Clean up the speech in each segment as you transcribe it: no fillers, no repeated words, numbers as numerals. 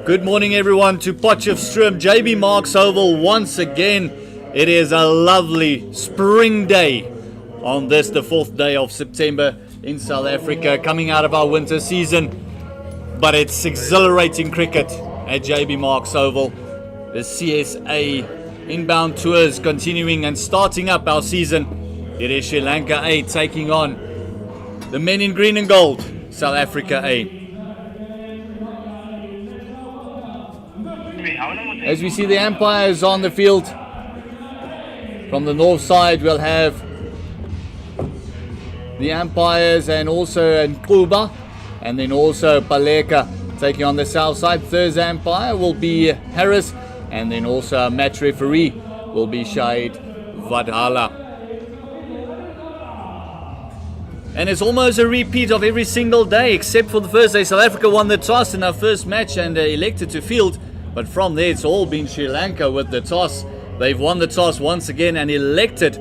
Good morning everyone to Potchefstroom, JB Marks Oval once again. It is a lovely spring day on this, the 4th day of September in South Africa, coming out of our winter season. But it's exhilarating cricket at JB Marks Oval. The CSA inbound tours continuing and starting up our season. It is Sri Lanka A taking on the men in green and gold, South Africa A. As we see the umpires on the field, from the north side we'll have the umpires and also Nkuba, and then also Paleka taking on the south side. Third umpire will be Harris, and then also a match referee will be Shahid Vadhala. And it's almost a repeat of every single day except for the first day. South Africa won the toss in our first match and elected to field. But from there, it's all been Sri Lanka with the toss. They've won the toss once again and elected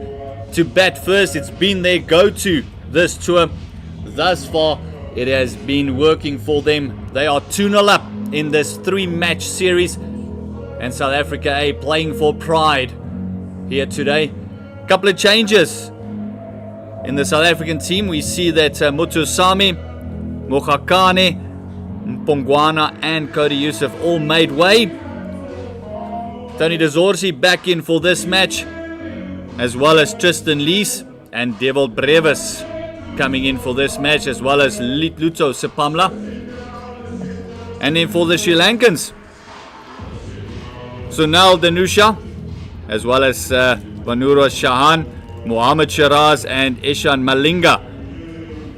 to bat first. It's been their go-to this tour. Thus far, it has been working for them. They are 2-0 up in this 3-match series. And South Africa A playing for pride here today. A couple of changes in the South African team. We see that Mutusami, Mokhakane, Mpongwana and Cody Yusuf all made way. Tony Dezorsi back in for this match, as well as Tristan Lees and Devil Brevis coming in for this match, as well as Luto Sepamla. And then for the Sri Lankans, Sunal Danusha, as well as Vanura Shahan, Mohammad Shiraz and Ishan Malinga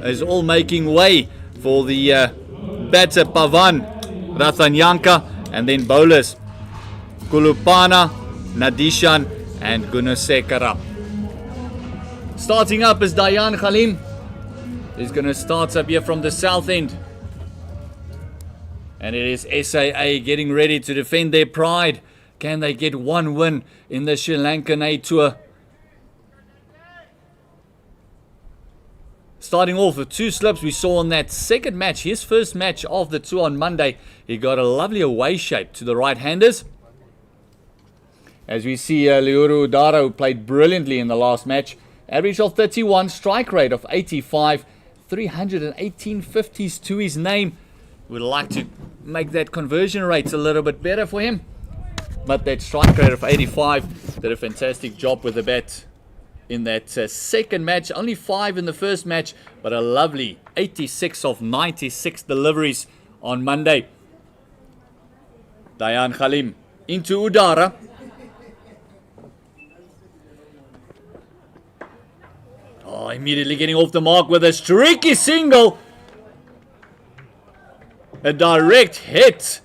is all making way for the batter Pavan Rathanyanka, and then bowlers Kulupana, Nadishan and Gunasekara. Starting up is Dayan Khalim. He's going to start up here from the south end. And it is SAA getting ready to defend their pride. Can they get one win in the Sri Lankan A Tour? Starting off with 2 slips we saw on that second match, his first match of the tour on Monday. He got a lovely away shape to the right-handers. As we see Leuru Udara, who played brilliantly in the last match. Average of 31, strike rate of 85, 318 50s to his name. Would like to make that conversion rate a little bit better for him. But that strike rate of 85 did a fantastic job with the bat in that second match. Only 5 in the first match, but a lovely 86 of 96 deliveries on Monday. Dayan Khalim into Udara. Oh, immediately getting off the mark with a streaky single. A direct hit.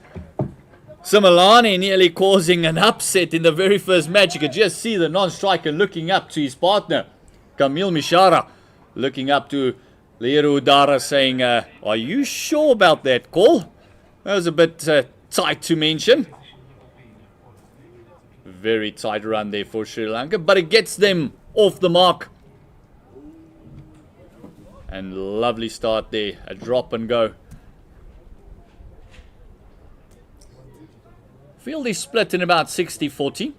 Simalani nearly causing an upset in the very first match. You could just see the non-striker looking up to his partner, Kamil Mishara, looking up to Leuru Udara saying, are you sure about that call? That was a bit tight to mention. Very tight run there for Sri Lanka, but it gets them off the mark. And lovely start there, a drop and go. Field is split in about 60-40.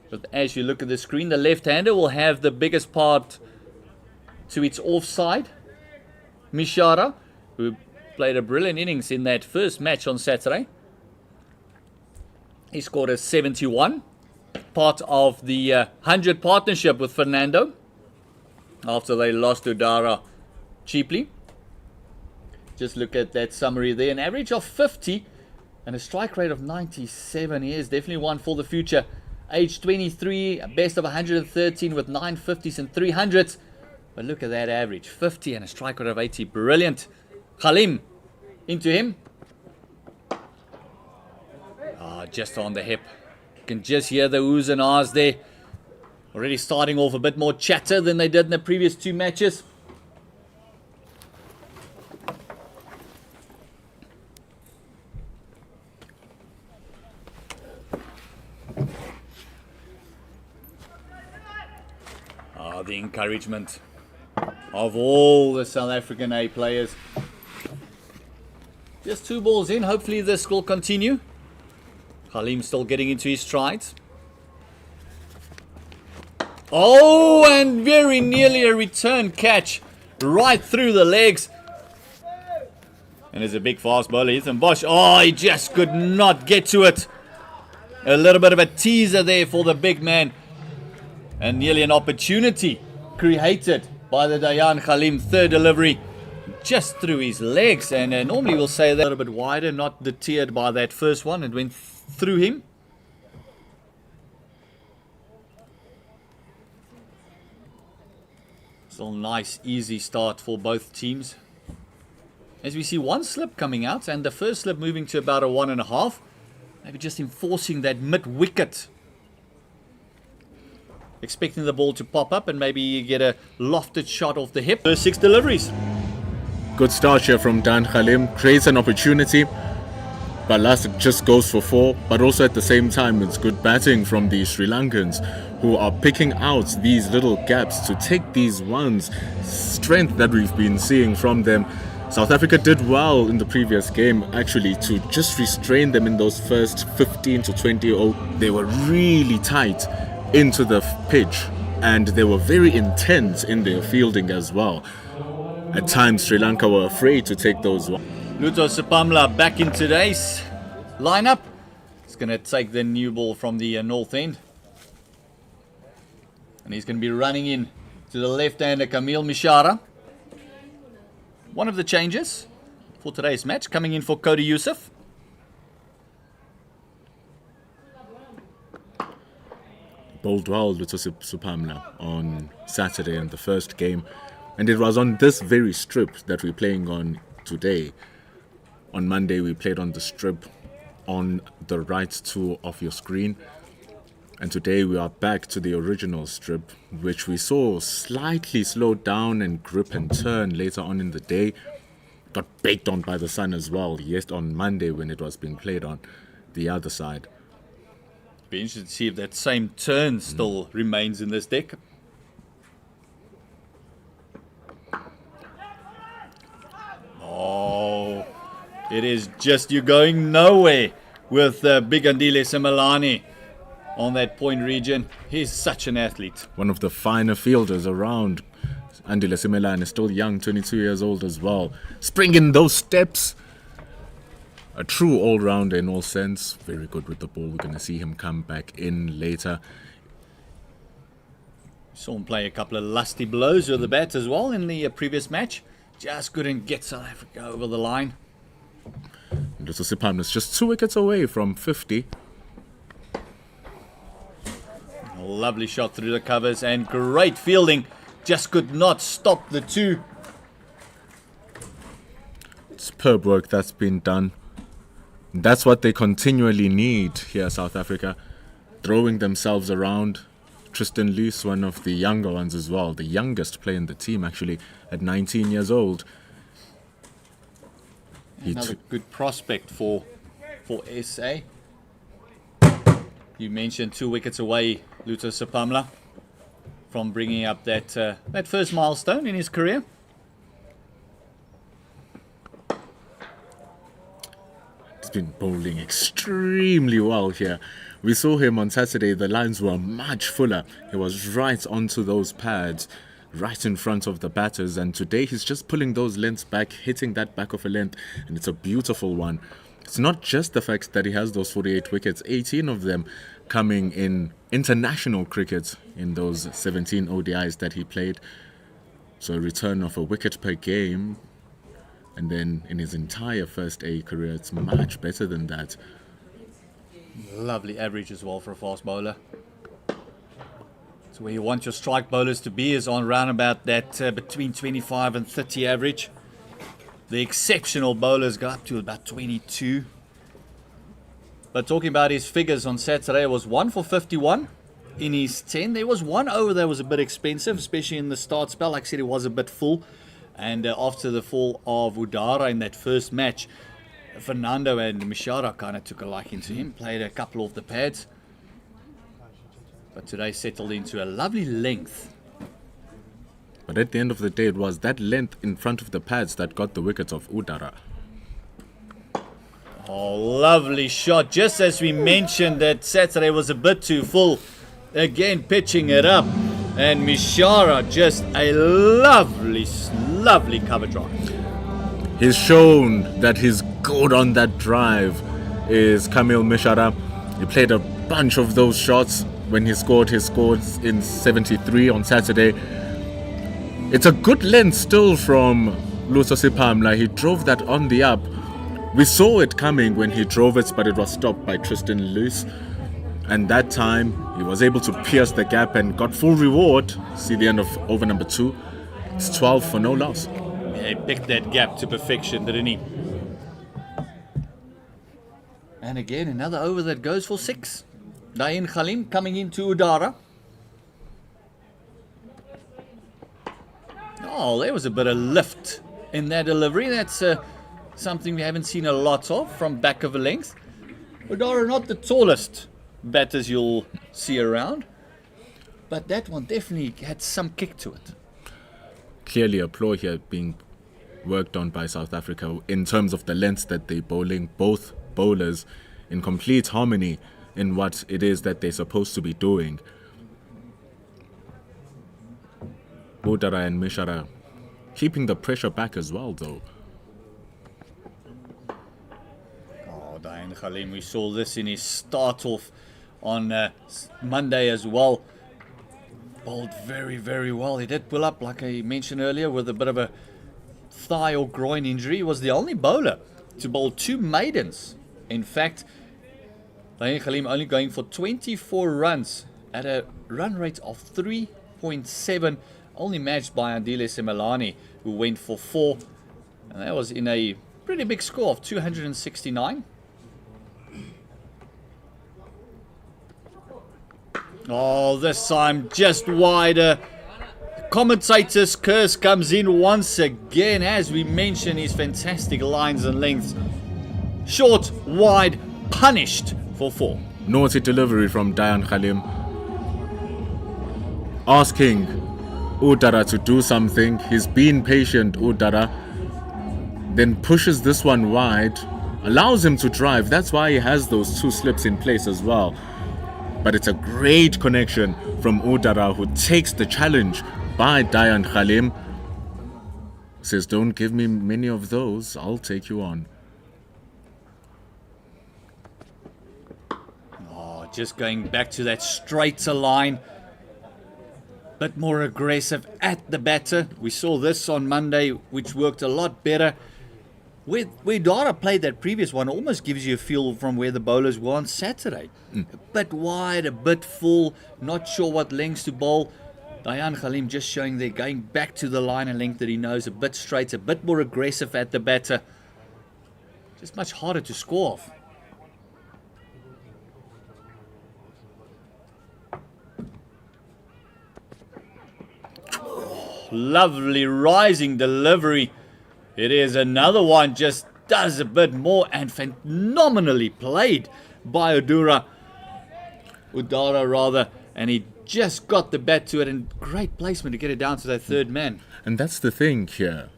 But as you look at the screen, the left-hander will have the biggest part to its offside. Mishara, who played a brilliant innings in that first match on Saturday. He scored a 71. Part of the 100 partnership with Fernando after they lost to Udara cheaply. Just look at that summary there. An average of 50. And a strike rate of 97. He is definitely one for the future. Age 23, a best of 113 with 950s and 300s. But look at that average, 50 and a strike rate of 80. Brilliant. Khalim into him. Just on the hip. You can just hear the oohs and ahs there. Already starting off a bit more chatter than they did in the previous 2 matches. The encouragement of all the South African A players. Just 2 balls in. Hopefully this will continue. Khalim still getting into his strides. Oh, and very nearly a return catch right through the legs. And there's a big fast bowler, Ethan Bosch. Oh, he just could not get to it. A little bit of a teaser there for the big man. And nearly an opportunity created by the Dayan Khalim. Third delivery just through his legs. And normally we'll say that a little bit wider, not deterred by that first one. It went through him. Still nice, easy start for both teams. As we see one slip coming out, and the first slip moving to about a 1.5. Maybe just enforcing that mid-wicket. Expecting the ball to pop up and maybe you get a lofted shot off the hip. First 6 deliveries. Good start here from Dan Khalim. Creates an opportunity, but last it just goes for 4. But also at the same time, it's good batting from the Sri Lankans, who are picking out these little gaps to take these runs. Strength that we've been seeing from them. South Africa did well in the previous game, actually, to just restrain them in those first 15 to 20. They were really tight into the pitch, and they were very intense in their fielding as well. At times, Sri Lanka were afraid to take those ones. Luto Sipamla back in today's lineup. He's going to take the new ball from the north end. And he's going to be running in to the left-hander Kamil Mishara. One of the changes for today's match, coming in for Cody Yusuf. Bowled well, Luto Sipamla, on Saturday in the first game. And it was on this very strip that we're playing on today. On Monday, we played on the strip on the right two of your screen. And today we are back to the original strip, which we saw slightly slowed down and grip and turn later on in the day. Got baked on by the sun as well, yes, on Monday when it was being played on the other side. Be interested to see if that same turn still remains in this deck. Oh, it is just you going nowhere with Big Andile Simelane on that point region. He's such an athlete. One of the finer fielders around. Andile Simelane is still young, 22 years old as well. Springing those steps. A true all-rounder in all sense. Very good with the ball. We're going to see him come back in later. Saw him play a couple of lusty blows with the bat as well in the previous match. Just couldn't get South Africa over the line. Luto Sipamla is just 2 wickets away from 50. A lovely shot through the covers and great fielding. Just could not stop the 2. Superb work that's been done. That's what they continually need here, South Africa. Throwing themselves around. Tristan Lees, one of the younger ones as well. The youngest player in the team, actually, at 19 years old. Another good prospect for SA. You mentioned 2 wickets away, Luto Sipamla, from bringing up that first milestone in his career. He's been bowling extremely well here. We saw him on Saturday. The lines were much fuller. He was right onto those pads, right in front of the batters. And today he's just pulling those lengths back, hitting that back of a length. And it's a beautiful one. It's not just the fact that he has those 48 wickets, 18 of them coming in international cricket in those 17 ODIs that he played. So a return of a wicket per game. And then in his entire first A career, it's much better than that. Lovely average as well for a fast bowler. So where you want your strike bowlers to be is on around about that between 25 and 30 average. The exceptional bowlers go up to about 22. But talking about his figures on Saturday, it was 1 for 51 in his 10. There was one over that was a bit expensive, especially in the start spell. Like I said, it was a bit full. And after the fall of Udara in that first match, Fernando and Mishara kind of took a liking to him, played a couple of the pads. But today settled into a lovely length. But at the end of the day, it was that length in front of the pads that got the wickets of Udara. Oh, lovely shot. Just as we mentioned that Saturday was a bit too full. Again, pitching it up. And Mishara, just a lovely cover drive. He's shown that he's good on that drive, is Kamil Mishara. He played a bunch of those shots when he scored his scores in 73 on Saturday. It's a good length still from Luso Sipamla. He drove that on the up. We saw it coming when he drove it, but it was stopped by Tristan Luce. And that time, he was able to pierce the gap and got full reward. See the end of over number 2. It's 12 for no loss. Yeah, he picked that gap to perfection, didn't he? And again, another over that goes for 6. Dayan Khalim coming into Udara. Oh, there was a bit of lift in that delivery. That's something we haven't seen a lot of from back of a length. Udara not the tallest batters you'll see around, but that one definitely had some kick to it. Clearly a ploy here being worked on by South Africa in terms of the lengths that they're bowling, both bowlers in complete harmony in what it is that they're supposed to be doing. Udara and Mishara keeping the pressure back as well, though. Oh, Dayan Khalim, we saw this in his start off on Monday as well. Bowled very well. He did pull up, like I mentioned earlier, with a bit of a thigh or groin injury. He was the only bowler to bowl 2 maidens. In fact, Dayan Khalim only going for 24 runs at a run rate of 3.7, only matched by Andile Semelani, who went for 4, and that was in a pretty big score of 269. Oh, this time just wider. Commentator's curse comes in once again. As we mentioned, his fantastic lines and lengths. Short, wide, punished for 4. Naughty delivery from Dayan Khalim. Asking Udara to do something. He's been patient, Udara. Then pushes this one wide. Allows him to drive. That's why he has those 2 slips in place as well. But it's a great connection from Udara, who takes the challenge by Dayan Khalim. Says, don't give me many of those, I'll take you on. Oh, just going back to that straighter line. Bit more aggressive at the batter. We saw this on Monday, which worked a lot better. Where Dara played that previous one almost gives you a feel from where the bowlers were on Saturday. A bit wide, a bit full, not sure what lengths to bowl. Dayan Khalim just showing there, going back to the line and length that he knows, a bit straight, a bit more aggressive at the batter. Just much harder to score off. Lovely rising delivery. It is another one, just does a bit more, and phenomenally played by Udara, and he just got the bat to it, and great placement to get it down to that 3rd man. And that's the thing here,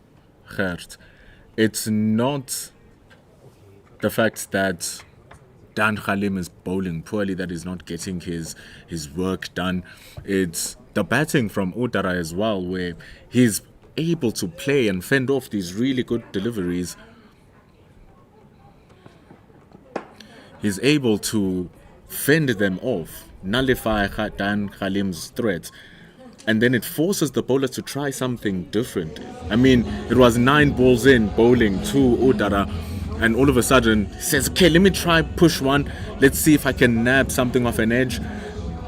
Gert. It's not the fact that Dan Khalim is bowling poorly, that he's not getting his work done. It's the batting from Udara as well, where he's able to play and fend off these really good deliveries. He's able to fend them off, nullify Dan Khalim's threat, and then it forces the bowler to try something different. I mean, it was 9 balls in, bowling to Udara, and all of a sudden he says, okay, let me try push one, let's see if I can nab something off an edge.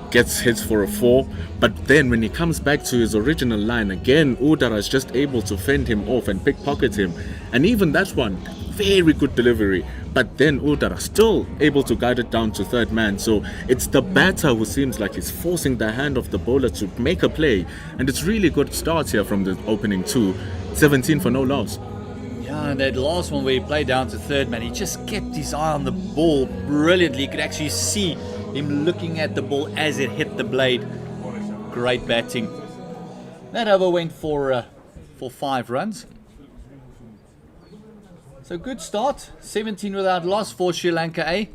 Gets hit for a 4, but then when he comes back to his original line again, Udara is just able to fend him off and pickpocket him, and even that one, very good delivery, but then Udara still able to guide it down to 3rd man. So it's the batter who seems like he's forcing the hand of the bowler to make a play, and it's really good start here from the opening 2. 17 for no loss. Yeah, and that last one where he played down to 3rd man, he just kept his eye on the ball brilliantly. You could actually see him looking at the ball as it hit the blade. Great batting. That over went for 5 runs. So good start, 17 without loss for Sri Lanka A.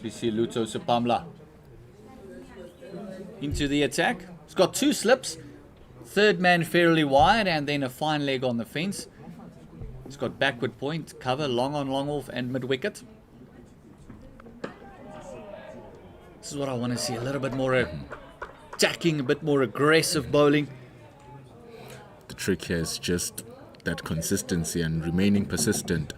We see Luto Sapamla into the attack. He's got 2 slips, third man fairly wide, and then a fine leg on the fence. He's got backward point, cover, long on, long off, and mid wicket. This is what I want to see, a little bit more attacking, a bit more aggressive bowling. The trick here is just that consistency and remaining persistent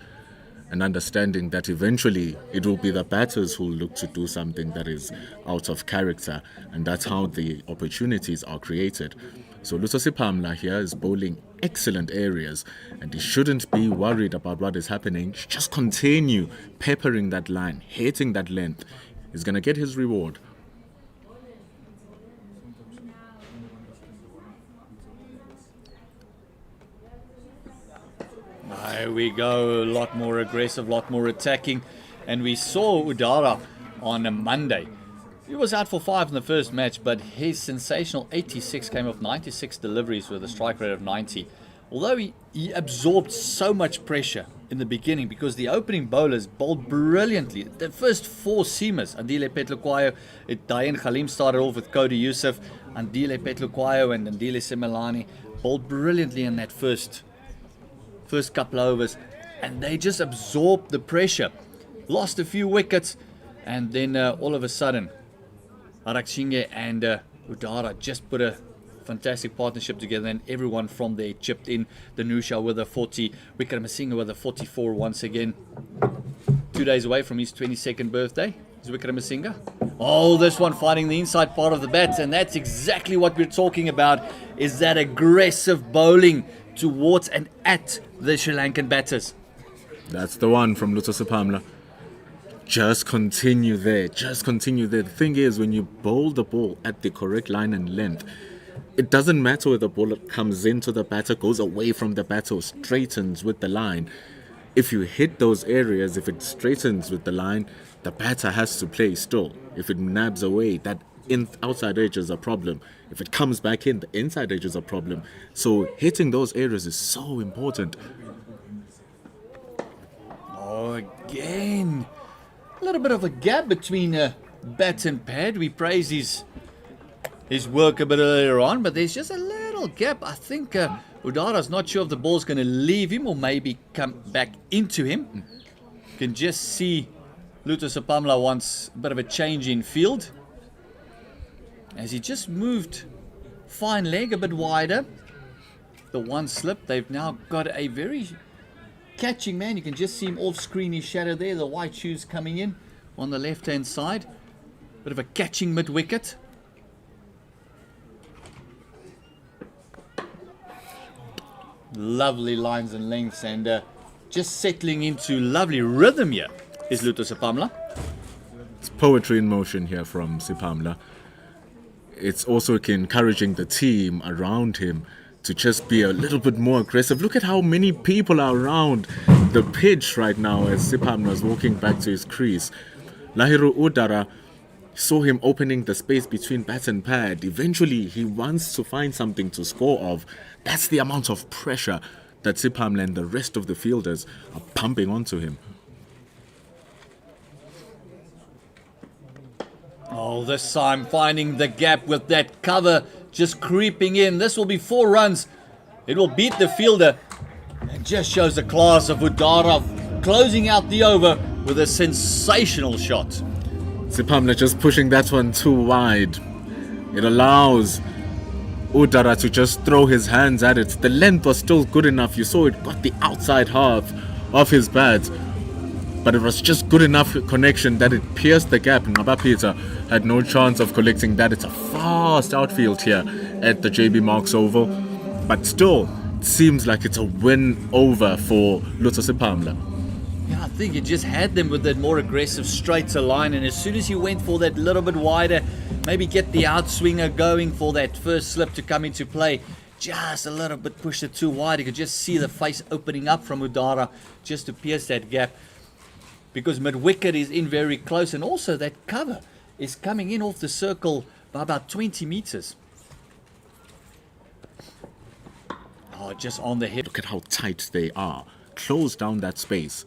and understanding that eventually it will be the batters who look to do something that is out of character, and that's how the opportunities are created. So Luto Sapamla here is bowling excellent areas, and he shouldn't be worried about what is happening. Just continue peppering that line, hitting that length. He's going to get his reward. There we go, a lot more aggressive, a lot more attacking. And we saw Udara on a Monday. He was out for 5 in the first match, but his sensational 86 came off 96 deliveries with a strike rate of 90. Although he absorbed so much pressure in the beginning because the opening bowlers bowled brilliantly. The first 4 seamers, Andile Petlukwayo, Dayan Khalim started off with Cody Yusuf, Andile Petlukwayo and Andile Simelani bowled brilliantly in that first couple of overs, and they just absorbed the pressure, lost a few wickets, and then all of a sudden Arakshinge and Udara just put a fantastic partnership together, and everyone from there chipped in. Danusha with a 40, Wickramasinga with a 44 once again. 2 days away from his 22nd birthday is Wickramasinga. Oh, this one finding the inside part of the bat, and that's exactly what we're talking about, is that aggressive bowling towards and at the Sri Lankan batters. That's the one from Luto Sapamla. Just continue there. Just continue there. The thing is, when you bowl the ball at the correct line and length, it doesn't matter whether the ball comes into the batter, goes away from the batter, or straightens with the line. If you hit those areas, if it straightens with the line, the batter has to play still. If it nabs away, that outside edge is a problem. If it comes back in, the inside edge is a problem. So hitting those areas is so important. Oh, again, a little bit of a gap between bat and pad. We praised his work a bit earlier on, but there's just a little gap. I think Udara's not sure if the ball's going to leave him or maybe come back into him. You can just see Luto Sapamla wants a bit of a change in field, as he just moved fine leg a bit wider. The one slip, they've now got a very catching man. You can just see him off screen, his shadow there, the white shoes coming in on the left hand side. Bit of a catching mid wicket. Lovely lines and lengths, and just settling into lovely rhythm here is Luto Sapamla. It's poetry in motion here from Sapamla. It's also encouraging the team around him to just be a little bit more aggressive. Look at how many people are around the pitch right now as Sapamla is walking back to his crease. Lahiru Udara saw him opening the space between bat and pad. Eventually, he wants to find something to score of. That's the amount of pressure that Sapamla and the rest of the fielders are pumping onto him. Oh, this time finding the gap with that cover just creeping in. This will be 4 runs. It will beat the fielder. It just shows the class of Udara closing out the over with a sensational shot. Sapamla just pushing that one too wide. It allows Udara to just throw his hands at it. The length was still good enough. You saw it got the outside half of his bat, but it was just good enough connection that it pierced the gap. Ngaba Peter had no chance of collecting that. It's a fast outfield here at the JB Marks Oval, but still, it seems like it's a win over for Luto Sapamla. Yeah, I think he just had them with that more aggressive straighter line, and as soon as he went for that little bit wider, maybe get the outswinger going for that first slip to come into play, just a little bit pushed it too wide. You could just see the face opening up from Udara just to pierce that gap, because mid-wicket is in very close, and also that cover is coming in off the circle by about 20 meters. Oh, just on the hip. Look at how tight they are. close down that space.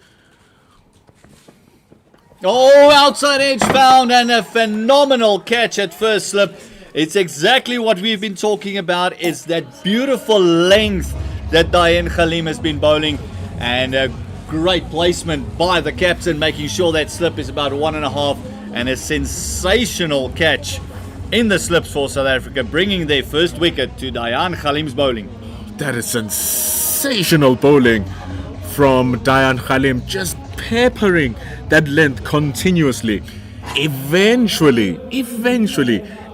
Oh, outside edge found and a phenomenal catch at first slip. It's exactly what we've been talking about. It's that beautiful length that Dayan Khalim has been bowling, and a great placement by the captain, making sure that slip is about 1.5, and a sensational catch in the slips for South Africa, bringing their first wicket to Dayan Khalim's bowling. That is sensational bowling from Dayan Khalim, just peppering that length continuously. Eventually,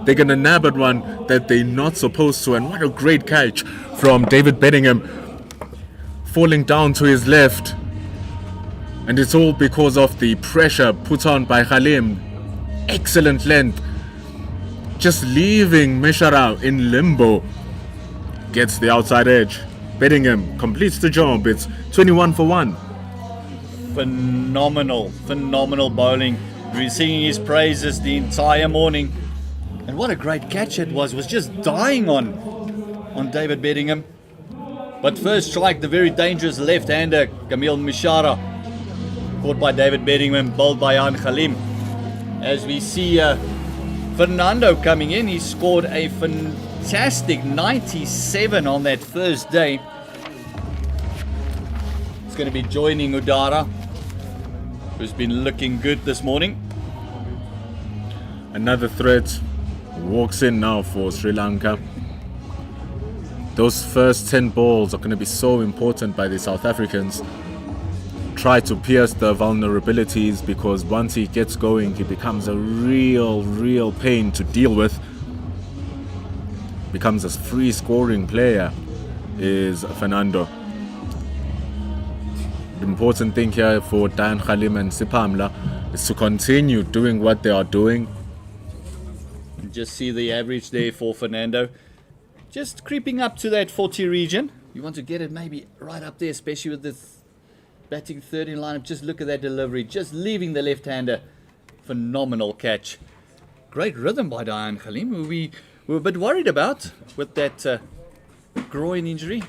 they're gonna nab at one that they're not supposed to. And what a great catch from David Bedingham, falling down to his left. And it's all because of the pressure put on by Khalim. Excellent length. Just leaving Mishara in limbo. Gets the outside edge. Bedingham completes the job. It's 21 for 1. Phenomenal bowling. We've been singing his praises the entire morning. And what a great catch it was just dying on David Bedingham. But first strike, the very dangerous left-hander, Kamil Mishara, caught by David Bedingham, bowled by Dayan Khalim. As we see Fernando coming in, he scored a fantastic 97 on that first day. He's going to be joining Udara, who's been looking good this morning. Another threat walks in now for Sri Lanka. Those first 10 balls are going to be so important by the South Africans. Try to pierce the vulnerabilities, because once he gets going, he becomes a real pain to deal with. Becomes a free scoring player is Fernando. The important thing here for Dayan Khalim and Sipamla is to continue doing what they are doing. Just see the average there for Fernando. Just creeping up to that 40 region. You want to get it maybe right up there, especially with the batting third in lineup. Just look at that delivery. Just leaving the left-hander. Phenomenal catch. Great rhythm by Dayan Khalim, who we were a bit worried about with that groin injury.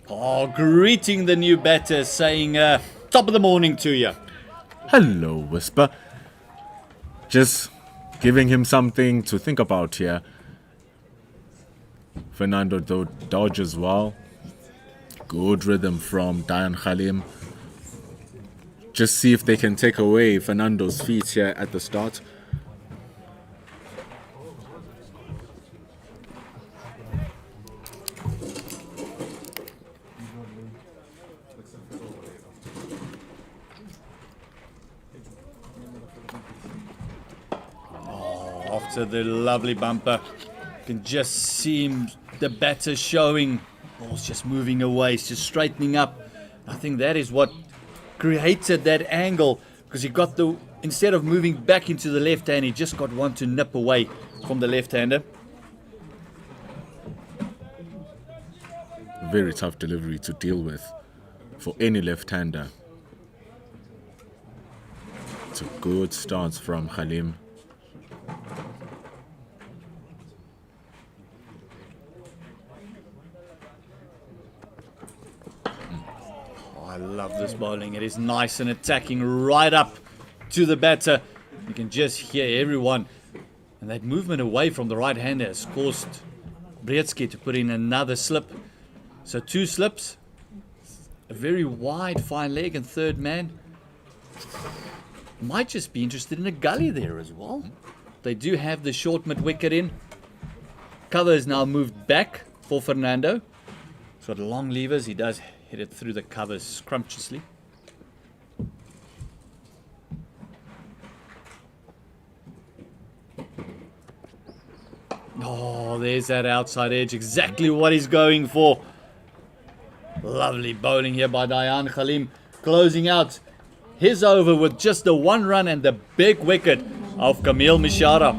Oh, greeting the new batter, saying top of the morning to you. Hello, Whisper. Just giving him something to think about here. Fernando though dodges well. Good rhythm from Dayan Khalim. Just see if they can take away Fernando's feet here at the start. After the lovely bumper, you can just see him, the batter showing. Ball's just moving away, it's just straightening up. I think that is what created that angle, because he got the, instead of moving back into the left hand, he just got one to nip away from the left-hander. Very tough delivery to deal with for any left-hander. It's a good stance from Khalim. I love this bowling. It is nice and attacking right up to the batter. You can just hear everyone. And that movement away from the right-hander has caused Brzezinski to put in another slip. So 2 slips. A very wide fine leg and third man. Might just be interested in a gully there as well. They do have the short mid-wicket in. Cover is now moved back for Fernando. He's got long levers. He does hit it through the covers scrumptiously. Oh, there's that outside edge. Exactly what he's going for. Lovely bowling here by Dayan Khalim. Closing out his over with just the 1 run and the big wicket of Kamil Mishara.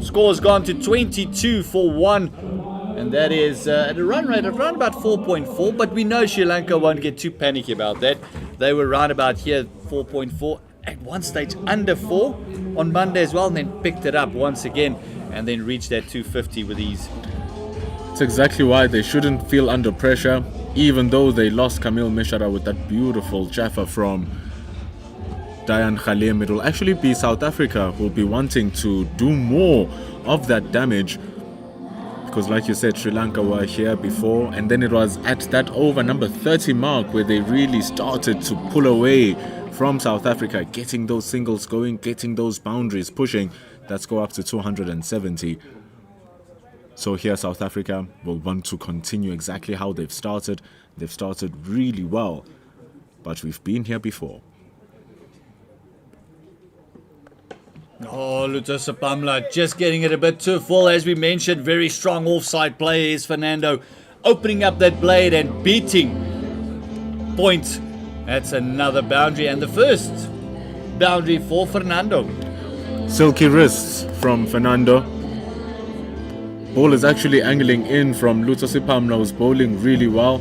Score's gone to 22 for 1. And that is at a run rate of around about 4.4. But we know Sri Lanka won't get too panicky about that. They were round about here, 4.4. at one stage under 4 on Monday as well, and then picked it up once again and then reached that 250 with ease. It's exactly why they shouldn't feel under pressure, even though they lost Kamil Mishara with that beautiful jaffa from Dayan Khalim. It will actually be South Africa who will be wanting to do more of that damage, because like you said, Sri Lanka were here before, and then it was at that over number 30 mark where they really started to pull away from South Africa, getting those singles going, getting those boundaries pushing. That score up to 270. So here South Africa will want to continue exactly how they've started. They've started really well, but we've been here before. Oh, Luther Pamla just getting it a bit too full. As we mentioned, very strong offside play is Fernando. Opening up that blade and beating point. That's another boundary, and the first boundary for Fernando. Silky wrists from Fernando. Ball is actually angling in from Luther Pamla, who's bowling really well.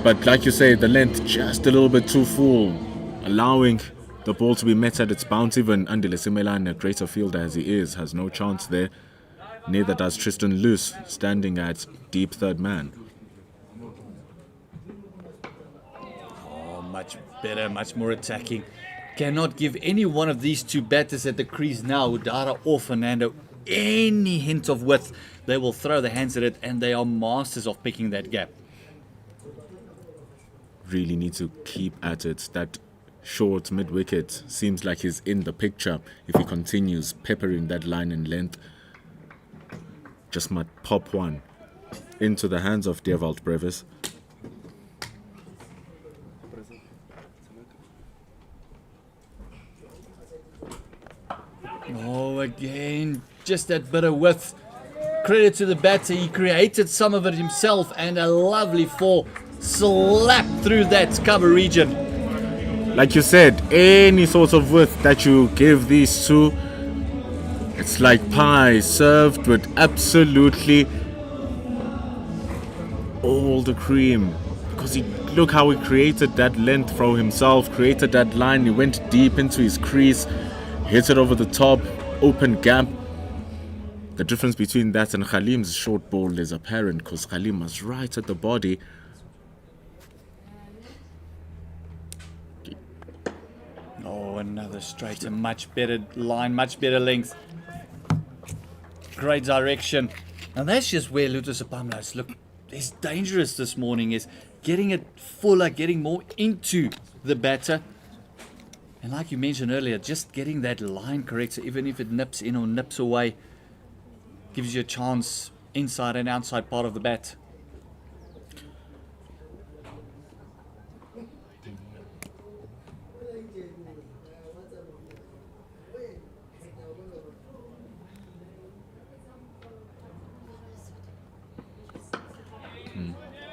But like you say, the length just a little bit too full, allowing the ball to be met at its bounce. Even Andile Simelan, a greater fielder as he is, has no chance there. Neither does Tristan Luce, standing at deep third man. Oh, much better, much more attacking. Cannot give any one of these two batters at the crease now, Udara or Fernando, any hint of width. They will throw their hands at it, and they are masters of picking that gap. Really need to keep at it. That short mid-wicket seems like he's in the picture. If he continues peppering that line and length, just might pop one into the hands of Dewald Brevis. Oh, again, just that bit of width. Credit to the batter, he created some of it himself, and a lovely four slap through that cover region. Like you said, any sort of width that you give these two, it's like pie served with absolutely all the cream. Because look how he created that length for himself, created that line, he went deep into his crease, hit it over the top, open gap. The difference between that and Khalim's short ball is apparent, because Khalim was right at the body. Oh, another straight, a much better line, much better length. Great direction. And that's just where Luther Pamla look, is dangerous this morning, is getting it fuller, getting more into the batter. And like you mentioned earlier, just getting that line correct, so even if it nips in or nips away, gives you a chance inside and outside part of the bat.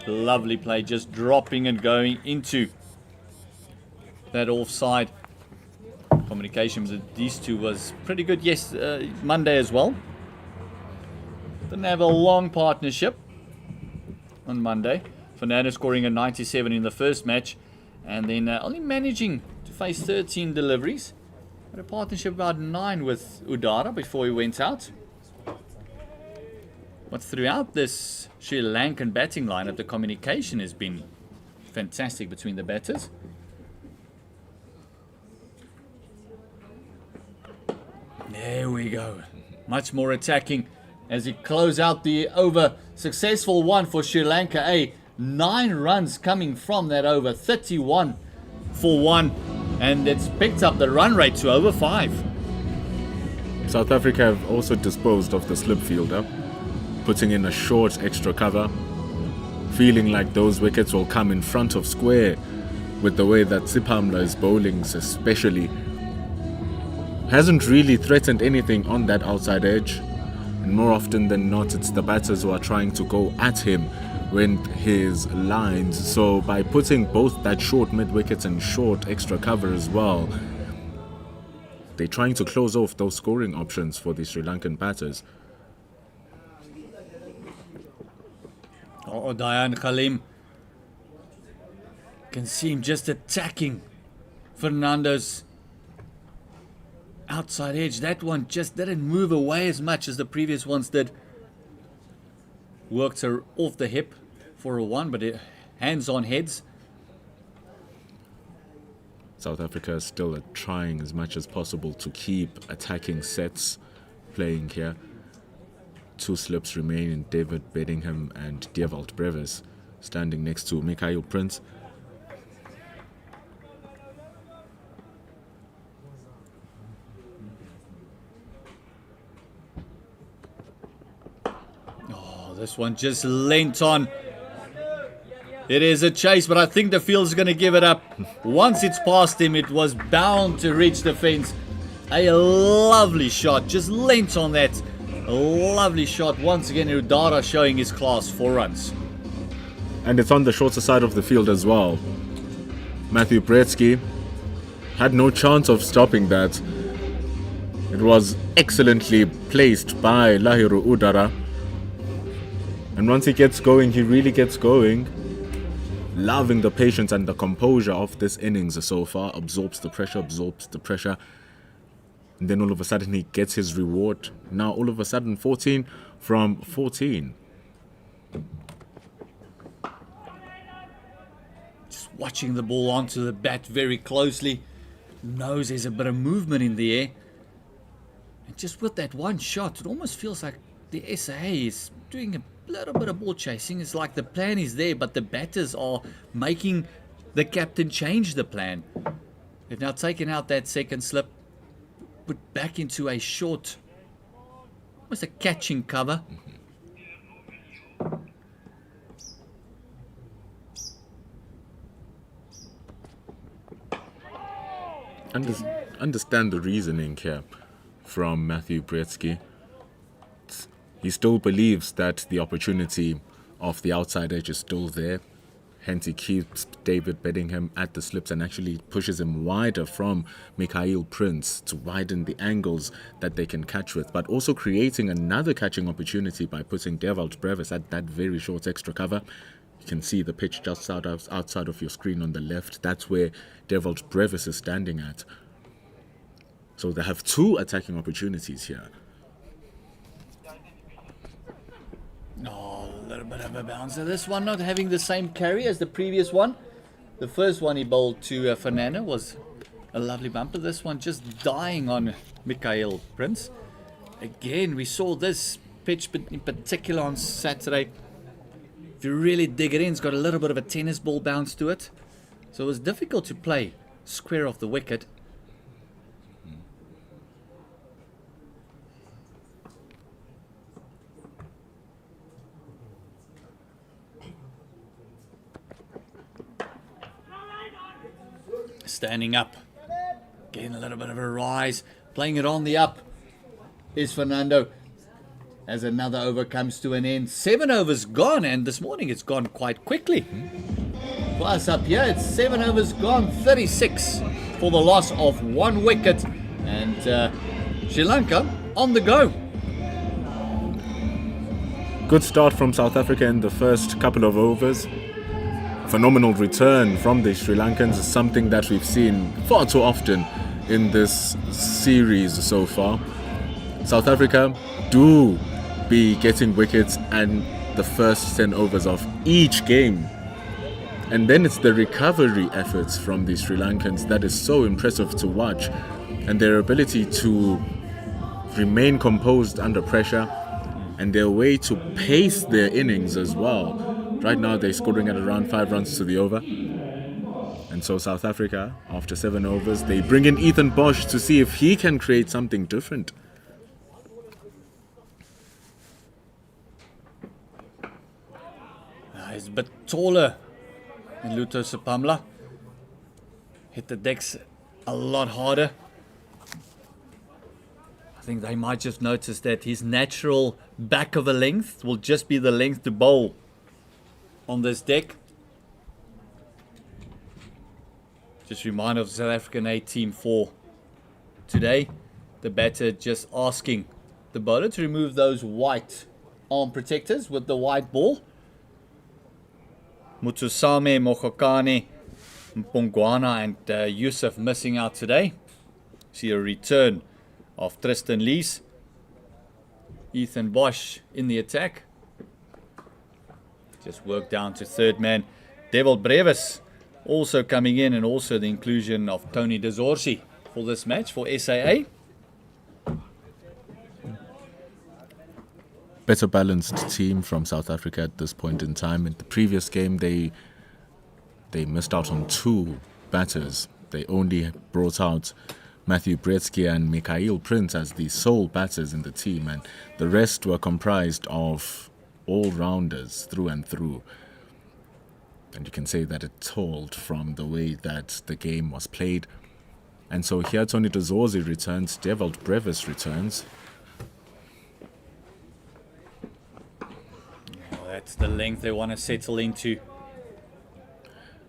Lovely play, just dropping and going into that offside. Communication with these two was pretty good. Yes, Monday as well. Didn't have a long partnership on Monday. Fernando scoring a 97 in the first match, and then only managing to face 13 deliveries. Had a partnership about 9 with Udara before he went out. But throughout this Sri Lankan batting lineup, the communication has been fantastic between the batters. There we go. Much more attacking as he close out the over. Successful one for Sri Lanka A. 9 runs coming from that over. 31 for 1. And it's picked up the run rate to over 5. South Africa have also disposed of the slip fielder, putting in a short extra cover, feeling like those wickets will come in front of square with the way that Sipamla is bowling, especially. Hasn't really threatened anything on that outside edge, and more often than not it's the batters who are trying to go at him with his lines. So by putting both that short mid-wicket and short extra cover as well, they're trying to close off those scoring options for the Sri Lankan batters. Oh, Dayan Khalim. Can see him just attacking Fernando's outside edge. That one just didn't move away as much as the previous ones did. Worked her off the hip for a one, but hands on heads. South Africa is still trying as much as possible to keep attacking sets playing here. 2 slips remain in David Bedingham and Dewald Brevis standing next to Mikhail Prince. Oh, this one just leant on. It is a chase, but I think the field's going to give it up. Once it's past him, it was bound to reach the fence. A lovely shot, just leant on that. A lovely shot. Once again, Udara showing his class, 4 runs. And it's on the shorter side of the field as well. Matthew Bretsky had no chance of stopping that. It was excellently placed by Lahiru Udara. And once he gets going, he really gets going. Loving the patience and the composure of this innings so far. Absorbs the pressure. And then all of a sudden he gets his reward. Now all of a sudden 14 from 14. Just watching the ball onto the bat very closely. Knows there's a bit of movement in the air. And just with that one shot, it almost feels like the SA is doing a little bit of ball chasing. It's like the plan is there, but the batters are making the captain change the plan. They've now taken out that second slip, put back into a short, almost a catching cover. Understand the reasoning here from Matthew Bretsky. He still believes that the opportunity of the outside edge is still there. Hence he keeps David Bedingham at the slips and actually pushes him wider from Mikhail Prince to widen the angles that they can catch with, but also creating another catching opportunity by putting Dewald Brevis at that very short extra cover. You can see the pitch just outside of your screen on the left. That's where Dewald Brevis is standing at. So they have 2 attacking opportunities here. Oh, a little bit of a bouncer. This one not having the same carry as the previous one. The first one he bowled to Fernando was a lovely bumper. This one just dying on Mikhail Prince. Again, we saw this pitch in particular on Saturday. If you really dig it in, it's got a little bit of a tennis ball bounce to it. So it was difficult to play square off the wicket. Standing up, getting a little bit of a rise, playing it on the up is Fernando as another over comes to an end. 7 overs gone, and this morning it's gone quite quickly. Plus up here, it's 7 overs gone, 36 for the loss of 1 wicket, and Sri Lanka on the go. Good start from South Africa in the first couple of overs. Phenomenal return from the Sri Lankans is something that we've seen far too often in this series so far. South Africa do be getting wickets and the first 10 overs of each game. And then it's the recovery efforts from the Sri Lankans that is so impressive to watch, and their ability to remain composed under pressure and their way to pace their innings as well. Right now they're scoring at around 5 runs to the over. And so South Africa, after 7 overs, they bring in Ethan Bosch to see if he can create something different. He's a bit taller than Luto Sapamla. Hit the decks a lot harder. I think they might just notice that his natural back of a length will just be the length to bowl on this deck. Just remind of South African A team for today. The batter just asking the bowler to remove those white arm protectors with the white ball. Mutusame Mokokane Mpongwana and Yusuf missing out today. See a return of Tristan Lees. Ethan Bosch in the attack. Just worked down to third man. Devil Brevis also coming in, and also the inclusion of Tony Dezorsi for this match for SAA. Better balanced team from South Africa at this point in time. In the previous game, they missed out on 2 batters. They only brought out Matthew Bretsky and Mikhail Prince as the sole batters in the team, and the rest were comprised of all-rounders through and through. And you can say that it told from the way that the game was played. And so here Tony Dezorsi returns, Devil Brevis returns. Well, that's the length they want to settle into.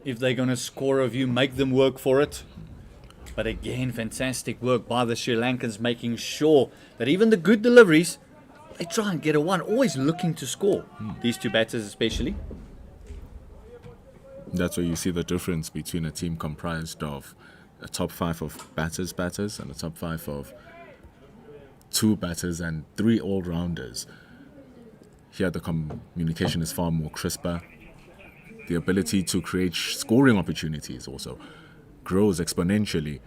If they're going to score a view, make them work for it. But again, fantastic work by the Sri Lankans, making sure that even the good deliveries, they try and get a one, always looking to score. These 2 batters especially. That's where you see the difference between a team comprised of a top 5 of batters, and a top 5 of 2 batters and 3 all-rounders. Here the communication is far more crisper. The ability to create scoring opportunities also grows exponentially.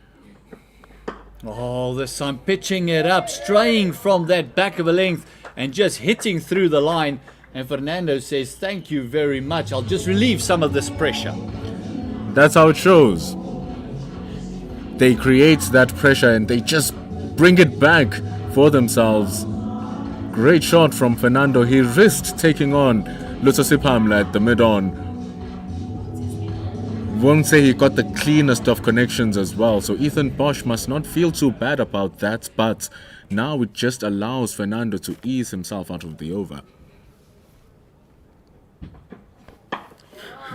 Oh, this time pitching it up, straying from that back of a length and just hitting through the line. And Fernando says, thank you very much. I'll just relieve some of this pressure. That's how it shows. They create that pressure and they just bring it back for themselves. Great shot from Fernando. He risked taking on Lutsosiphamla at the mid-on. Won't say he got the cleanest of connections as well, so Ethan Bosch must not feel too bad about that, but now it just allows Fernando to ease himself out of the over.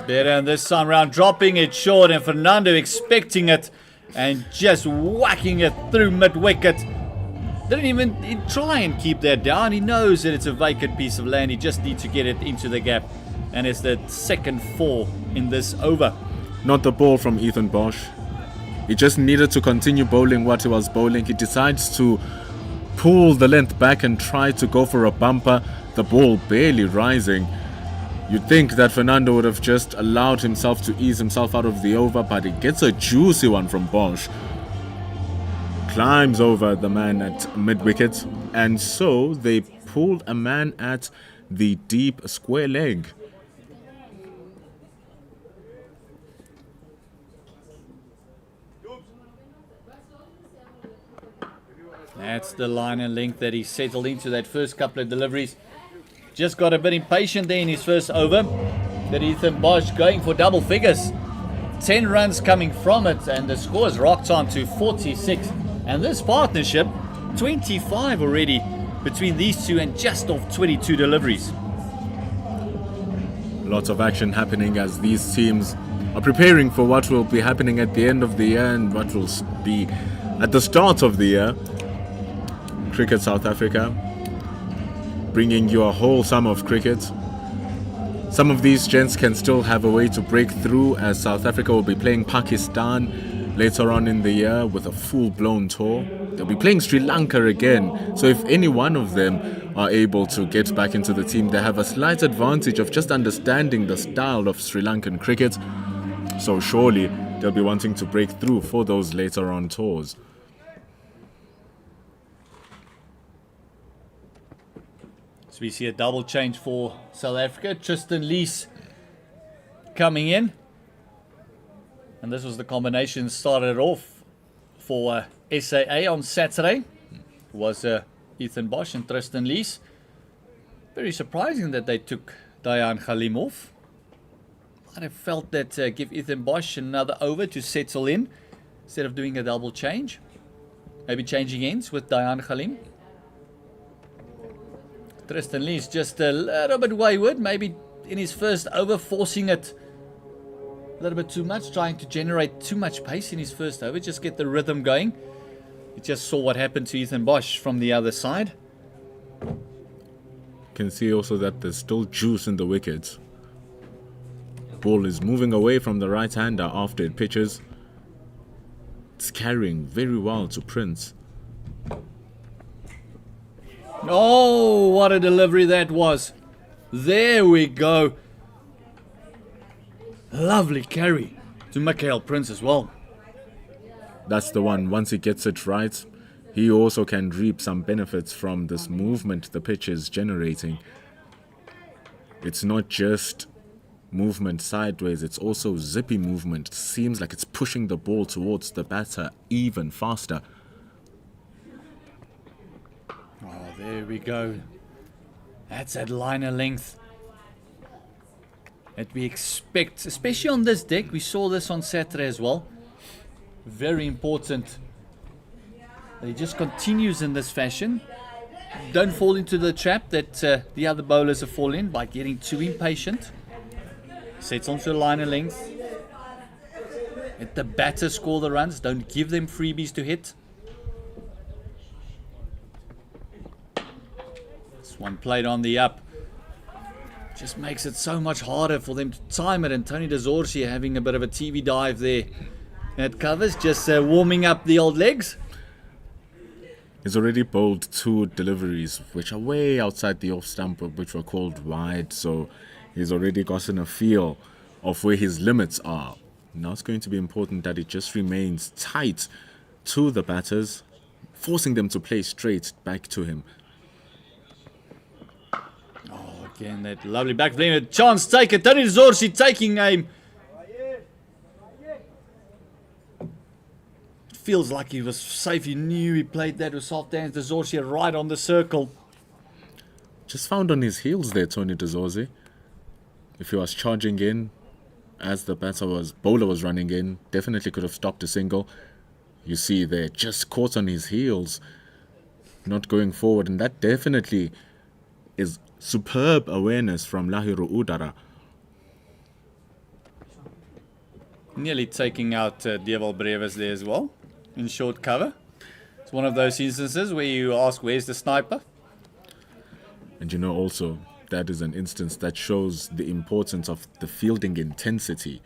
Better and this time round, dropping it short, and Fernando expecting it and just whacking it through mid-wicket. Didn't even try and keep that down. He knows that it's a vacant piece of land. He just needs to get it into the gap, and it's the second 4 in this over. Not the ball from Ethan Bosch. He just needed to continue bowling what he was bowling. He decides to pull the length back and try to go for a bumper. The ball barely rising. You'd think that Fernando would have just allowed himself to ease himself out of the over, but he gets a juicy one from Bosch. Climbs over the man at mid-wicket, and so they pulled a man at the deep square leg. That's the line and length that he settled into that first couple of deliveries. Just got a bit impatient there in his first over. That Ethan Bosch going for double figures. 10 runs coming from it, and the score is rocked on to 46. And this partnership, 25 already between these two and just off 22 deliveries. Lots of action happening as these teams are preparing for what will be happening at the end of the year and what will be at the start of the year. Cricket South Africa, bringing you a whole summer of cricket. Some of these gents can still have a way to break through, as South Africa will be playing Pakistan later on in the year with a full-blown tour. They'll be playing Sri Lanka again, so if any one of them are able to get back into the team, they have a slight advantage of just understanding the style of Sri Lankan cricket. So surely they'll be wanting to break through for those later on tours. So we see a double change for South Africa. Tristan Lees coming in. And this was the combination started off for SAA on Saturday. It was Ethan Bosch and Tristan Lees. Very surprising that they took Dayan Khalim off. I'd have felt that give Ethan Bosch another over to settle in instead of doing a double change. Maybe changing ends with Dayan Khalim. Tristan Lees just a little bit wayward, maybe in his first over, forcing it a little bit too much, trying to generate too much pace in his first over, just get the rhythm going. You just saw what happened to Ethan Bosch from the other side. Can see also that there's still juice in the wickets. Ball is moving away from the right-hander after it pitches. It's carrying very well to Prince. Oh, what a delivery that was. There we go. Lovely carry to Mikhail Prince as well. That's the one. Once he gets it right, he also can reap some benefits from this movement the pitch is generating. It's not just movement sideways, it's also zippy movement. It seems like it's pushing the ball towards the batter even faster. Oh, there we go. That's that liner length that we expect, especially on this deck. We saw this on Saturday as well. Very important that he just continues in this fashion. Don't fall into the trap that the other bowlers have fallen in by getting too impatient. Sets onto a liner length. Let the batter score the runs. Don't give them freebies to hit. This one played on the up. Just makes it so much harder for them to time it. And Tony Dezorsi having a bit of a TV dive there at covers, just warming up the old legs. He's already bowled 2 deliveries which are way outside the off stump, which were called wide, so he's already gotten a feel of where his limits are. Now it's going to be important that it just remains tight to the batters, forcing them to play straight back to him. Oh, again, that lovely back flame. A chance taken. Tony Dezorsi taking aim. Feels like he was safe. He knew he played that with soft hands. Dezorsi right on the circle. Just found on his heels there, Tony Dezorsi. If he was charging in as the bowler was running in, definitely could have stopped a single. You see there, just caught on his heels, not going forward, and that definitely is superb awareness from Lahiru Udara. Nearly taking out Dieval Brevis there as well, in short cover. It's one of those instances where you ask, where's the sniper? And you know also, that is an instance that shows the importance of the fielding intensity.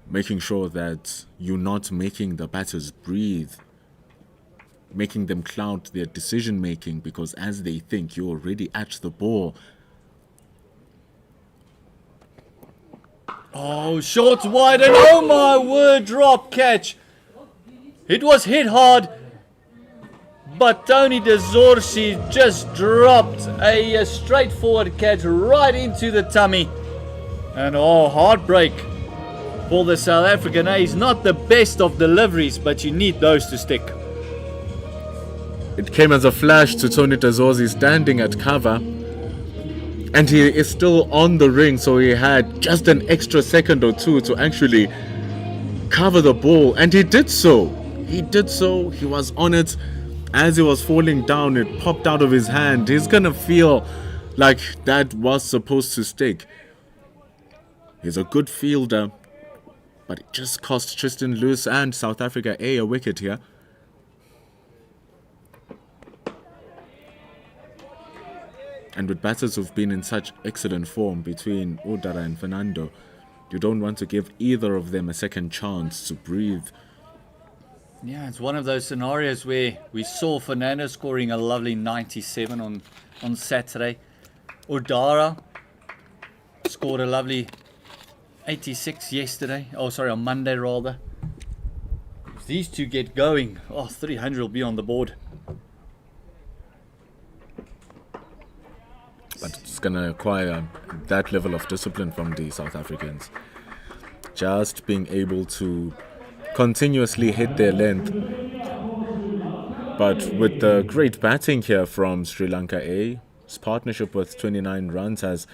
Making sure that you're not making the batters breathe, making them cloud their decision making, because as they think you're already at the ball. Oh, short, wide, and oh my word, drop catch. It was hit hard, but Tony Dezorsi just dropped a straightforward catch right into the tummy. And oh, heartbreak for the South African A's. Not the best of deliveries, but you need those to stick. It came as a flash to Tony Dezorsi standing at cover. And he is still on the ring, so he had just an extra second or two to actually cover the ball. And he did so. He did so. He was on it. As he was falling down, it popped out of his hand. He's going to feel like that was supposed to stick. He's a good fielder, but it just cost Tristan Lewis and South Africa A wicket here. And with batters who've been in such excellent form between Udara and Fernando, you don't want to give either of them a second chance to breathe. Yeah, it's one of those scenarios where we saw Fernando scoring a lovely 97 on Saturday. Udara scored a lovely 86 yesterday. Oh, sorry, on Monday rather. If these two get going, 300 will be on the board. But it's going to require that level of discipline from the South Africans. Just being able to continuously hit their length. But with the great batting here from Sri Lanka A, his partnership with 29 runs has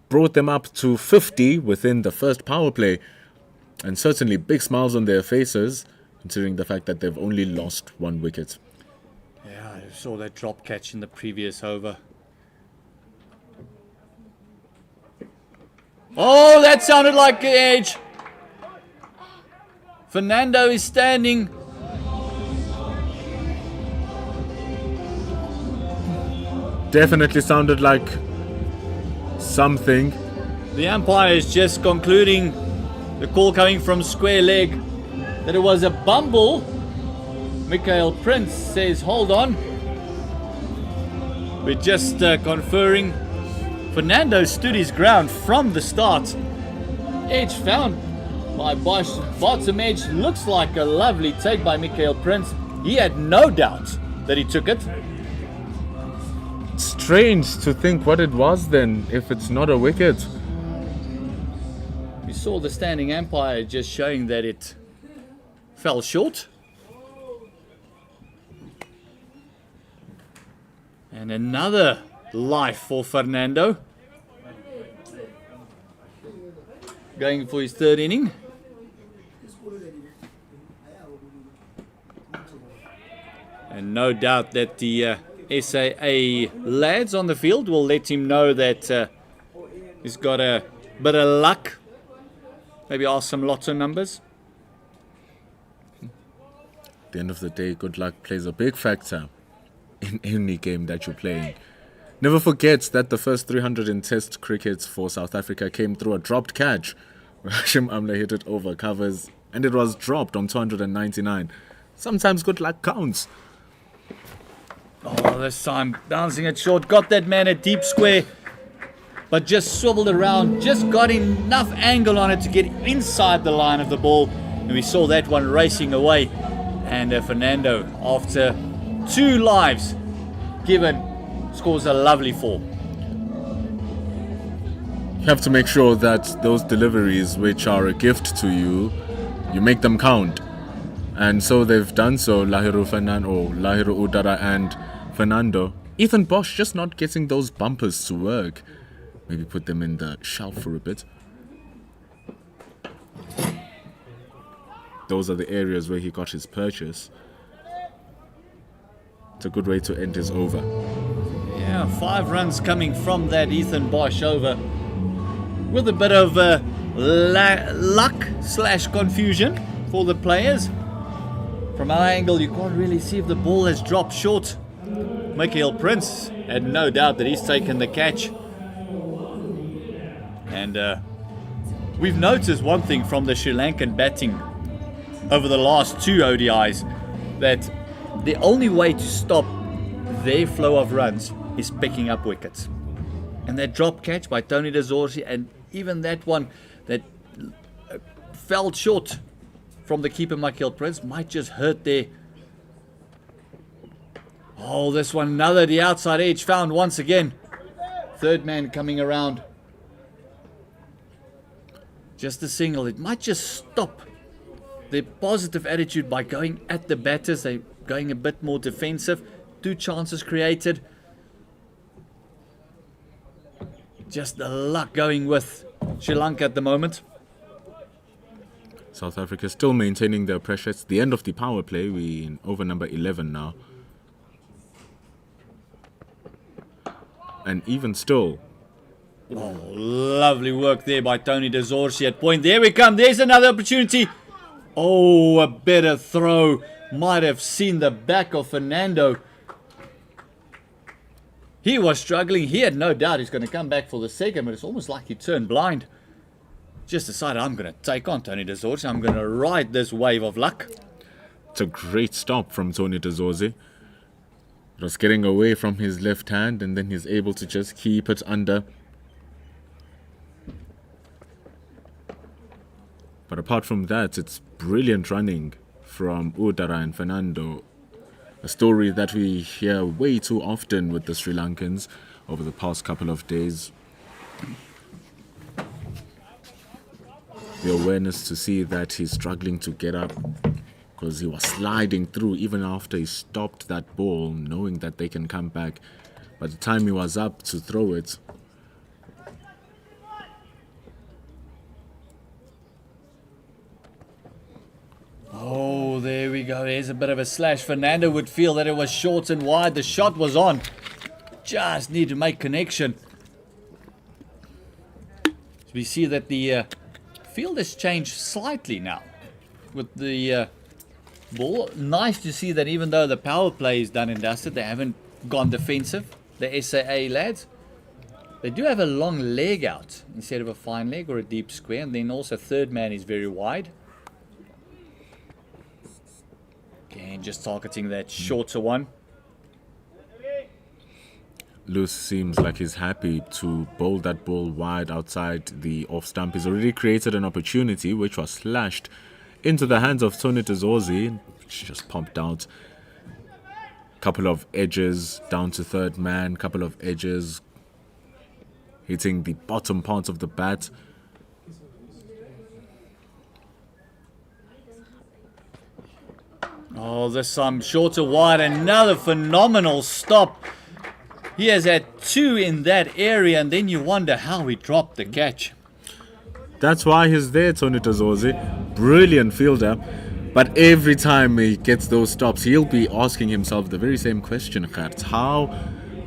brought them up to 50 within the first power play. And certainly big smiles on their faces, considering the fact that they've only lost 1 wicket. Yeah, I saw that drop catch in the previous over. Oh, that sounded like the edge. Fernando is standing. Definitely sounded like something. The umpire is just concluding the call coming from square leg that it was a bumble. Mikhail Prince says, hold on. We're just conferring. Fernando stood his ground from the start. Edge found by Bosch. Bottom edge looks like a lovely take by Mikhail Prince. He had no doubt that he took it. Strange to think what it was then, if it's not a wicket. We saw the standing umpire just showing that it fell short. And another life for Fernando. Going for his third inning. And no doubt that the SAA lads on the field will let him know that he's got a bit of luck. Maybe ask some lotto numbers. At the end of the day, good luck plays a big factor in any game that you're playing. Never forget that the first 300 in Test cricket for South Africa came through a dropped catch. Hashim Amla hit it over covers and it was dropped on 299. Sometimes good luck counts. Oh, this time bouncing it short. Got that man a deep square, but just swiveled around. Just got enough angle on it to get inside the line of the ball. And we saw that one racing away. And Fernando, after 2 lives given, scores a lovely 4. You have to make sure that those deliveries, which are a gift to you, you make them count. And so they've done so, Lahiru Udara and Fernando. Ethan Bosch just not getting those bumpers to work. Maybe put them in the shelf for a bit. Those are the areas where he got his purchase. It's a good way to end his over. Yeah, 5 runs coming from that Ethan Bosch over. With a bit of luck/confusion for the players. From our angle, you can't really see if the ball has dropped short. Mikhail Prince had no doubt that he's taken the catch. And we've noticed one thing from the Sri Lankan batting over the last 2 ODIs, that the only way to stop their flow of runs is picking up wickets. And that drop catch by Tony de Zorzi, and even that one that fell short from the keeper Mikhail Prince, might just hurt there. Oh, this one, another, the outside edge found once again. Third man coming around. Just a single. It might just stop their positive attitude by going at the batters. They're going a bit more defensive. 2 chances created. Just the luck going with Sri Lanka at the moment. South Africa still maintaining their pressure. It's the end of the power play. We're in over number 11 now. And even still. Oh, lovely work there by Tony de Zorzi at point. There we come. There's another opportunity. Oh, a better throw. Might have seen the back of Fernando. He was struggling. He had no doubt he's going to come back for the second, but it's almost like he turned blind. Just decided, I'm going to take on Tony de Zorzi. I'm going to ride this wave of luck. It's a great stop from Tony de Zorzi. It was getting away from his left hand, and then he's able to just keep it under. But apart from that, it's brilliant running from Udara and Fernando. A story that we hear way too often with the Sri Lankans over the past couple of days. The awareness to see that he's struggling to get up because he was sliding through even after he stopped that ball, knowing that they can come back. By the time he was up to throw it, oh, there we go. There's a bit of a slash. Fernando would feel that it was short and wide. The shot was on. Just need to make connection. So we see that the field has changed slightly now with the ball. Nice to see that even though the power play is done and dusted, they haven't gone defensive, the SAA lads. They do have a long leg out instead of a fine leg or a deep square. And then also third man is very wide. Again, just targeting that shorter one. Lewis seems like he's happy to bowl that ball wide outside the off stump. He's already created an opportunity which was slashed into the hands of Tony Tezorzi, which just pumped out. Couple of edges down to third man, couple of edges hitting the bottom part of the bat. Oh, this time shorter wide, another phenomenal stop. He has had 2 in that area, and then you wonder how he dropped the catch. That's why he's there, Tony Tezorzi. Brilliant fielder. But every time he gets those stops, he'll be asking himself the very same question, Gert. How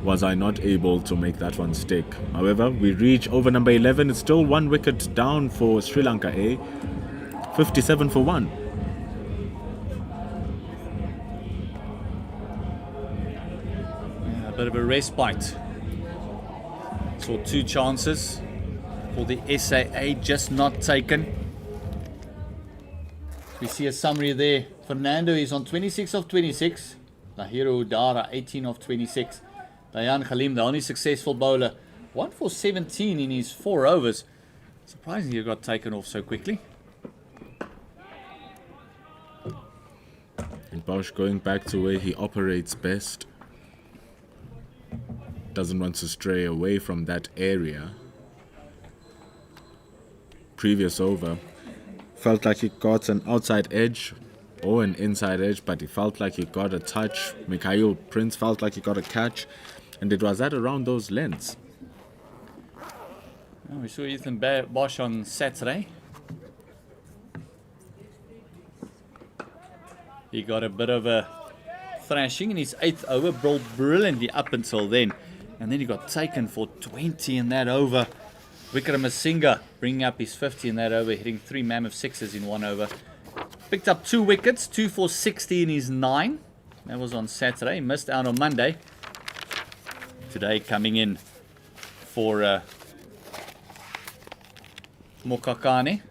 was I not able to make that one stick? However, we reach over number 11. It's still 1 wicket down for Sri Lanka A. 57 for 1. A bit of a respite. Saw 2 chances for the SAA, just not taken. We see a summary there. Fernando is on 26 of 26. Lahiro Udara 18 of 26. Dayan Khalim, the only successful bowler, 1 for 17 in his 4 overs. Surprisingly, he got taken off so quickly. And Bosch going back to where he operates best. Doesn't want to stray away from that area. Previous over, felt like he got an outside edge or an inside edge, but he felt like he got a touch. Mikhail Prince felt like he got a catch, and it was at around those lengths. Oh, we saw Ethan Bosch on Saturday. He got a bit of a thrashing in his 8th over, bowled brilliantly up until then, and then he got taken for 20 in that over. Wickramasinga bringing up his 50 in that over, hitting 3 mammoth sixes in 1 over. Picked up 2 wickets, 2 for 60 in his 9. That was on Saturday. Missed out on Monday. Today coming in for Mokakane.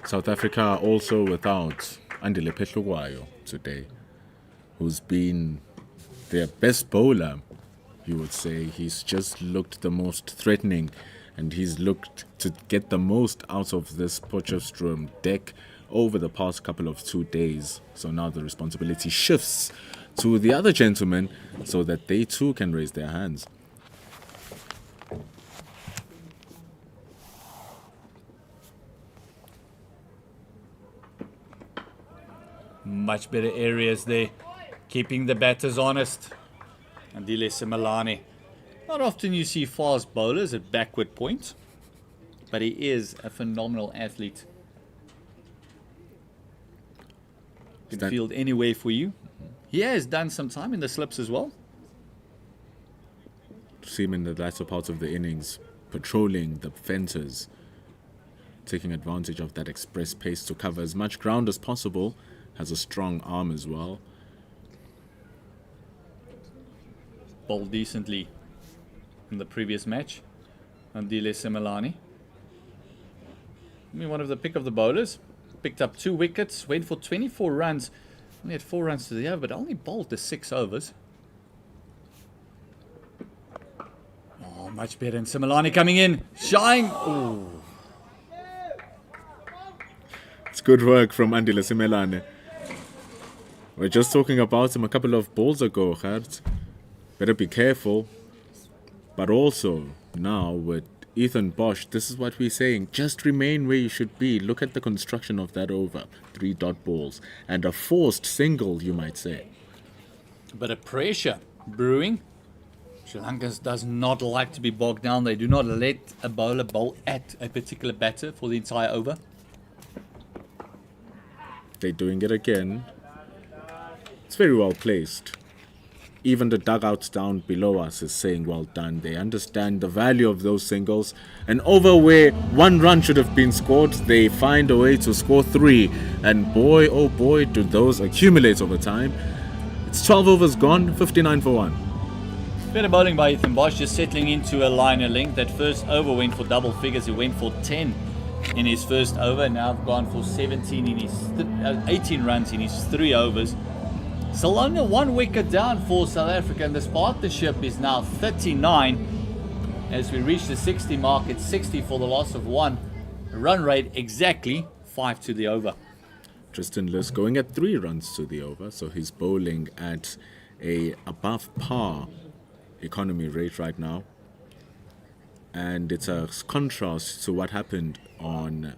South Africa are also without Andile Phehlukwayo today, who's been their best bowler, you would say. He's just looked the most threatening, and he's looked to get the most out of this Potchefstroom deck over the past couple of 2 days. So now the responsibility shifts to the other gentlemen so that they too can raise their hands. Much better areas there, keeping the batters honest. Andile Simelane. Not often you see fast bowlers at backward point, but he is a phenomenal athlete. Can field anywhere for you. He has done some time in the slips as well. See him in the latter part of the innings, patrolling the fences, taking advantage of that express pace to cover as much ground as possible. Has a strong arm as well. Bowled decently in the previous match. Andile Simelane. One of the pick of the bowlers. Picked up 2 wickets. Went for 24 runs. Only had 4 runs to the over, but only bowled the 6 overs. Oh, much better. And Simelane coming in. Shine. Ooh. It's good work from Andile Simelane. We're just talking about him a couple of balls ago, Gert. Better be careful. But also, now with Ethan Bosch, this is what we're saying. Just remain where you should be. Look at the construction of that over. 3 dot balls. And a forced single, you might say. A bit of pressure brewing. Sri Lanka does not like to be bogged down. They do not let a bowler bowl at a particular batter for the entire over. They're doing it again. It's very well placed. Even the dugouts down below us is saying well done. They understand the value of those singles. And over where 1 run should have been scored, they find a way to score 3. And boy, oh boy, do those accumulate over time. It's 12 overs gone, 59 for 1. Better bowling by Ethan Bosch, just settling into a liner length. That first over went for double figures. He went for 10 in his first over. Now gone for 17 in his 18 runs in his 3 overs. Still only 1 wicket down for South Africa, and this partnership is now 39 as we reach the 60 mark. It's 60 for the loss of 1. Run rate exactly 5 to the over. Tristan Lewis going at 3 runs to the over, so he's bowling at a above par economy rate right now. And it's a contrast to what happened on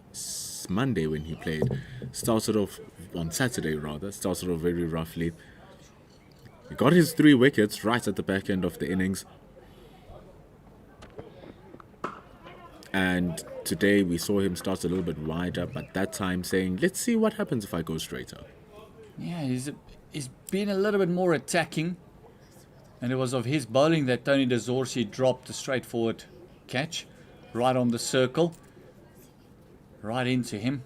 Monday when he played. Started off on Saturday rather, started off very roughly. He got his 3 wickets right at the back end of the innings. And today we saw him start a little bit wider, but that time saying, let's see what happens if I go straighter. Yeah, he's been a little bit more attacking. And it was of his bowling that Tony de Zorzi dropped a straightforward catch right on the circle, right into him.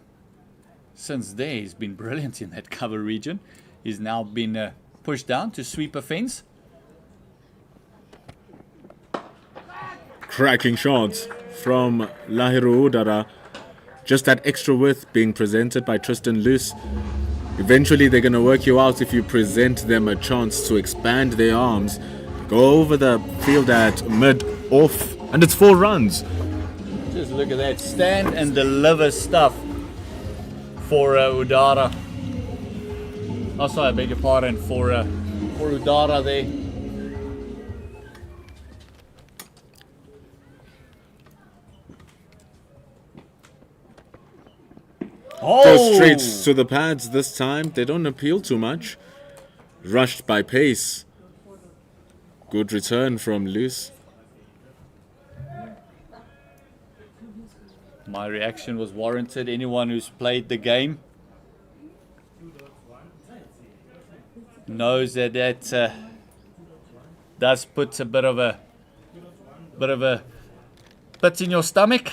Since there, he's been brilliant in that cover region. He's now been pushed down to sweep a fence. Cracking shots from Lahiru Udara. Just that extra width being presented by Tristan Lewis. Eventually they're going to work you out if you present them a chance to expand their arms. Go over the field at mid-off, and it's 4 runs. Just look at that. Stand and deliver stuff for Udara. Oh, sorry, I beg your pardon. For Udara there. Go straight to the pads this time. They don't appeal too much. Rushed by pace. Good return from Luce. My reaction was warranted. Anyone who's played the game knows that does put a bit of a pit in your stomach.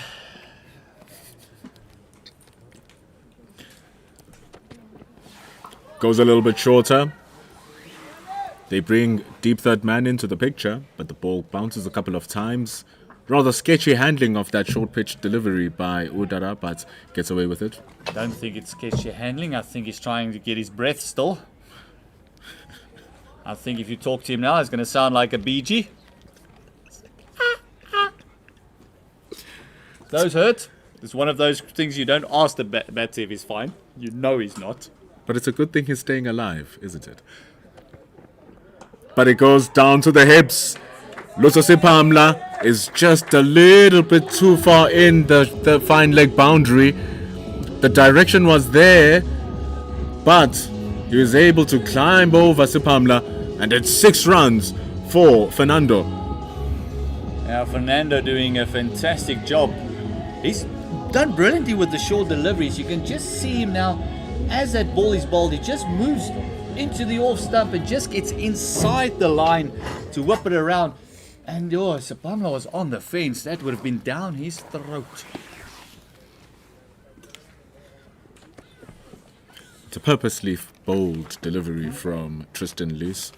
Goes a little bit shorter. They bring deep third man into the picture, but the ball bounces a couple of times. Rather sketchy handling of that short pitch delivery by Udara, but gets away with it. I don't think it's sketchy handling. I think he's trying to get his breath still. I think if you talk to him now, it's going to sound like a BG. Those hurt. It's one of those things you don't ask the batter if he's fine. You know he's not. But it's a good thing he's staying alive, isn't it? But it goes down to the hips. Lutso Pamla is just a little bit too far in the fine leg boundary. The direction was there, but he was able to climb over Sipamla, and it's 6 runs for Fernando. Now Fernando doing a fantastic job. He's done brilliantly with the short deliveries. You can just see him now. As that ball is bowled, he just moves into the off stump and just gets inside the line to whip it around. And Sipamla was on the fence. That would have been down his throat. It's a purposely bold delivery from Tristan Lewis.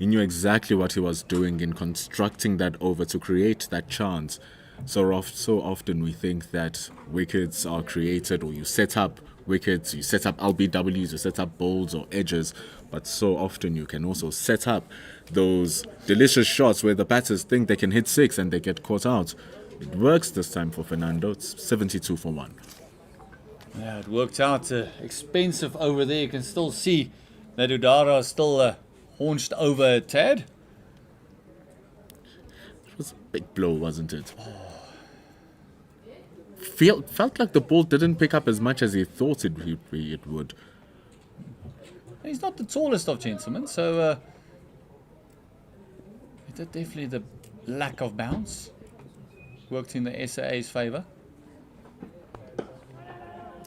He knew exactly what he was doing in constructing that over to create that chance. So often we think that wickets are created, or you set up wickets, you set up LBWs, you set up bowls or edges, but so often you can also set up those delicious shots where the batters think they can hit 6 and they get caught out. It works this time for Fernando. It's 72 for 1. Yeah, it worked out. Expensive over there. You can still see that Udara is still haunched over a tad. It was a big blow, wasn't it? Felt like the ball didn't pick up as much as he thought it would. He's not the tallest of gentlemen, so definitely the lack of bounce worked in the SAA's favour.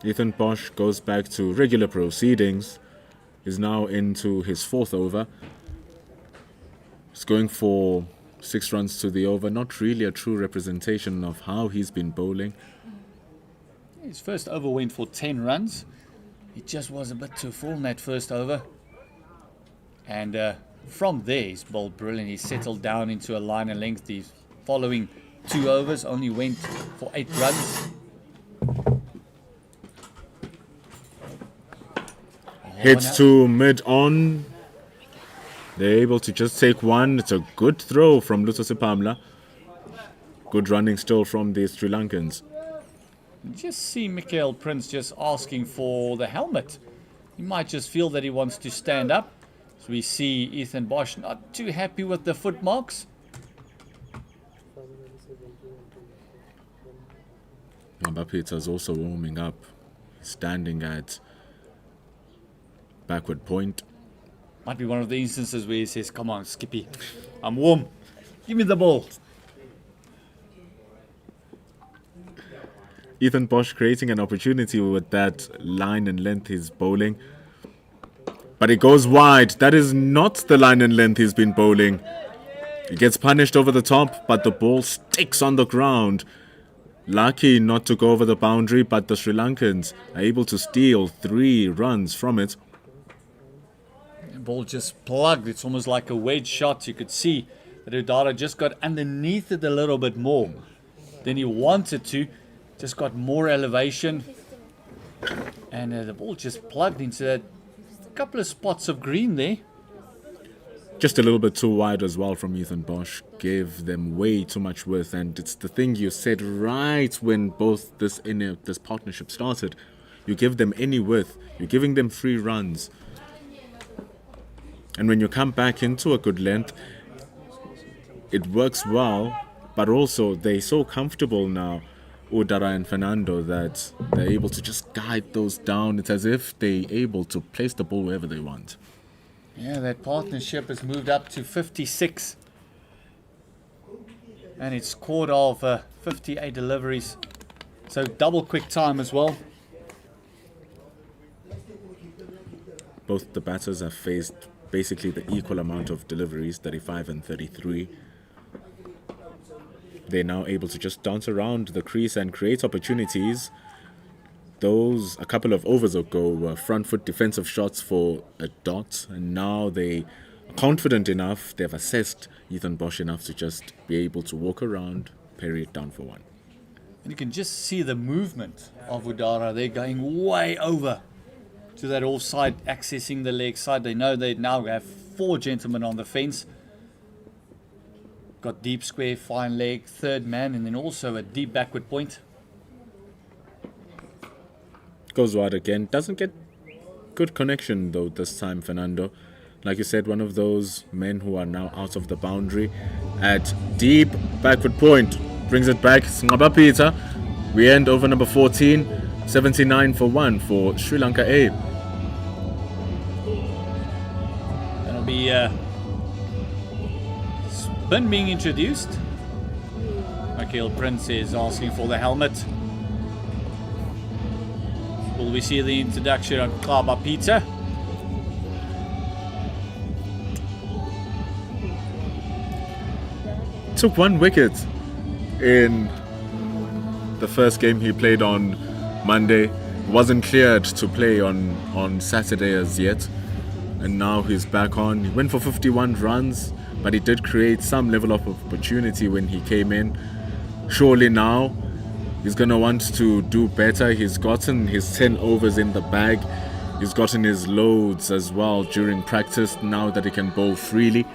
Ethan Bosch goes back to regular proceedings. He's now into his 4th over. He's going for 6 runs to the over. Not really a true representation of how he's been bowling. His first over went for 10 runs. He just was a bit too full in that first over. And from there, he's bowled brilliant. He's settled down into a line and length. He's following 2 overs, only went for 8 runs. Hits to mid-on. They're able to just take one. It's a good throw from Lutusipamla. Good running still from the Sri Lankans. Just see Mikael Prince just asking for the helmet. He might just feel that he wants to stand up. So we see Ethan Bosch not too happy with the foot marks. Peter's also warming up, standing at backward point. Might be one of the instances where he says, "Come on, Skippy, I'm warm. Give me the ball." Ethan Bosch creating an opportunity with that line and length he's bowling. But it goes wide. That is not the line and length he's been bowling. He gets punished over the top, but the ball sticks on the ground. Lucky not to go over the boundary, but the Sri Lankans are able to steal 3 runs from it. The ball just plugged. It's almost like a wedge shot. You could see that Udara just got underneath it a little bit more than he wanted to. Just got more elevation. And the ball just plugged into that couple of spots of green there. Just a little bit too wide as well from Ethan Bosch. Gave them way too much width, and it's the thing you said right when both this partnership started. You give them any width, you're giving them 3 runs. And when you come back into a good length, it works well, but also they're so comfortable now, Udara and Fernando, that they're able to just guide those down. It's as if they're able to place the ball wherever they want. Yeah, that partnership has moved up to 56. And it's scored of 58 deliveries. So double quick time as well. Both the batters have faced basically the equal amount of deliveries, 35 and 33. They're now able to just dance around the crease and create opportunities. Those, a couple of overs ago, were front foot defensive shots for a dot, and now they are confident enough, they've assessed Ethan Bosch enough to just be able to walk around, parry it down for 1. And you can just see the movement of Udara. They're going way over to that offside, accessing the leg side. They know they now have 4 gentlemen on the fence. Got deep square, fine leg, third man, and then also a deep backward point. Goes wide again. Doesn't get good connection though this time, Fernando. Like you said, one of those men who are now out of the boundary. At deep backward point. Brings it back. Ngaba Peter. We end over number 14. 79 for 1 for Sri Lanka A. That'll be spin being introduced. Mikael Prince is asking for the helmet. Will we see the introduction of Ngaba Peter? Took 1 wicket in the first game he played on Monday. Wasn't cleared to play on Saturday as yet. And now he's back on. He went for 51 runs, but he did create some level of opportunity when he came in. Surely now he's going to want to do better. He's gotten his 10 overs in the bag. He's gotten his loads as well during practice now that he can bowl freely.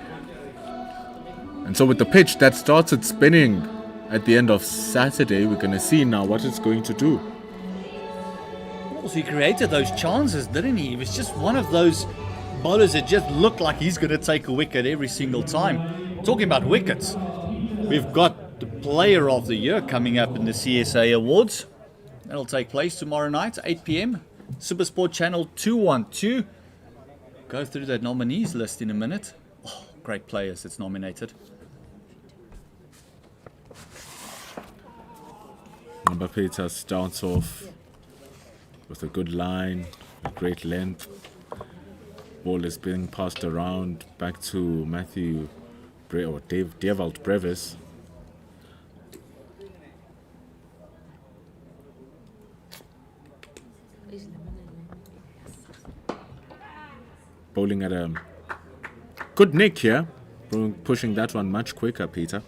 And so with the pitch that started spinning at the end of Saturday, we're going to see now what it's going to do. Also, he created those chances, didn't he? He was just one of those bowlers that just looked like he's going to take a wicket every single time. Talking about wickets, we've got the Player of the Year coming up in the CSA Awards. That'll take place tomorrow night, 8 p.m. Supersport Channel 212. Go through that nominees list in a minute. Oh, great players that's nominated. Peter starts off with a good line, a great length. Ball is being passed around back to Matthew or Dewald Brevis. Bowling at a Good nick here. Pushing that one much quicker, Peter.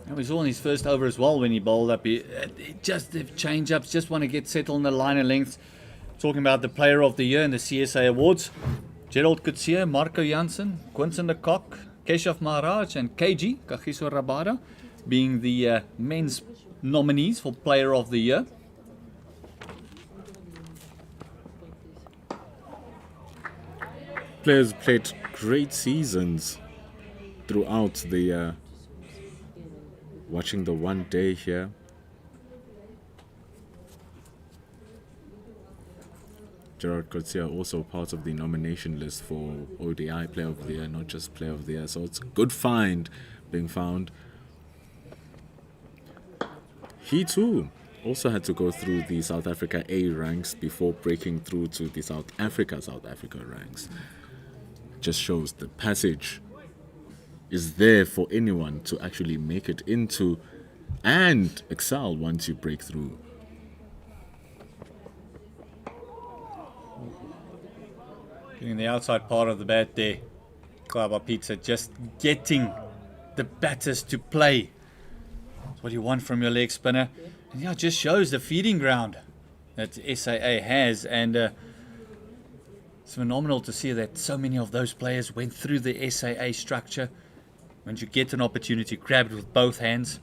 And we saw in his first over as well when he bowled up. Just the change-ups, just want to get settled in the line of length. Talking about the Player of the Year in the CSA Awards. Gerald Coetzee, Marco Jansen, Quinton de Kock, Keshav Maharaj and KG, Kagiso Rabada, being the men's nominees for Player of the Year. Players played great seasons throughout the watching the one day here. Gerard Coetzee also part of the nomination list for ODI Player of the Year, not just Player of the Year. So it's a good find being found. He too also had to go through the South Africa A ranks before breaking through to the South Africa ranks. Just shows the passage is there for anyone to actually make it into and excel once you break through. In the outside part of the bat there, Klaba Pizza just getting the batters to play. That's what you want from your leg spinner. And yeah, it just shows the feeding ground that SAA has, and it's phenomenal to see that so many of those players went through the SAA structure. When you get an opportunity, grab it with both hands.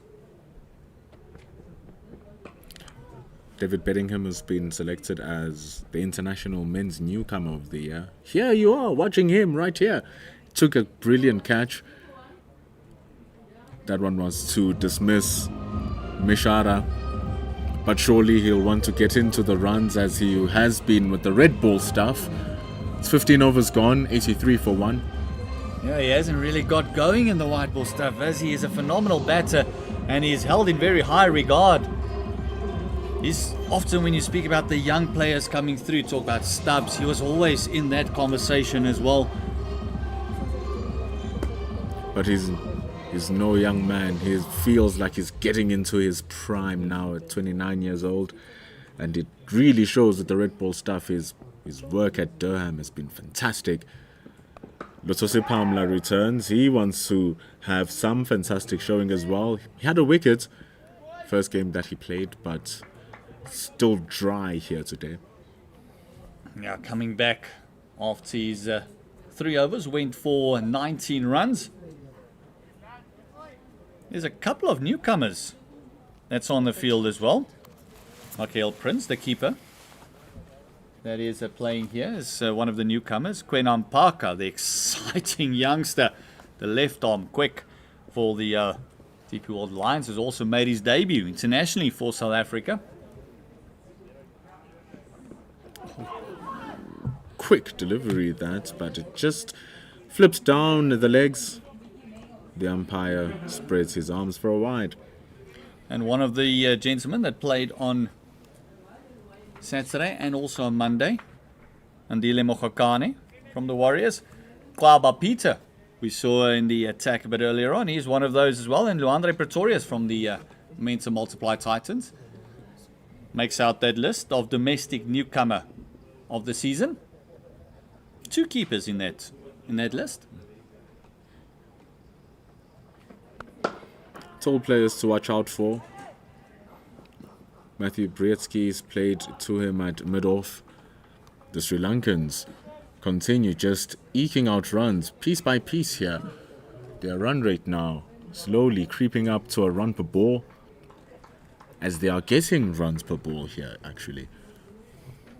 David Bedingham has been selected as the International Men's Newcomer of the Year. Here you are, watching him right here. Took a brilliant catch. That one was to dismiss Mishara. But surely he'll want to get into the runs as he has been with the red ball stuff. It's 15 overs gone, 83 for 1. Yeah, he hasn't really got going in the white ball stuff, as he is a phenomenal batter and he is held in very high regard. He's often, when you speak about the young players coming through, talk about Stubbs, he was always in that conversation as well. But he's no young man. He feels like he's getting into his prime now at 29 years old. And it really shows that the red ball stuff, his work at Durham has been fantastic. Lotose Pamla returns. He wants to have some fantastic showing as well. He had a wicket, first game that he played, but still dry here today. Yeah, coming back after his 3 overs, went for 19 runs. There's a couple of newcomers that's on the field as well. Michael Prince, the keeper, that is playing here, is one of the newcomers. Quenam Parker, the exciting youngster, the left arm quick for the DP World Lions, has also made his debut internationally for South Africa. Quick delivery that, but it just flips down the legs. The umpire spreads his arms for a wide. And one of the gentlemen that played on Saturday and also on Monday, Andile Mokhakane from the Warriors, Klaba Peter, we saw in the attack a bit earlier on. He's one of those as well. And Luandre Pretorius from the Mensa Multiply Titans makes out that list of domestic newcomer of the season. 2 keepers in that list. Tall players to watch out for. Matthew Brietsky's played to him at mid-off. The Sri Lankans continue just eking out runs piece by piece here. Their run rate now slowly creeping up to a run per ball, as they are getting runs per ball here actually.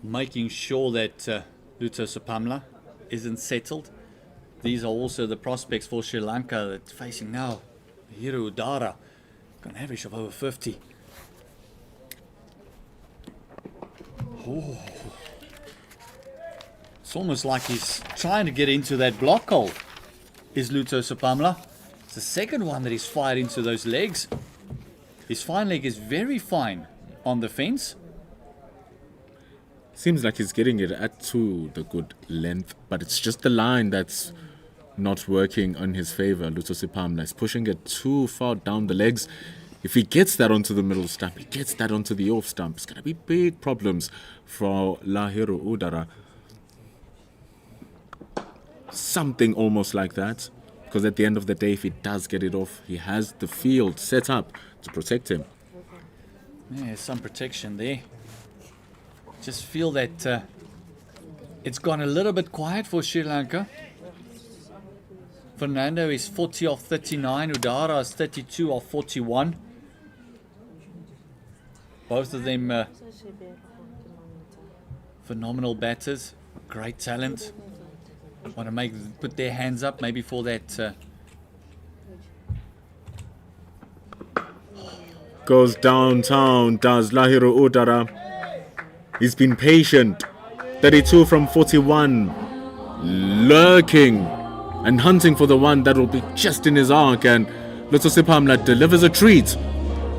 Making sure that Luto Sapamla isn't settled. These are also the prospects for Sri Lanka that's facing now. Hiru Udara, got an average of over 50. Oh. It's almost like he's trying to get into that block hole, is Luto Sapamla. It's the second one that he's fired into those legs. His fine leg is very fine on the fence. Seems like he's getting it at to the good length, but it's just the line that's not working on his favor. Luto Sapamla is pushing it too far down the legs. If he gets that onto the middle stump, he gets that onto the off stump, it's going to be big problems for Lahiru Udara. Something almost like that. Because at the end of the day, if he does get it off, he has the field set up to protect him. Yeah, some protection there. Just feel that it's gone a little bit quiet for Sri Lanka. Fernando is 40 off 39. Udara is 32 off 41. Both of them phenomenal batters. Great talent. Want to put their hands up maybe for that. Goes downtown, does Lahiru Udara. He's been patient. 32 from 41. Lurking and hunting for the one that will be just in his arc. And Lutso Sipamla delivers a treat.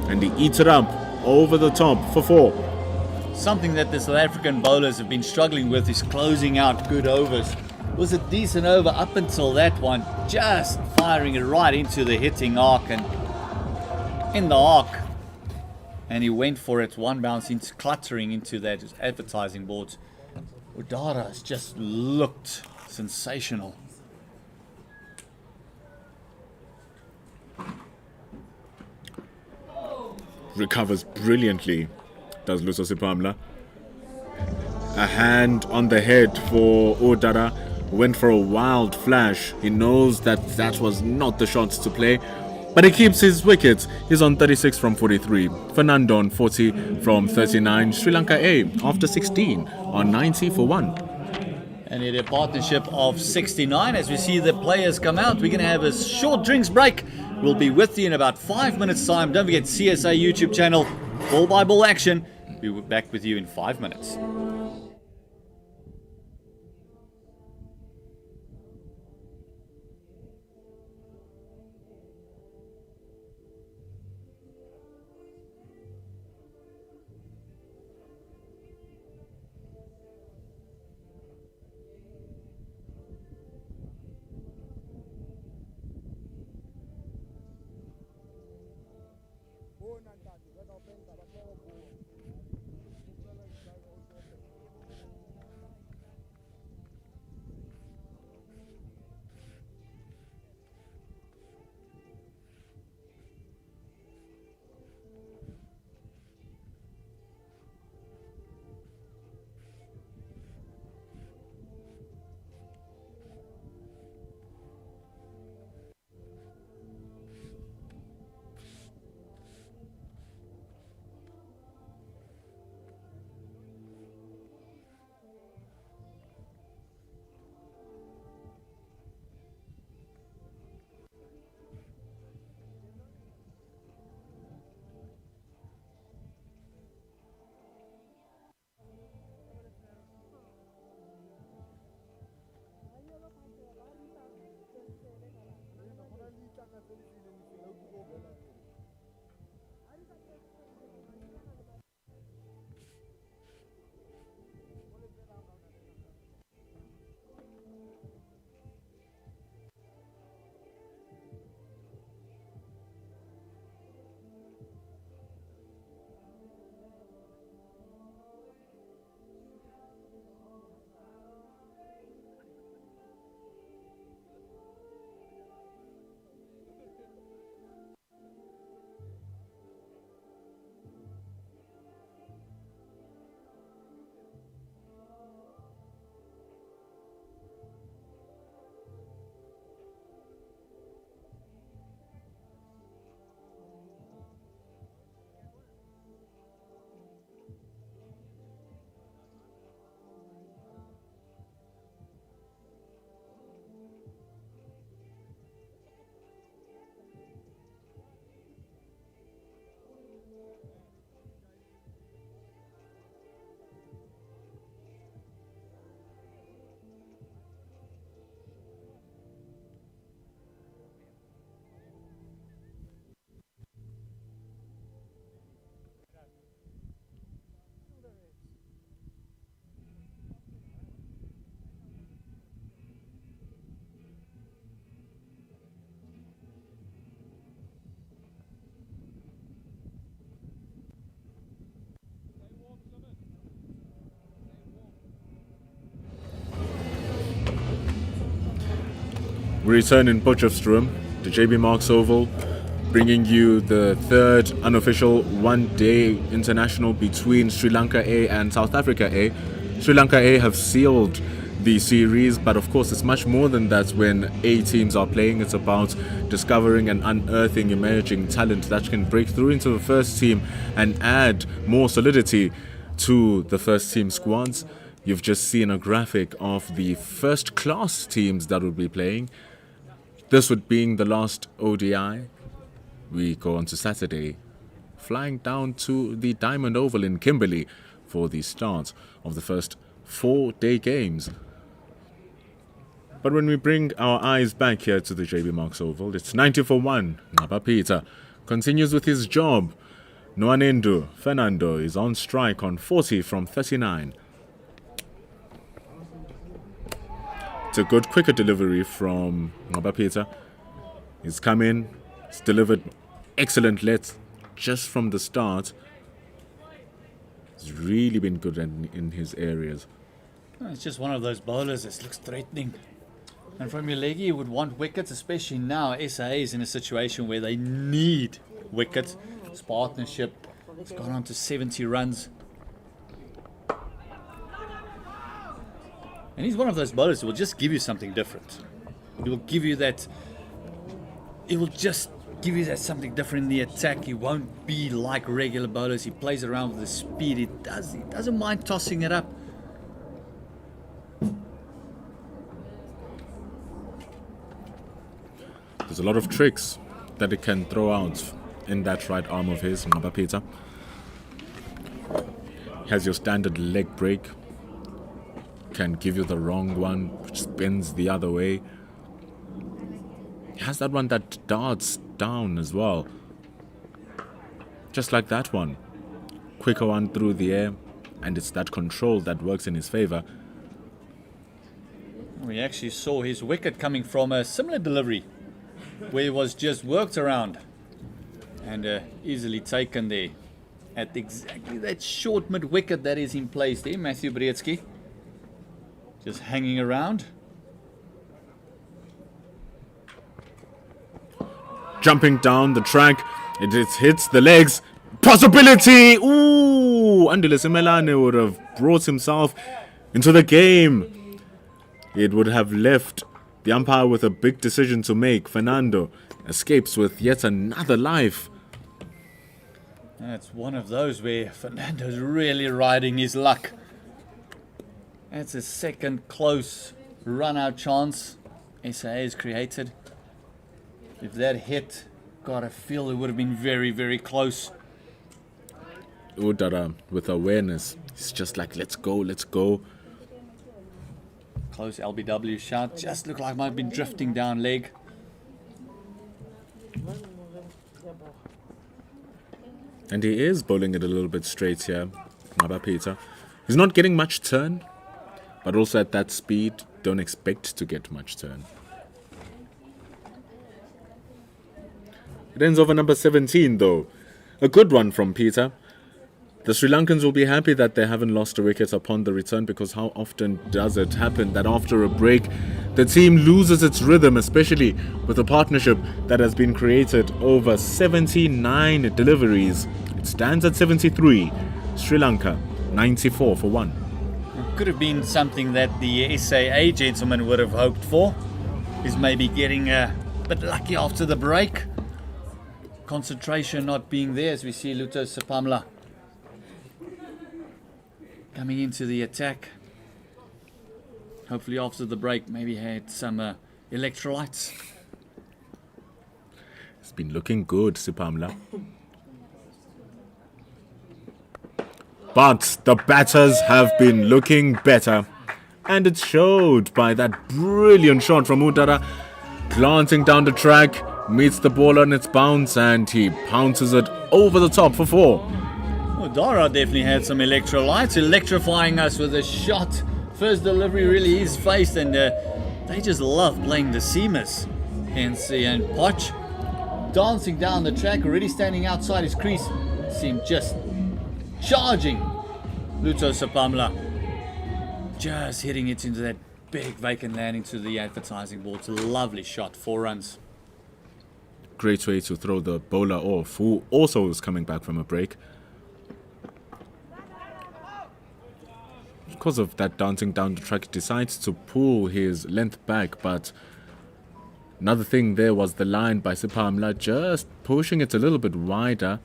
And he eats it up over the top for 4. Something that the South African bowlers have been struggling with is closing out good overs. It was a decent over up until that one. Just firing it right into the hitting arc and in the arc. And he went for it. One bounce into cluttering into that advertising boards. Udara has just looked sensational. Recovers brilliantly, does Luso Sipamla. A hand on the head for Udara. Went for a wild flash. He knows that that was not the shot to play. But he keeps his wickets. He's on 36 from 43. Fernando on 40 from 39. Sri Lanka A after 16 on 90 for 1. And in a partnership of 69, as we see the players come out, we're going to have a short drinks break. We'll be with you in about 5 minutes' time. Don't forget CSA YouTube channel, ball by ball action. We'll be back with you in 5 minutes. We return in Potchefstroom, the JB Marks Oval, bringing you the third unofficial one-day international between Sri Lanka A and South Africa A. Sri Lanka A have sealed the series, but of course it's much more than that when A teams are playing. It's about discovering and unearthing emerging talent that can break through into the first team and add more solidity to the first team squads. You've just seen a graphic of the first class teams that will be playing. This would being the last ODI. We go on to Saturday, flying down to the Diamond Oval in Kimberley for the start of the first 4-day games. But when we bring our eyes back here to the JB Marks Oval, it's 90 for 1. Ngaba Peter continues with his job. Noanendu Fernando is on strike on 40 from 39. It's a good quicker delivery from Ngaba Peter. He's come in, he's delivered excellent lets just from the start. He's really been good in his areas. It's just one of those bowlers that looks threatening. And from your leggy, you would want wickets, especially now. SA is in a situation where they need wickets. This partnership has gone on to 70 runs. And he's one of those bowlers who will just give you something different. He will give you that. He will just give you that something different in the attack. He won't be like regular bowlers. He plays around with the speed. He doesn't mind tossing it up. There's a lot of tricks that he can throw out in that right arm of his, Ngaba Peter. Has your standard leg break. Can give you the wrong one, which spins the other way. He has that one that darts down as well. Just like that one. Quicker one through the air, and it's that control that works in his favor. We actually saw his wicket coming from a similar delivery, where it was just worked around and easily taken there at exactly that short mid wicket that is in place there. Matthew Brzezinski just hanging around. Jumping down the track, it hits the legs. Possibility! Ooh! Andile Simelane would have brought himself into the game. It would have left the umpire with a big decision to make. Fernando escapes with yet another life. That's one of those where Fernando's really riding his luck. That's a second close run-out chance SA has created. If that hit, God, I feel it would have been very, very close. Udara, with awareness, he's just like, let's go, let's go. Close LBW shot. Just looked like might have been drifting down leg. And he is bowling it a little bit straight here, Ngaba Peter. He's not getting much turn, but also at that speed, don't expect to get much turn. It ends over number 17 though. A good one from Peter. The Sri Lankans will be happy that they haven't lost a wicket upon the return, because how often does it happen that after a break the team loses its rhythm, especially with a partnership that has been created over 79 deliveries. It stands at 73. Sri Lanka 94 for 1. It could have been something that the SAA gentleman would have hoped for, is maybe getting a bit lucky after the break. Concentration not being there, as we see Luto Sapamla coming into the attack. Hopefully after the break, maybe had some electrolytes. It's been looking good, Sipamla. But the batters have been looking better. And it showed by that brilliant shot from Udara. Glancing down the track, meets the ball on its bounce, and he pounces it over the top for 4. Dara definitely had some electrolytes, electrifying us with a shot. First delivery really is faced, and they just love playing the seamers. NC and Potch dancing down the track, already standing outside his crease. See him just charging Luto Sapamla. Just hitting it into that big vacant landing to the advertising board. It's a lovely shot, 4 runs. Great way to throw the bowler off, who also was coming back from a break. Because of that dancing down the track, he decides to pull his length back, but another thing there was the line by Siphamla just pushing it a little bit wider,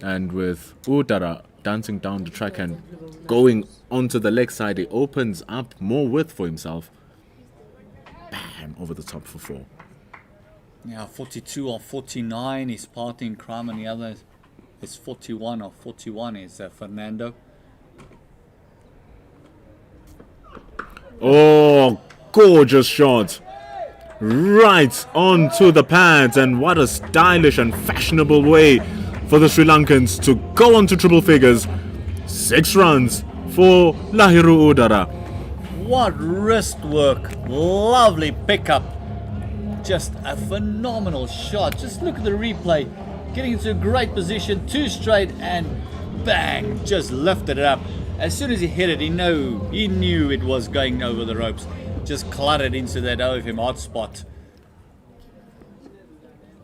and with Udara dancing down the track and going onto the leg side, he opens up more width for himself. Bam! Over the top for 4. Yeah, 42 or 49 is partner in crime, and the other is 41 or 41 is Fernando. Oh, gorgeous shot. Right onto the pads, and what a stylish and fashionable way for the Sri Lankans to go on to triple figures. 6 runs for Lahiru Udara. What wrist work. Lovely pickup. Just a phenomenal shot. Just look at the replay. Getting into a great position, 2 straight, and bang, just lifted it up. As soon as he hit it, he knew it was going over the ropes. Just cluttered into that OFM hot spot.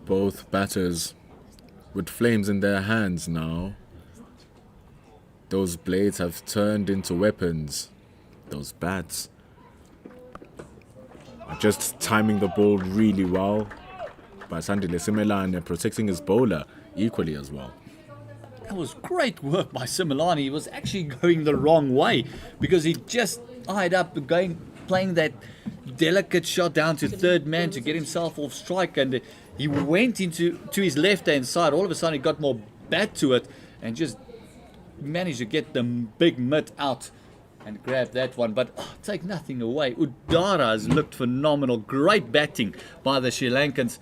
Both batters with flames in their hands now. Those blades have turned into weapons. Those bats are just timing the ball really well. By Sandile Simelane protecting his bowler equally as well. That was great work by Simelane. He was actually going the wrong way because he just eyed up playing that delicate shot down to third man to get himself off strike, and he went to his left hand side. All of a sudden he got more bat to it and just managed to get the big mitt out and grab that one. But take nothing away, Udara has looked phenomenal. Great batting by the Sri Lankans,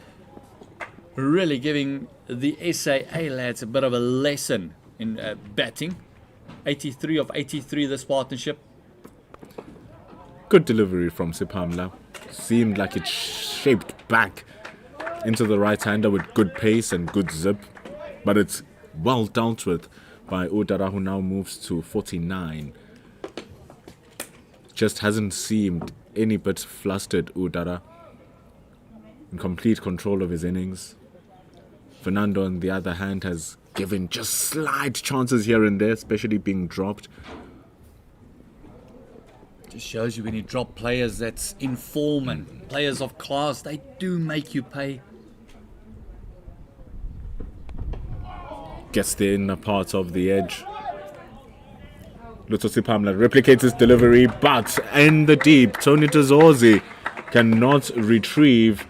really giving the SAA lads a bit of a lesson in batting. 83 of 83 this partnership. Good delivery from Siphamla. Seemed like it shaped back into the right-hander with good pace and good zip. But it's well dealt with by Udara, who now moves to 49. Just hasn't seemed any bit flustered, Udara. In complete control of his innings. Fernando, on the other hand, has given just slight chances here and there, especially being dropped. Just shows you when you drop players that's in form and players of class, they do make you pay. Gets the inner part of the edge. Lutho Siphamla replicates his delivery, but in the deep, Tony Tazorzi cannot retrieve.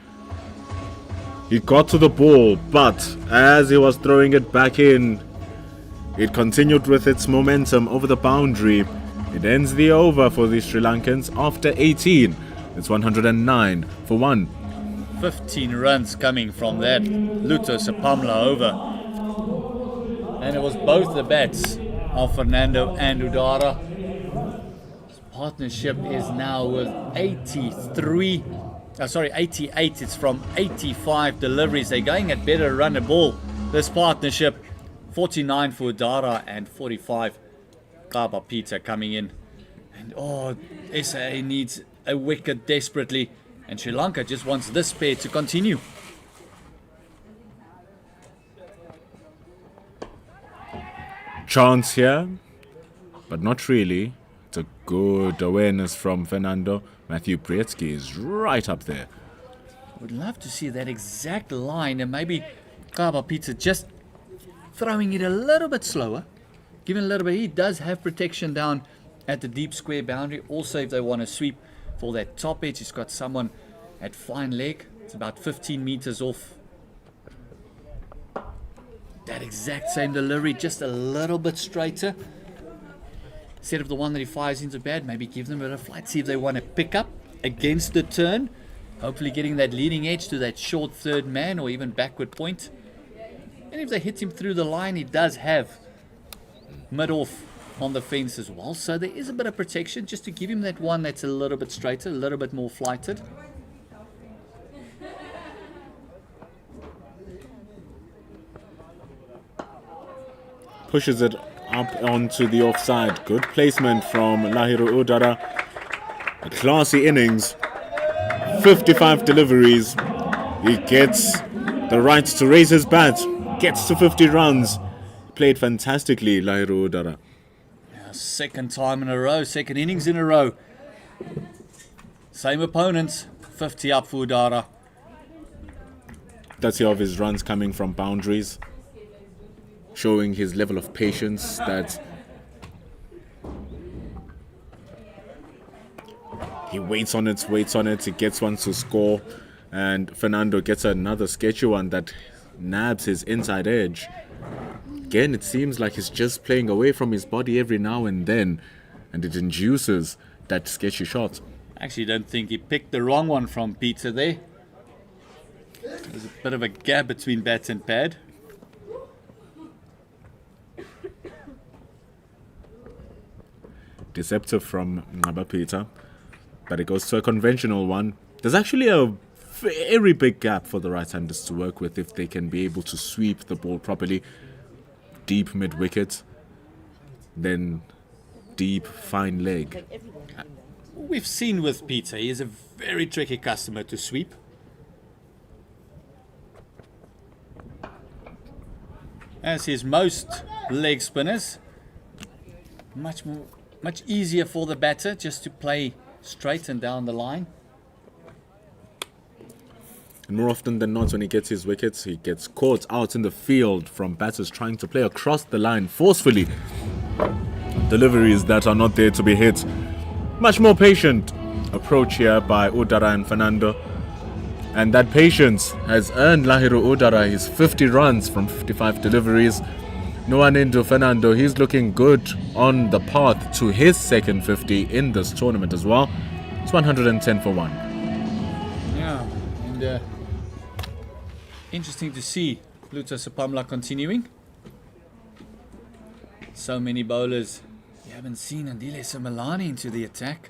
He got to the ball, but as he was throwing it back in, it continued with its momentum over the boundary. It ends the over for the Sri Lankans after 18. It's 109 for 1. 15 runs coming from that Lutho Siphamla over. And it was both the bats of Fernando and Udara. This partnership is now with 88. It's from 85 deliveries. They're going at better run the ball. This partnership, 49 for Udara and 45 Kaba Peter coming in. And SA needs a wicket desperately. And Sri Lanka just wants this pair to continue. Chance here, but not really. It's a good awareness from Fernando. Matthew Prietsky is right up there. Would love to see that exact line, and maybe Kaba Peter just throwing it a little bit slower. Giving a little bit. He does have protection down at the deep square boundary. Also, if they want to sweep for that top edge, he's got someone at fine leg. It's about 15 meters off. That exact same delivery, just a little bit straighter. Instead of the one that he fires into bad, maybe give them a bit of flight. See if they want to pick up against the turn. Hopefully getting that leading edge to that short third man or even backward point. And if they hit him through the line, he does have mid-off on the fence as well. So there is a bit of protection just to give him that one that's a little bit straighter, a little bit more flighted. Pushes it up onto the offside. Good placement from Lahiru Udara. A classy innings, 55 deliveries. He gets the right to raise his bat, gets to 50 runs. Played fantastically, Lahiru Udara. Second time in a row, second innings in a row. Same opponents, 50 up for Udara. 30 of his runs coming from boundaries, showing his level of patience that he waits on it, he gets one to score, and Fernando gets another sketchy one that nabs his inside edge. Again, it seems like he's just playing away from his body every now and then, and it induces that sketchy shot. Actually, don't think he picked the wrong one from Peter there. There's a bit of a gap between bat and pad. Deceptive from Ngaba Peter, but it goes to a conventional one. There's actually a very big gap for the right-handers to work with if they can be able to sweep the ball properly. Deep mid-wicket, then deep fine leg. We've seen with Peter, he is a very tricky customer to sweep. As his most leg spinners, much easier for the batter just to play straight and down the line. And more often than not, when he gets his wickets, he gets caught out in the field from batters trying to play across the line forcefully. Deliveries that are not there to be hit. Much more patient approach here by Udara and Fernando. And that patience has earned Lahiru Udara his 50 runs from 55 deliveries. No one into Fernando. He's looking good on the path to his second 50 in this tournament as well. It's 110 for 1. Yeah, and interesting to see Luther Sapamla continuing. So many bowlers you haven't seen Andile Simelane into the attack.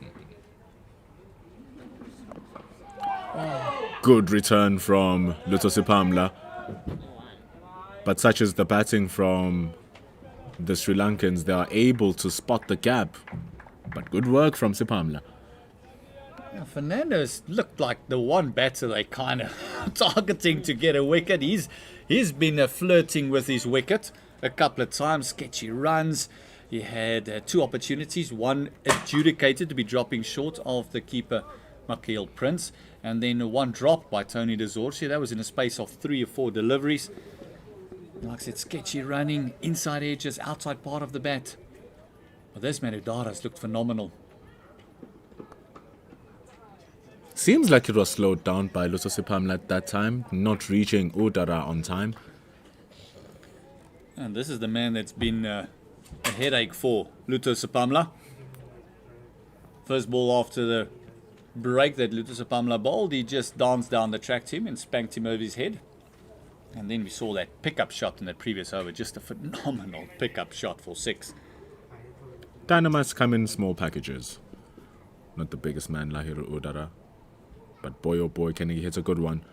Good return from Luther Sapamla. But such is the batting from the Sri Lankans, they are able to spot the gap. But good work from Sapamla. Yeah, Fernando's looked like the one batter they kind of targeting to get a wicket. He's been flirting with his wicket a couple of times. Sketchy runs. He had 2 opportunities. One adjudicated to be dropping short of the keeper, Makil Prince. And then one dropped by Tony Dezorci. That was in a space of 3 or 4 deliveries. Like I said, sketchy running, inside edges, outside part of the bat. Well, this man Udara's looked phenomenal. Seems like it was slowed down by Luther Sapamla at that time, not reaching Udara on time. And this is the man that's been a headache for Luther Sapamla. First ball after the break that Luther Sapamla bowled, he just danced down the track to him and spanked him over his head. And then we saw that pickup shot in that previous over, just a phenomenal pickup shot for 6. Dynamites come in small packages. Not the biggest man, Lahiru Udara. But boy oh boy, can he hit a good one.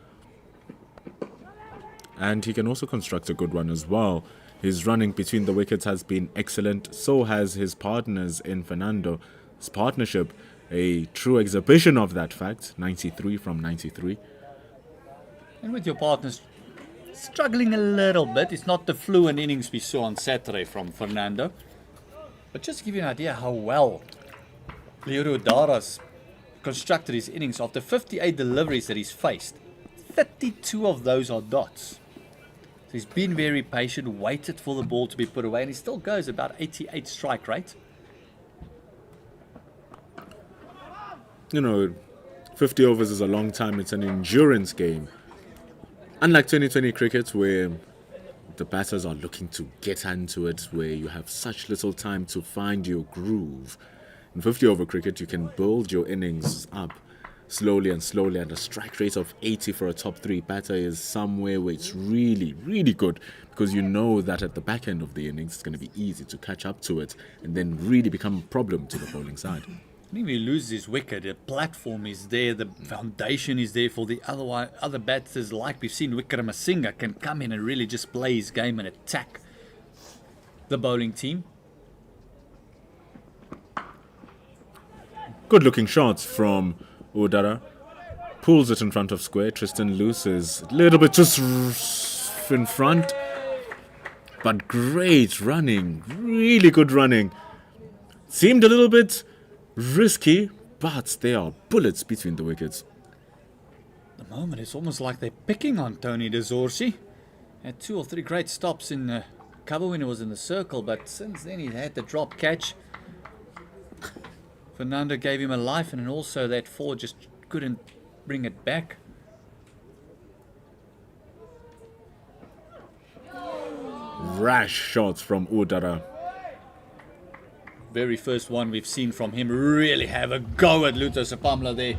And he can also construct a good one as well. His running between the wickets has been excellent. So has his partners in Fernando's partnership. A true exhibition of that fact. 93 from 93. And with your partners struggling a little bit, it's not the fluent innings we saw on Saturday from Fernando. But just to give you an idea how well Lahiru Udara's constructed his innings, after 58 deliveries that he's faced, 32 of those are dots. So he's been very patient, waited for the ball to be put away, and he still goes about 88 strike rate. You know, 50 overs is a long time. It's an endurance game. Unlike 2020 cricket, where the batters are looking to get into it, where you have such little time to find your groove. In 50 over cricket, you can build your innings up slowly, and a strike rate of 80 for a top 3 batter is somewhere where it's really, really good, because you know that at the back end of the innings, it's going to be easy to catch up to it and then really become a problem to the bowling side. I think if he loses his wicket, the platform is there, the foundation is there for the other batters, like we've seen Wickramasinghe can come in and really just play his game and attack the bowling team. Good looking shots from Udara. Pulls it in front of square. Tristan loses a little bit just in front. But great running. Really good running. Seemed a little bit risky, but there are bullets between the wickets. At the moment, it's almost like they're picking on Tony de Zorzi. Had 2 or 3 great stops in cover when he was in the circle, but since then he had the drop catch. Fernando gave him a life, and also that 4 just couldn't bring it back. Rash shots from Udara. Very first one we've seen from him really have a go at Luther Sapamla there.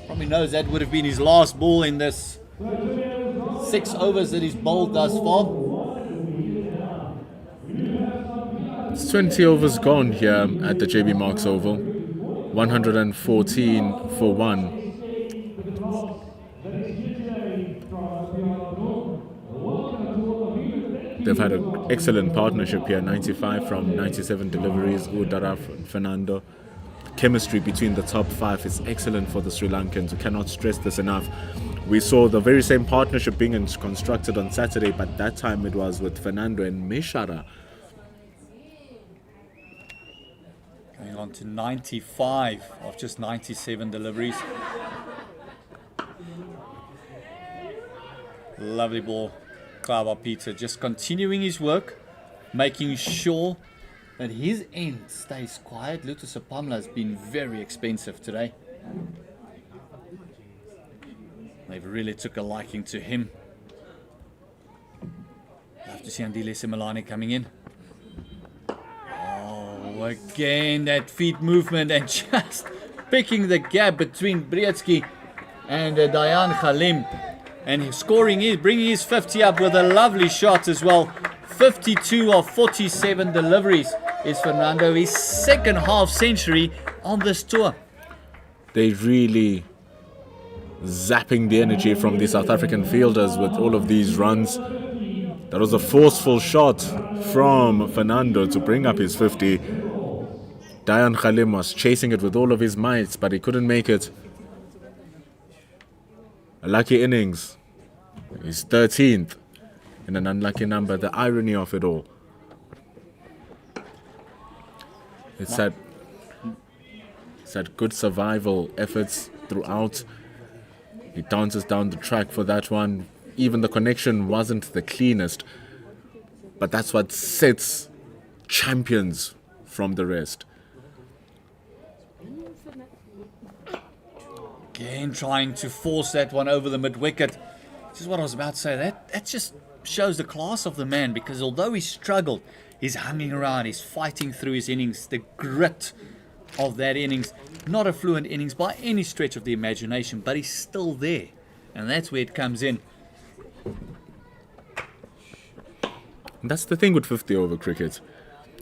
Probably knows that would have been his last ball in this 6 overs that he's bowled thus far. It's 20 overs gone here at the JB Marks Oval. 114 for 1. They've had an excellent partnership here. 95 from 97 deliveries. Udara and Fernando. Chemistry between the top 5 is excellent for the Sri Lankans. We cannot stress this enough. We saw the very same partnership being constructed on Saturday, but that time it was with Fernando and Meshara. Going on to 95 of just 97 deliveries. Lovely ball. Klava Peter just continuing his work, making sure that his end stays quiet. Luther Sapamla has been very expensive today. They've really took a liking to him. Love to see Andile Similani coming in. Oh, again that feet movement and just picking the gap between Brietsky and Dayan Khalim. And scoring is bringing his 50 up with a lovely shot as well. 52 of 47 deliveries is Fernando, his second half century on this tour. They really zapping the energy from the South African fielders with all of these runs. That was a forceful shot from Fernando to bring up his 50. Dayan Khalim was chasing it with all of his might, but he couldn't make it. A lucky innings. He's 13th in an unlucky number. The irony of it all. It's had good survival efforts throughout. He dances down the track for that one. Even the connection wasn't the cleanest. But that's what sets champions from the rest. Again, trying to force that one over the mid-wicket. This is what I was about to say. That just shows the class of the man, because although he struggled, he's hanging around, he's fighting through his innings. The grit of that innings. Not a fluent innings by any stretch of the imagination, but he's still there. And that's where it comes in. And that's the thing with 50 over cricket.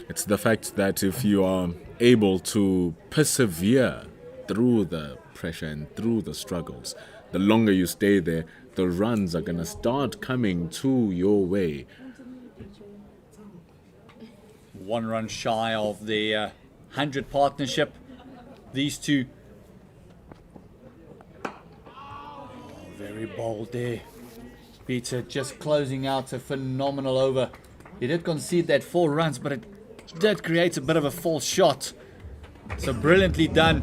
It's the fact that if you are able to persevere through the pressure and through the struggles, the longer you stay there, the runs are going to start coming to your way. 1 run shy of the 100 partnership. These two. Oh, very bold there. Peter just closing out a phenomenal over. He did concede that 4 runs, but it did create a bit of a false shot. So brilliantly done.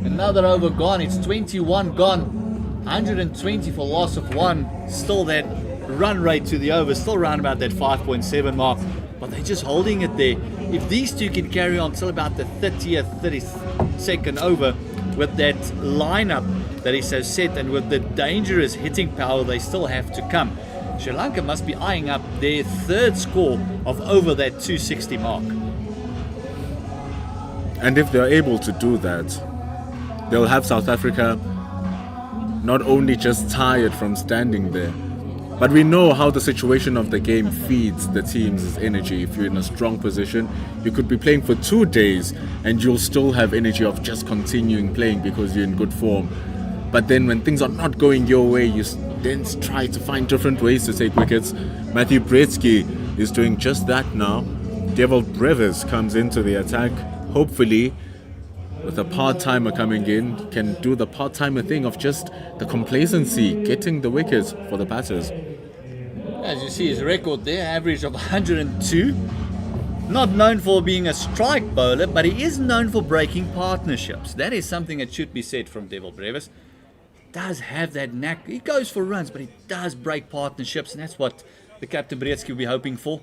Another over gone. It's 21 gone. 120 for loss of 1. Still that run rate to the over. Still around about that 5.7 mark. But they're just holding it there. If these two can carry on till about the 30th, 32nd over with that lineup that is so set, and with the dangerous hitting power they still have to come, Sri Lanka must be eyeing up their 3rd score of over that 260 mark. And if they're able to do that, they'll have South Africa not only just tired from standing there, but we know how the situation of the game feeds the team's energy. If you're in a strong position, you could be playing for 2 days and you'll still have energy of just continuing playing because you're in good form. But then when things are not going your way, you then try to find different ways to take wickets. Matthew Brietsky is doing just that now. Devil Brevis comes into the attack. Hopefully with a part-timer coming in, can do the part-timer thing of just the complacency, getting the wickets for the batters. As you see his record there, average of 102. Not known for being a strike bowler, but he is known for breaking partnerships. That is something that should be said from Devil Brevis. Does have that knack. He goes for runs, but he does break partnerships, and that's what the Captain Breetsky will be hoping for.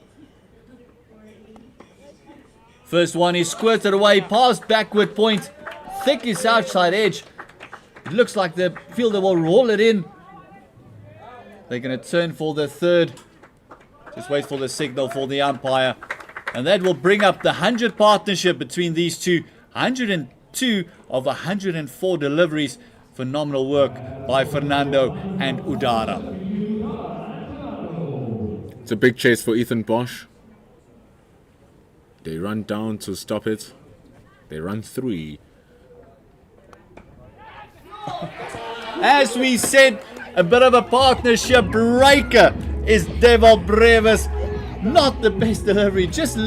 First one is squirted away past backward point. Thick is outside edge. It looks like the fielder will roll it in. They're going to turn for the third. Just wait for the signal for the umpire. And that will bring up the 100 partnership between these two. 102 of 104 deliveries. Phenomenal work by Fernando and Udara. It's a big chase for Ethan Bosch. They run down to stop it. They run 3. As we said, a bit of a partnership breaker is Devil Brevis. Not the best delivery. Just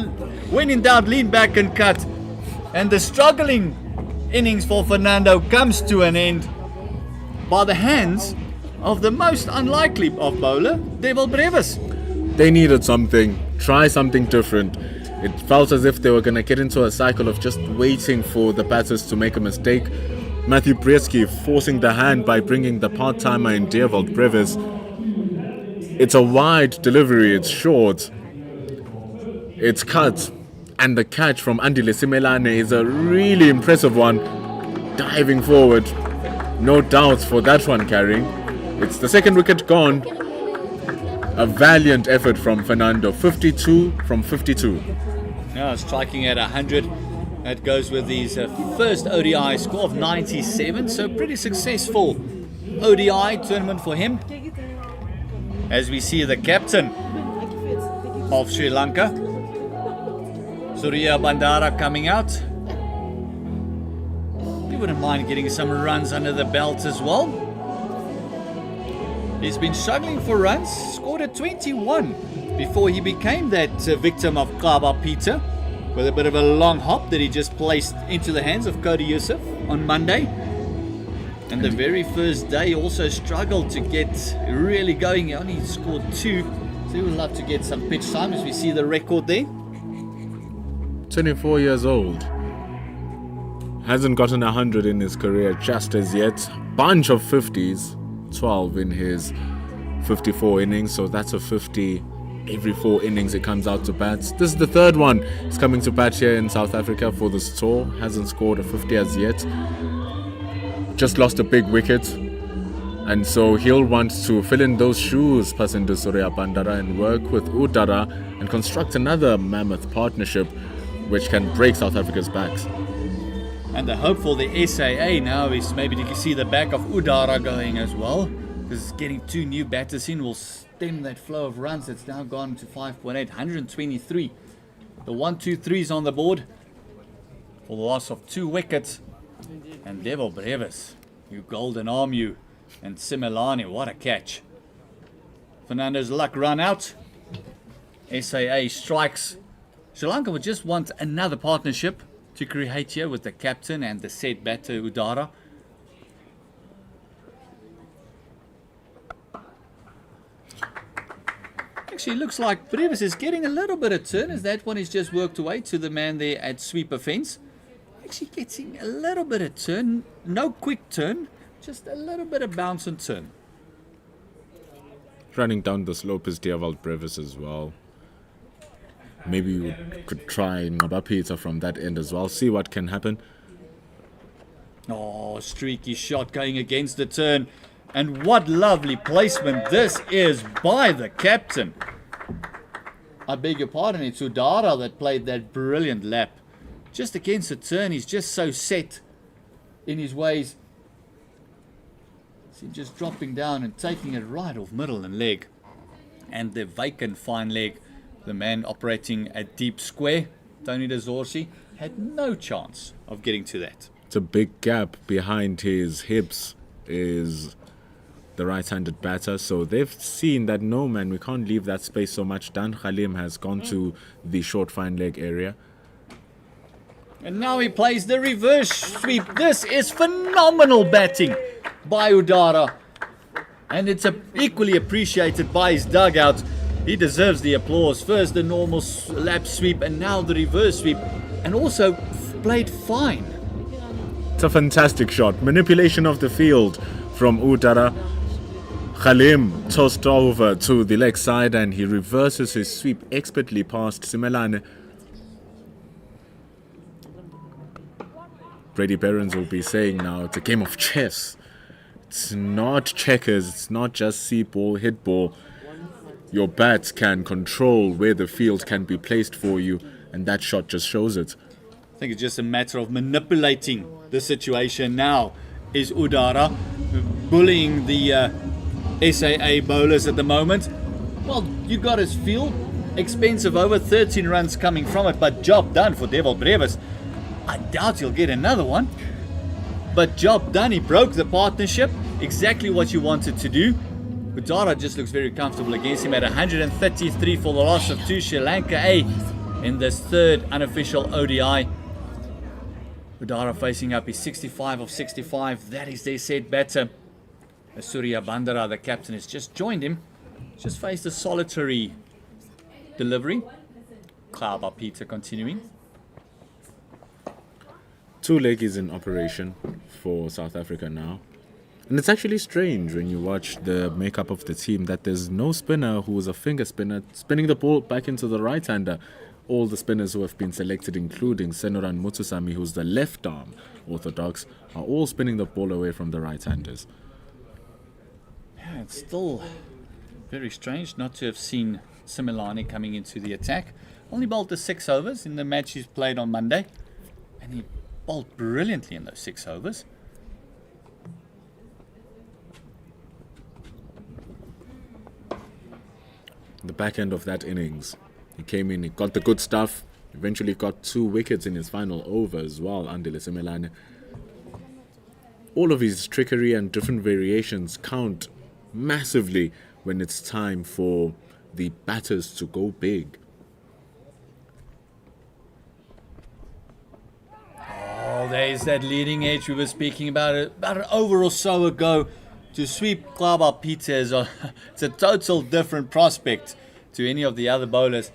when in doubt, lean back and cut. And the struggling innings for Fernando comes to an end by the hands of the most unlikely of bowler, Devil Brevis. They needed something. Try something different. It felt as if they were going to get into a cycle of just waiting for the batters to make a mistake. Matthew Breetsky forcing the hand by bringing the part-timer in Devil Brevis. It's a wide delivery. It's short. It's cut. And the catch from Andile Simelane is a really impressive one. Diving forward. No doubts for that one carrying. It's the second wicket gone. A valiant effort from Fernando. 52 from 52. Now striking at 100. That goes with his first ODI score of 97. So pretty successful ODI tournament for him. As we see the captain of Sri Lanka, Surya Bandara, coming out. He wouldn't mind getting some runs under the belt as well. He's been struggling for runs, scored a 21 before he became that victim of Kaba Peter with a bit of a long hop that he just placed into the hands of Cody Yusuf on Monday. And the very first day also struggled to get really going. He only scored 2, so he would love to get some pitch time as we see the record there. 24 years old. Hasn't gotten 100 in his career just as yet. Bunch of 50s. 12 in his 54 innings, so that's a 50 every 4 innings he comes out to bat. This is the third one he's coming to bat here in South Africa for this tour. Hasn't scored a 50 as yet. Just lost a big wicket, and so he'll want to fill in those shoes, Pasindu Surya Bandara, and work with Udara and construct another mammoth partnership which can break South Africa's backs. And the hope for the SAA now is maybe to see the back of Udara going as well, because getting 2 new batters in will stem that flow of runs that's now gone to 5.8, 123. The 1-2-3s on the board for the loss of 2 wickets. And Devil Brevis, you golden arm you, and Simelane, what a catch. Fernando's luck run out. SAA strikes. Sri Lanka would just want another partnership to create here with the captain and the said batter Udara. Actually, looks like Brevis is getting a little bit of turn as that one is just worked away to the man there at sweeper fence. Actually getting a little bit of turn, no quick turn, just a little bit of bounce and turn. Running down the slope is Devil Brevis as well. Maybe we could try Ngaba Peter from that end as well. See what can happen. Oh, streaky shot going against the turn. And what lovely placement this is by the captain. I beg your pardon, it's Udara that played that brilliant lap. Just against the turn, he's just so set in his ways. See, just dropping down and taking it right off middle and leg. And the vacant fine leg. The man operating a deep square, Tony De Zorzi, had no chance of getting to that. It's a big gap behind his hips is the right-handed batter. So they've seen that, no, man, we can't leave that space so much. Dan Khalim has gone to the short fine leg area. And now he plays the reverse sweep. This is phenomenal batting by Udara. And it's equally appreciated by his dugout. He deserves the applause. First the normal lap sweep and now the reverse sweep. And also played fine. It's a fantastic shot. Manipulation of the field from Udara. Khalim tossed over to the leg side and he reverses his sweep expertly past Simelane. Brady Behrens will be saying now it's a game of chess. It's not checkers, it's not just see ball, hit ball. Your bat can control where the field can be placed for you, and that shot just shows it. I think it's just a matter of manipulating the situation now. Is Udara bullying the SAA bowlers at the moment? Well, you got his field. Expensive over, 13 runs coming from it, but job done for Devil Brevis. I doubt he'll get another one. But job done, he broke the partnership. Exactly what you wanted to do. Udara just looks very comfortable against him at 133 for the loss of 2. Sri Lanka A in this third unofficial ODI. Udara facing up is 65 of 65. That is their set batter. Surya Bandara, the captain, has just joined him. Just faced a solitary delivery. Klaba Peter continuing. 2 leggies in operation for South Africa now. And it's actually strange when you watch the makeup of the team that there's no spinner who is a finger spinner spinning the ball back into the right-hander. All the spinners who have been selected, including Senoran Mutusami, who's the left-arm orthodox, are all spinning the ball away from the right-handers. Yeah, it's still very strange not to have seen Simelane coming into the attack. Only bowled the 6 overs in the match he's played on Monday. And he bowled brilliantly in those 6 overs. The back end of that innings, he came in, he got the good stuff, eventually got 2 wickets in his final over as well, Andile Simelane. All of his trickery and different variations count massively when it's time for the batters to go big. Oh, there's that leading edge we were speaking about an over or so ago. To sweep Klaba Peter it's a total different prospect to any of the other bowlers.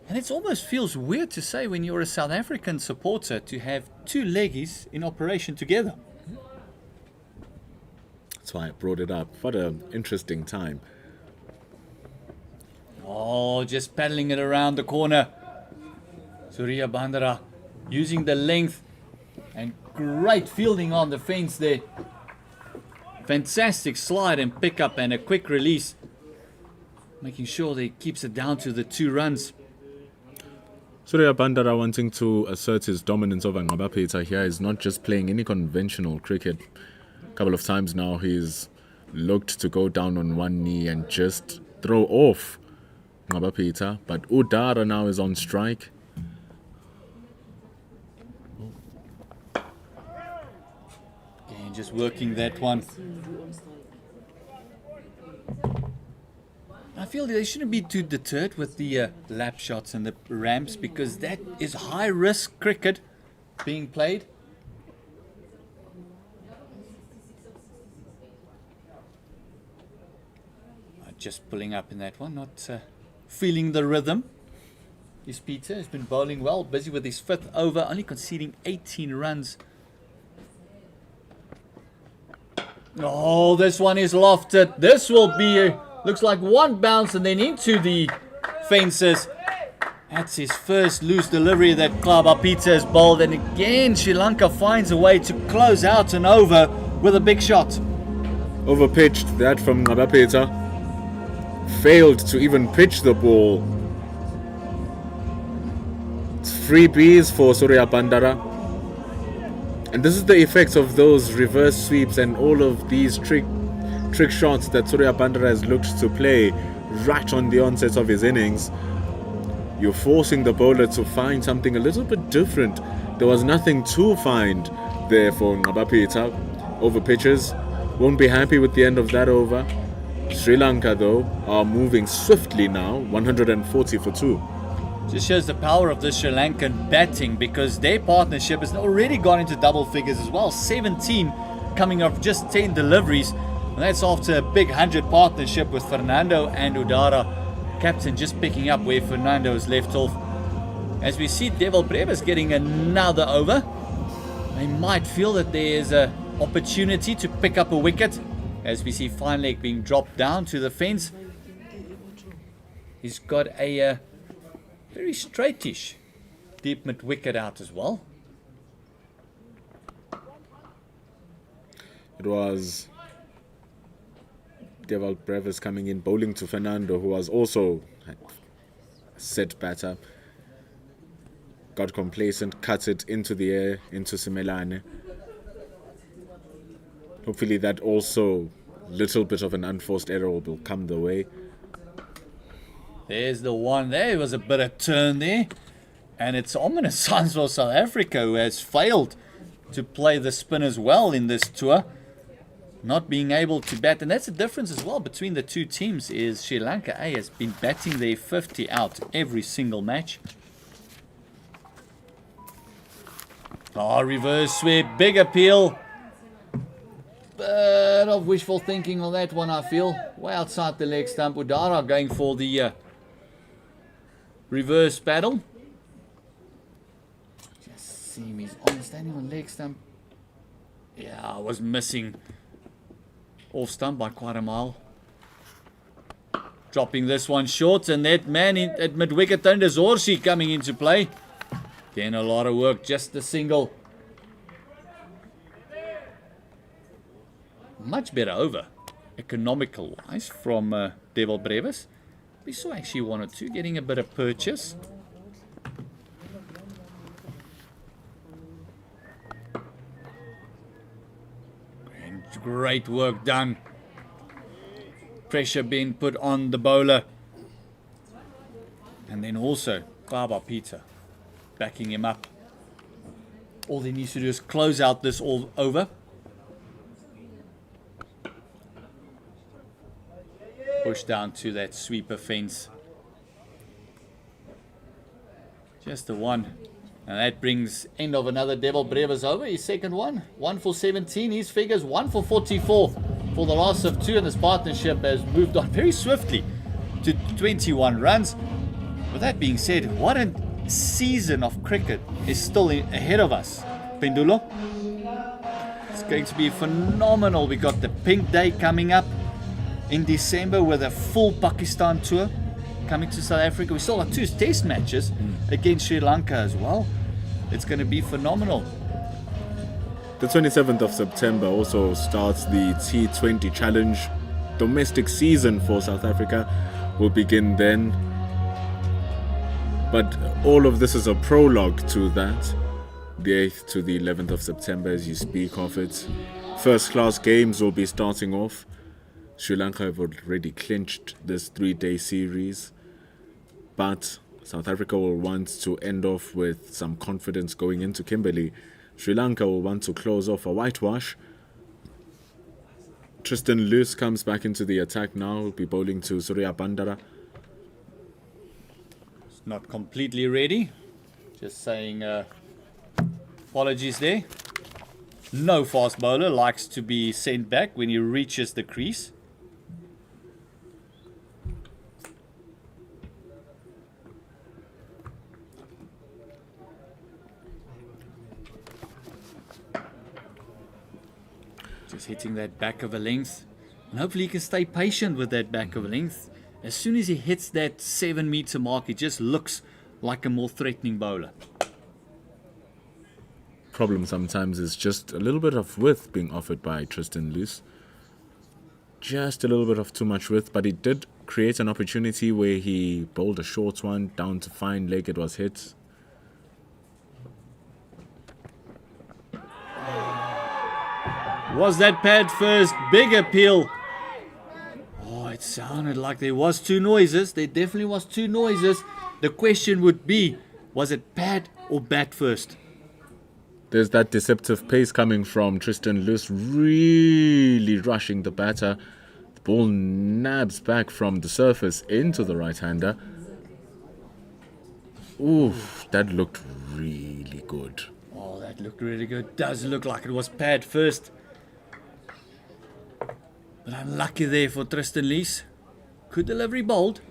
And it almost feels weird to say when you're a South African supporter to have 2 leggies in operation together. That's why I brought it up. What an interesting time. Oh, just paddling it around the corner. Surya Bandara using the length and great fielding on the fence there. Fantastic slide and pick up and a quick release. Making sure that he keeps it down to the 2 runs. Surya Bandara wanting to assert his dominance over Ngqaba Peter here is not just playing any conventional cricket. A couple of times now he's looked to go down on one knee and just throw off Ngqaba Peter. But Udara now is on strike. Again, just working that one. I feel they shouldn't be too deterred with the lap shots and the ramps because that is high risk cricket being played. Just pulling up in that one, not feeling the rhythm. Is Peter has been bowling well, busy with his 5th over, only conceding 18 runs. Oh, this one is lofted. This will be looks like one bounce and then into the fences. That's his first loose delivery that Klaba Peter has bowled. And again, Sri Lanka finds a way to close out an over with a big shot. Overpitched that from Ngqaba Peter. Failed to even pitch the ball. It's freebies for Surya Bandara. And this is the effect of those reverse sweeps and all of these trick shots that Surya Bandara has looked to play right on the onset of his innings. You're forcing the bowler to find something a little bit different. There was nothing to find there for Ngqaba Peter. Over pitches, won't be happy with the end of that over. Sri Lanka though are moving swiftly now, 140 for 2. Just shows the power of the Sri Lankan batting, because their partnership has already gone into double figures as well. 17 coming off just 10 deliveries. And that's after a big 100 partnership with Fernando and Udara. Captain just picking up where Fernando has left off. As we see Devil Brevis getting another over. They might feel that there is an opportunity to pick up a wicket. As we see Fine Leg being dropped down to the fence. He's got a very straightish deep mid wicket out as well. It was Devil Brevis coming in, bowling to Fernando, who was also a set batter. Got complacent, cut it into the air, into Simelane. Hopefully that also little bit of an unforced error will come the way. There's the one. There was a bit of turn there. And it's ominous signs for South Africa, who has failed to play the spinners well in this tour. Not being able to bat. And that's the difference as well between the two teams, is Sri Lanka A has been batting their 50 out every single match. Oh, reverse sweep. Big appeal. Bit of wishful thinking on that one, I feel. Way outside the leg stump. Udara going for the reverse paddle. Just see him. He's standing on leg stump. Yeah, I was missing off stump by quite a mile. Dropping this one short, and that man at mid wicket, Thunder Zorsi, coming into play. Again, a lot of work, just a single. Much better over, economical wise, from Devil Brevis. We saw actually 1 or 2 getting a bit of purchase. And great work done. Pressure being put on the bowler. And then also Baba Peter backing him up. All he needs to do is close out this all over. Push down to that sweeper fence. Just the one. And that brings end of another Devil Brevis over. His second one. 1 for 17. His figures 1 for 44 for the loss of 2. And this partnership has moved on very swiftly to 21 runs. With that being said, what a season of cricket is still ahead of us. Pendulo. It's going to be phenomenal. We got the Pink Day coming up in December with a full Pakistan tour coming to South Africa. We still have 2 test matches against Sri Lanka as well. It's going to be phenomenal. The 27th of September also starts the T20 Challenge. Domestic season for South Africa will begin then. But all of this is a prologue to that. The 8th to the 11th of September as you speak of it. First class games will be starting off. Sri Lanka have already clinched this 3-day series. But South Africa will want to end off with some confidence going into Kimberley. Sri Lanka will want to close off a whitewash. Tristan Luce comes back into the attack now. He'll be bowling to Surya Bandara. It's not completely ready. Just saying apologies there. No fast bowler likes to be sent back when he reaches the crease. Just hitting that back of a length. And hopefully he can stay patient with that back of a length. As soon as he hits that 7-meter mark, he just looks like a more threatening bowler. Problem sometimes is just a little bit of width being offered by Tristan Luce. Just a little bit of too much width, but he did create an opportunity where he bowled a short one down to fine leg. It was hit. Was that pad first? Big appeal. Oh, it sounded like there was 2 noises. There definitely was 2 noises. The question would be, was it pad or bat first? There's that deceptive pace coming from Tristan Luce, really rushing the batter. The ball nabs back from the surface into the right-hander. Oof, that looked really good. Oh, that looked really good. Does look like it was pad first. But unlucky there for Tristan Lees. Good delivery bowled.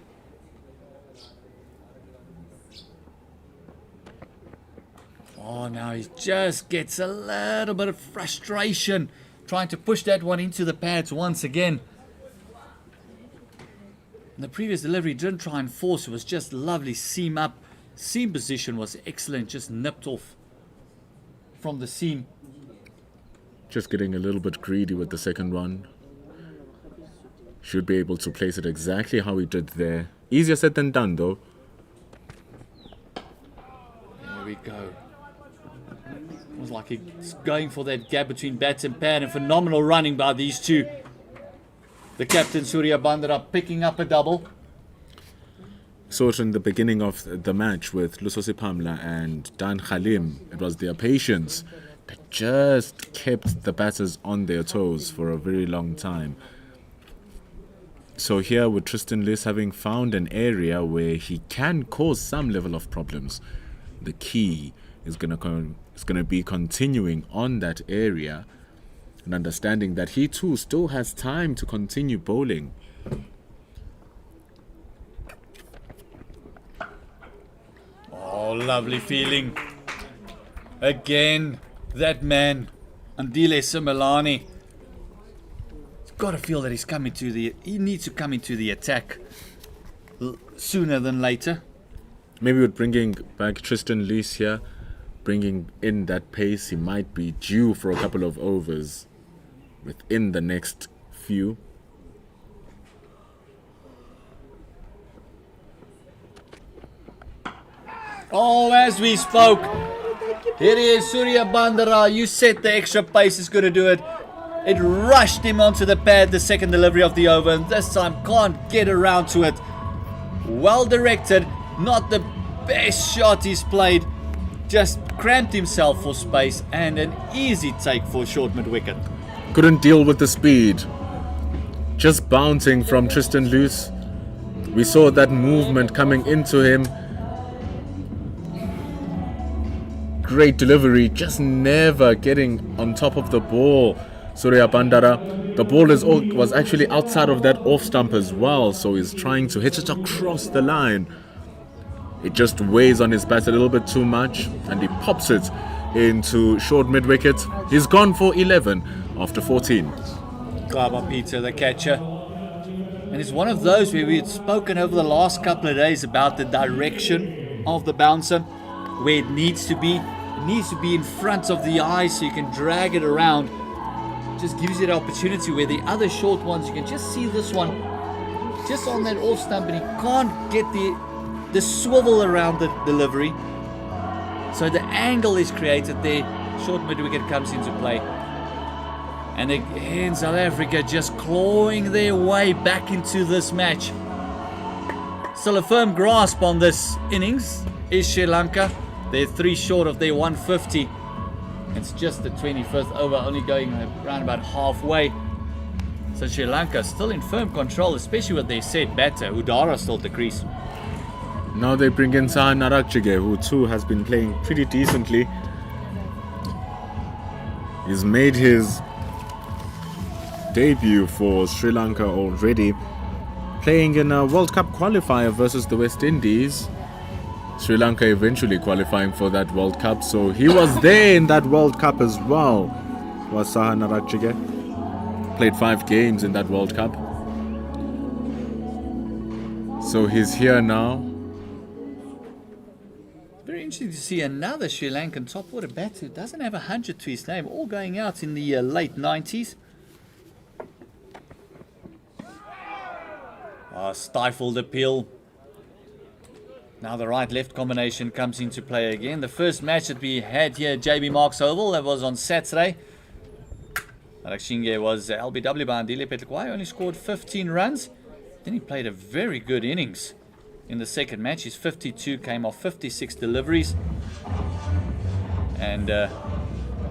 Oh, now he just gets a little bit of frustration trying to push that one into the pads once again. The previous delivery didn't try and force, it was just lovely seam up. Seam position was excellent, just nipped off from the seam. Just getting a little bit greedy with the second one. Should be able to place it exactly how he did there. Easier said than done though. There we go. It was like he's going for that gap between bats and pad, and phenomenal running by these two. The captain Surya Bandara picking up a double. Saw it in the beginning of the match with Lusosi Pamla and Dan Khalim. It was their patience that just kept the batters on their toes for a very long time. So here with Tristan Lees having found an area where he can cause some level of problems, the key is gonna be continuing on that area and understanding that he too still has time to continue bowling. Oh, lovely feeling. Again, that man, Andile Simelane. He's got to feel that he needs to come into the attack sooner than later. Maybe with bringing back Tristan Lees here, bringing in that pace, he might be due for a couple of overs within the next few. Oh, as we spoke, here he is, Surya Bandara. You said the extra pace is going to do it. It rushed him onto the pad, the second delivery of the over, and this time can't get around to it. Well directed, not the best shot he's played. Just cramped himself for space, and an easy take for short mid-wicket. Couldn't deal with the speed. Just bouncing from Tristan Lees. We saw that movement coming into him. Great delivery, just never getting on top of the ball. Surya Bandara. The ball was actually outside of that off stump as well, so he's trying to hit it across the line. It just weighs on his bat a little bit too much, and he pops it into short mid-wicket. He's gone for 11 after 14. Kaba Peter, the catcher. And it's one of those where we had spoken over the last couple of days about the direction of the bouncer, where it needs to be. It needs to be in front of the eye so you can drag it around. Just gives you the opportunity where the other short ones, you can just see this one just on that off stump, and he can't get the swivel around the delivery. So the angle is created there. Short mid-wicket comes into play. And again, South Africa just clawing their way back into this match. Still a firm grasp on this innings is Sri Lanka. They're 3 short of their 150. It's just the 25th over, only going around about halfway. So Sri Lanka still in firm control, especially with their set batter. Udara still at the crease. Now they bring in Saha Narakchige, who too has been playing pretty decently. He's made his debut for Sri Lanka already, playing in a World Cup qualifier versus the West Indies. Sri Lanka eventually qualifying for that World Cup, so he was there in that World Cup as well. Was Saha Narakchige. Played 5 games in that World Cup. So he's here now. Very interesting to see another Sri Lankan top order batter who doesn't have 100 to his name, all going out in the late 90s. Stifled appeal. Now the right-left combination comes into play again. The first match that we had here at JB Marks Oval, that was on Saturday. Narakchige was LBW by Andile Petlikwai, only scored 15 runs. Then he played a very good innings in the second match. His 52 came off 56 deliveries. And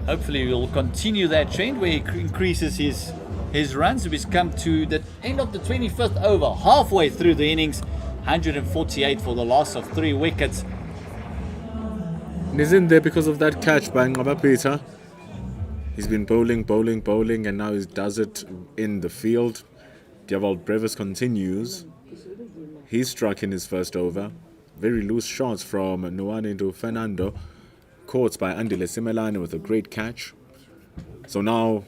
hopefully we'll continue that trend where he increases his runs. We've come to the end of the 25th over, halfway through the innings. 148 for the loss of 3 wickets. And he's in there because of that catch by Ngaba Peter. He's been bowling, and now he does it in the field. Dewald Brevis continues. He struck in his first over. Very loose shots from Nuane to Fernando. Caught by Andile Simelane with a great catch. So now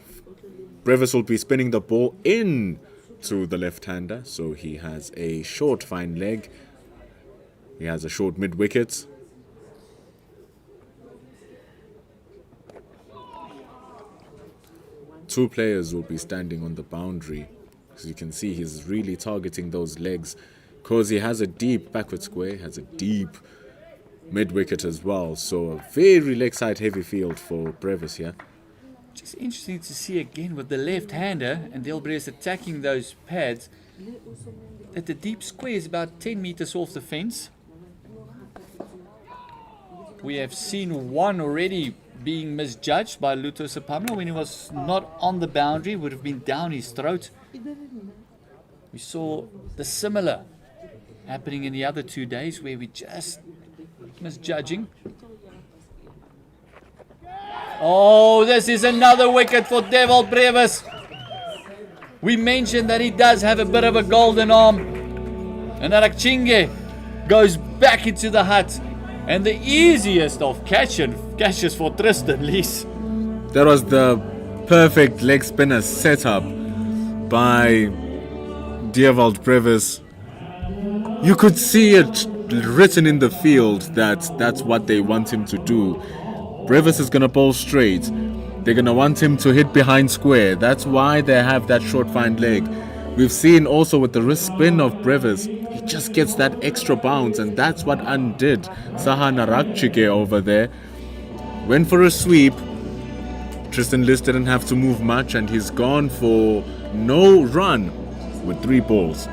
Brevis will be spinning the ball in to the left-hander. So he has a short fine leg. He has a short mid-wicket. Two players will be standing on the boundary. As you can see, he's really targeting those legs because he has a deep backward square, has a deep mid-wicket as well. So a very leg-side heavy field for Brevis here. Just interesting to see again with the left-hander and Delbres attacking those pads that the deep square is about 10 meters off the fence. We have seen one already being misjudged by Luto Sapamla when he was not on the boundary, would have been down his throat. We saw the similar happening in the other 2 days where we just misjudging. Oh, this is another wicket for Dewald Brevis. We mentioned that he does have a bit of a golden arm. And Arakchinge goes back into the hut. And the easiest of catches for Tristan Lees. That was the perfect leg spinner setup by Dewald Brevis. You could see it written in the field that that's what they want him to do. Brevis is going to bowl straight. They're going to want him to hit behind square. That's why they have that short fine leg. We've seen also with the wrist spin of Brevis, he just gets that extra bounce, and that's what undid Sahana Rakchike over there. Went for a sweep. Tristan List didn't have to move much, and he's gone for no run with 3 balls.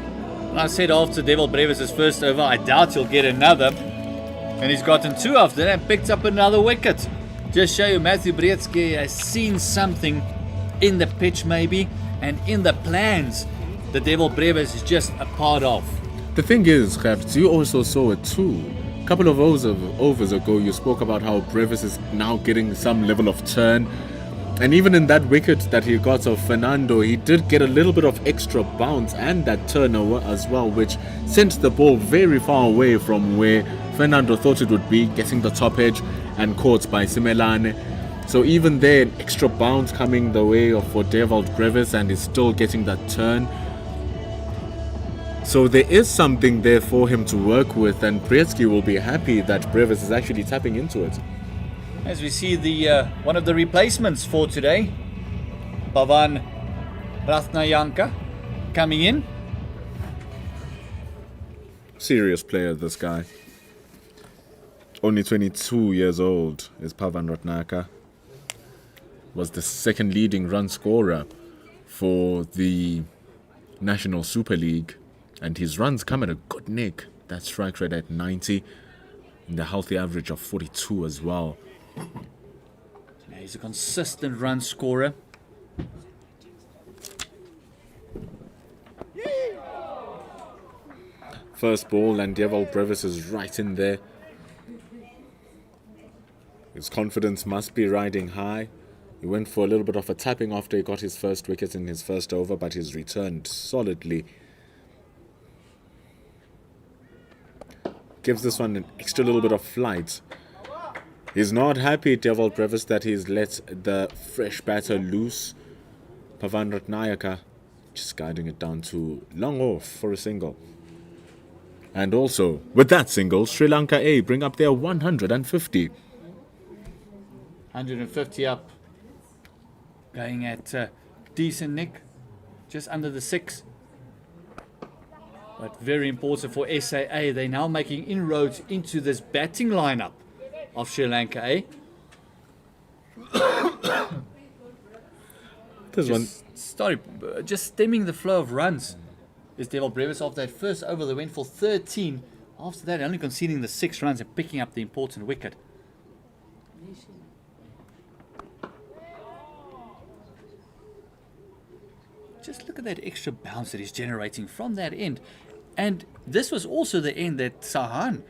I said after Dewald Brevis' first over, I doubt he'll get another. And he's gotten 2 after that and picked up another wicket. Just show you Matthew Bretsky has seen something in the pitch maybe, and in the plans the Dewald Brevis is just a part of. The thing is, Gert, you also saw it too. A couple of overs ago, you spoke about how Brevis is now getting some level of turn. And even in that wicket that he got of Fernando, he did get a little bit of extra bounce and that turnover as well, which sent the ball very far away from where Fernando thought it would be, getting the top edge and caught by Simelane. So even there, an extra bounce coming the way of for Dewald Brevis, and he's still getting that turn. So there is something there for him to work with, and Bretsky will be happy that Brevis is actually tapping into it. As we see the one of the replacements for today, Pavan Ratnayanka coming in. Serious player, this guy. Only 22 years old is Pavan Ratnayanka. Was the second leading run scorer for the National Super League, and his runs come at a good nick. That strike rate at 90 and the healthy average of 42 as well. Yeah, he's a consistent run scorer. First ball, and Dewald Brevis is right in there. His confidence must be riding high. He went for a little bit of a tapping after he got his first wicket in his first over, but he's returned solidly. Gives this one an extra little bit of flight. He's not happy, Dewald Brevis, that he's let the fresh batter loose. Pavan Ratnayanka just guiding it down to long off for a single. And also, with that single, Sri Lanka A bring up their 150. 150 up. Going at decent nick. Just under the 6. But very important for SAA. They're now making inroads into this batting lineup of Sri Lanka A. Just stemming the flow of runs is Dewald Brevis. After that first over, they went for 13. After that, only conceding the 6 runs and picking up the important wicket. Just look at that extra bounce that he's generating from that end. And this was also the end that Sahan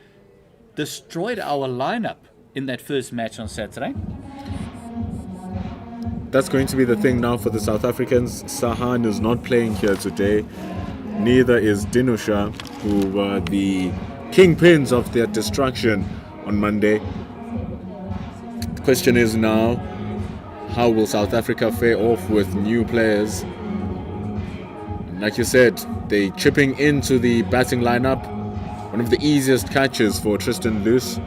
destroyed our lineup in that first match on Saturday. That's going to be the thing now for the South Africans. Sahan is not playing here today. Neither is Dinusha, who were the kingpins of their destruction on Monday. The question is now, how will South Africa fare off with new players? Like you said, they chipping into the batting lineup. One of the easiest catches for Tristan Loose.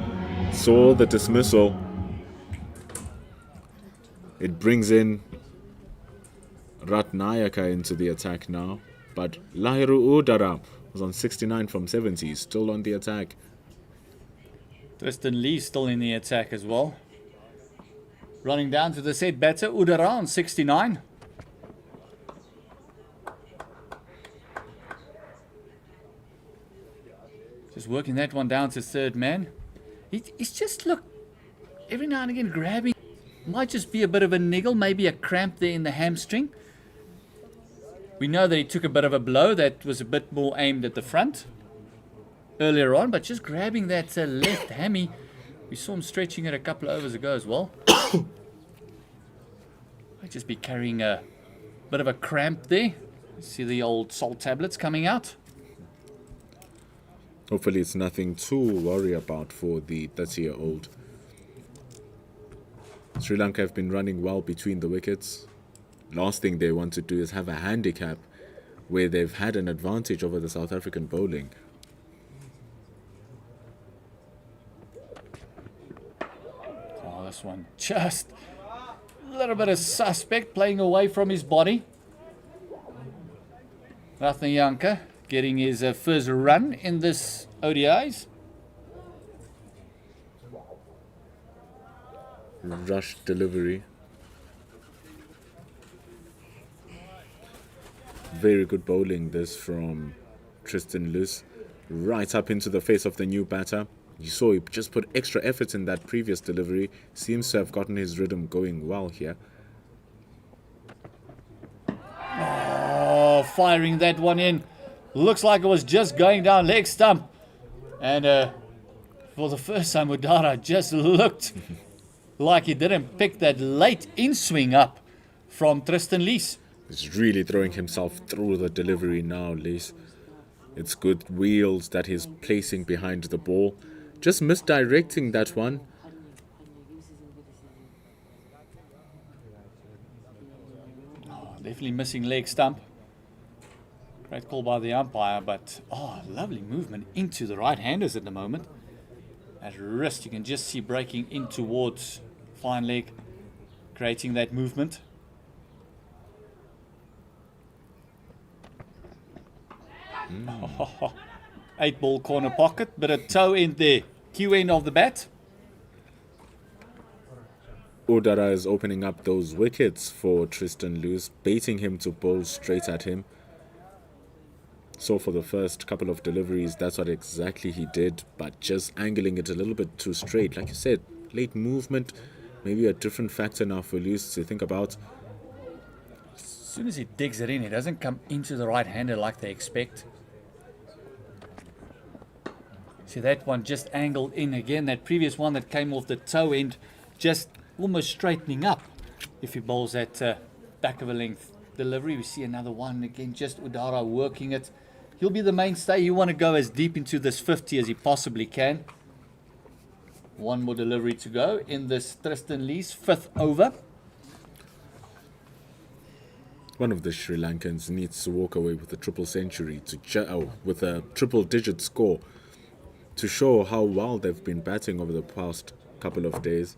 Saw the dismissal. It brings in Ratnayaka into the attack now. But Lahiru Udara was on 69 from 70, still on the attack. Tristan Lee still in the attack as well. Running down to the set batter, Udara on 69. Just working that one down to third man. He's just, look, every now and again grabbing. Might just be a bit of a niggle, maybe a cramp there in the hamstring. We know that he took a bit of a blow that was a bit more aimed at the front earlier on, but just grabbing that left hammy. We saw him stretching it a couple of overs ago as well. Might just be carrying a bit of a cramp there. See the old salt tablets coming out. Hopefully it's nothing to worry about for the 30-year-old. Sri Lanka have been running well between the wickets. Last thing they want to do is have a handicap where they've had an advantage over the South African bowling. Oh, this one just a little bit of suspect, playing away from his body. Ratnayaka getting his first run in this ODIs. Rush delivery. Very good bowling this from Tristan Loose. Right up into the face of the new batter. You saw he just put extra effort in that previous delivery. Seems to have gotten his rhythm going well here. Oh, firing that one in. Looks like it was just going down leg stump. And for the first time, Udara just looked like he didn't pick that late in-swing up from Tristan Lees. He's really throwing himself through the delivery now, Lees. It's good wheels that he's placing behind the ball. Just misdirecting that one. Oh, definitely missing leg stump. Great call by the umpire, but lovely movement into the right-handers at the moment. At wrist, you can just see breaking in towards fine leg, creating that movement. Oh, 8-ball corner pocket, bit of toe end there. Q end of the bat. Udara is opening up those wickets for Tristan Loose, baiting him to bowl straight at him. So for the first couple of deliveries, that's what exactly he did, but just angling it a little bit too straight. Like you said, late movement, maybe a different factor now for Loose to think about. As soon as he digs it in, it doesn't come into the right-hander like they expect. See that one just angled in again. That previous one that came off the toe end, just almost straightening up. If he bowls that back of a length delivery, we see another one again, just Udara working it. He'll be the mainstay. You want to go as deep into this 50 as he possibly can. One more delivery to go in this Tristan Lee's 5th over. One of the Sri Lankans needs to walk away with a triple century, with a triple-digit score, to show how well they've been batting over the past couple of days.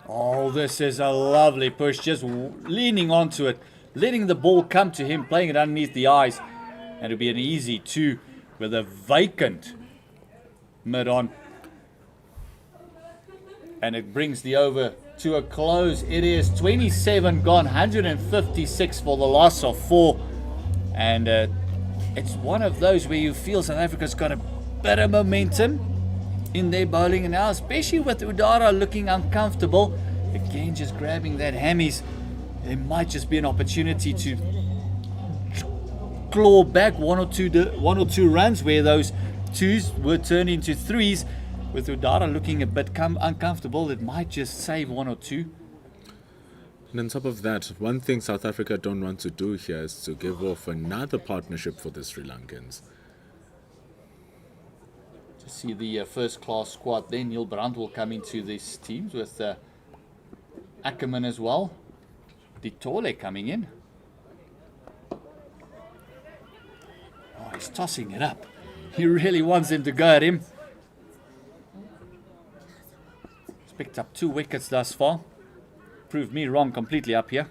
Oh, this is a lovely push, just leaning onto it, letting the ball come to him, playing it underneath the eyes, and it'll be an easy 2 with a vacant mid-on. And it brings the over to a close. It is 27 gone, 156 for the loss of 4. And it's one of those where you feel South Africa's got a bit of momentum in their bowling now, especially with Udara looking uncomfortable. Again, just grabbing that hammies. There might just be an opportunity to claw back one or two runs where those twos were turned into threes. With Udara looking a bit uncomfortable, it might just save 1 or 2. And on top of that, one thing South Africa don't want to do here is to give off another partnership for the Sri Lankans. To see the first-class squad there, Neil Brandt will come into these teams with Ackerman as well. Ditole coming in. Oh, he's tossing it up. He really wants him to go at him. He's picked up 2 wickets thus far. Proved me wrong completely up here.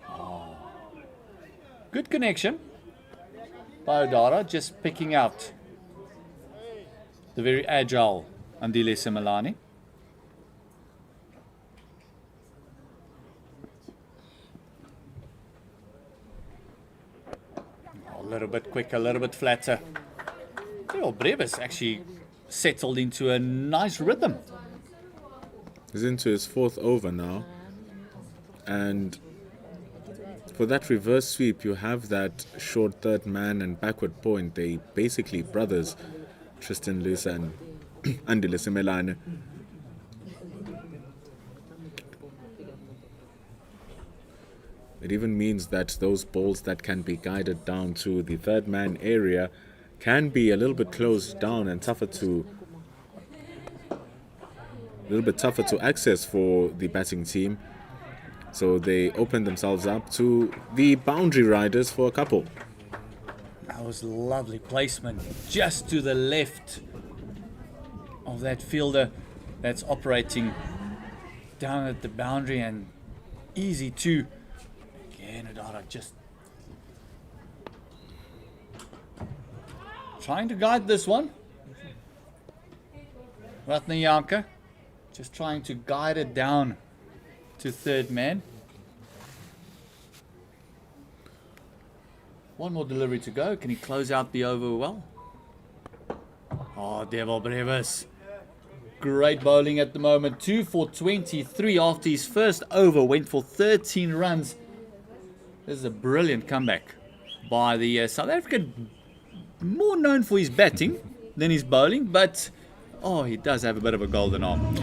Oh. Good connection by Udara, just picking out the very agile Andile Simelane. A little bit quicker, a little bit flatter. Well, Brevis actually settled into a nice rhythm. He's into his 4th over now, and for that reverse sweep you have that short third man and backward point. They basically brothers, Tristan Lusa and Andile Simelane. It even means that those balls that can be guided down to the third man area can be a little bit closed down and tougher to access for the batting team. So they open themselves up to the boundary riders for a couple. That was lovely placement just to the left of that fielder that's operating down at the boundary, and easy too. Again, Udara just trying to guide this one. Ratnayanka just trying to guide it down to third man. One more delivery to go. Can he close out the over well? Oh, Devil Brevis. Great bowling at the moment. 2 for 23 after his first over. Went for 13 runs. This is a brilliant comeback by the South African. More known for his batting than his bowling, but oh, he does have a bit of a golden arm.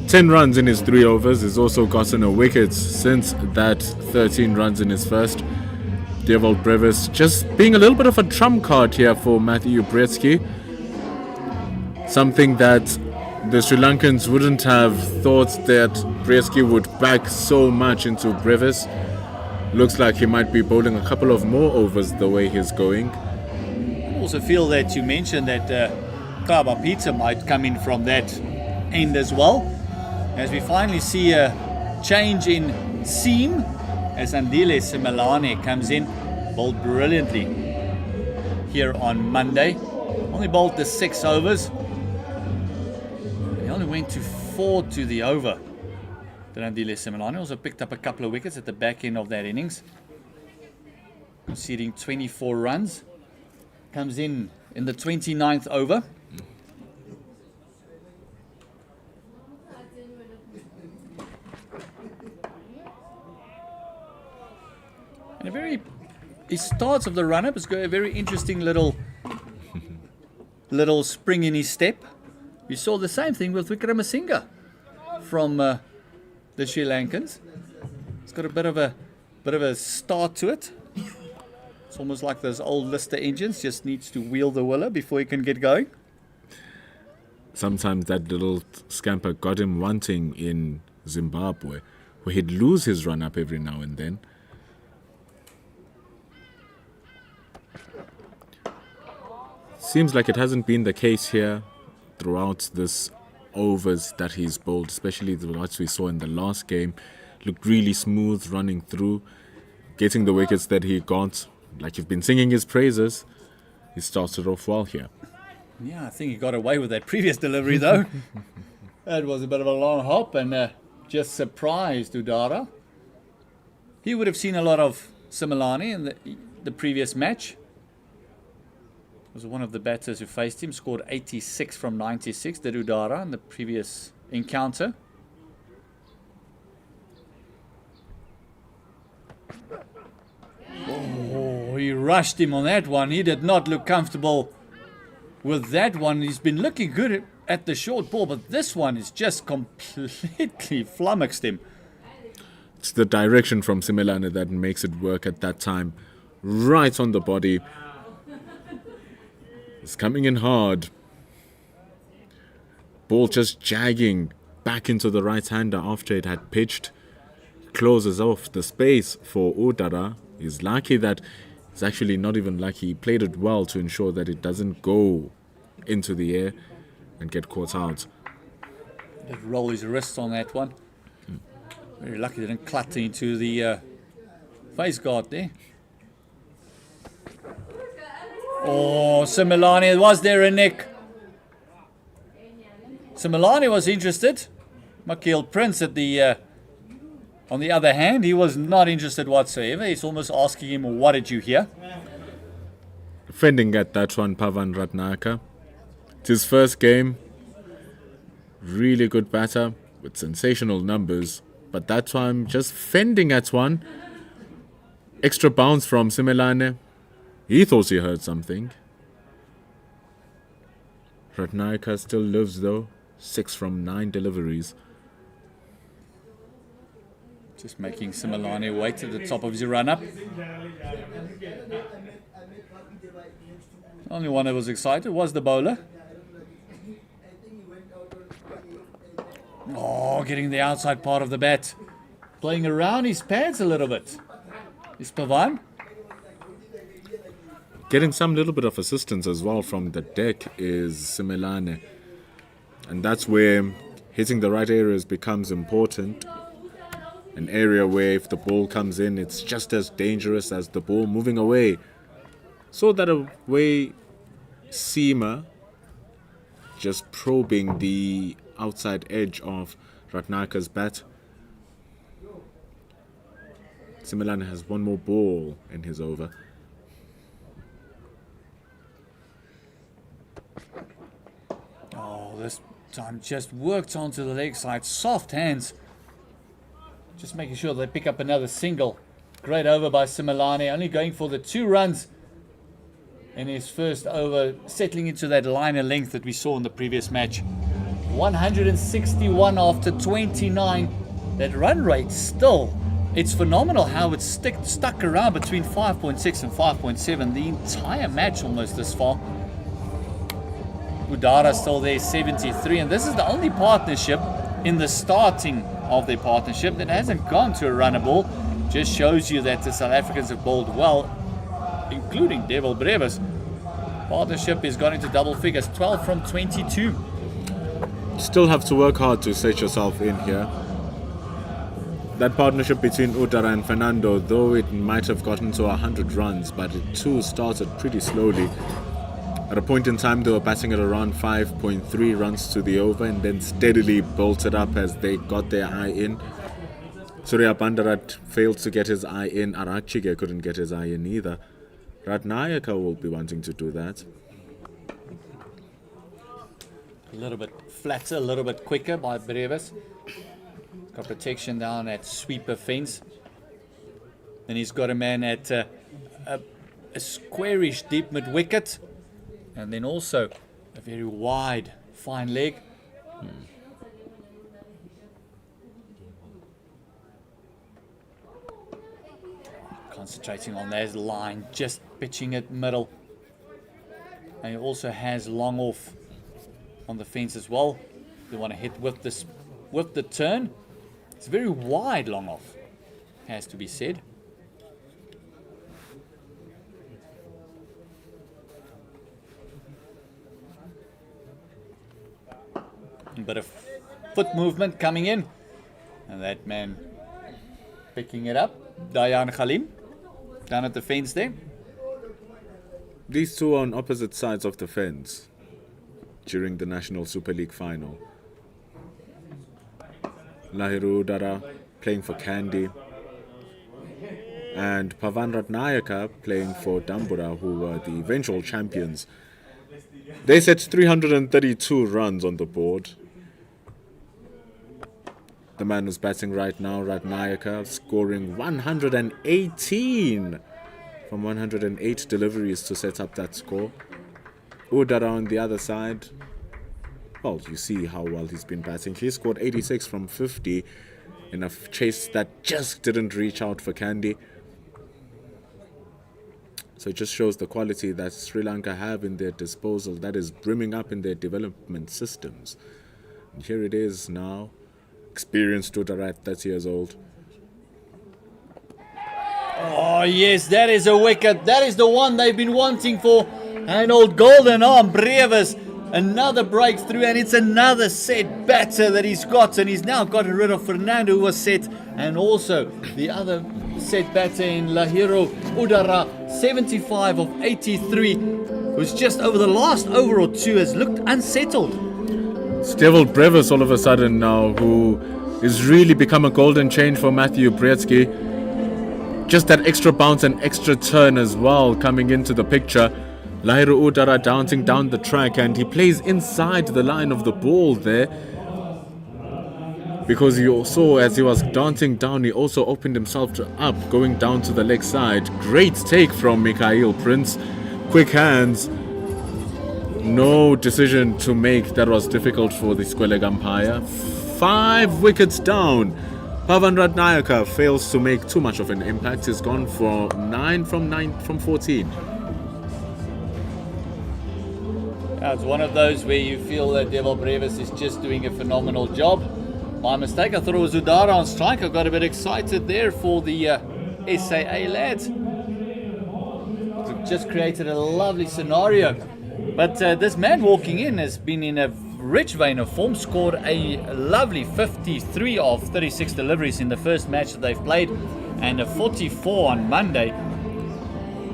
10 runs in his 3 overs. He's also gotten a wicket since that 13 runs in his first. Dewald Brevis just being a little bit of a trump card here for Matthew Bretsky. Something that the Sri Lankans wouldn't have thought that Bretsky would back so much into Brevis. Looks like he might be bowling a couple of more overs the way he's going. I also feel that you mentioned that Kaba Pizza might come in from that end as well. As we finally see a change in seam as Andile Simelane comes in, bowled brilliantly here on Monday. Only bowled the 6 overs. He only went to 4 to the over. Then Andile Simelane also picked up a couple of wickets at the back end of that innings, conceding 24 runs. Comes in the 29th over. And he starts of the run-up has got a very interesting little spring in his step. We saw the same thing with Wickramasinghe from the Sri Lankans. It's got a bit of a start to it. It's almost like those old Lister engines, just needs to wheel the willer before he can get going. Sometimes that little scamper got him wanting in Zimbabwe, where he'd lose his run-up every now and then. Seems like it hasn't been the case here throughout this overs that he's bowled, especially the ones we saw in the last game. Looked really smooth running through, getting the wickets that he got. Like you've been singing his praises, he started off well here. Yeah, I think he got away with that previous delivery though. That was a bit of a long hop and just surprised Udara. He would have seen a lot of Simelane in the previous match. Was one of the batters who faced him, scored 86 from 96, did Udara in the previous encounter. Oh, he rushed him on that one. He did not look comfortable with that one. He's been looking good at the short ball, but this one is just completely flummoxed him. It's the direction from Simelane that makes it work at that time. Right on the body. It's coming in hard. Ball just jagging back into the right-hander after it had pitched. Closes off the space for Udara. He's lucky that it's actually not even lucky. He played it well to ensure that it doesn't go into the air and get caught out. Did roll his wrist on that one. Very lucky didn't clutter into the face guard there. Oh, Simelane, was there a nick? Simelane was interested. Michael Prince at the on the other hand, he was not interested whatsoever. He's almost asking him, what did you hear? Fending at that one, Pavan Ratnayaka. It's his first game. Really good batter with sensational numbers. But that time, just fending at one. Extra bounce from Simelane. He thought he heard something. Ratnayaka still lives though. 6 from 9 deliveries. Just making Simelane wait at the top of his run-up. The only one that was excited was the bowler. Oh, getting the outside part of the bat. Playing around his pads a little bit. Is Pavan. Getting some little bit of assistance as well from the deck is Simelane. And that's where hitting the right areas becomes important. An area where if the ball comes in, it's just as dangerous as the ball moving away. So that away seamer just probing the outside edge of Ratnayaka's bat. Simelane has one more ball in his over. Oh, this time just worked onto the leg side. Soft hands. Just making sure they pick up another single. Great over by Simelane, only going for the 2 runs in his first over, settling into that liner length that we saw in the previous match. 161 after 29. That run rate still, it's phenomenal how it's stuck around between 5.6 and 5.7 the entire match almost this far. Udara still there, 73, and this is the only partnership in the starting of their partnership that hasn't gone to a runner ball. Just shows you that the South Africans have bowled well, including Devil Brevis. Partnership has gone into double figures, 12 from 22. Still have to work hard to set yourself in here. That partnership between Udara and Fernando, though it might have gotten to 100 runs, but it too started pretty slowly. At a point in time, they were batting at around 5.3 runs to the over and then steadily bolted up as they got their eye in. Surya Bandarat failed to get his eye in. Arachige couldn't get his eye in either. Ratnayaka will be wanting to do that. A little bit flatter, a little bit quicker by Brevis. Got protection down at sweeper fence. Then he's got a man at a squarish deep mid wicket. And then also a very wide, fine leg. Concentrating on that line, just pitching it middle. And he also has long off on the fence as well. They want to hit with this, with the turn. It's very wide long off, has to be said. A bit of foot movement coming in. And that man picking it up. Dayan Khalim down at the fence there. These two are on opposite sides of the fence during the National Super League final. Lahiru Udara playing for Kandy and Pavan Ratnayaka playing for Dambura, who were the eventual champions. They set 332 runs on the board. The man who's batting right now, Ratnayaka, scoring 118 from 108 deliveries to set up that score. Udara on the other side, well, you see how well he's been batting. He scored 86 from 50 in a chase that just didn't reach out for Candy. So it just shows the quality that Sri Lanka have in their disposal, that is brimming up in their development systems. And here it is now, experienced Udara at 30 years old. Oh yes, that is a wicket. That is the one they've been wanting for an old golden arm, Brevis. Another breakthrough, and it's another set batter that he's got, and he's now gotten rid of Fernando, who was set, and also the other set batter in Lahiro Udara, 75 of 83, who's just over the last over or two has looked unsettled. Stable Brevis all of a sudden now, who is really become a golden change for Matthew Brzezinski. Just that extra bounce and extra turn as well coming into the picture. Lahiro Udara dancing down the track, and he plays inside the line of the ball there, because you saw as he was dancing down, he also opened himself up going down to the leg side. Great take from Mikhail Prince. Quick hands. No decision to make that was difficult for the square leg umpire. 5 wickets down. Pavan Ratnayaka fails to make too much of an impact. He's gone for 9 from 14. It's one of those where you feel that Devil Brevis is just doing a phenomenal job. My mistake, I thought it was Udara on strike. I got a bit excited there for the SAA lads. It just created a lovely scenario. But this man walking in has been in a rich vein of form, scored a lovely 53 of 36 deliveries in the first match that they've played, and a 44 on Monday.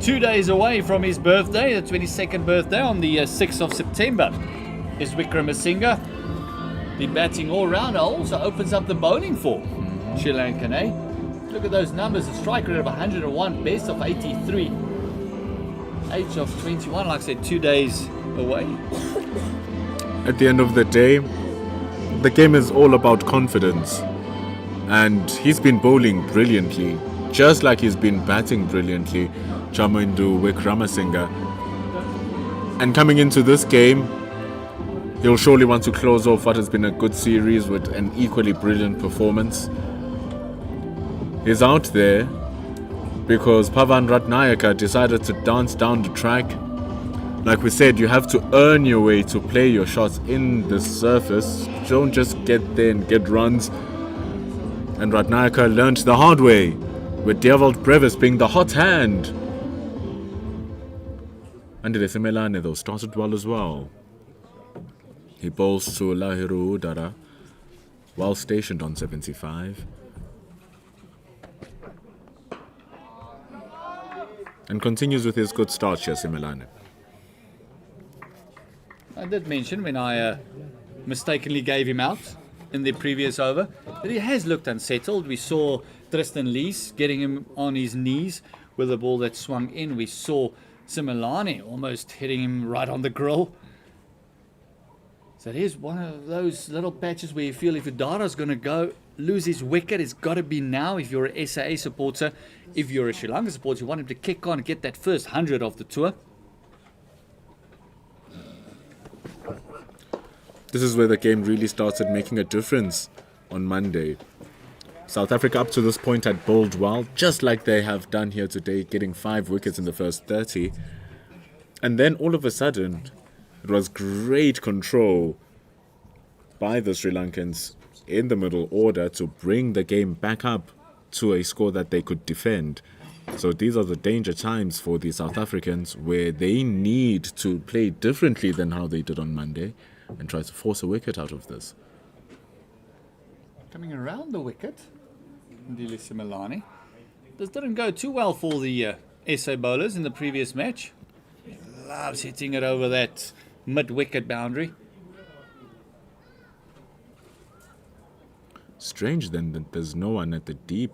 2 days away from his birthday, the 22nd birthday, on the 6th of September, is Wickramasinghe. The batting all-rounder also opens up the bowling for Sri Lanka A. Look at those numbers, a strike rate of 101, best of 83. Age of 21, like I said, 2 days away. At the end of the day, the game is all about confidence. And he's been bowling brilliantly, just like he's been batting brilliantly, Chamindu Wickramasinghe. And coming into this game, he'll surely want to close off what has been a good series with an equally brilliant performance. He's out there because Pavan Ratnayaka decided to dance down the track. Like we said, you have to earn your way to play your shots in the surface. Don't just get there and get runs. And Ratnayaka learnt the hard way, with Devil Brevis being the hot hand. Andile Simelane though started well as well. He bowls to Lahiro Udara, well stationed on 75. And continues with his good start here, Simelane. I did mention when I mistakenly gave him out in the previous over that he has looked unsettled. We saw Tristan Lees getting him on his knees with a ball that swung in. We saw Simelane almost hitting him right on the grill. So here's one of those little patches where you feel if Udara's going to lose his wicket, it's got to be now. If you're a SAA supporter, if you're a Sri Lanka supporter, you want him to kick on and get that first 100 of the tour. This is where the game really started making a difference on Monday. South Africa up to this point had bowled well, just like they have done here today, getting 5 wickets in the first 30. And then all of a sudden, it was great control by the Sri Lankans in the middle order to bring the game back up to a score that they could defend. So these are the danger times for the South Africans, where they need to play differently than how they did on Monday and try to force a wicket out of this. Coming around the wicket, Ndile Simelane. This didn't go too well for the SA bowlers in the previous match. He loves hitting it over that mid-wicket boundary. Strange then that there's no one at the deep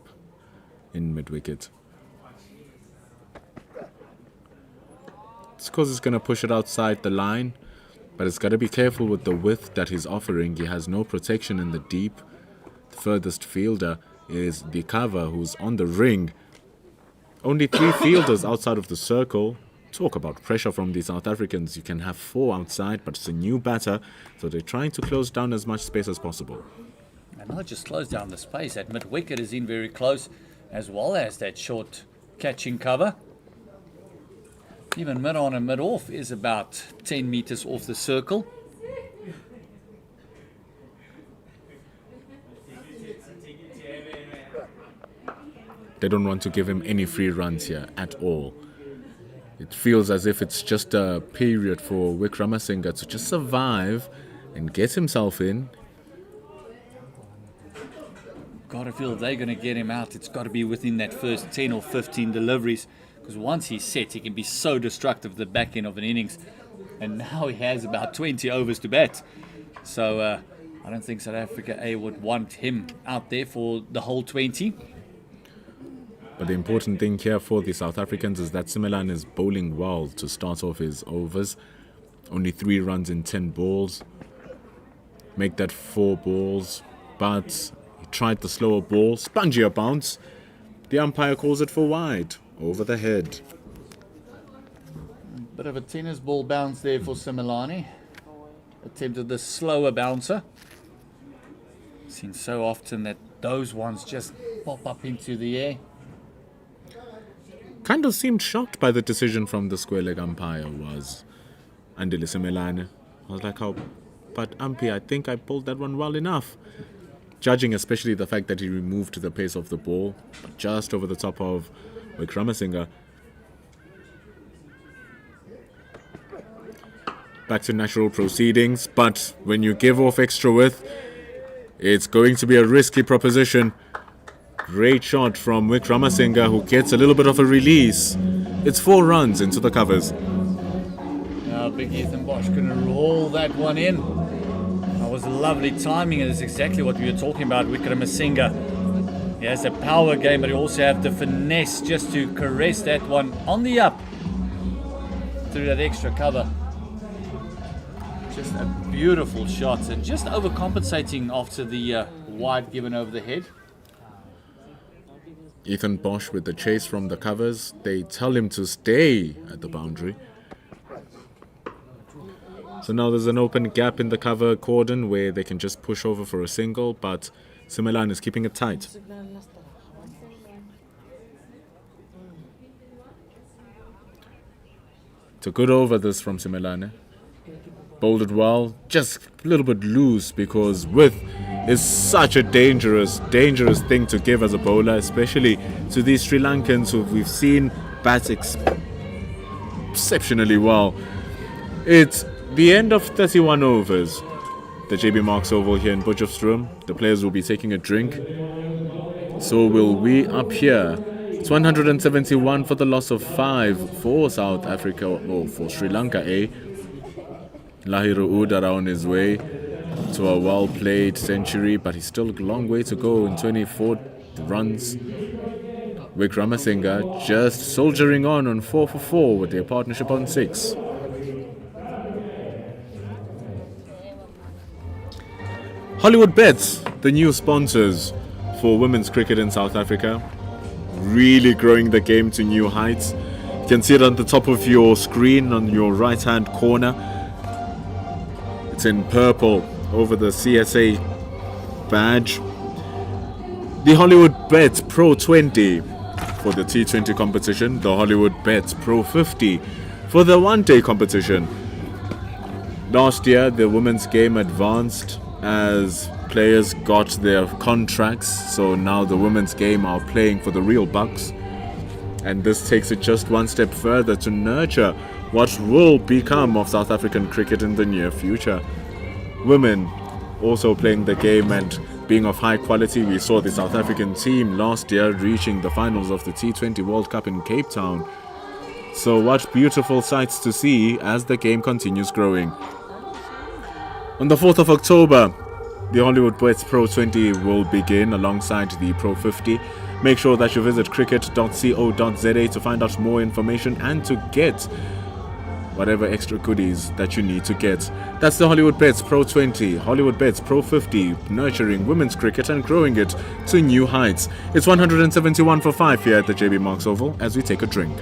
in mid-wicket. It's because it's going to push it outside the line, but it's got to be careful with the width that he's offering. He has no protection in the deep. The furthest fielder is the cover, who's on the ring. Only 3 fielders outside of the circle. Talk about pressure from the South Africans. You can have 4 outside, but it's a new batter, so they're trying to close down as much space as possible. And not just close down the space, that mid-wicket is in very close, as well as that short catching cover. Even mid-on and mid-off is about 10 meters off the circle. They don't want to give him any free runs here at all. It feels as if it's just a period for Wickramasinga to just survive and get himself in. Gotta feel they're going to get him out. It's got to be within that first 10 or 15 deliveries, because once he's set, he can be so destructive at the back end of an innings. And now he has about 20 overs to bat. So I don't think South Africa A would want him out there for the whole 20. But the important thing here for the South Africans is that Simelane is bowling well to start off his overs. Only 3 runs in 10 balls. Make that 4 balls. But he tried the slower ball. Spongier bounce. The umpire calls it for wide. Over the head. Bit of a tennis ball bounce there for Simelane. Attempted the slower bouncer. Seen so often that those ones just pop up into the air. Kind of seemed shocked by the decision from the square leg umpire was Andile Simelane. I was like, oh, but umpy, I think I pulled that one well enough. Judging especially the fact that he removed the pace of the ball, just over the top of Wickramasinga. Back to natural proceedings, but when you give off extra width, it's going to be a risky proposition. Great shot from Wickramasinga, who gets a little bit of a release. It's 4 runs into the covers. Now Big Ethan Bosch going to roll that one in. That was lovely timing, and it's exactly what we were talking about. Wickramasinga, he has a power game, but he also has the finesse just to caress that one on the up through that extra cover. Just a beautiful shot, and just overcompensating after the wide given over the head. Ethan Bosch with the chase from the covers. They tell him to stay at the boundary. So now there's an open gap in the cover cordon where they can just push over for a single, but Simelane is keeping it tight. It's a good over this from Simelane. Bowled it well, just a little bit loose because width is such a dangerous thing to give as a bowler, especially to these Sri Lankans who we've seen bat exceptionally well. It's the end of 31 overs. The JB Marks Oval here in Potchefstroom. The players will be taking a drink. So will we up here. It's 171 for the loss of 5 for South Africa, or for Sri Lanka A. Lahiru Uda on his way to a well-played century, but he's still a long way to go in 24 runs. Wickramasinga just soldiering on 4 for 4 with their partnership on 6. Hollywood Bets, the new sponsors for women's cricket in South Africa, really growing the game to new heights. You can see it on the top of your screen on your right-hand corner. It's in purple over the CSA badge. The Hollywood Bets Pro 20 for the T20 competition. The Hollywood Bets Pro 50 for the one-day competition. Last year, the women's game advanced as players got their contracts. So now the women's game are playing for the real bucks. And this takes it just one step further to nurture what will become of South African cricket in the near future. Women also playing the game and being of high quality. We saw the South African team last year reaching the finals of the T20 World Cup in Cape Town. So what beautiful sights to see as the game continues growing. On the 4th of October, the Hollywood Bets Pro 20 will begin alongside the Pro 50. Make sure that you visit cricket.co.za to find out more information and to get whatever extra goodies that you need to get. That's the Hollywood Bets Pro 20, Hollywood Bets Pro 50, nurturing women's cricket and growing it to new heights. It's 171 for 5 here at the JB Marks Oval as we take a drink.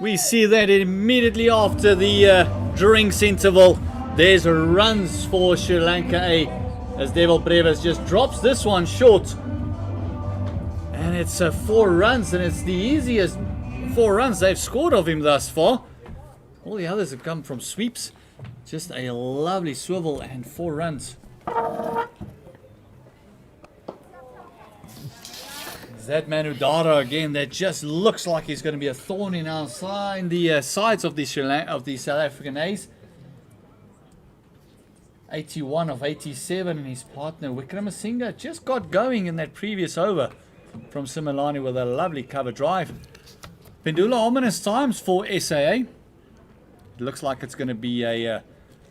We see that immediately after the drinks interval, there's runs for Sri Lanka A as Devil Brevis just drops this one short. And it's 4 runs, and it's the easiest 4 runs they've scored of him thus far. All the others have come from sweeps. Just a lovely swivel and 4 runs. That Manudara again, that just looks like he's going to be a thorn in our side, the sides of the South African A's. 81 of 87, and his partner Wickramasinghe just got going in that previous over from Similani with a lovely cover drive. Pendula, ominous times for SAA. It looks like it's going to be a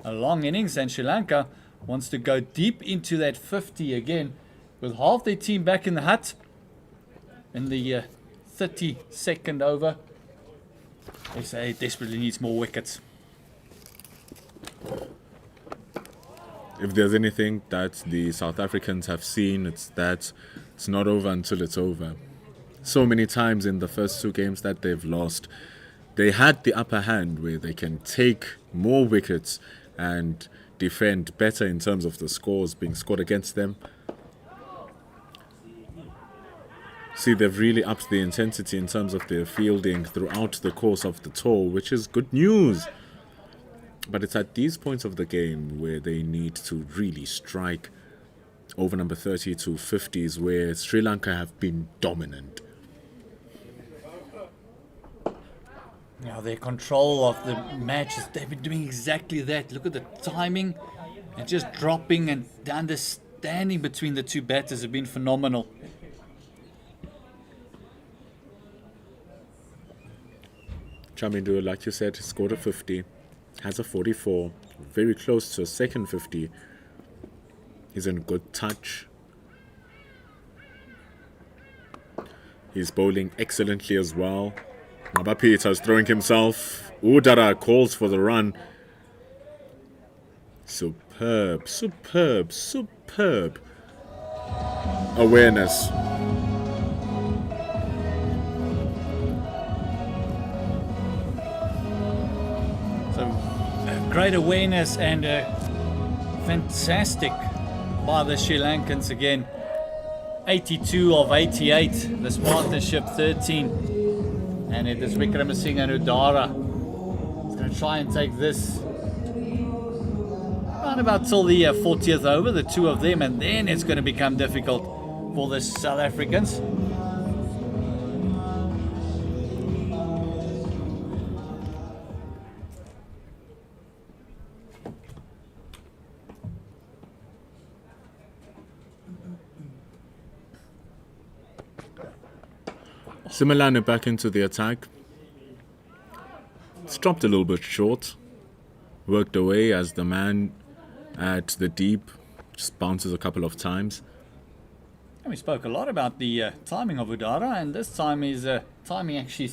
long innings, and Sri Lanka wants to go deep into that 50 again with half their team back in the hut. In the 32nd over, SA desperately needs more wickets. If there's anything that the South Africans have seen, it's that it's not over until it's over. So many times in the first 2 games that they've lost, they had the upper hand where they can take more wickets and defend better in terms of the scores being scored against them. See, they've really upped the intensity in terms of their fielding throughout the course of the tour, which is good news. But it's at these points of the game where they need to really strike over number 30 to 50s, where Sri Lanka have been dominant. Now their control of the matches, they've been doing exactly that. Look at the timing and just dropping, and the understanding between the 2 batters have been phenomenal. Chamindu, like you said, scored a 50, has a 44, very close to a second 50. He's in good touch. He's bowling excellently as well. Mabapita is throwing himself. Udara calls for the run. Superb, superb, superb awareness. Great awareness and Fantastic by the Sri Lankans again. 82 of 88. This partnership 13. And it is Wickramasinghe and Udara. He's going to try and take this around about till the 40th over, the two of them, and then it's going to become difficult for the South Africans. Simelane back into the attack. It's dropped a little bit short. Worked away as the man at the deep just bounces a couple of times. And we spoke a lot about the timing of Udara, and this time his timing actually,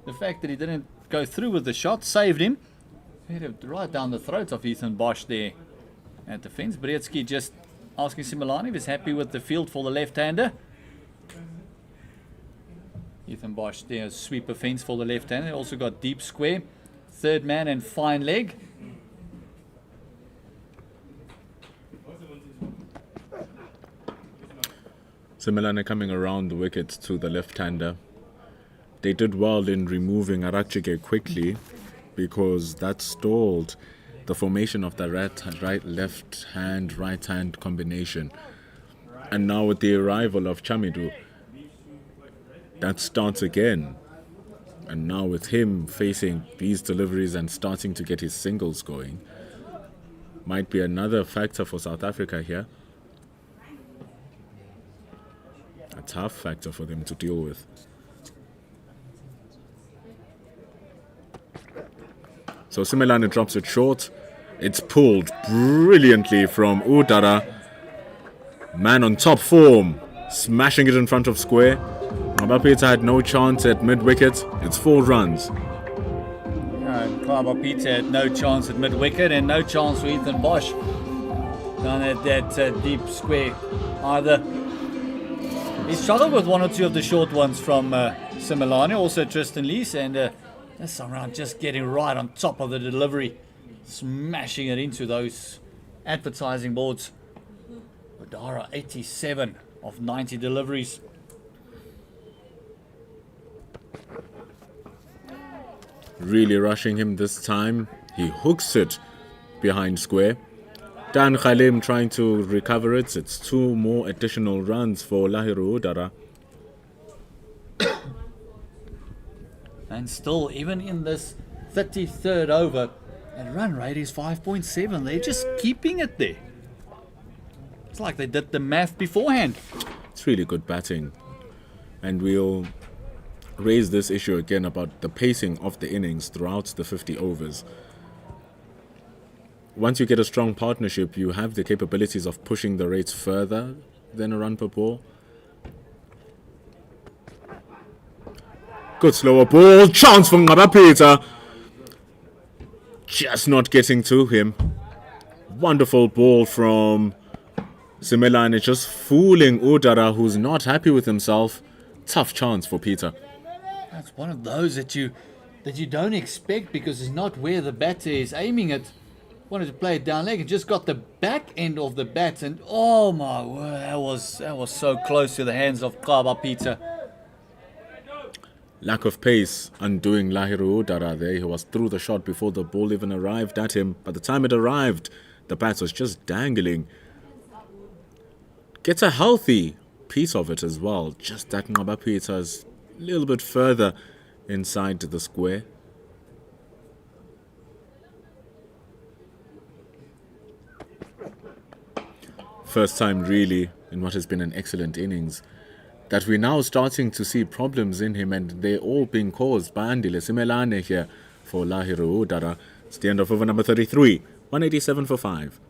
the fact that he didn't go through with the shot saved him. He hit it right down the throat of Ethan Bosch there at the fence. Brzezinski just asking Simelane if he's happy with the field for the left-hander. Ethan Bosch there, sweeper fence for the left-hander. Also got deep square, third man and fine leg. Simelane coming around the wicket to the left-hander. They did well in removing Arakchike quickly because that stalled the formation of the left-hand, right-hand combination. And now with the arrival of Chamidu, that starts again. And now with him facing these deliveries and starting to get his singles going, might be another factor for South Africa here. A tough factor for them to deal with. So Simelane drops it short. It's pulled brilliantly from Udara. Man on top form, smashing it in front of square. Ngabapita had no chance at mid-wicket. It's 4 runs. Ngabapita had no chance at mid-wicket and no chance for Ethan Bosch down at that deep square either. He struggled with one or two of the short ones from Simelane, also Tristan Lees, and this time around just getting right on top of the delivery, smashing it into those advertising boards. Udara 87 of 90 deliveries. Really rushing him this time. He hooks it behind square. Dan Khalim trying to recover it. It's 2 more additional runs for Lahiru Udara. And still, even in this 33rd over, that run rate is 5.7. They're just keeping it there. It's like they did the math beforehand. It's really good batting. And we'll raise this issue again about the pacing of the innings throughout the 50 overs. Once you get a strong partnership, you have the capabilities of pushing the rates further than a run per ball. Good slower ball, chance for Ngabapita. Just not getting to him. Wonderful ball from Simelane, just fooling Udara, who's not happy with himself. Tough chance for Peter. That's one of those that you don't expect because it's not where the batter is aiming it. Wanted to play it down leg and just got the back end of the bat, and oh my word, that was so close to the hands of Ngabapita. Lack of pace undoing Lahiru Udara there. He was through the shot before the ball even arrived at him. By the time it arrived, the bat was just dangling. Gets a healthy piece of it as well. Just that Ngabapita's a little bit further inside the square. First time really in what has been an excellent innings that we're now starting to see problems in him, and they're all being caused by Andile Simelane here for Lahiru Udara. It's the end of over number 33, 187 for 5.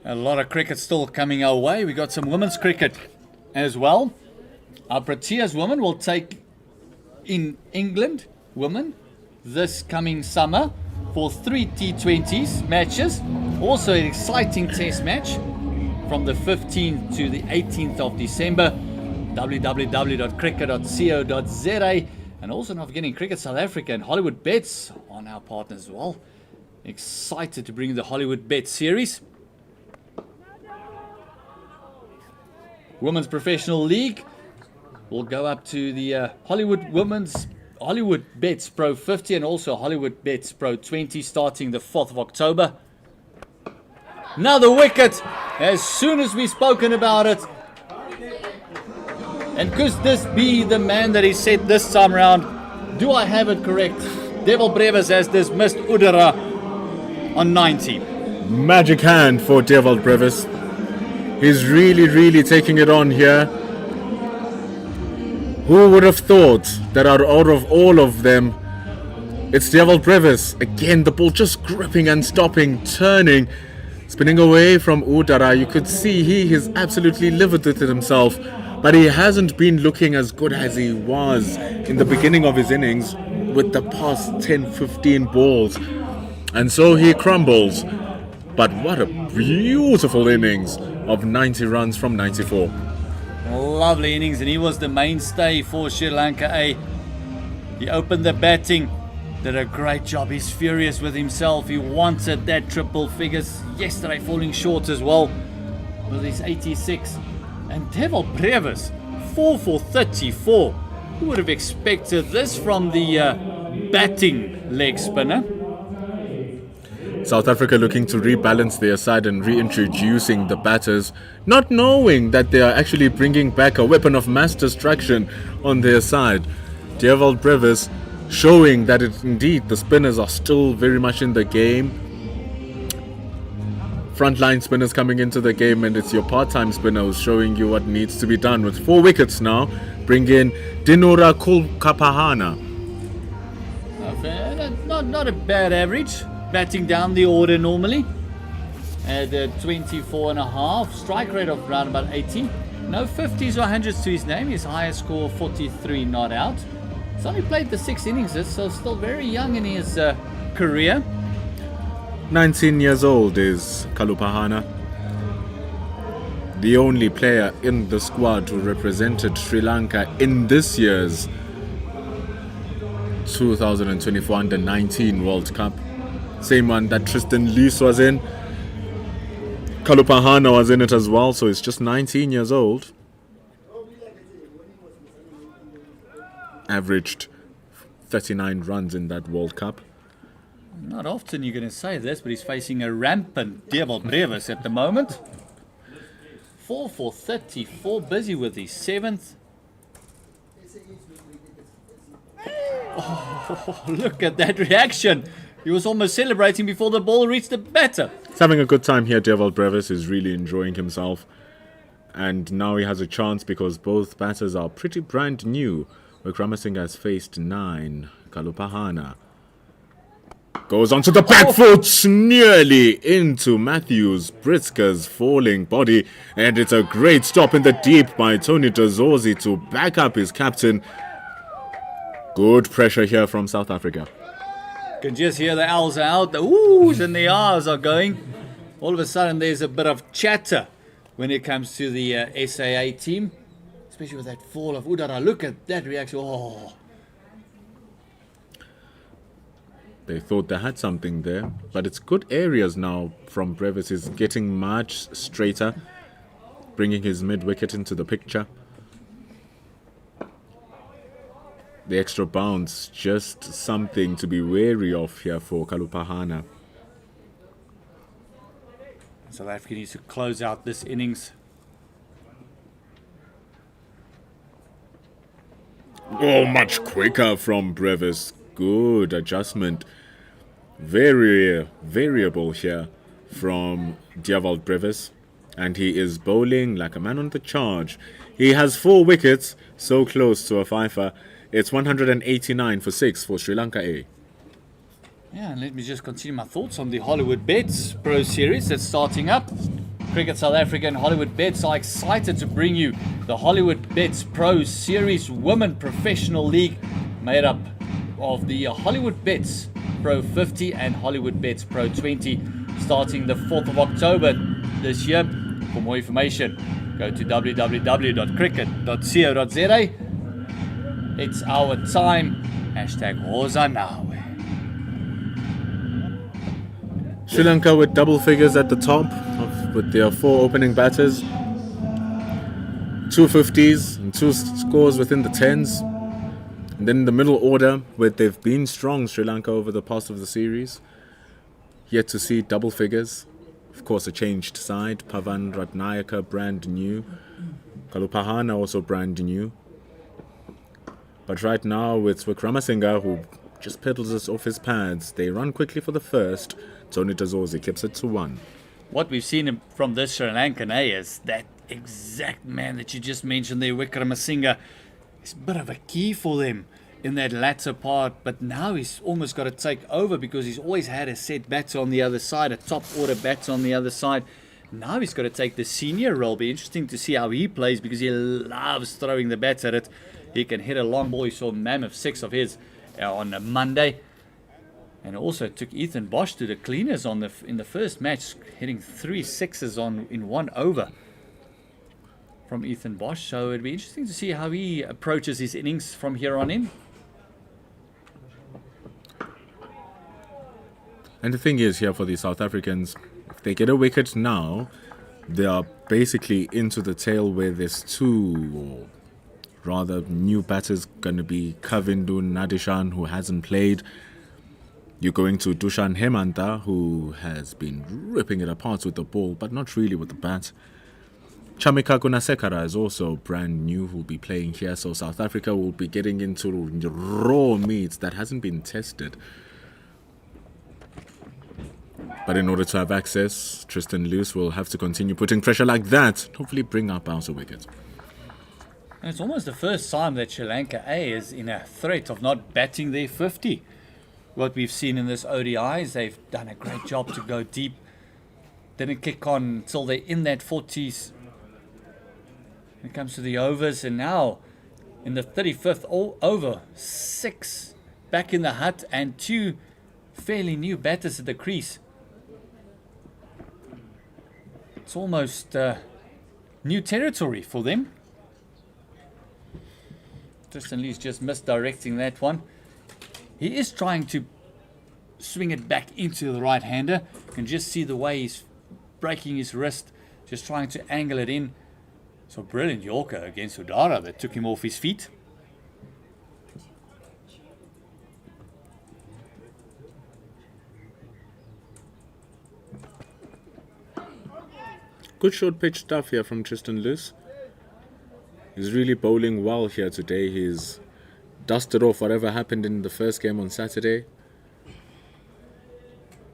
A lot of cricket still coming our way. We got some women's cricket as well. Our Proteas women will take in England women this coming summer for 3 T20s matches. Also an exciting test match from the 15th to the 18th of December. www.cricket.co.za, and also not forgetting Cricket South Africa and Hollywood Bets on our partners as well. Excited to bring the Hollywood Bet series. Women's Professional League will go up to the Hollywood Bets Pro 50 and also Hollywood Bets Pro 20 starting the 4th of October. Another wicket as soon as we've spoken about it. And could this be the man that is set this time around? Do I have it correct? Devil Brevis has dismissed Udara on 90. Magic hand for Devil Brevis. He's really taking it on here. Who would have thought that out of all of them, it's Devil Brevis. Again, the ball just gripping and stopping, turning, spinning away from Udara. You could see he is absolutely livid with it himself. But he hasn't been looking as good as he was in the beginning of his innings with the past 10-15 balls. And so he crumbles. But what a beautiful innings of 90 runs from 94. Lovely innings, and he was the mainstay for Sri Lanka A. He opened the batting, did a great job. He's furious with himself. He wanted that triple figures yesterday, falling short as well with his 86. And Devil Brevis, 4 for 34. Who would have expected this from the batting leg spinner? South Africa looking to rebalance their side and reintroducing the batters, not knowing that they are actually bringing back a weapon of mass destruction on their side. Devil Brevis showing that indeed the spinners are still very much in the game. Frontline spinners coming into the game, and it's your part-time spinner who's showing you what needs to be done. With 4 wickets now, bring in Dinura Kulkapahana. Not a bad average. Batting down the order normally at 24.5, strike rate of around about 80. No 50s or 100s to his name. His highest score 43 not out. He's only played the 6 innings, so still very young in his career. 19 years old is Kalupahana, the only player in the squad who represented Sri Lanka in this year's 2024 Under-19 World Cup. Same one that Tristan Lees was in. Kalupahana was in it as well, so he's just 19 years old. Averaged 39 runs in that World Cup. Not often you're going to say this, but he's facing a rampant Devil Brevis at the moment. 4 for 34, busy with his 7th. Oh, look at that reaction. He was almost celebrating before the ball reached the batter. He's having a good time here. Devil Brevis is really enjoying himself. And now he has a chance because both batters are pretty brand new. Wickramasinghe has faced 9. Kalupahana goes onto the back foot, nearly into Matthews Britzker's falling body. And it's a great stop in the deep by Tony Dozorzi to back up his captain. Good pressure here from South Africa. You can just hear the owls are out, the oohs and the ahs are going. All of a sudden there's a bit of chatter when it comes to the SAA team, especially with that fall of Udara. Look at that reaction. Oh. They thought they had something there, but it's good areas now from Brevis. He's getting much straighter, bringing his mid-wicket into the picture. The extra bounce, just something to be wary of here for Kalupahana. South Africa needs to close out this innings. Oh, much quicker from Brevis. Good adjustment. Very variable here from Djawald Brevis. And he is bowling like a man on the charge. He has 4 wickets, so close to a fifer. It's 189 for 6 for Sri Lanka A. Yeah, and let me just continue my thoughts on the Hollywood Bets Pro Series that's starting up. Cricket South Africa and Hollywood Bets are excited to bring you the Hollywood Bets Pro Series Women Professional League, made up of the Hollywood Bets Pro 50 and Hollywood Bets Pro 20, starting the 4th of October this year. For more information, go to www.cricket.co.za. It's our time. #Hoza Nawe. Sri Lanka with double figures at the top with their 4 opening batters. two 50s and two scores within the 10s. And then in the middle order, where they've been strong, Sri Lanka, over the past of the series, yet to see double figures. Of course, a changed side. Pavan Ratnayaka, brand new. Kalupahana, also brand new. But right now, it's Wickramasinghe, who just pedals us off his pads. They run quickly for the first. Tony Tazozi keeps it to 1. What we've seen from this Sri Lankan A is that exact man that you just mentioned there, Wickramasinghe, is a bit of a key for them in that latter part, but now he's almost got to take over because he's always had a set batter on the other side, a top order batter on the other side. Now he's got to take the senior role. Be interesting to see how he plays because he loves throwing the bat at it. He can hit a long ball. You saw mammoth 6 of his on a Monday. And also took Ethan Bosch to the cleaners in the first match, hitting 3 sixes in 1 over from Ethan Bosch. So it'd be interesting to see how he approaches his innings from here on in. And the thing is here for the South Africans, if they get a wicket now, they are basically into the tail where there's 2, or rather new batters going to be Kavindu Nadishan, who hasn't played. You're going to Dushan Hemanta, who has been ripping it apart with the ball, but not really with the bat. Chamika Gunasekara is also brand new, who will be playing here. So South Africa will be getting into raw meat that hasn't been tested. But in order to have access, Tristan Luce will have to continue putting pressure like that, hopefully bring up out a wicket. And it's almost the first time that Sri Lanka A is in a threat of not batting their 50. What we've seen in this ODI is they've done a great job to go deep. Didn't kick on until they're in that 40s. When it comes to the overs, and now in the 35th over, 6 back in the hut and 2 fairly new batters at the crease. It's almost new territory for them. Tristan Lee's just misdirecting that one. He is trying to swing it back into the right-hander. You can just see the way he's breaking his wrist, just trying to angle it in. So brilliant Yorker against Udara that took him off his feet. Good short pitch stuff here from Tristan Luce. He's really bowling well here today. He's dusted off whatever happened in the first game on Saturday.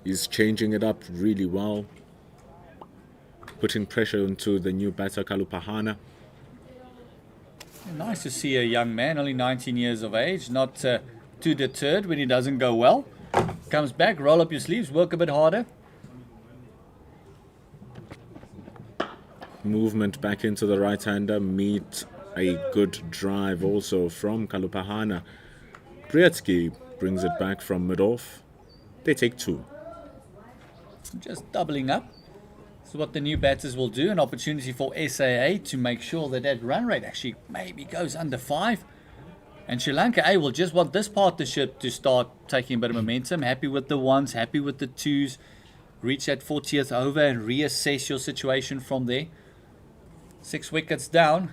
He's changing it up really well, putting pressure into the new batter Kalupahana. Nice to see a young man, only 19 years of age, not too deterred when he doesn't go well. Comes back, roll up your sleeves, work a bit harder. Movement back into the right-hander, meet a good drive also from Kalupahana. Briatsky brings it back from mid-off. They take 2. Just doubling up. This is what the new batters will do. An opportunity for SAA to make sure that that run rate actually maybe goes under 5. And Sri Lanka A will just want this partnership to start taking a bit of momentum. Happy with the 1s, happy with the 2s. Reach that 40th over and reassess your situation from there. 6 wickets down.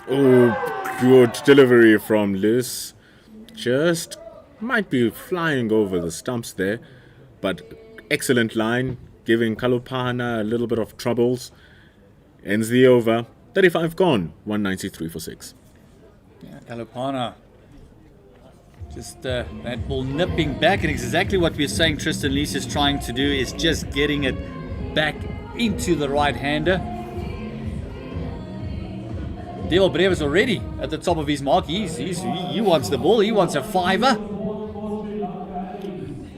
Oh, good delivery from Luce. Just might be flying over the stumps there, but excellent line, giving Kalupahana a little bit of troubles. Ends the over. 35 gone. 193 for 6. Yeah, Kalupahana. Just that ball nipping back, and exactly what we're saying Tristan Lees is trying to do is just getting it back into the right-hander. Dewald Brevis already at the top of his mark. He wants the ball. He wants a 5er.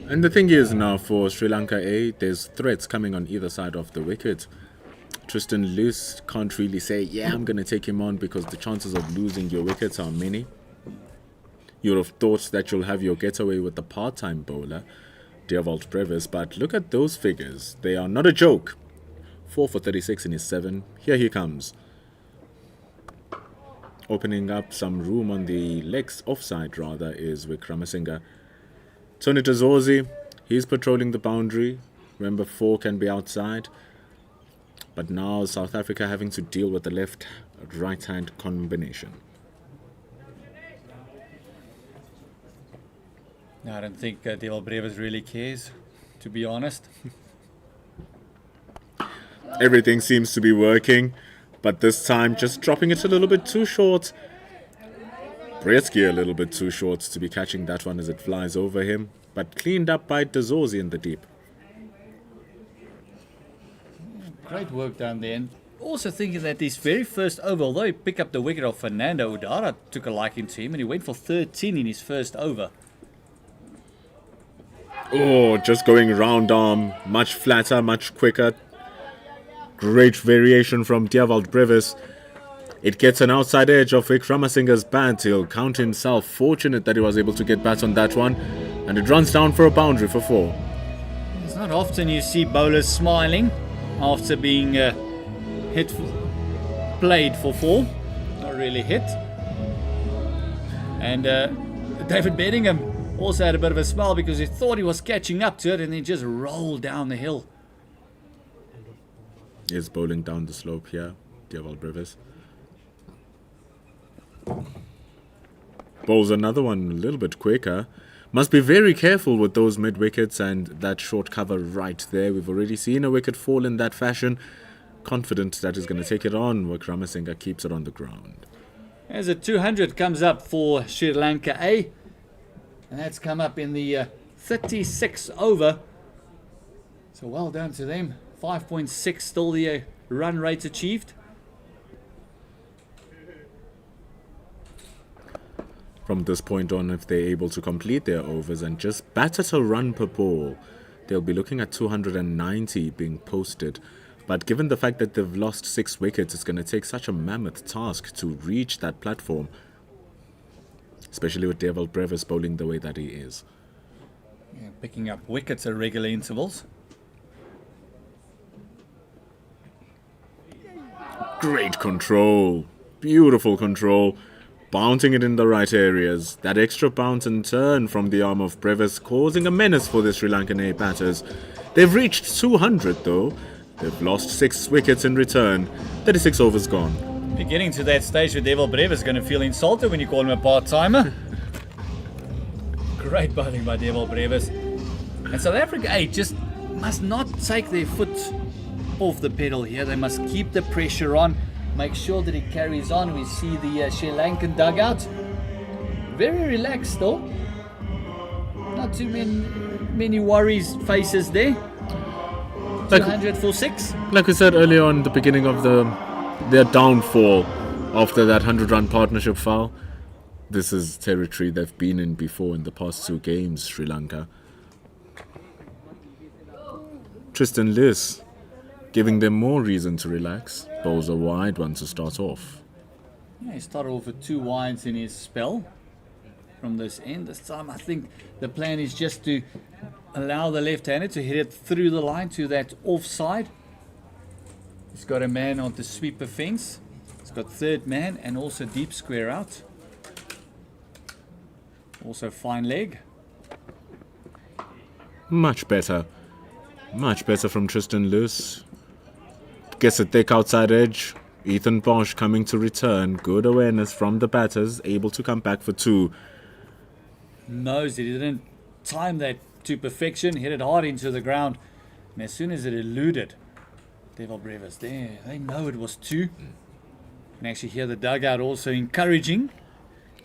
And the thing is now for Sri Lanka A, there's threats coming on either side of the wicket. Tristan Lees can't really say, yeah, I'm going to take him on because the chances of losing your wickets are many. You would have thought that you'll have your getaway with the part-time bowler, Dewald Brevis, but look at those figures. They are not a joke. 4 for 36 in his 7. Here he comes. Opening up some room on the legs offside, rather, is Wickramasinghe. Tony Tazozi, he's patrolling the boundary. Remember, 4 can be outside. But now South Africa having to deal with the left-right-hand combination. I don't think Devil Brevis really cares, to be honest. Everything seems to be working, but this time just dropping it a little bit too short. Bretsky a little bit too short to be catching that one as it flies over him, but cleaned up by Dazorzi in the deep. Great work down there. And also thinking that his very first over, although he picked up the wicket of Fernando, Udara took a liking to him and he went for 13 in his first over. Oh, just going round arm, much flatter, much quicker. Great variation from Dewald Brevis. It gets an outside edge of Vikramasinga's bat. He'll count himself fortunate that he was able to get bat on that one. And it runs down for a boundary for 4. It's not often you see bowlers smiling after being played for 4. Not really hit. And David Bedingham also had a bit of a smile because he thought he was catching up to it and then just rolled down the hill. Is bowling down the slope here, Dewald Brevis. Bowls another one a little bit quicker. Must be very careful with those mid wickets and that short cover right there. We've already seen a wicket fall in that fashion. Confident that he's going to take it on. Vikramasinga keeps it on the ground. As a 200 comes up for Sri Lanka A. And that's come up in the 36th over. So well done to them. 5.6 still the run rate achieved. From this point on, if they're able to complete their overs and just bat at a run per ball, they'll be looking at 290 being posted. But given the fact that they've lost 6 wickets, it's going to take such a mammoth task to reach that platform. Especially with Dewald Brevis bowling the way that he is. Yeah, picking up wickets at regular intervals. Great control. Beautiful control. Bouncing it in the right areas. That extra bounce and turn from the arm of Brevis causing a menace for the Sri Lankan A batters. They've reached 200 though. They've lost 6 wickets in return. 36 overs gone. You're getting to that stage where Devil Brevis is going to feel insulted when you call him a part-timer. Great bowling by Devil Brevis. And South Africa A just must not take their foot off the pedal here. They must keep the pressure on. Make sure that it carries on. We see the Sri Lankan dugout. Very relaxed still. Not too many worries faces there. 200 for 6. Like we said earlier on, the beginning of their downfall after that 100-run partnership foul. This is territory they've been in before in the past 2 games, Sri Lanka. Tristan Liss giving them more reason to relax. Bowls a wide one to start off. Yeah, he started off with 2 wides in his spell from this end. This time I think the plan is just to allow the left-hander to hit it through the line to that offside. He's got a man on the sweeper fence. He's got 3rd man and also deep square out. Also fine leg. Much better. Much better from Tristan Liss. Gets a thick outside edge. Ethan Bosch coming to return. Good awareness from the batters. Able to come back for 2. Knows that he didn't time that to perfection. Hit it hard into the ground. And as soon as it eluded Devil Brevis there, they know it was 2. You can actually hear the dugout also encouraging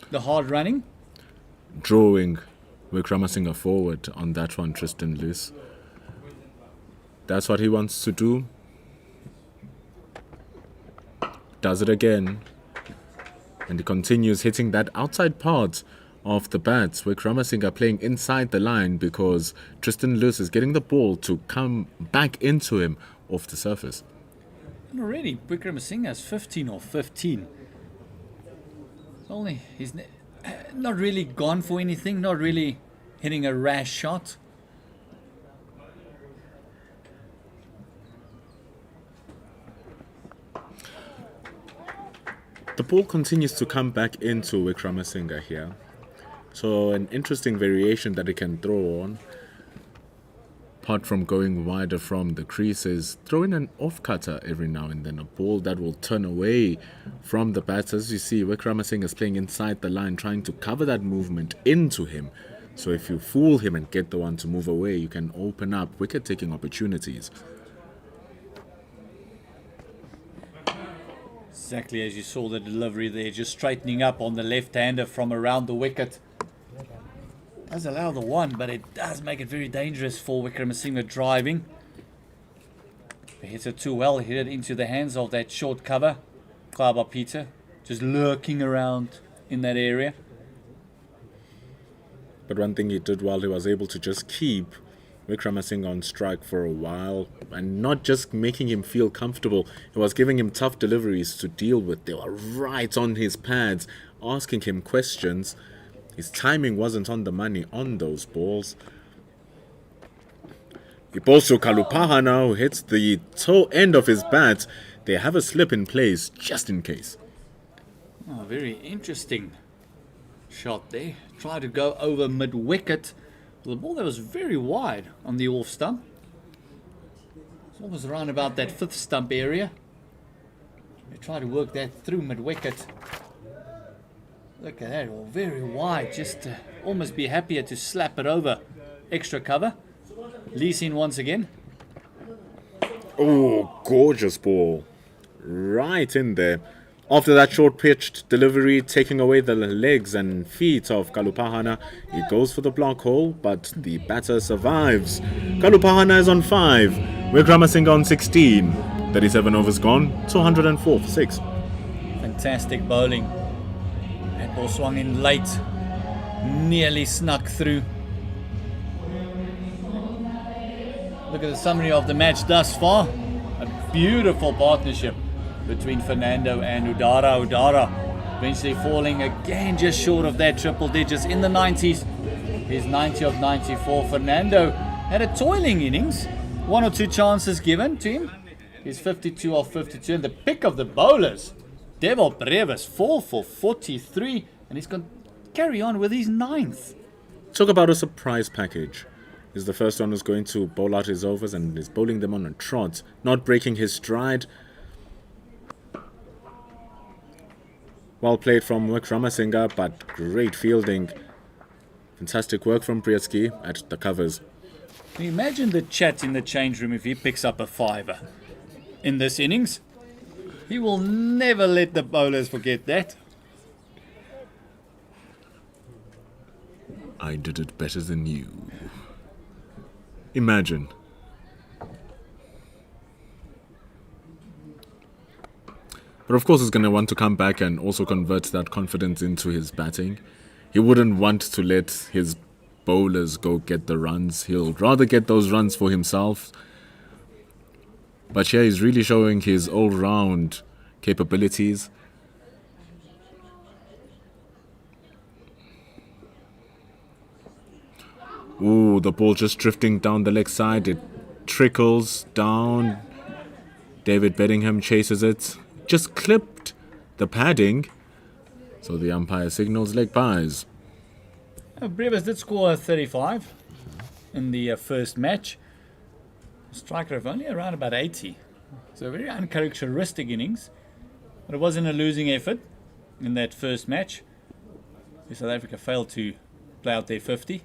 the hard running. Drawing Vikramasinga forward on that one, Tristan Liss. That's what he wants to do. Does it again. And he continues hitting that outside part of the bats. Vikramasinga playing inside the line because Tristan Liss is getting the ball to come back into him off the surface. And already Vikramasinga is 15 or 15. Only he's not really gone for anything, not really hitting a rash shot. The ball continues to come back into Vikramasinga here. So an interesting variation that he can throw on. apart from going wider from the creases, throw in an off-cutter every now and then, a ball that will turn away from the batters. You see, Wickramasinghe is playing inside the line, trying to cover that movement into him. So if you fool him and get the one to move away, you can open up wicket-taking opportunities. Exactly as you saw the delivery there, just straightening up on the left-hander from around the wicket. Does allow the one, but it does make it very dangerous for Wickramasinghe driving. If he hits it too well, hit it into the hands of that short cover. Klaba Peter just lurking around in that area. But one thing he did well, he was able to just keep Wickramasinghe on strike for a while and not just making him feel comfortable. He was giving him tough deliveries to deal with. They were right on his pads, asking him questions. His timing wasn't on the money on those balls. Iposo Kalupahana, who hits the toe end of his bat. They have a slip in place just in case. Oh, very interesting shot there. Tried to go over mid-wicket. The ball that was very wide on the off stump. It's almost around about that fifth stump area. They try to work that through mid-wicket. Look at that, all very wide. Just almost be happier to slap it over. Extra cover. Lee's in once again. Oh, gorgeous ball. Right in there. After that short-pitched delivery, taking away the legs and feet of Kalupahana, he goes for the block hole, but the batter survives. Kalupahana is on 5, Wickramasinghe on 16. 37 overs gone, 204 for 6. Fantastic bowling. That ball swung in late. Nearly snuck through. Look at the summary of the match thus far. A beautiful partnership between Fernando and Udara. Udara eventually falling again just short of that triple digits in the 90s. His 90 of 94. Fernando had a toiling innings. 1 or 2 chances given to him. His 52 of 52. And the pick of the bowlers, Devil Brevis, 4 for 43. And he's going to carry on with his 9th. Talk about a surprise package. He's the first one who's going to bowl out his overs and is bowling them on a trot, not breaking his stride. Well played from Wickramasinghe, but great fielding. Fantastic work from Brietzky at the covers. Can you imagine the chat in the change room if he picks up a 5 in this innings? He will never let the bowlers forget that. I did it better than you. Imagine. But of course he's going to want to come back and also convert that confidence into his batting. He wouldn't want to let his bowlers go get the runs. He'll rather get those runs for himself. But yeah, he's really showing his all-round capabilities. Ooh, the ball just drifting down the leg side. It trickles down. David Bedingham chases it. Just clipped the padding. So the umpire signals leg byes. Brevis did score 35 in the first match. Striker of only around about 80. So a very uncharacteristic innings. But it wasn't a losing effort in that first match. South Africa failed to play out their 50.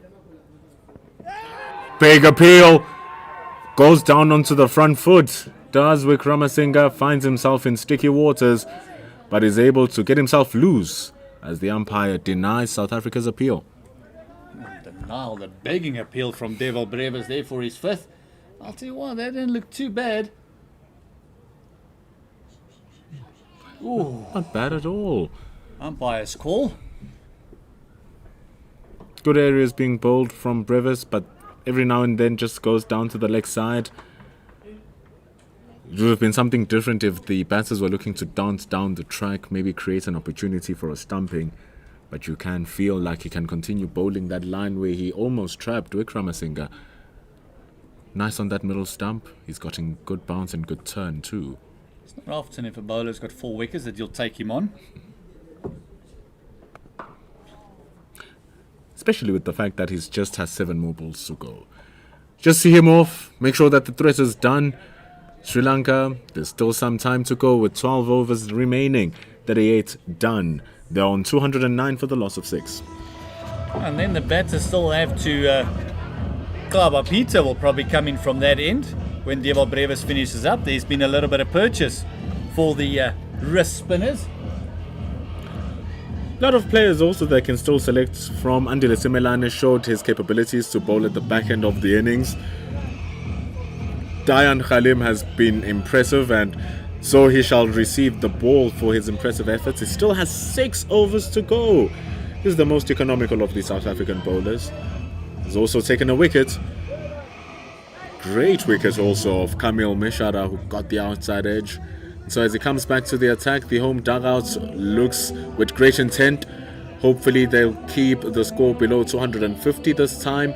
Big appeal. Goes down onto the front foot. Does Wickramasinghe, finds himself in sticky waters, but is able to get himself loose as the umpire denies South Africa's appeal. Denial, the begging appeal from Devil Brevis there for his 5th. I'll tell you what, that didn't look too bad. Ooh. Not bad at all. Umpire's call. Good areas being bowled from Brevis, but every now and then just goes down to the leg side. It would have been something different if the batters were looking to dance down the track, maybe create an opportunity for a stumping. But you can feel like he can continue bowling that line where he almost trapped Wickramasinghe. Nice on that middle stump. He's gotten good bounce and good turn too. It's not often if a bowler's got 4 wickets that you'll take him on. Especially with the fact that he's just has 7 more balls to go. Just see him off, make sure that the threat is done. Sri Lanka, there's still some time to go with 12 overs remaining. 38 done. They're on 209 for the loss of 6. And then the batters still have to... Peter will probably come in from that end. When Deval Brevis finishes up, there's been a little bit of purchase for the wrist spinners. A lot of players also that can still select from. Andile Simelane showed his capabilities to bowl at the back end of the innings. Dayan Khalim has been impressive, and so he shall receive the ball for his impressive efforts. He still has 6 overs to go. He's the most economical of the South African bowlers. He's also taken a wicket. Great wicket also of Kamil Mishara, who got the outside edge. So as he comes back to the attack, the home dugout looks with great intent. Hopefully they'll keep the score below 250 this time.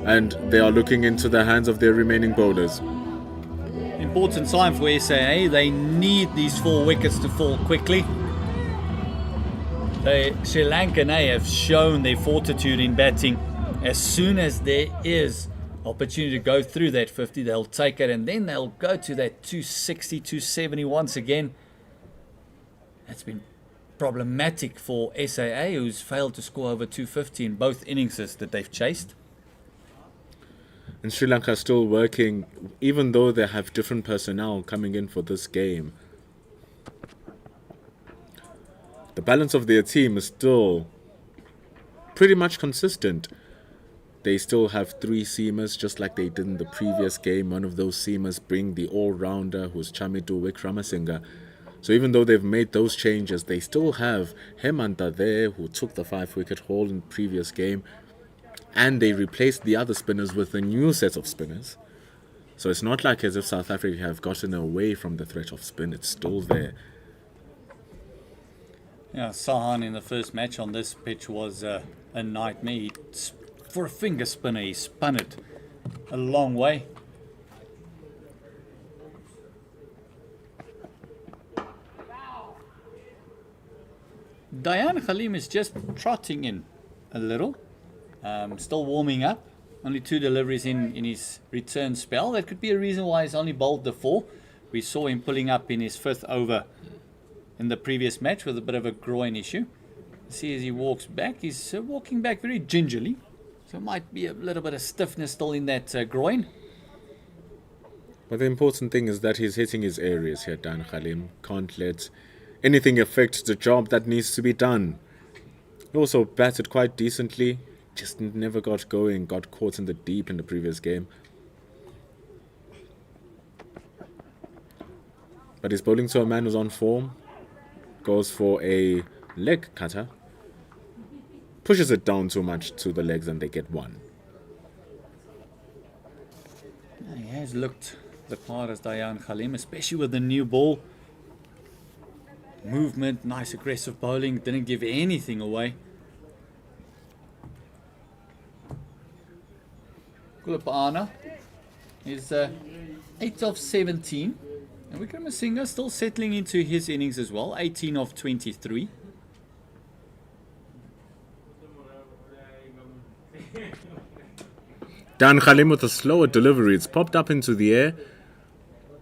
And they are looking into the hands of their remaining bowlers. Important time for SAA. They need these 4 wickets to fall quickly. Sri Lanka A have shown their fortitude in batting. As soon as there is opportunity to go through that 50, they'll take it, and then they'll go to that 260, 270 once again. That's been problematic for SAA, who's failed to score over 250 in both innings that they've chased. And Sri Lanka are still working, even though they have different personnel coming in for this game. The balance of their team is still pretty much consistent. They still have 3 seamers, just like they did in the previous game. One of those seamers being the all-rounder, who's Chamidu Wickramasinghe. So even though they've made those changes, they still have Hemanta there, who took the 5-wicket haul in the previous game. And they replaced the other spinners with a new set of spinners. So it's not like as if South Africa have gotten away from the threat of spin. It's still there. Yeah, Sahan in the first match on this pitch was a nightmare. For a finger spinner, he spun it a long way. Dayan Khalim is just trotting in a little. Still warming up. Only 2 deliveries in his return spell. That could be a reason why he's only bowled the 4. We saw him pulling up in his 5th over in the previous match with a bit of a groin issue. See, as he walks back, he's walking back very gingerly. So it might be a little bit of stiffness still in that groin. But the important thing is that he's hitting his areas here, Dan Khalim. Can't let anything affect the job that needs to be done. He also batted quite decently. Just never got going, got caught in the deep in the previous game. But he's bowling to a man who's on form. Goes for a leg cutter. Pushes it down too much to the legs and they get 1. He has looked the part as Dayan Khalim, especially with the new ball. Movement, nice aggressive bowling, didn't give anything away. Kulapana is 8 of 17. And Wickramasinghe still settling into his innings as well, 18 of 23. Dan Khalim with a slower delivery. It's popped up into the air.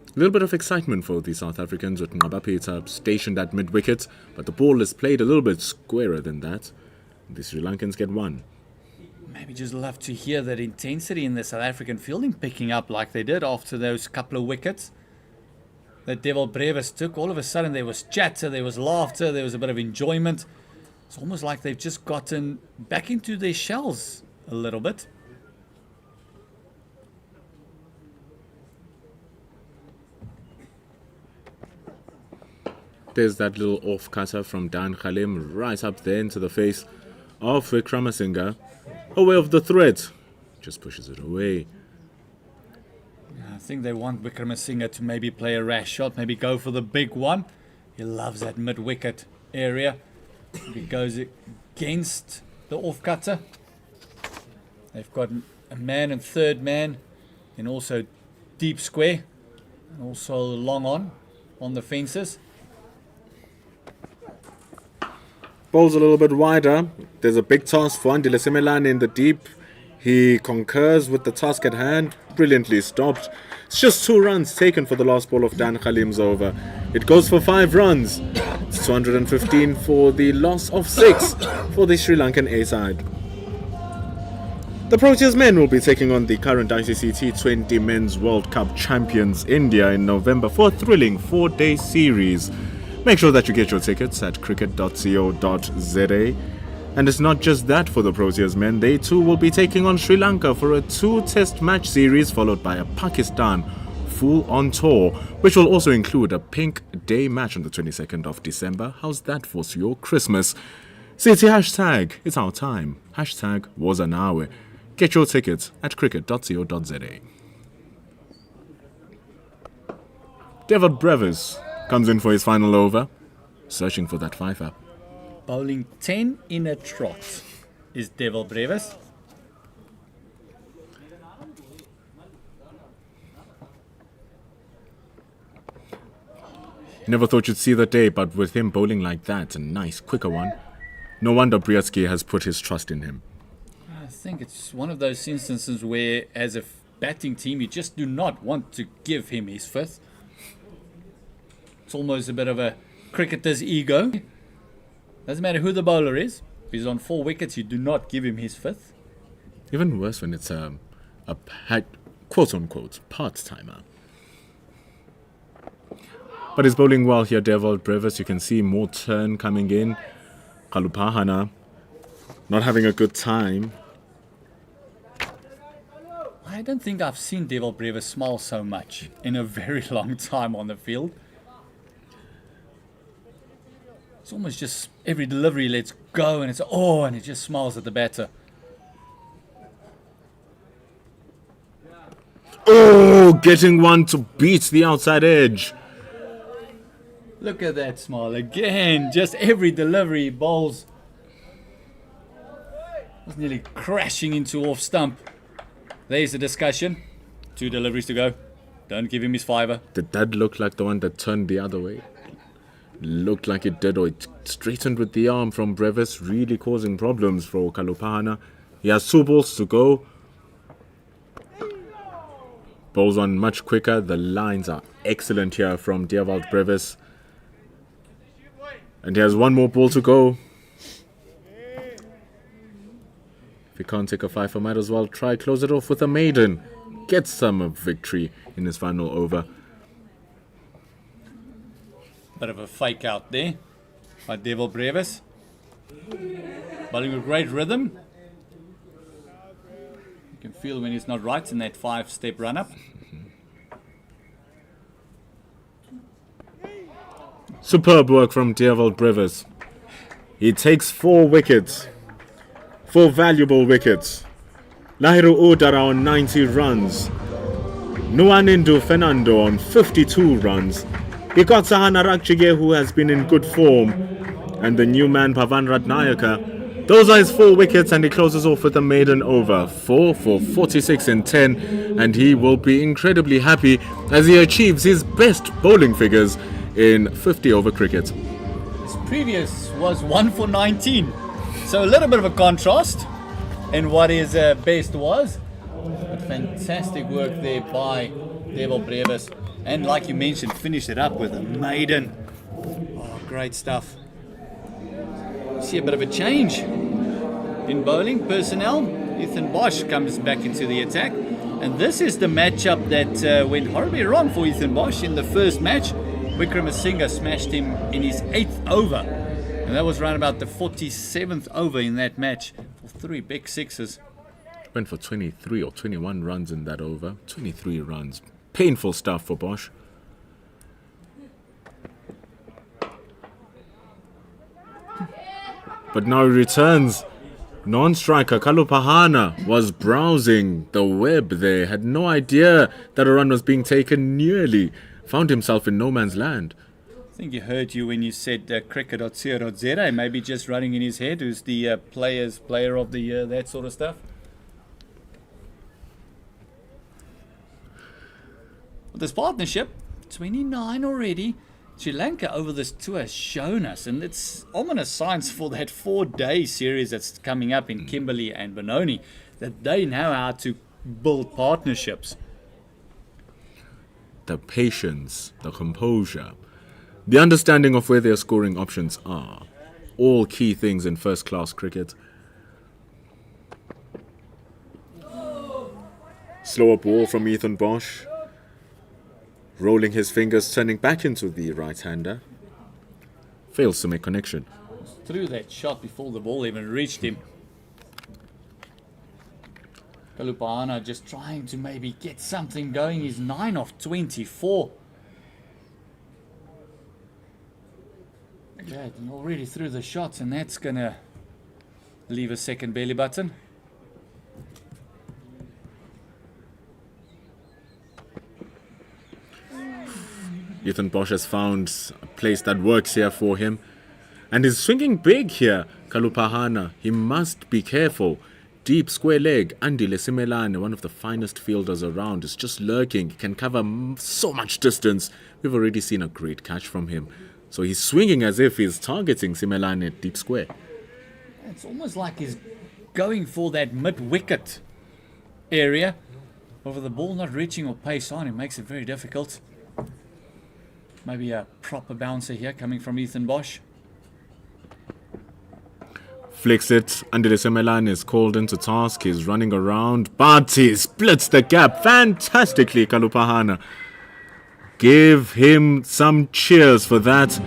A little bit of excitement for the South Africans with Ngabapita stationed at mid-wicket. But the ball is played a little bit squarer than that. The Sri Lankans get 1. Maybe just love to hear that intensity in the South African fielding picking up like they did after those couple of wickets that Deval Brevis took. All of a sudden there was chatter, there was laughter, there was a bit of enjoyment. It's almost like they've just gotten back into their shells a little bit. There's that little off-cutter from Dan Khalim right up there into the face of Wickramasinghe. Away of the threat. Just pushes it away. I think they want Wickramasinghe to maybe play a rash shot, maybe go for the big one. He loves that mid-wicket area. He goes against the off-cutter. They've got a man and third man, and also deep square, and also long on the fences. Bowls a little bit wider. There's a big task for Andile Simelane in the deep. He concurs with the task at hand, brilliantly stopped. It's just 2 runs taken for the last ball of Dan Khalim's over. It goes for 5 runs. It's 215 for the loss of 6 for the Sri Lankan A side. The Proteas men will be taking on the current ICC T20 Men's World Cup champions India in November for a thrilling 4-day series. Make sure that you get your tickets at cricket.co.za. And it's not just that for the Proteas men. They too will be taking on Sri Lanka for a 2-test match series followed by a Pakistan full-on tour, which will also include a pink day match on the 22nd of December. How's that for your Christmas? CT hashtag, it's our time. Hashtag was an hour. Get your tickets at cricket.co.za. David Brevis comes in for his final over, searching for that fifer. Bowling 10 in a trot is Devil Brevis. Never thought you'd see the day, but with him bowling like that, a nice, quicker one, no wonder Briatsky has put his trust in him. I think it's one of those instances where, as a batting team, you just do not want to give him his fifth. It's almost a bit of a cricketer's ego. Doesn't matter who the bowler is. If he's on 4 wickets, you do not give him his fifth. Even worse when it's a quote-unquote part-timer. But he's bowling well here, Devil Brevis. You can see more turn coming in. Kalupahana not having a good time. I don't think I've seen Devil Brevis smile so much in a very long time on the field. It's almost just every delivery lets go and it's and it just smiles at the batter. Oh, getting one to beat the outside edge. Look at that smile again. Just every delivery bowls. Was nearly crashing into off stump. There's the discussion. 2 deliveries to go. Don't give him his fiver. Did that look like the one that turned the other way? Looked like it did, or it straightened with the arm from Brevis, really causing problems for Kalupahana. He has 2 balls to go. Bowls on much quicker. The lines are excellent here from Dewald Brevis. And he has 1 more ball to go. If he can't take a fifer, might as well try close it off with a maiden. Get some victory in his final over. Bit of a fake out there by Devil Brevis. Bowling with great rhythm. You can feel when he's not right in that 5-step run-up. Superb work from Devil Brevis. He takes 4 wickets. 4 valuable wickets. Lahiru Udara on 90 runs. Nuanindu Fernando on 52 runs. He got Sahana Rakchige, who has been in good form, and the new man Pavan Ratnayaka. Those are his 4 wickets, and he closes off with a maiden over. 4 for 46 in 10, and he will be incredibly happy as he achieves his best bowling figures in 50 over cricket. His previous was 1 for 19, so a little bit of a contrast in what his best was. But fantastic work there by Devil Brevis. And like you mentioned, finished it up with a maiden. Oh, great stuff. See a bit of a change in bowling personnel. Ethan Bosch comes back into the attack. And this is the matchup that went horribly wrong for Ethan Bosch in the first match. Wickramasinghe smashed him in his 8th over. And that was around about the 47th over in that match for 3 big sixes. Went for 23 or 21 runs in that over. 23 runs. Painful stuff for Bosch. But now he returns. Non-striker Kalupahana was browsing the web there. Had no idea that a run was being taken. Nearly found himself in no man's land. I think he heard you when you said cricket.co.za. Maybe just running in his head who's the player of the year, that sort of stuff. With this partnership, 29 already. Sri Lanka over this tour has shown us, and it's ominous signs for that 4-day series that's coming up in Kimberley and Benoni, that they know how to build partnerships. The patience, the composure, the understanding of where their scoring options are, all key things in first-class cricket. Slower ball from Ethan Bosch, rolling his fingers, turning back into the right-hander. Fails to make connection. Threw that shot before the ball even reached him. Kalupahana just trying to maybe get something going. He's 9 of 24. Yeah, already threw the shots, and that's going to leave a second belly button. Ethan Bosch has found a place that works here for him. And he's swinging big here, Kalupahana. He must be careful. Deep square leg, Andile Simelane, one of the finest fielders around, is just lurking. He can cover so much distance. We've already seen a great catch from him. So he's swinging as if he's targeting Simelane at deep square. It's almost like he's going for that mid-wicket area. Over the ball not reaching or pace on, it makes it very difficult. Maybe a proper bouncer here coming from Ethan Bosch. Flicks it. Andile Simelane is called into task. He's running around, but he splits the gap fantastically, Kalupahana. Give him some cheers for that.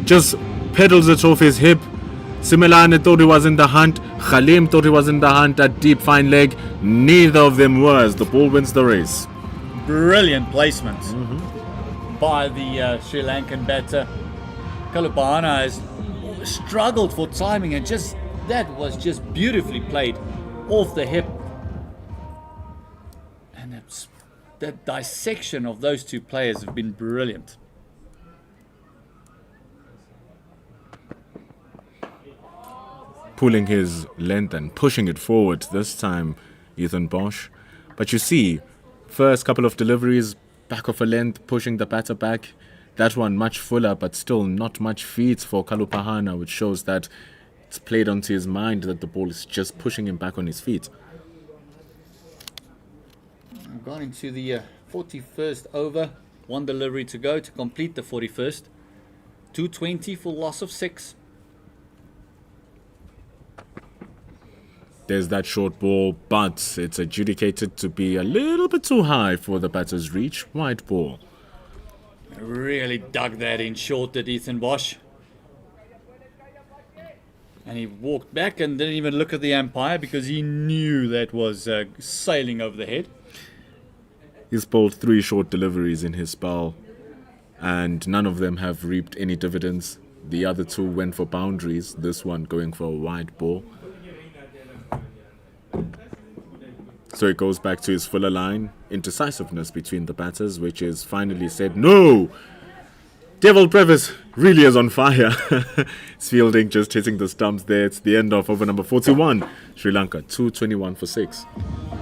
Just pedals it off his hip. Simelane thought he was in the hunt. Khalim thought he was in the hunt at deep fine leg. Neither of them was. The ball wins the race. Brilliant placement by the Sri Lankan batter. Kalupahana has struggled for timing, and just that was just beautifully played off the hip. And it's, that dissection of those two players have been brilliant. Pulling his length and pushing it forward this time, Ethan Bosch. But you see, first couple of deliveries, back of a length, pushing the batter back. That one much fuller, but still not much feet for Kalupahana, which shows that it's played onto his mind that the ball is just pushing him back on his feet. We've gone into the 41st over. One delivery to go to complete the 41st. 220 for loss of 6. There's that short ball, but it's adjudicated to be a little bit too high for the batter's reach. Wide ball. Really dug that in short, did Ethan Bosch. And he walked back and didn't even look at the umpire because he knew that was sailing over the head. He's bowled 3 short deliveries in his spell, and none of them have reaped any dividends. The other 2 went for boundaries, this one going for a wide ball. So it goes back to his fuller line, indecisiveness between the batters, which is finally said, no! Devil Brevis really is on fire. His fielding just hitting the stumps there. It's the end of over number 41. Sri Lanka, 221 for 6.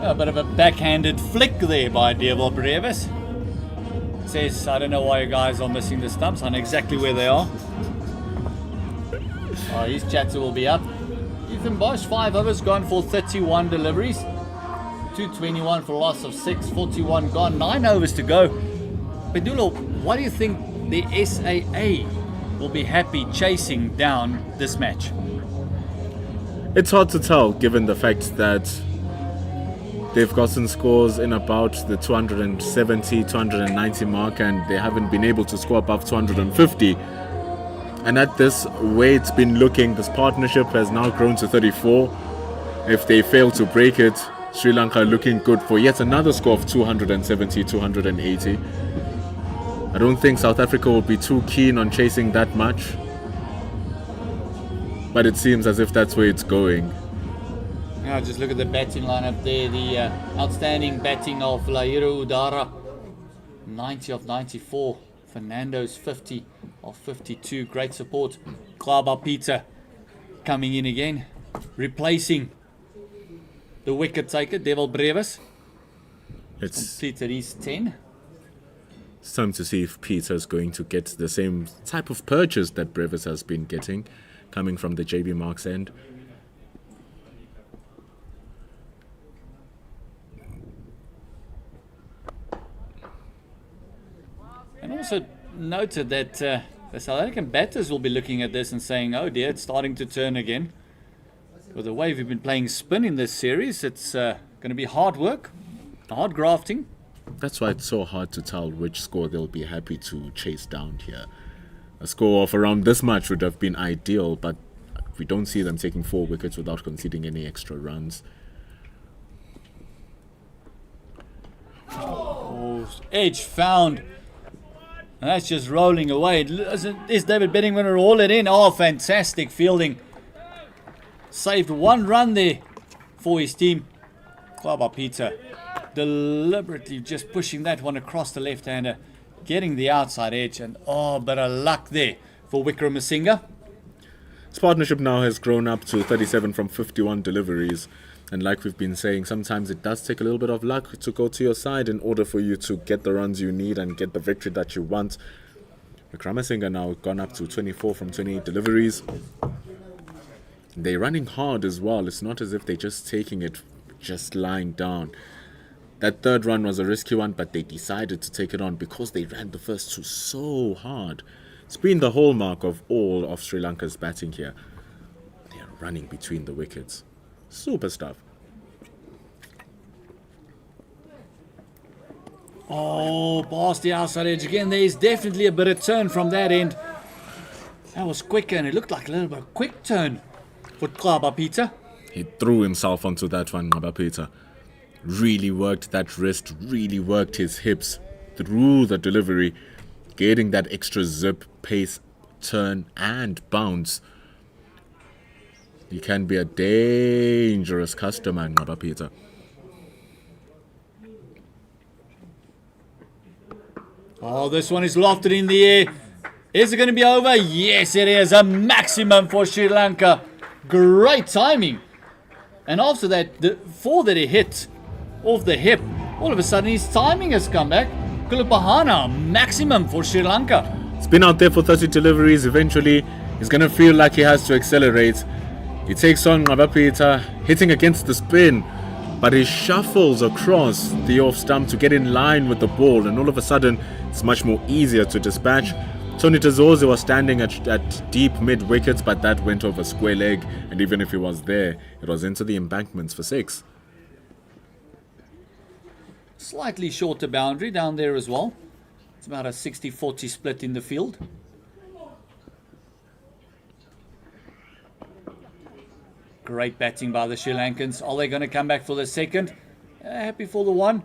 A bit of a backhanded flick there by Devil Brevis. Says, I don't know why you guys are missing the stumps. I know exactly where they are. His chatter will be up. Ethan Bosch, 5 overs, gone for 31 deliveries. 221 for loss of 6, 41 gone, 9 overs to go. Pedulo, what do you think the SAA will be happy chasing down this match? It's hard to tell given the fact that they've gotten scores in about the 270, 290 mark, and they haven't been able to score above 250. And at this way it's been looking, this partnership has now grown to 34. If they fail to break it, Sri Lanka looking good for yet another score of 270, 280. I don't think South Africa will be too keen on chasing that much. But it seems as if that's where it's going. Now just look at the batting lineup there. The outstanding batting of Lahiru Udara. 90 of 94. Fernando's 50 of 52. Great support. Klaba Peter coming in again. Replacing the wicket taker, Devil Brevis. Completed his 10. It's time to see if Peter's going to get the same type of purchase that Brevis has been getting, coming from the JB Marks end. And also noted that the South African batters will be looking at this and saying, oh dear, it's starting to turn again. With the way we've been playing spin in this series, it's going to be hard work, hard grafting. That's why it's so hard to tell which score they'll be happy to chase down here. A score of around this much would have been ideal, but we don't see them taking 4 wickets without conceding any extra runs. Oh, edge found. And that's just rolling away. Is David Beddington all it in? Oh, fantastic fielding. Saved 1 run there for his team. Klaba Peter deliberately just pushing that one across the left-hander, getting the outside edge, and oh, bit of luck there for Wickramasinga. His partnership now has grown up to 37 from 51 deliveries. And like we've been saying, sometimes it does take a little bit of luck to go to your side in order for you to get the runs you need and get the victory that you want. Wickramasinga now gone up to 24 from 28 deliveries. They're running hard as well. It's not as if they're just taking it, just lying down. That 3rd run was a risky one, but they decided to take it on because they ran the first 2 so hard. It's been the hallmark of all of Sri Lanka's batting here. They are running between the wickets. Super stuff. Oh, past the outside edge again. There is definitely a bit of turn from that end. That was quicker, and it looked like a little bit of a quick turn for Klaba Peter. He threw himself onto that one, Klaba Peter. Really worked that wrist, really worked his hips through the delivery, getting that extra zip, pace, turn, and bounce. He can be a dangerous customer, Klaba Peter. Oh, this one is lofted in the air. Is it going to be over? Yes, it is. A maximum for Sri Lanka. Great timing. And after that, the 4 that he hit off the hip, all of a sudden his timing has come back. Kulupahana, maximum for Sri Lanka. He's been out there for 30 deliveries. Eventually, he's going to feel like he has to accelerate. He takes on Klaba Peter, hitting against the spin, but he shuffles across the off stump to get in line with the ball, and all of a sudden, it's much more easier to dispatch. Tony Tazozi was standing at deep mid-wickets, but that went over square leg, and even if he was there, it was into the embankments for 6. Slightly shorter boundary down there as well. It's about a 60-40 split in the field. Great batting by the Sri Lankans. Are they going to come back for the second? Happy for the 1.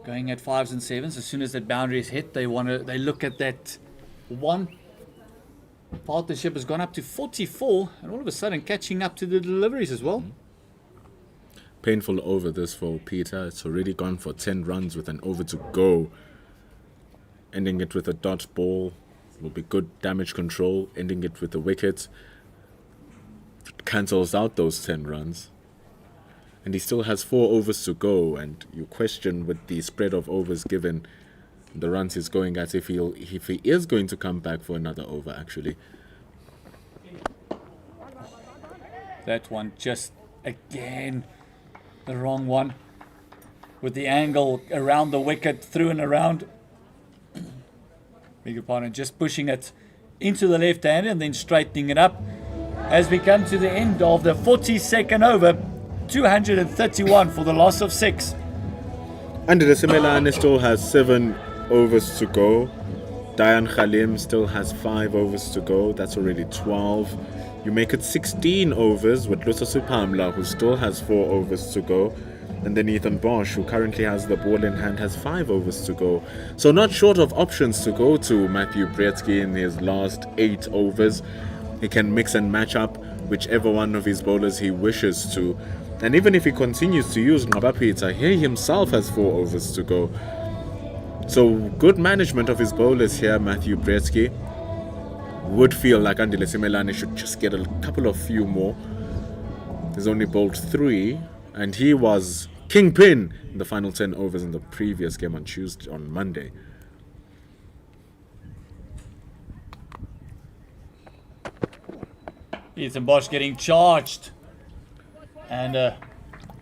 Going at 5s and 7s. As soon as that boundary is hit, they look at that 1. Partnership has gone up to 44, and all of a sudden catching up to the deliveries as well. Painful over this for Peter. It's already gone for 10 runs with an over to go. Ending it with a dot ball will be good damage control. Ending it with a wicket cancels out those 10 runs. And he still has 4 overs to go, and you question with the spread of overs given the runs he's going at if he is going to come back for another over actually. That one just again the wrong one with the angle around the wicket, through and around. Beg your pardon, just pushing it into the left hand and then straightening it up. As we come to the end of the 42nd over, 231 for the loss of 6. And the Simelane still has 7 overs to go. Dayan Khalim still has 5 overs to go. That's already 12. You make it 16 overs with Lusa Supamla, who still has 4 overs to go. And then Ethan Bosch, who currently has the ball in hand, has 5 overs to go. So not short of options to go to Matthew Bretsky in his last 8 overs. He can mix and match up whichever one of his bowlers he wishes to. And even if he continues to use Klaba Peter, he himself has 4 overs to go. So good management of his bowlers here, Matthew Bretsky. Would feel like Andile Simelane should just get a couple of few more. He's only bowled 3, and he was kingpin in the final 10 overs in the previous game on Monday. Ethan Bosch getting charged. And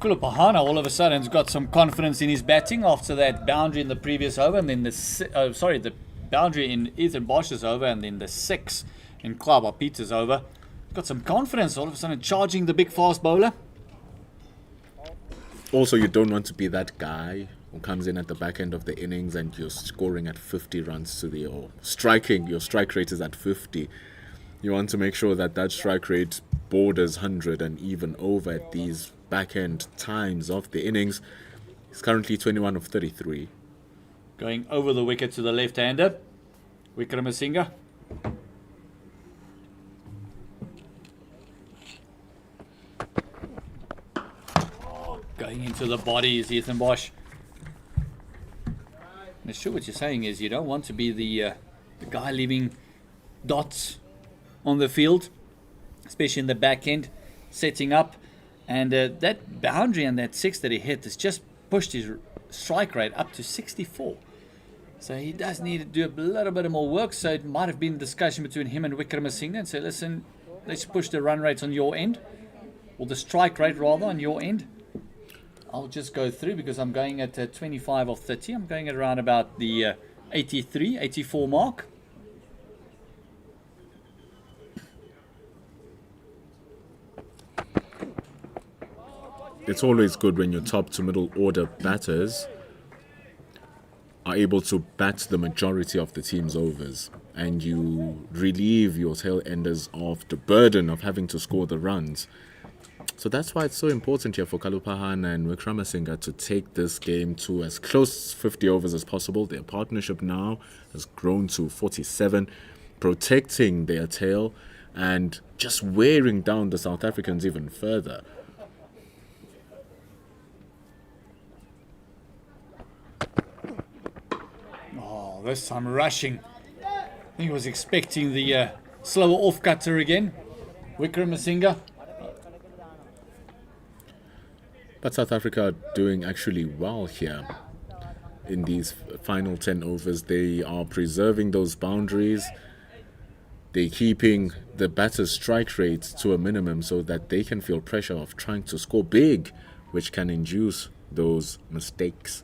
Kulapahana all of a sudden has got some confidence in his batting after that boundary in the previous over, and then the boundary in Ethan Bosch's over, and then the 6 in Klaba Peter's over. Got some confidence all of a sudden charging the big fast bowler. Also, you don't want to be that guy who comes in at the back end of the innings and you're scoring at 50 runs to or striking, your strike rate is at 50. You want to make sure that that strike rate borders 100 and even over at these back end times of the innings. He's currently 21 of 33. Going over the wicket to the left-hander, Wickramasinga. Going into the body is Ethan Bosch. I'm sure what you're saying is you don't want to be the guy leaving dots on the field, especially in the back end, setting up. And that boundary and that 6 that he hit has just pushed his strike rate up to 64. So he does need to do a little bit more work. So it might have been a discussion between him and Wickramasinga and say, listen, let's push the run rate on your end, or the strike rate rather on your end. I'll just go through because I'm going at 25 of 30. I'm going at around about the 83, 84 mark. It's always good when your top to middle order batters are able to bat the majority of the team's overs, and you relieve your tail enders of the burden of having to score the runs. So that's why it's so important here for Kalupahana and Wickramasinga to take this game to as close 50 overs as possible. Their partnership now has grown to 47, protecting their tail and just wearing down the South Africans even further. Oh, this time rushing. I think he was expecting the slower off-cutter again. Wickramasinga. But South Africa are doing actually well here in these final 10 overs. They are preserving those boundaries. They're keeping the batter's strike rate to a minimum so that they can feel pressure of trying to score big, which can induce those mistakes.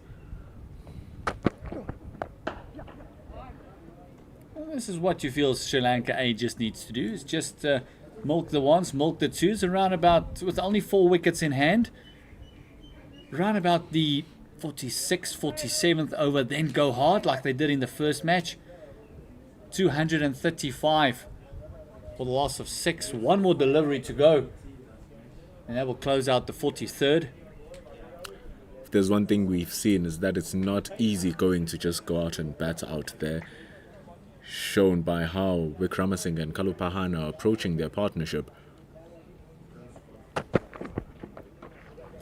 Well, this is what you feel Sri Lanka A just needs to do, is just milk the ones, milk the twos, around about, with only 4 wickets in hand. Around about the 46th, 47th over, then go hard like they did in the first match. 235 for the loss of 6. One more delivery to go, and that will close out the 43rd. If there's one thing we've seen is that it's not easy going to just go out and bat out there, shown by how Wickramasinga and Kalupahana are approaching their partnership.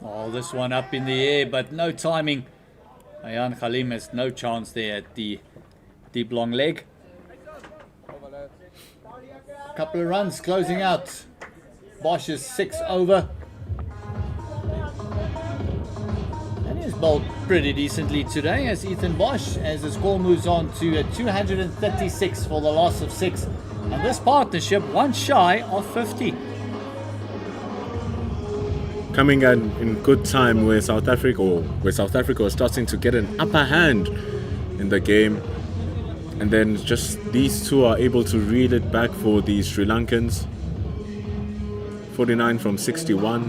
Oh, this one up in the air, but no timing. Ayan Khalim has no chance there at the deep long leg. Couple of runs closing out Bosch's 6 over. And he's bowled pretty decently today as Ethan Bosch, as the score moves on to 236 for the loss of 6. And this partnership one shy of 50. Coming in good time where South Africa was starting to get an upper hand in the game, and then just these two are able to reel it back for the Sri Lankans. 49 from 61,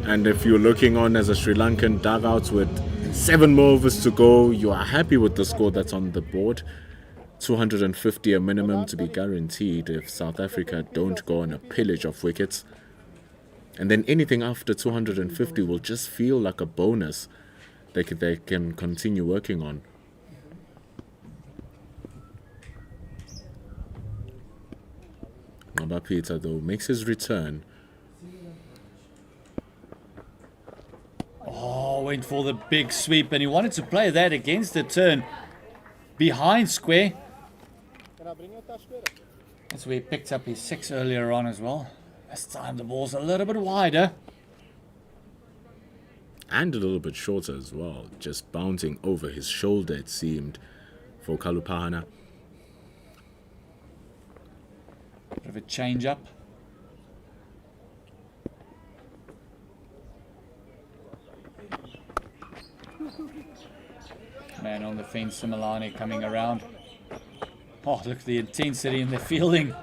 and if you're looking on as a Sri Lankan dugout with 7 more overs to go, you are happy with the score that's on the board. 250 a minimum to be guaranteed if South Africa don't go on a pillage of wickets. And then anything after 250 will just feel like a bonus they can continue working on. Ngaba Peter, though, makes his return. Oh, went for the big sweep, and he wanted to play that against the turn behind square. That's where he picked up his 6 earlier on as well. This time the ball's a little bit wider. and a little bit shorter as well, just bouncing over his shoulder, it seemed, for Kalupahana. Bit of a change up. Man on the fence, Similani coming around. Oh, look at the intensity in the fielding.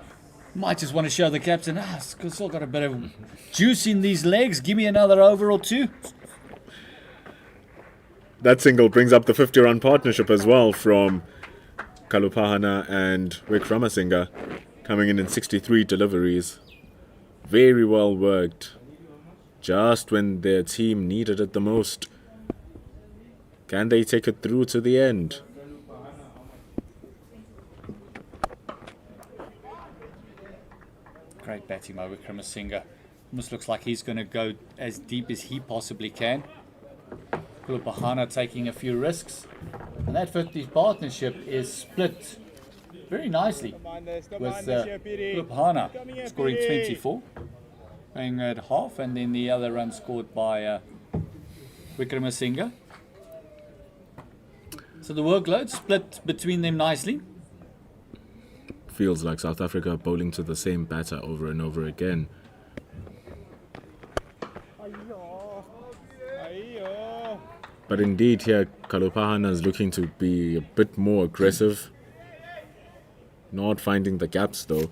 Might just want to show the captain, still got a bit of juice in these legs. Give me another over or two. That single brings up the 50-run partnership as well from Kalupahana and Wickramasinghe, coming in 63 deliveries. Very well worked. Just when their team needed it the most. Can they take it through to the end? Great batting by Wickramasinghe. Almost looks like he's going to go as deep as he possibly can. Kalupahana taking a few risks. And that 50th partnership is split very nicely with Kalupahana scoring 24, going at half, and then the other run scored by Wickramasinghe. So the workload split between them nicely. Feels like South Africa bowling to the same batter over and over again. But indeed here, Kalupahana is looking to be a bit more aggressive. Not finding the gaps though.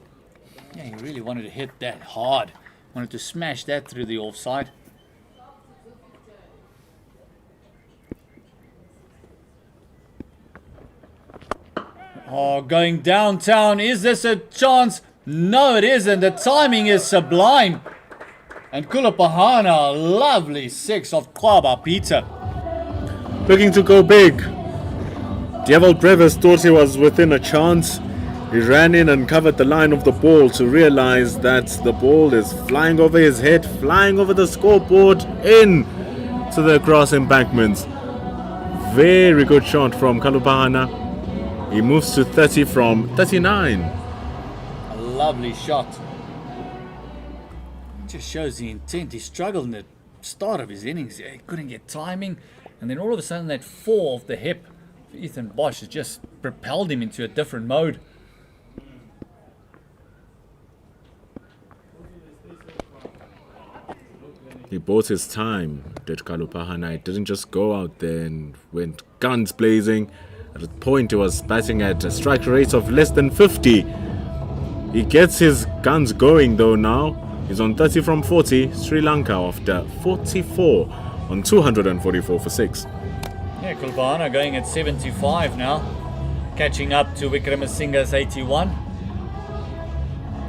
Yeah, he really wanted to hit that hard. Wanted to smash that through the offside. Oh, going downtown. Is this a chance? No, it isn't. The timing is sublime. And Kalupahana, lovely six of Kwaba Peter. Looking to go big. Dievel Brevis thought he was within a chance. He ran in and covered the line of the ball to realize that the ball is flying over his head, flying over the scoreboard, in to the grass embankments. Very good shot from Kalupahana. He moves to 30 from 39. A lovely shot. Just shows the intent. He struggled in the start of his innings. He couldn't get timing. And then all of a sudden that 4 off the hip for Ethan Bosch has just propelled him into a different mode. He bought his time, did Kalupahana. He didn't just go out there and went guns blazing. At a point he was batting at a strike rate of less than 50. He gets his guns going though now. He's on 30 from 40. Sri Lanka after 44 on 244 for 6. Yeah, Kalupahana going at 75 now. Catching up to Wickramasinghe's 81.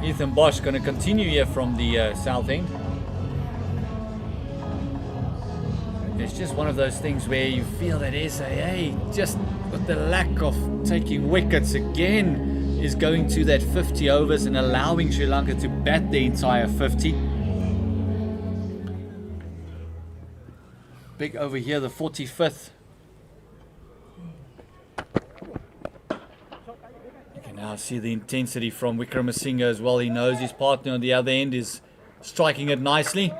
Ethan Bosch going to continue here from the south end. It's just one of those things where you feel that SAA, just with the lack of taking wickets again, is going to that 50 overs and allowing Sri Lanka to bat the entire 50. Big over here, the 45th. You can now see the intensity from Wickramasinghe as well. He knows his partner on the other end is striking it nicely.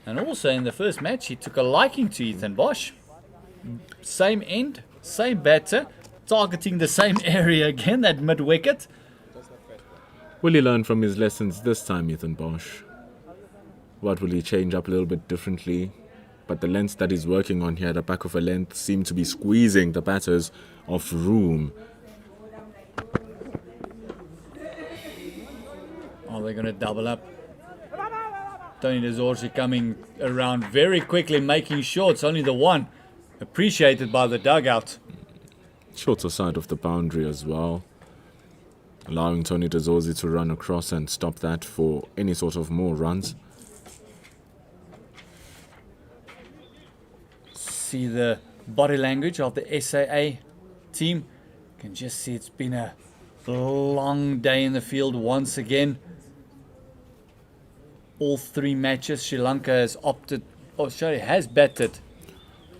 And also in the first match, he took a liking to Ethan Bosch. Same end, same batter, targeting the same area again, that mid-wicket. Will he learn from his lessons this time, Ethan Bosch? What will he change up a little bit differently? But the lengths that he's working on here, the back of a length, seem to be squeezing the batters off room. Oh, they're going to double up. Tony Dezorsi coming around very quickly, making sure it's only the one. Appreciated by the dugout. Shorter side of the boundary as well. Allowing Tony Dezorsi to run across and stop that for any sort of more runs. See the body language of the SAA team. You can just see it's been a long day in the field once again. All 3 matches, Sri Lanka has has batted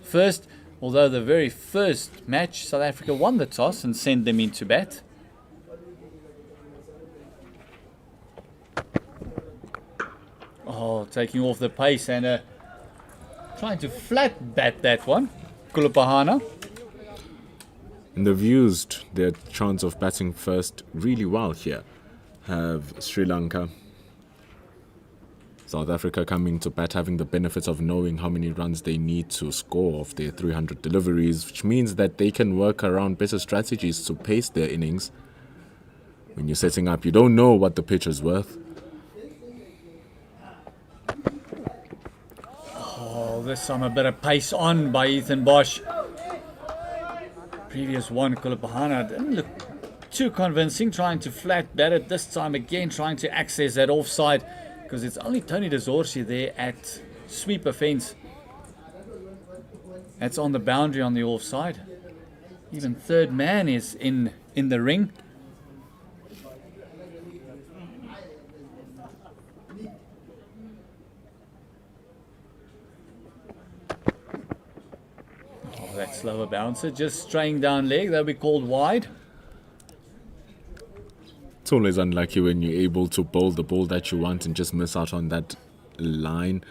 first, although the very first match, South Africa won the toss and sent them into bat. Oh, taking off the pace and a Trying to flat bat that one. Kulupahana. And they've used their chance of batting first really well here. Have Sri Lanka. South Africa coming to bat, having the benefit of knowing how many runs they need to score off their 300 deliveries, which means that they can work around better strategies to pace their innings. When you're setting up, you don't know what the pitch is worth. Oh, this time a bit of pace on by Ethan Bosch. Previous one, Kulupahana, didn't look too convincing, trying to flat bat it. This time again, trying to access that offside, because it's only Tony Dezorsi there at sweeper fence. That's on the boundary on the offside. Even third man is in the ring. Oh, that slower bouncer, just straying down leg. That'll be called wide. It's always unlucky when you're able to bowl the ball that you want and just miss out on that line.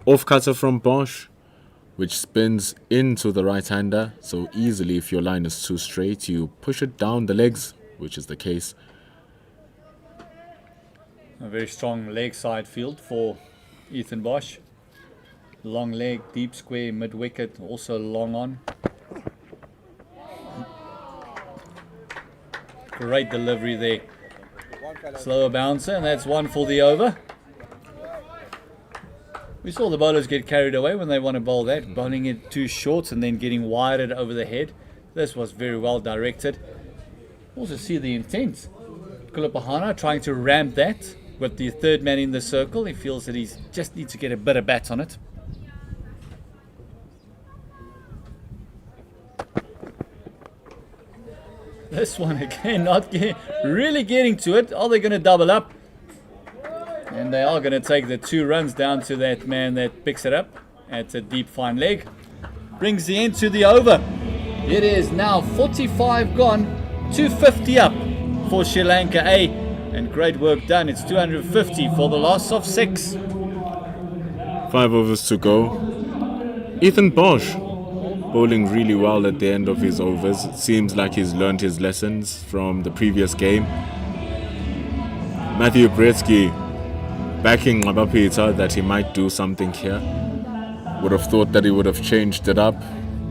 Off cutter from Bosch, which spins into the right-hander. So easily, if your line is too straight, you push it down the legs, which is the case. A very strong leg side field for Ethan Bosch. Long leg, deep square, mid-wicket, also long on. Great delivery there. Slower bouncer, and that's one for the over. We saw the bowlers get carried away when they want to bowl that, bowling it too short and then getting wired over the head. This was very well directed. Also see the intent. Kulupahana trying to ramp that with the third man in the circle. He feels that he just needs to get a bit of bat on it. This one again, really getting to it. Are they going to double up? And they are going to take the 2 runs down to that man that picks it up at a deep fine leg. Brings the end to the over. It is now 45 gone, 250 up for Sri Lanka A. And great work done. It's 250 for the loss of 6. 5 overs to go. Ethan Bosch bowling really well at the end of his overs. It seems like he's learned his lessons from the previous game. Matthew Bretsky backing Ngabapita that he might do something here. Would have thought that he would have changed it up,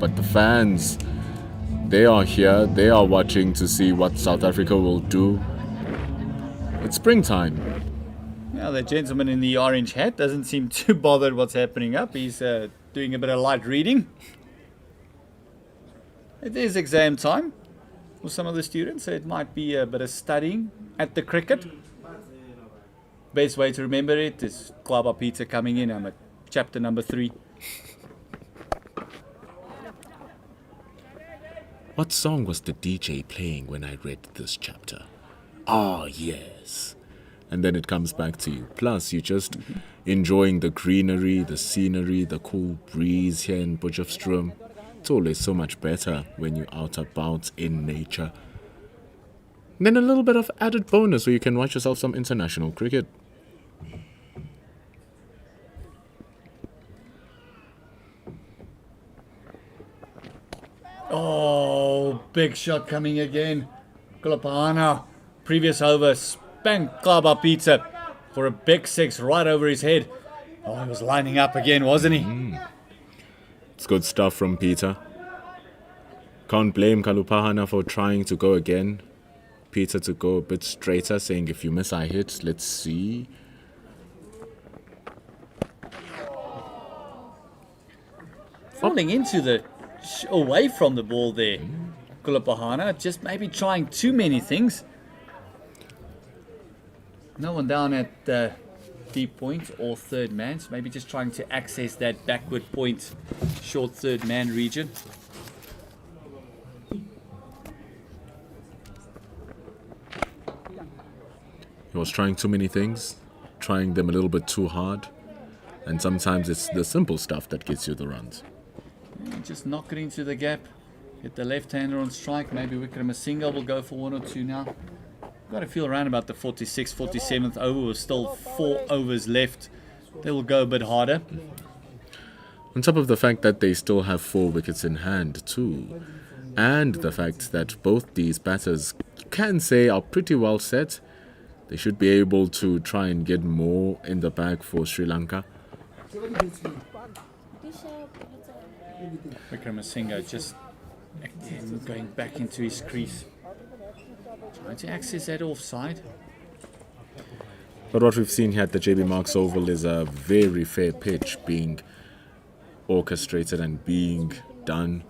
but the fans, they are here, they are watching to see what South Africa will do. It's springtime. Now the gentleman in the orange hat doesn't seem too bothered what's happening up. He's doing a bit of light reading. It is exam time for some of the students, so it might be a bit of studying at the cricket. Best way to remember it is Ngabapita coming in. I'm at chapter number 3. What song was the DJ playing when I read this chapter? Ah, yes. And then it comes back to you. Plus, you're just enjoying the greenery, the scenery, the cool breeze here in Potchefstroom. It's always so much better when you're out about in nature. And then a little bit of added bonus where you can watch yourself some international cricket. Oh, big shot coming again. Kulupahana, previous over, spanked Ngabapita for a big 6 right over his head. Oh, he was lining up again, wasn't he? It's good stuff from Peter. Can't blame Kulupahana for trying to go again. Peter to go a bit straighter, saying if you miss, I hit. Let's see. Falling into the away from the ball there. Kulupahana just maybe trying too many things. No one down at the deep point or third man, so maybe just trying to access that backward point, short third man region. He was trying too many things, trying them a little bit too hard, and sometimes it's the simple stuff that gets you the runs. Yeah, just knock it into the gap, get the left-hander on strike, maybe Wickrama Singhal will go for 1 or 2 now. Got to feel around about the 46th, 47th over, with still 4 overs left. They will go a bit harder. On top of the fact that they still have 4 wickets in hand too, and the fact that both these batters can say are pretty well set, they should be able to try and get more in the bag for Sri Lanka. Wickramasinghe just again going back into his crease, trying to access that offside. But what we've seen here at the JB Marks Oval is a very fair pitch being orchestrated and being done.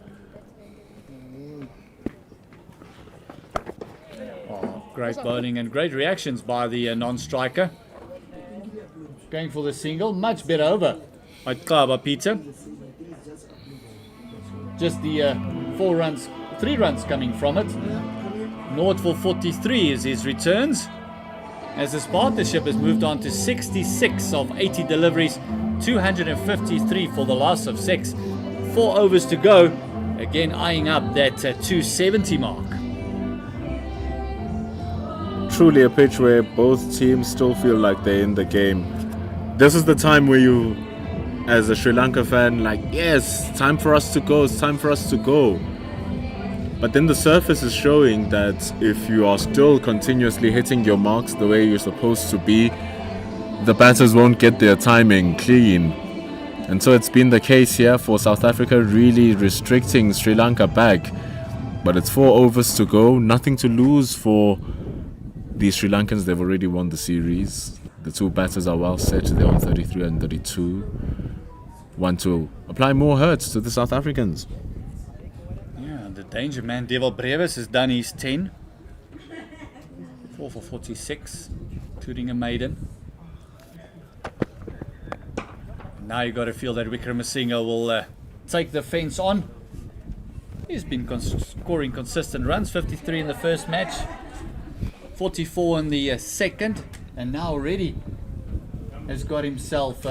Oh, great bowling and great reactions by the non-striker. Going for the single, much better over by Klaba Peter. Just the 3 runs coming from it. North for 43 is his returns, as this partnership has moved on to 66 of 80 deliveries, 253 for the loss of 6. 4 overs to go, again eyeing up that 270 mark. Truly a pitch where both teams still feel like they're in the game. This is the time where you, as a Sri Lanka fan, like, yes, time for us to go, it's time for us to go. But then the surface is showing that if you are still continuously hitting your marks the way you're supposed to be, the batters won't get their timing clean. And so it's been the case here for South Africa, really restricting Sri Lanka back. But it's 4 overs to go, nothing to lose for the Sri Lankans. They've already won the series. The 2 batters are well set, they're on 33 and 32. Want to apply more hurts to the South Africans. The danger man, Devil Brevis, has done his 10. 4 for 46, including a maiden. Now you got to feel that Wickramasinghe will take the fence on. He's been scoring consistent runs, 53 in the first match, 44 in the second, and now already has got himself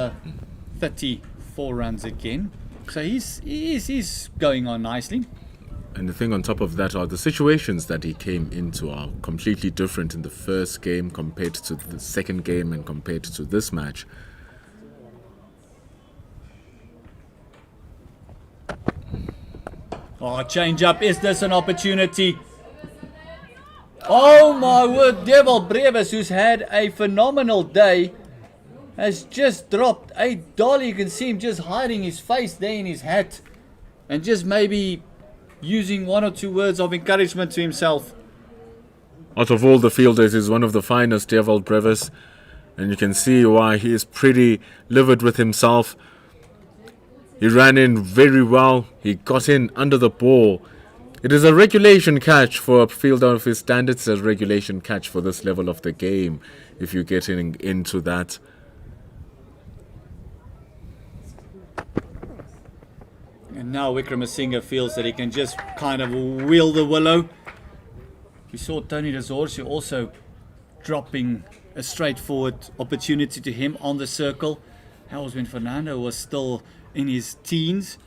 34 runs again. So he's going on nicely. And the thing on top of that are the situations that he came into are completely different in the first game compared to the second game and compared to this match. Oh, change up. Is this an opportunity? Oh my word, Devil Brevis, who's had a phenomenal day, has just dropped a dolly. You can see him just hiding his face there in his hat and just maybe using 1 or 2 words of encouragement to himself. Out of all the fielders, he's one of the finest, Devil Brevis, and you can see why he is pretty livid with himself. He ran in very well, he got in under the ball. It is a regulation catch for a fielder of his standards, a regulation catch for this level of the game, if you're getting into that. And now Wickramasinghe feels that he can just kind of wheel the willow. We saw Tony Desorsi also dropping a straightforward opportunity to him on the circle. That was when Fernando was still in his teens.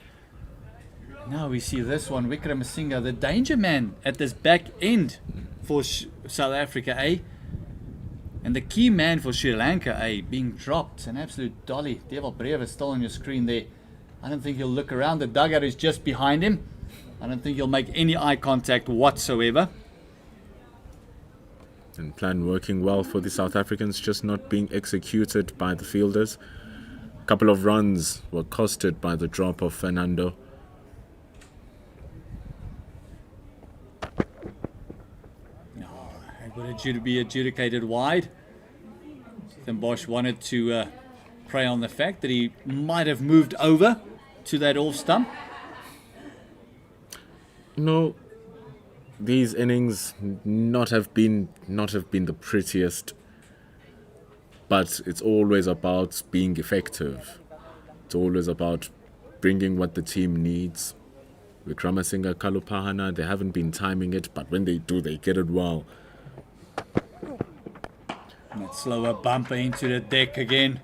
Now we see this one, Wickramasinghe, the danger man at this back end for South Africa A. And the key man for Sri Lanka A being dropped. An absolute dolly. Devil Brevis still on your screen there. I don't think he'll look around. The dugout is just behind him. I don't think he'll make any eye contact whatsoever. And plan working well for the South Africans, just not being executed by the fielders. A couple of runs were costed by the drop of Fernando. It would be adjudicated wide. Then Bosch wanted to prey on the fact that he might have moved over to that off stump. No, these innings not have been the prettiest, but it's always about being effective. It's always about bringing what the team needs. Wickramasinghe, Kalupahana, they haven't been timing it, but when they do, they get it well. And that slower bumper into the deck again.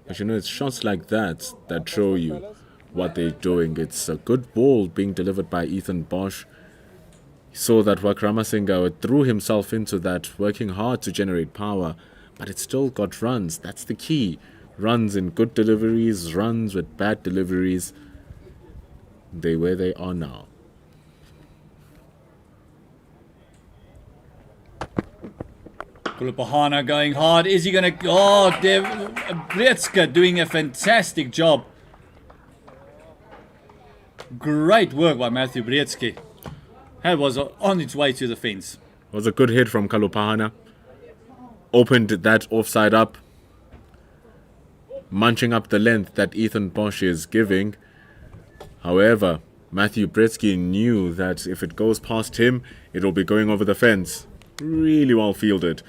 But you know, it's shots like that that show you what they're doing. It's a good ball being delivered by Ethan Bosch. He saw that Wickramasinghe threw himself into that, working hard to generate power, but it still got runs. That's the key. Runs in good deliveries, runs with bad deliveries. They where they are now. Kulapahana going hard. Is he going to... Oh, Breetske doing a fantastic job. Great work by Matthew Breetske. That was on its way to the fence. It was a good hit from Kalupahana. Opened that offside up. Munching up the length that Ethan Bosch is giving. However, Matthew Breetske knew that if it goes past him, it'll be going over the fence. Really well fielded.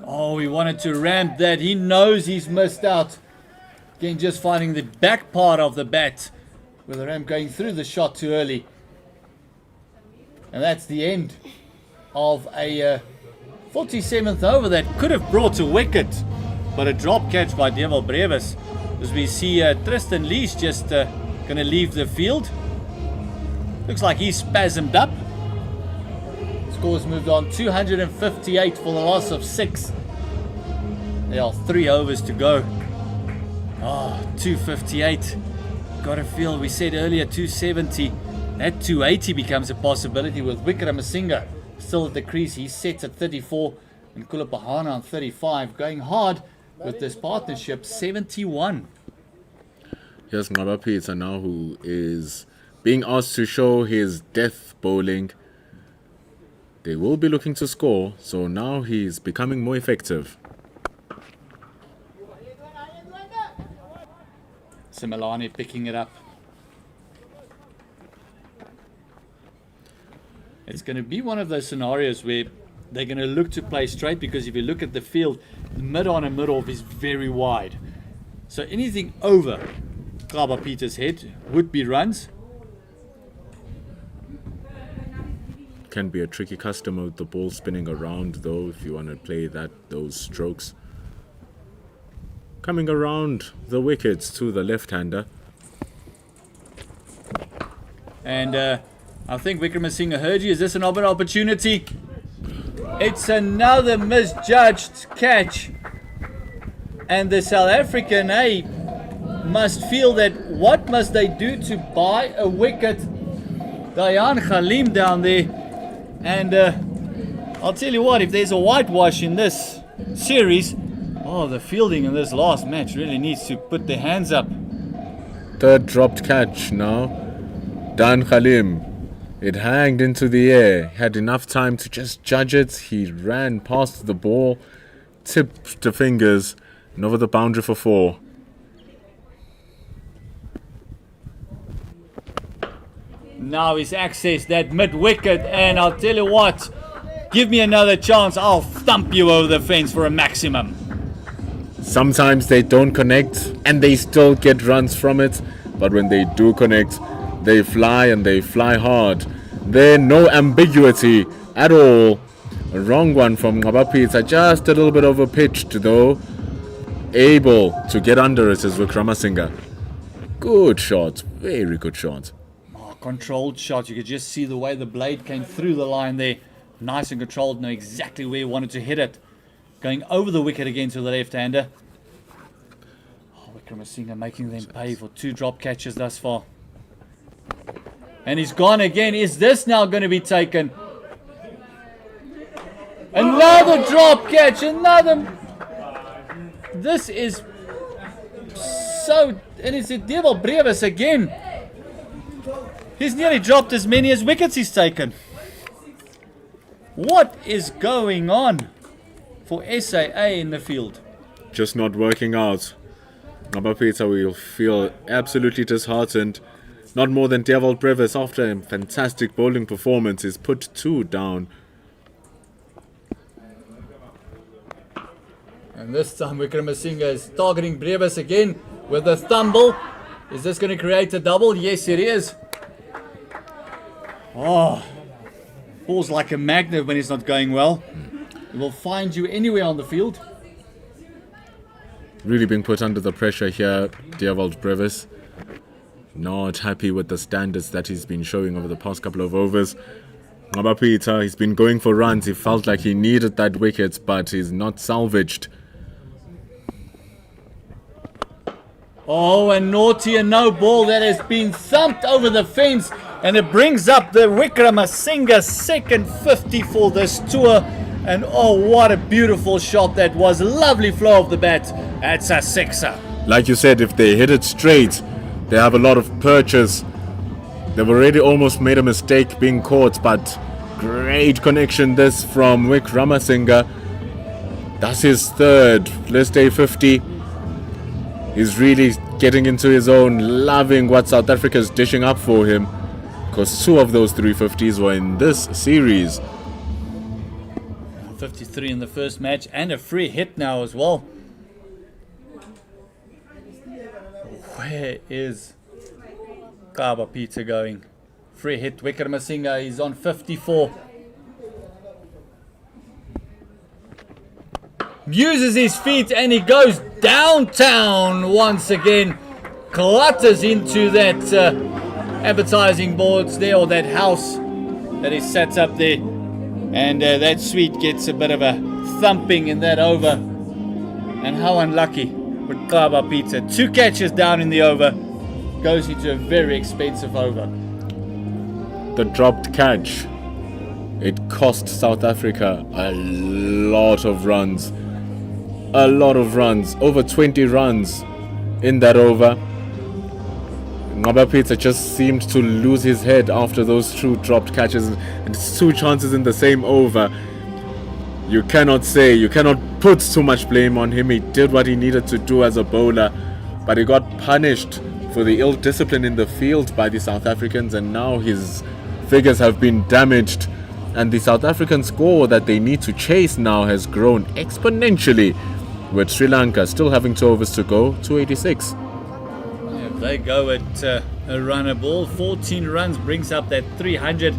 Oh, he wanted to ramp that. He knows he's missed out. Again, just finding the back part of the bat with the ramp going through the shot too early. And that's the end of a 47th over that could have brought a wicket. But a drop catch by Dewald Brevis. As we see Tristan Lees just going to leave the field. Looks like he's spasmed up. Scores moved on 258 for the loss of 6. There are 3 overs to go. Oh, 258. Gotta feel, we said earlier 270. That 280 becomes a possibility with Wickramasinga still at the crease. He's set at 34 and Kulapahana on 35. Going hard with this partnership, 71. Here's Ngabapita now, who is being asked to show his death bowling. They will be looking to score, so now he's becoming more effective. Simelane picking it up. It's going to be one of those scenarios where they're going to look to play straight, because if you look at the field, the mid-on and mid-off is very wide. So anything over Kaba Peter's head would be runs. Can be a tricky customer with the ball spinning around, though, if you want to play those strokes. Coming around the wickets to the left-hander. And I think Wickramasinga heard you. Is this another opportunity? It's another misjudged catch. And the South African A must feel that what must they do to buy a wicket? Dayan Khalim down there. And I'll tell you what, if there's a whitewash in this series, oh, the fielding in this last match really needs to put their hands up. Third dropped catch now. Dan Khalim. It hanged into the air. Had enough time to just judge it. He ran past the ball, tipped the fingers, and over the boundary for 4. Now he's accessed that mid-wicket, and I'll tell you what, give me another chance, I'll thump you over the fence for a maximum. Sometimes they don't connect, and they still get runs from it. But when they do connect, they fly, and they fly hard. There's no ambiguity at all. A wrong one from Ngabapita, just a little bit overpitched though. Able to get under it as Wickramasinga. Good shot, very good shot. Oh, controlled shot, you could just see the way the blade came through the line there. Nice and controlled, know exactly where he wanted to hit it. Going over the wicket again to the left-hander. Oh, Wickramasinga making them pay for 2 drop catches thus far. And he's gone again. Is this now going to be taken? Another drop catch. Another. This is so. And it's a Dewald Brevis again. He's nearly dropped as many as wickets he's taken. What is going on for SAA in the field? Just not working out. Ngabapita will feel absolutely disheartened. Not more than Dewald Brevis, after a fantastic bowling performance, is put 2 down. And this time Wickramasinga is targeting Brevis again with a thumble. Is this going to create a double? Yes, it is. Oh, falls like a magnet when it's not going well. It will find you anywhere on the field. Really being put under the pressure here, Dewald Brevis. Not happy with the standards that he's been showing over the past couple of overs. Ngaba Peter, he's been going for runs. He felt like he needed that wicket, but he's not salvaged. Oh, and naughty and no ball that has been thumped over the fence, and it brings up the Wickramasinga second 50 for this tour. And oh, what a beautiful shot that was. Lovely flow of the bat. That's a sixer. Like you said, if they hit it straight, they have a lot of purchase. They've already almost made a mistake being caught, but great connection this from Wickramasinga. That's his third. Let's say 50. He's really getting into his own, loving what South Africa's dishing up for him, because 2 of those 350s were in this series. 53 in the first match and a free hit now as well. Where is Kaba Peter going? Free hit. Wickramasinga is on 54. Uses his feet and he goes downtown once again. Clutters into that advertising boards there, or that house that is set up there. And that suite gets a bit of a thumping in that over. And how unlucky with Kaba Peter. 2 catches down in the over. Goes into a very expensive over. The dropped catch, it cost South Africa a lot of runs. A lot of runs. Over 20 runs in that over. Ngaba Peter just seemed to lose his head after those 2 dropped catches, and it's 2 chances in the same over. You cannot put too much blame on him. He did what he needed to do as a bowler, but he got punished for the ill discipline in the field by the South Africans, and now his figures have been damaged, and the South African score that they need to chase now has grown exponentially, with Sri Lanka still having 2 overs to go, 286. If they go at a runner ball, 14 runs brings up that 300.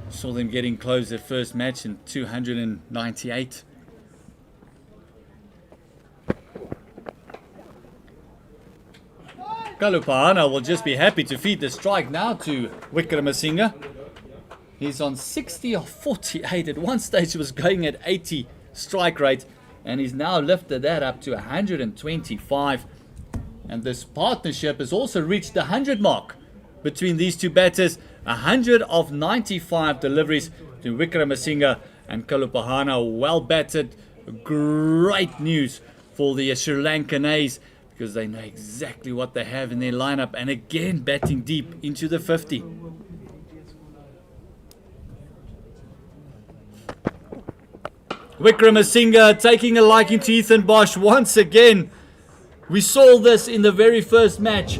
Saw them getting close at first match in 298. Kalupahana will just be happy to feed the strike now to Wickramasinga. He's on 60 or 48. At one stage he was going at 80 strike rate, and he's now lifted that up to 125. And this partnership has also reached the 100 mark between these 2 batters. 100 of 95 deliveries to Wickramasinga and Kalupahana. Well batted. Great news for the Sri Lankan A's, because they know exactly what they have in their lineup, and again batting deep into the 50. Wickramasinga taking a liking to Ethan Bosch once again. We saw this in the very first match.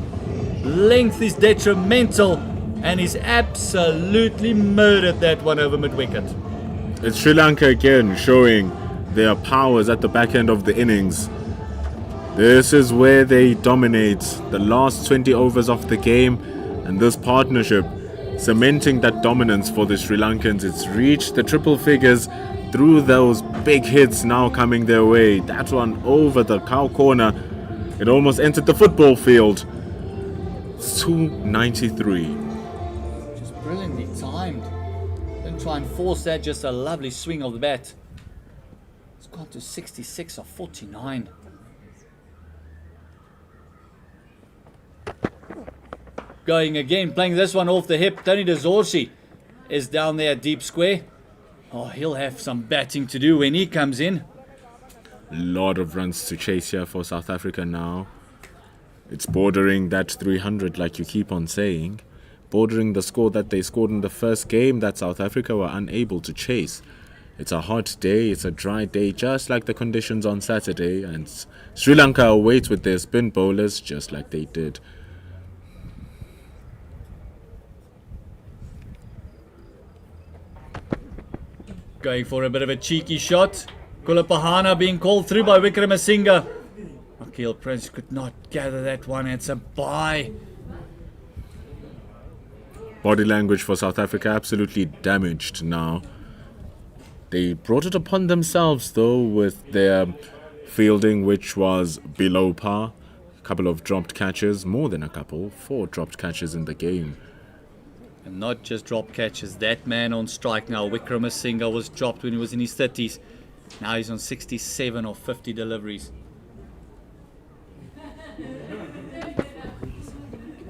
Length is detrimental, and he's absolutely murdered that one over mid-wicket. It's Sri Lanka again showing their powers at the back end of the innings. This is where they dominate the last 20 overs of the game, and this partnership cementing that dominance for the Sri Lankans. It's reached the triple figures through those big hits now coming their way. That one over the cow corner, it almost entered the football field. 293. Just brilliantly timed. Didn't try and force that, just a lovely swing of the bat. It's gone to 66 or 49. Going again, playing this one off the hip. Tony Dezorsi is down there at deep square. Oh, he'll have some batting to do when he comes in. A lot of runs to chase here for South Africa now. It's bordering that 300 like you keep on saying. Bordering the score that they scored in the first game that South Africa were unable to chase. It's a hot day, it's a dry day, just like the conditions on Saturday. And Sri Lanka awaits with their spin bowlers just like they did. Going for a bit of a cheeky shot. Kalupahana being called through by Wickramasinga. Akil Prince could not gather that one. It's a bye. Body language for South Africa absolutely damaged now. They brought it upon themselves though with their fielding, which was below par. A couple of dropped catches, more than a couple, 4 dropped catches in the game. And not just drop catches. That man on strike now, Wickramasinghe, was dropped when he was in his 30s. Now he's on 67 or 50 deliveries.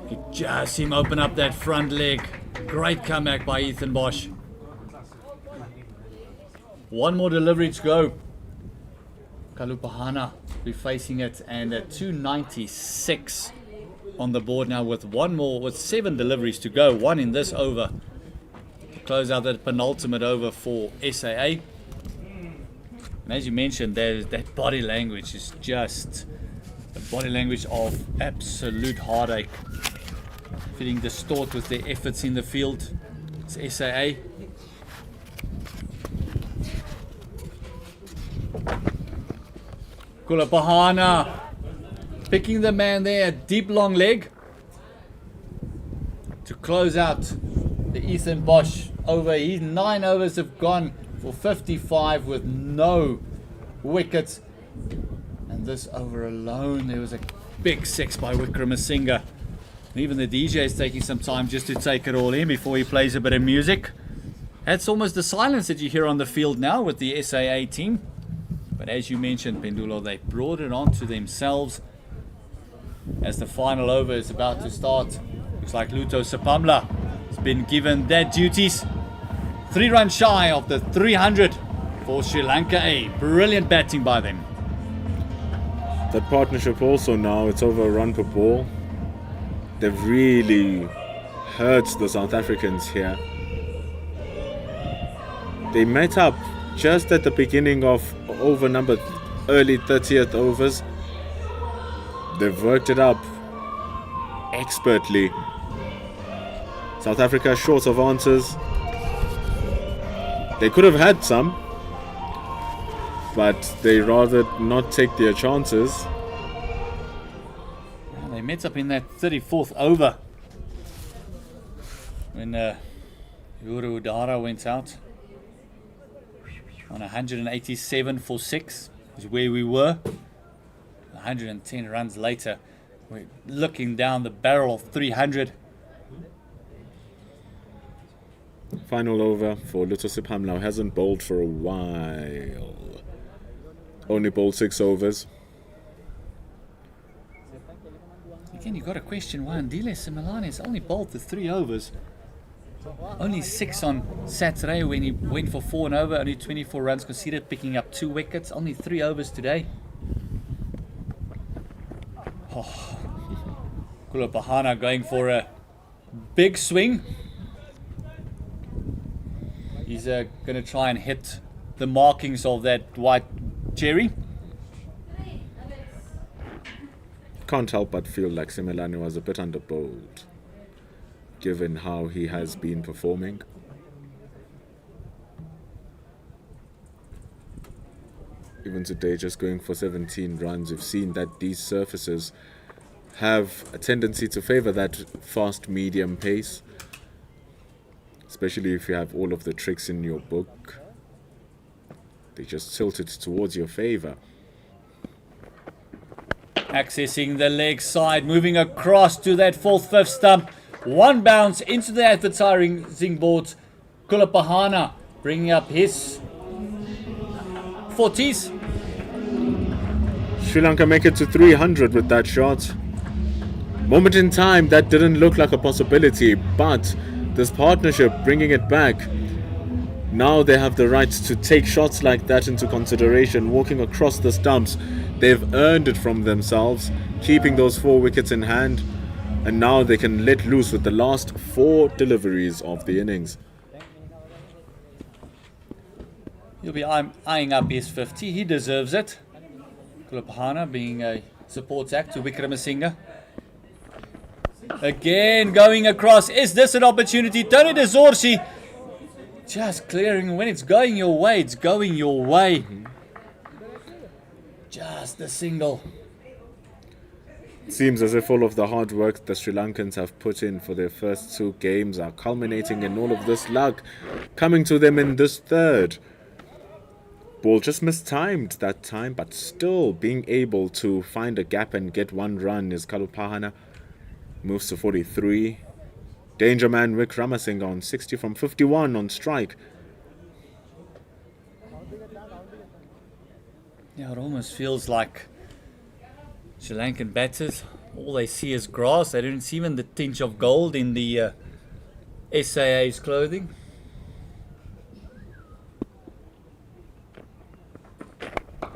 You just see him open up that front leg. Great comeback by Ethan Bosch. One more delivery to go. Kalupahana will be facing it, and at 296 on the board now with one more, with 7 deliveries to go. One in this over to close out that penultimate over for SAA. And as you mentioned, that body language is just the body language of absolute heartache. Feeling distort with their efforts in the field. It's SAA. Kulapahana picking the man there, deep long leg to close out the Ethan Bosch over. His 9 overs have gone for 55 with no wickets. And this over alone, there was a big 6 by Wickramasinghe. Even the DJ is taking some time just to take it all in before he plays a bit of music. That's almost the silence that you hear on the field now with the SAA team. But as you mentioned, Pendulo, they brought it on to themselves as the final over is about to start. Looks like Luto Sapamla has been given that duties. 3 runs shy of the 300 for Sri Lanka A. Brilliant batting by them. That partnership also now, it's over a run per ball. They've really hurt the South Africans here. They met up just at the beginning of over number early 30th overs. They've worked it up expertly. South Africa short of answers. They could have had some, but they rather not take their chances. They met up in that 34th over when Uru Udara went out on 187 for 6 is where we were. 110 runs later, we're looking down the barrel of 300. Final over for Luto Sapamla, hasn't bowled for a while. Only bowled 6 overs. Again, you got to question why Andile Simelane has only bowled the 3 overs. Only 6 on Saturday when he went for 4 and over, only 24 runs conceded, picking up 2 wickets. Only 3 overs today. Oh. Kulapahana going for a big swing. He's going to try and hit the markings of that white cherry. Can't help but feel like Simelane was a bit underbowled, given how he has been performing. Even today, just going for 17 runs, we've seen that these surfaces have a tendency to favor that fast medium pace, especially if you have all of the tricks in your book. They just tilt it towards your favor. Accessing the leg side, moving across to that 4th, 5th stump. One bounce into the advertising boards. Kulapahana bringing up his 40s. Sri Lanka make it to 300 with that shot. Moment in time that didn't look like a possibility, but this partnership bringing it back. Now they have the right to take shots like that into consideration, walking across the stumps. They've earned it from themselves, keeping those 4 wickets in hand, and now they can let loose with the last 4 deliveries of the innings. He'll be eyeing up his 50. He deserves it. Kulapahana being a support act to Wickramasinghe. Again going across. Is this an opportunity? Tony De Zorsi just clearing. When it's going your way, it's going your way. Just a single. It seems as if all of the hard work the Sri Lankans have put in for their first 2 games are culminating in all of this luck coming to them in this 3rd. Ball just mistimed that time, but still being able to find a gap and get 1 run as Kalupahana moves to 43. Danger man Wickramasinghe on 60 from 51 on strike. Yeah, it almost feels like Sri Lankan batters, all they see is grass. They don't see even the tinge of gold in the SAA's clothing.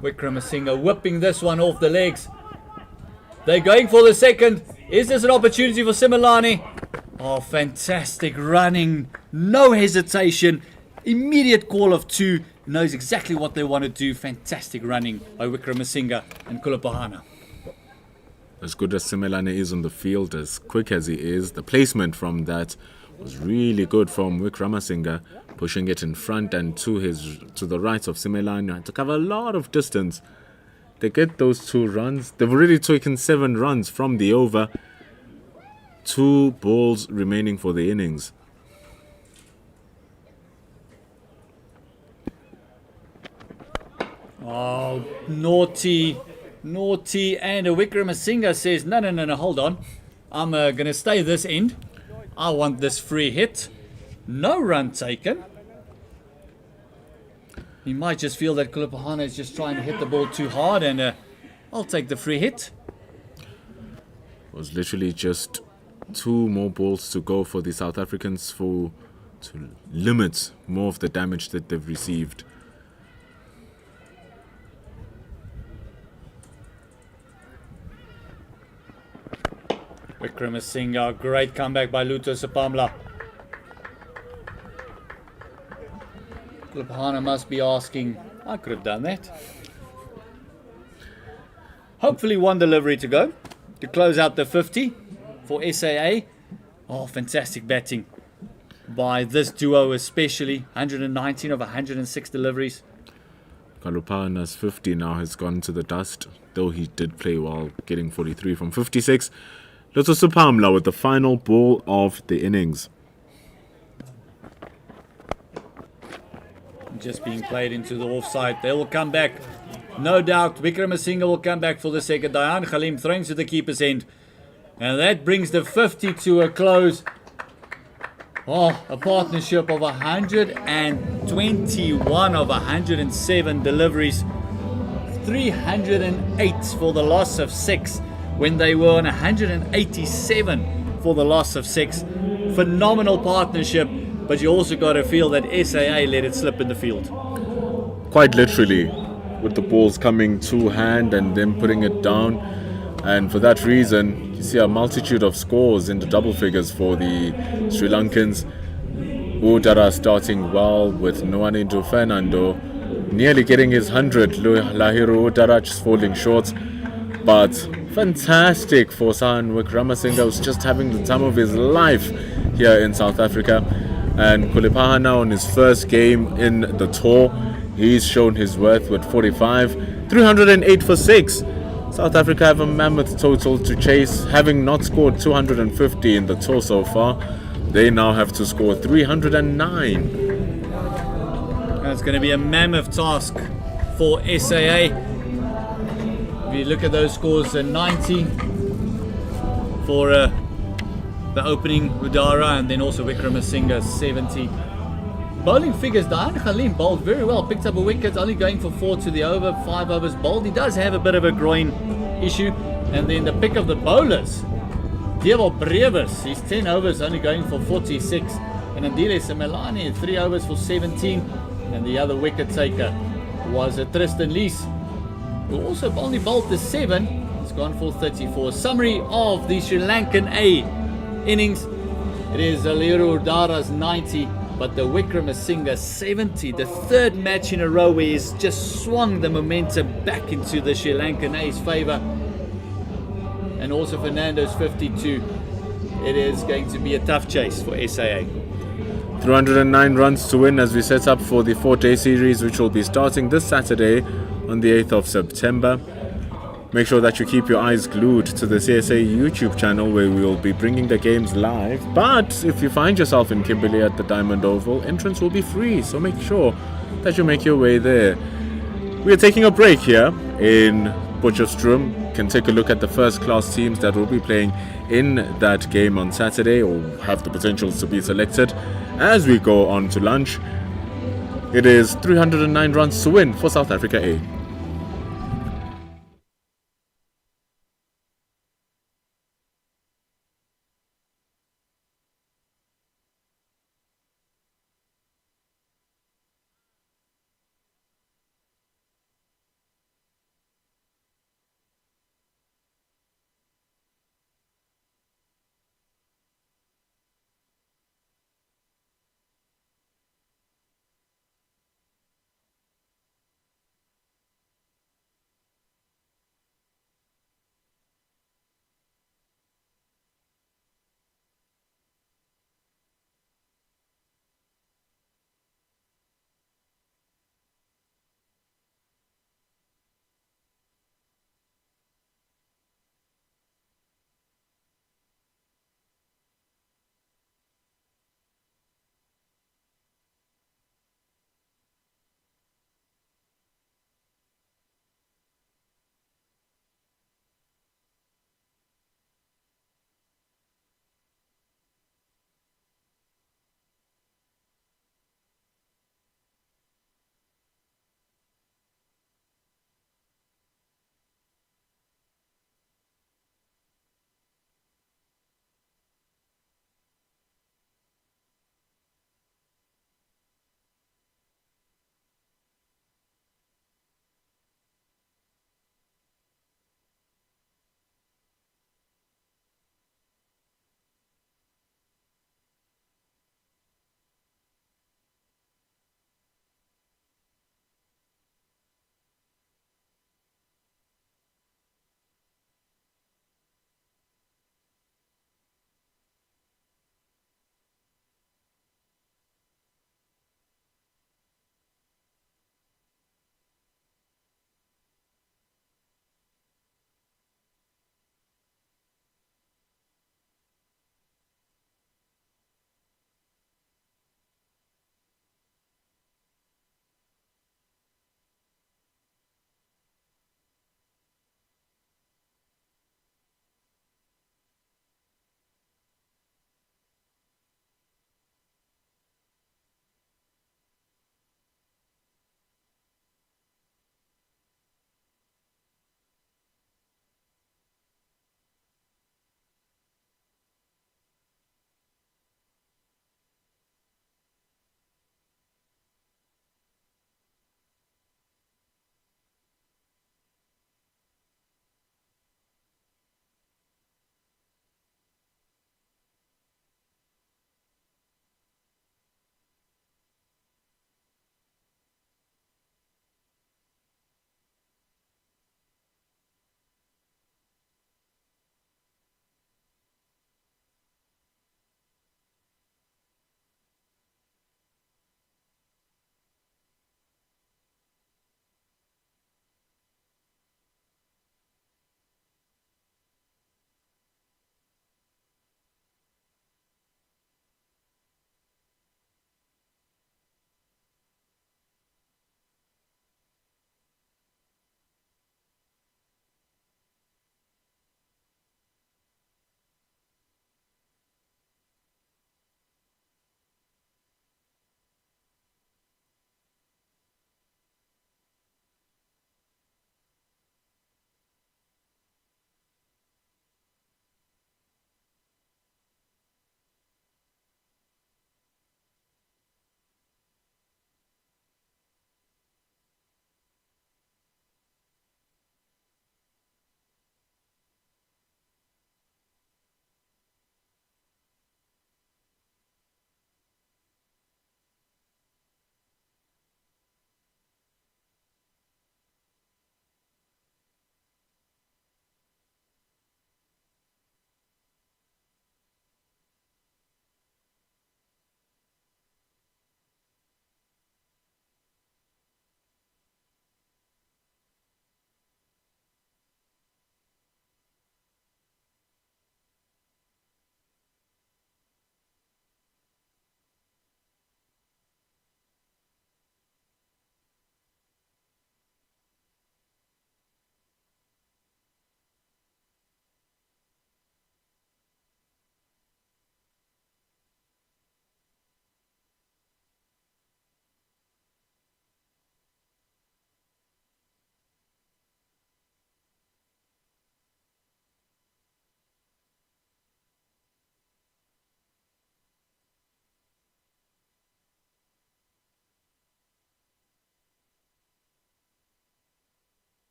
Wickramasinghe whipping this one off the legs. They're going for the second. Is this an opportunity for Simelane? Oh, fantastic running. No hesitation. Immediate call of two. Knows exactly what they want to do. Fantastic running by Wickramasinghe and Kulapahana. As good as Simelane is on the field, as quick as he is, the placement from that was really good from Wickramasinghe, pushing it in front and to the right of Simelane. Had to cover a lot of distance. They get those 2 runs. They've already taken 7 runs from the over. 2 balls remaining for the innings. Oh, naughty, naughty. And Wickramasinghe says, no, hold on. I'm going to stay this end. I want this free hit. No run taken. He might just feel that Kulapahana is just trying to hit the ball too hard, and I'll take the free hit. It was literally just 2 more balls to go for the South Africans to limit more of the damage that they've received. Wickramasinghe, great comeback by Luto Sapamla. Kulapahana must be asking, I could have done that. Hopefully 1 delivery to go to close out the 50 for SAA. Oh, fantastic batting by this duo especially. 119 of 106 deliveries. Kulapahana's 50 now has gone to the dust, though he did play well, getting 43 from 56. Luto Sapamla with the final ball of the innings. Just being played into the offside. They will come back. No doubt Wickramasinghe will come back for the second. Dayan Khalim throwing to the keeper's end. And that brings the 50 to a close. Oh, a partnership of 121 of 107 deliveries. 308 for the loss of 6 when they were on 187 for the loss of 6. Phenomenal partnership. But you also got to feel that SAA let it slip in the field. Quite literally, with the balls coming to hand and then putting it down. And for that reason, you see a multitude of scores in the double figures for the Sri Lankans. Udara starting well with Nwanindu Fernando nearly getting his 100. Lahiru Udara just falling short. But fantastic for Sahan Wickramasinghe, who's just having the time of his life here in South Africa. And Kulapahana on his first game in the tour, he's shown his worth with 45, 308 for 6. South Africa have a mammoth total to chase, having not scored 250 in the tour so far. They now have to score 309. That's going to be a mammoth task for SAA. If you look at those scores, 90 for the opening Udara, and then also Wickramasinghe 70. Bowling figures, Dayan Khalim bowled very well, picked up a wicket, only going for 4 to the over, 5 overs bowled. He does have a bit of a groin issue. And then the pick of the bowlers, Devo Brevis, he's 10 overs, only going for 46. And Andile Simelane, 3 overs for 17. And the other wicket taker was Tristan Lees, who also only bowled the 7. He's gone for 34. Summary of the Sri Lankan A innings. It is Aliru Udara's 90, but the Wickramasinghe 70, the 3rd match in a row where he's just swung the momentum back into the Sri Lankan A's favour. And also Fernando's 52. It is going to be a tough chase for SAA. 309 runs to win as we set up for the 4-day series, which will be starting this Saturday on the 8th of September. Make sure that you keep your eyes glued to the CSA YouTube channel, where we will be bringing the games live. But if you find yourself in Kimberley at the Diamond Oval, entrance will be free, so make sure that you make your way there. We are taking a break here in Potchefstroom. can take a look at the first class teams that will be playing in that game on Saturday, or have the potential to be selected as we go on to lunch. It is 309 runs to win for South Africa A.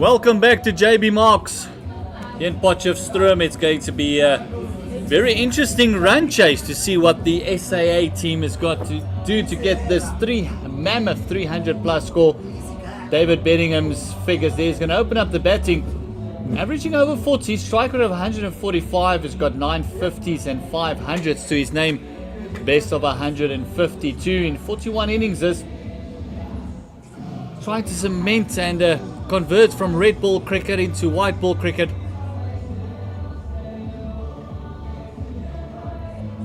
Welcome back to JB Marks in Potchefstroom. It's going to be a very interesting run chase to see what the SAA team has got to do to get this mammoth 300 plus score. David Beddingham's figures there is going to open up the batting, averaging over 40, strike rate of 145, has got 950s and 500s to his name, best of 152 in 41 innings. Trying to cement and convert from red ball cricket into white ball cricket.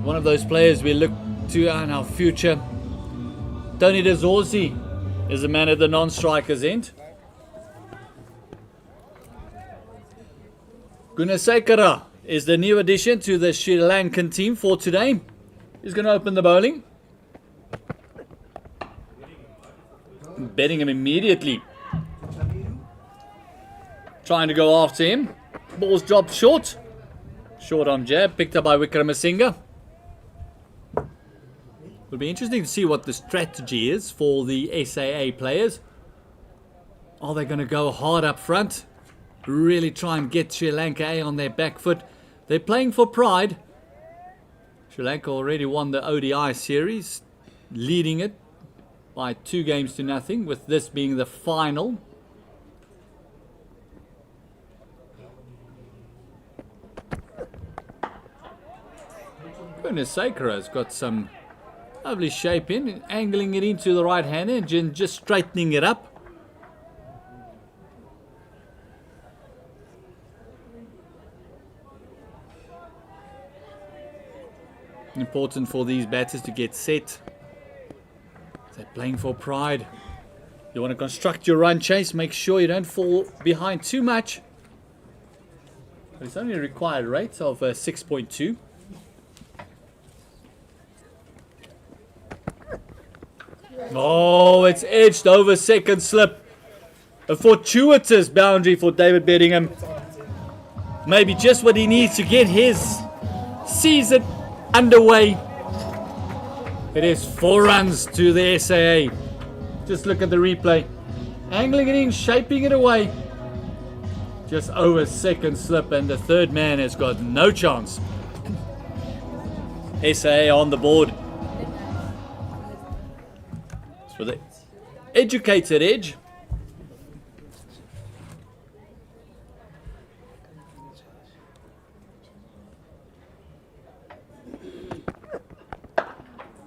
One of those players we look to in our future. Tony Dezorzi is the man at the non-strikers end. Gunasekara is the new addition to the Sri Lankan team for today. He's going to open the bowling. Betting him immediately. Trying to go after him. Ball's dropped short. Short arm jab picked up by Wickramasinghe. It'll be interesting to see what the strategy is for the SAA players. Are they going to go hard up front? Really try and get Sri Lanka A on their back foot. They're playing for pride. Sri Lanka already won the ODI series, leading it by 2-0, with this being the final. Gunasekara has got some lovely shape in, angling it into the right hand and just straightening it up. Important for these batters to get set. They're playing for pride. You want to construct your run chase, make sure you don't fall behind too much. It's only a required rate of 6.2. Oh, it's edged over second slip. A fortuitous boundary for David Beddingham. Maybe just what he needs to get his season underway. It is 4 runs to the SAA. Just look at the replay. Angling it in, shaping it away. Just over second slip, and the third man has got no chance. SAA on the board. For the educated edge.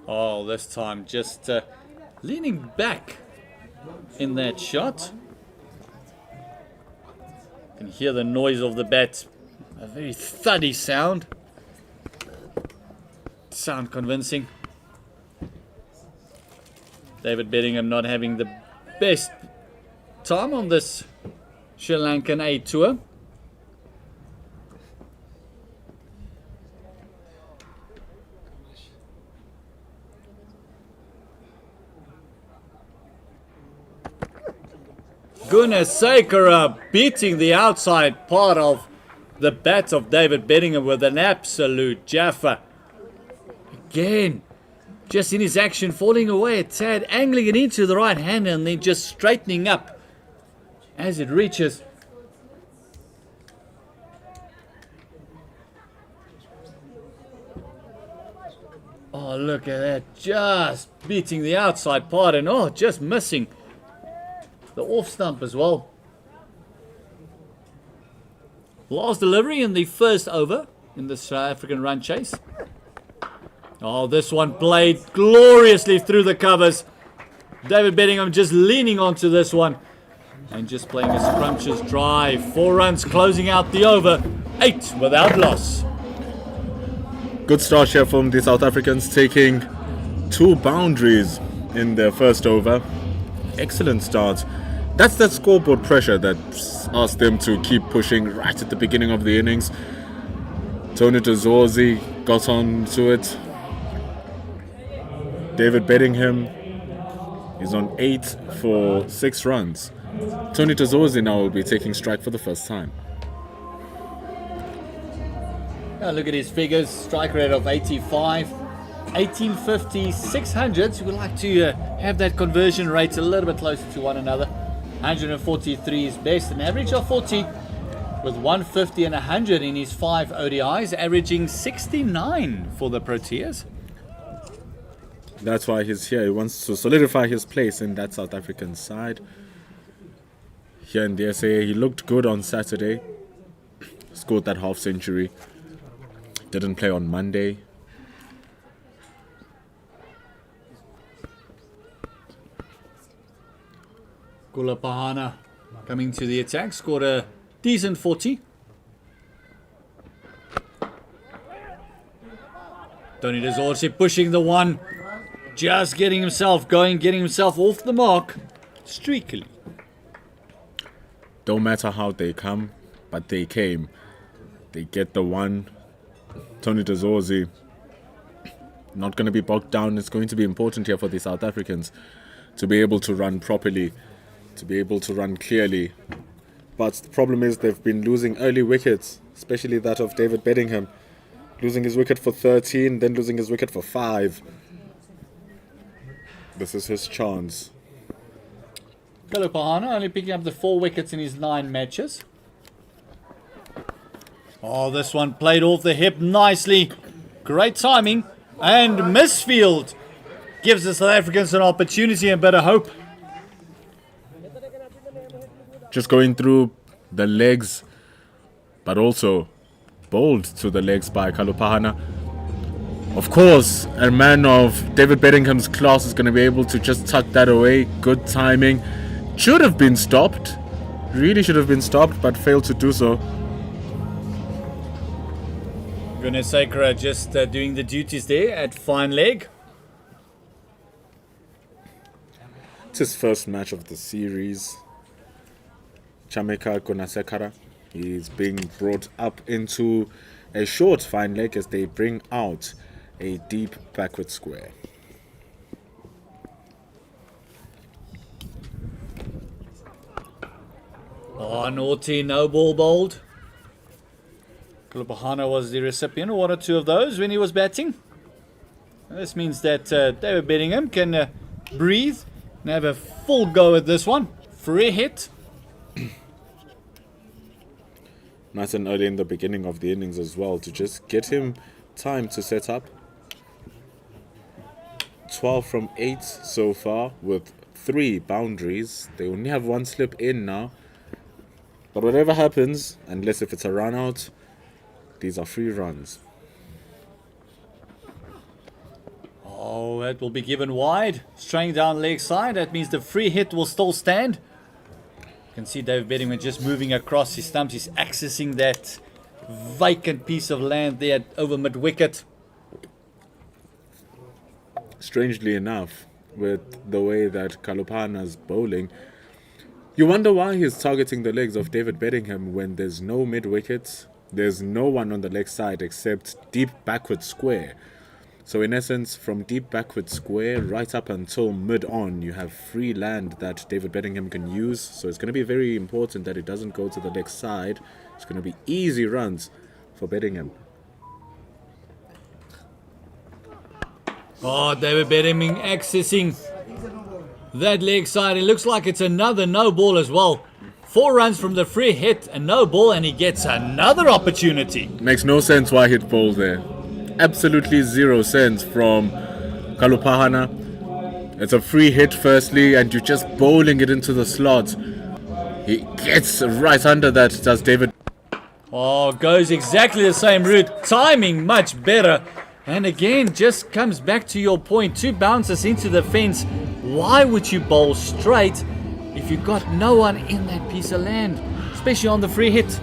Oh, this time just leaning back in that shot. You can hear the noise of the bat. A very thuddy sound. Sound convincing. David Beddingham not having the best time on this Sri Lankan A tour. Gunasekara beating the outside part of the bat of David Beddingham with an absolute jaffa. Again, just in his action, falling away a tad, angling it into the right hand and then just straightening up as it reaches. Oh, look at that, just beating the outside part and just missing the off stump as well. Last delivery in the first over in the South African run chase. Oh, this one played gloriously through the covers. David Beddingham just leaning onto this one and just playing a scrumptious drive. 4 runs closing out the over. 8 without loss. Good start here from the South Africans, taking 2 boundaries in their first over. Excellent start. That's that scoreboard pressure that asked them to keep pushing right at the beginning of the innings. Tony Dezorzi got on to it. David Beddingham is on 8 for 6 runs. Tony Dezorzi now will be taking strike for the first time. Now look at his figures. Strike rate of 85, 1850, 600s. We would like to have that conversion rate a little bit closer to one another. 143 is best, an average of 40 with 150 and 100 in his 5 ODIs, averaging 69 for the Proteas. That's why he's here. He wants to solidify his place in that South African side. Here in the SA, he looked good on Saturday. Scored that half century. Didn't play on Monday. Kulapahana coming to the attack, scored a decent 40. Tony Dezorsi pushing the one, just getting himself going, getting himself off the mark, streakily. Don't matter how they come, but they came. They get the one. Tony Dezorsi not going to be bogged down. It's going to be important here for the South Africans to be able to run properly, to be able to run clearly. But the problem is they've been losing early wickets, especially that of David Bedingham. Losing his wicket for 13, then losing his wicket for 5. This is his chance. Kulapahana only picking up the 4 wickets in his 9 matches. Oh, this one played off the hip nicely. Great timing. And misfield gives the South Africans an opportunity and a bit of hope. Just going through the legs, but also bowled to the legs by Kulapahana. Of course, a man of David Beddingham's class is going to be able to just tuck that away. Good timing. Should have been stopped. Really should have been stopped, but failed to do so. Gunasekara just doing the duties there at fine leg. It's his first match of the series. Chameka Gunasekara. He's being brought up into a short fine leg as they bring out a deep backward square. Oh, naughty, no ball bowled. Kulapahana was the recipient of 1 or 2 of those when he was batting. And this means that David Bedingham can breathe and have a full go at this one. Free hit. Nice and early in the beginning of the innings as well to just get him time to set up. 12 from 8 so far with 3 boundaries. They only have 1 slip in now. But whatever happens, unless if it's a run out, these are free runs. Oh, that will be given wide. Straying down leg side. That means the free hit will still stand. You can see David Bedingham just moving across his stumps. He's accessing that vacant piece of land there over mid-wicket. Strangely enough, with the way that Kulapahana's bowling, you wonder why he's targeting the legs of David Bedingham when there's no mid-wickets. There's no one on the leg side except deep backward square. So in essence, from deep backward square right up until mid-on, you have free land that David Bedingham can use. So it's going to be very important that it doesn't go to the leg side. It's going to be easy runs for Bedingham. Oh, David Bedingham accessing that leg side. It looks like it's another no ball as well. 4 runs from the free hit and no ball, and he gets another opportunity. Makes no sense why he'd bowl there. Absolutely 0 sense from Kulapahana. It's a free hit firstly, and you're just bowling it into the slot. He gets right under that, does David. Oh, goes exactly the same route. Timing much better. And again, just comes back to your point. 2 bounces into the fence. Why would you bowl straight if you've got no one in that piece of land? Especially on the free hit.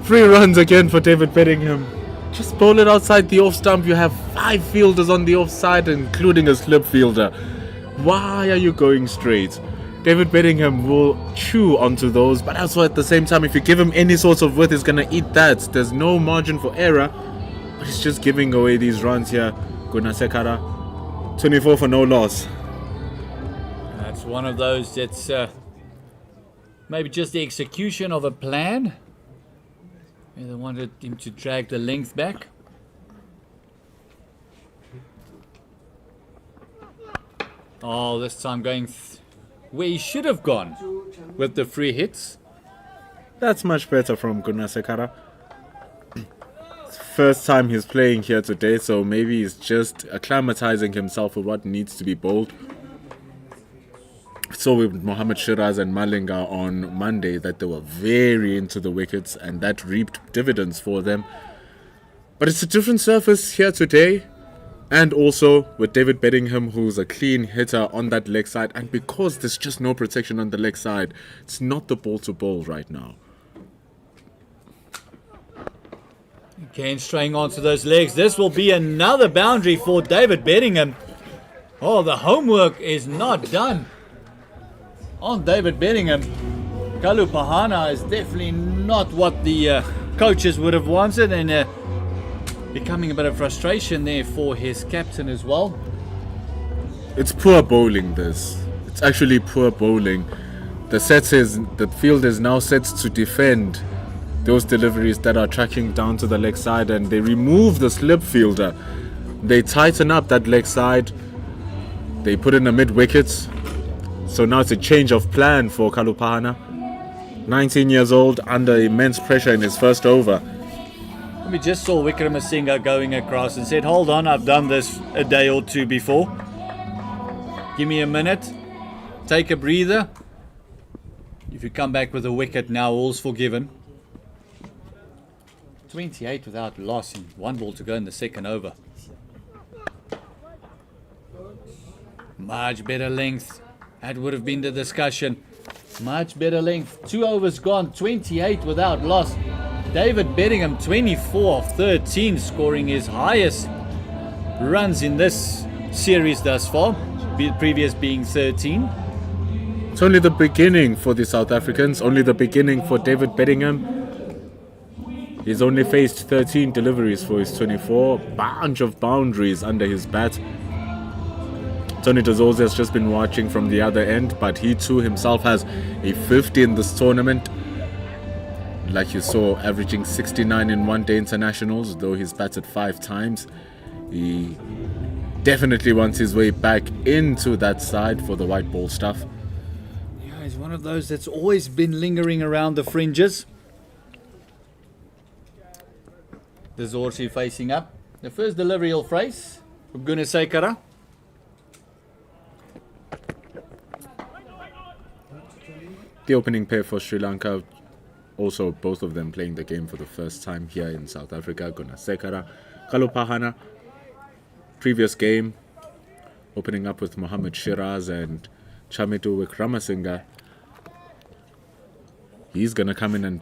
Free runs again for David Bedingham. Just bowl it outside the off stump. You have 5 fielders on the offside, including a slip fielder. Why are you going straight? David Bedingham will chew onto those, but also at the same time, if you give him any sort of width, he's going to eat that. There's no margin for error, but he's just giving away these runs here. Gunasekara, 24 for no loss. That's one of those that's maybe just the execution of a plan. They wanted him to drag the length back. Oh, this time going where he should have gone with the free hits. That's much better from Gunasekara. First time he's playing here today, so maybe he's just acclimatizing himself with what needs to be bowled. So with Mohammad Shiraz and Malinga on Monday that they were very into the wickets, and that reaped dividends for them. But it's a different surface here today. And also with David Bedingham, who's a clean hitter on that leg side. And because there's just no protection on the leg side, it's not the ball to bowl right now. Again, straying onto those legs. This will be another boundary for David Bedingham. Oh, the homework is not done on David Bedingham. Kalu Pahana is definitely not what the coaches would have wanted, and becoming a bit of frustration there for his captain as well. It's poor bowling, this. It's actually poor bowling. The field is now set to defend those deliveries that are tracking down to the leg side, and they remove the slip fielder. They tighten up that leg side. They put in a mid-wicket. So now it's a change of plan for Kalupahana. 19 years old, under immense pressure in his first over. We just saw Wickramasinga going across and said, hold on, I've done this a day or two before. Give me a minute. Take a breather. If you come back with a wicket now, all's forgiven. 28 without loss and 1 ball to go in the second over. Much better length. That would have been the discussion. Much better length. 2 overs gone. 28 without loss. David Bedingham, 24 of 13, scoring his highest runs in this series thus far. Previous being 13. It's only the beginning for the South Africans. Only the beginning for David Bedingham. He's only faced 13 deliveries for his 24. Bunch of boundaries under his bat. Tony Dazorzi has just been watching from the other end, but he too himself has a 50 in this tournament. Like you saw, averaging 69 in one-day internationals, though he's batted 5 times. He definitely wants his way back into that side for the white ball stuff. Yeah, he's one of those that's always been lingering around the fringes. Dazorzi facing up. The first delivery he'll face from Gunasekara. The opening pair for Sri Lanka, also both of them playing the game for the first time here in South Africa. Gunasekara, Kalupahana. Previous game, opening up with Mohammad Shiraz and Chamitu Wickramasinga. He's going to come in and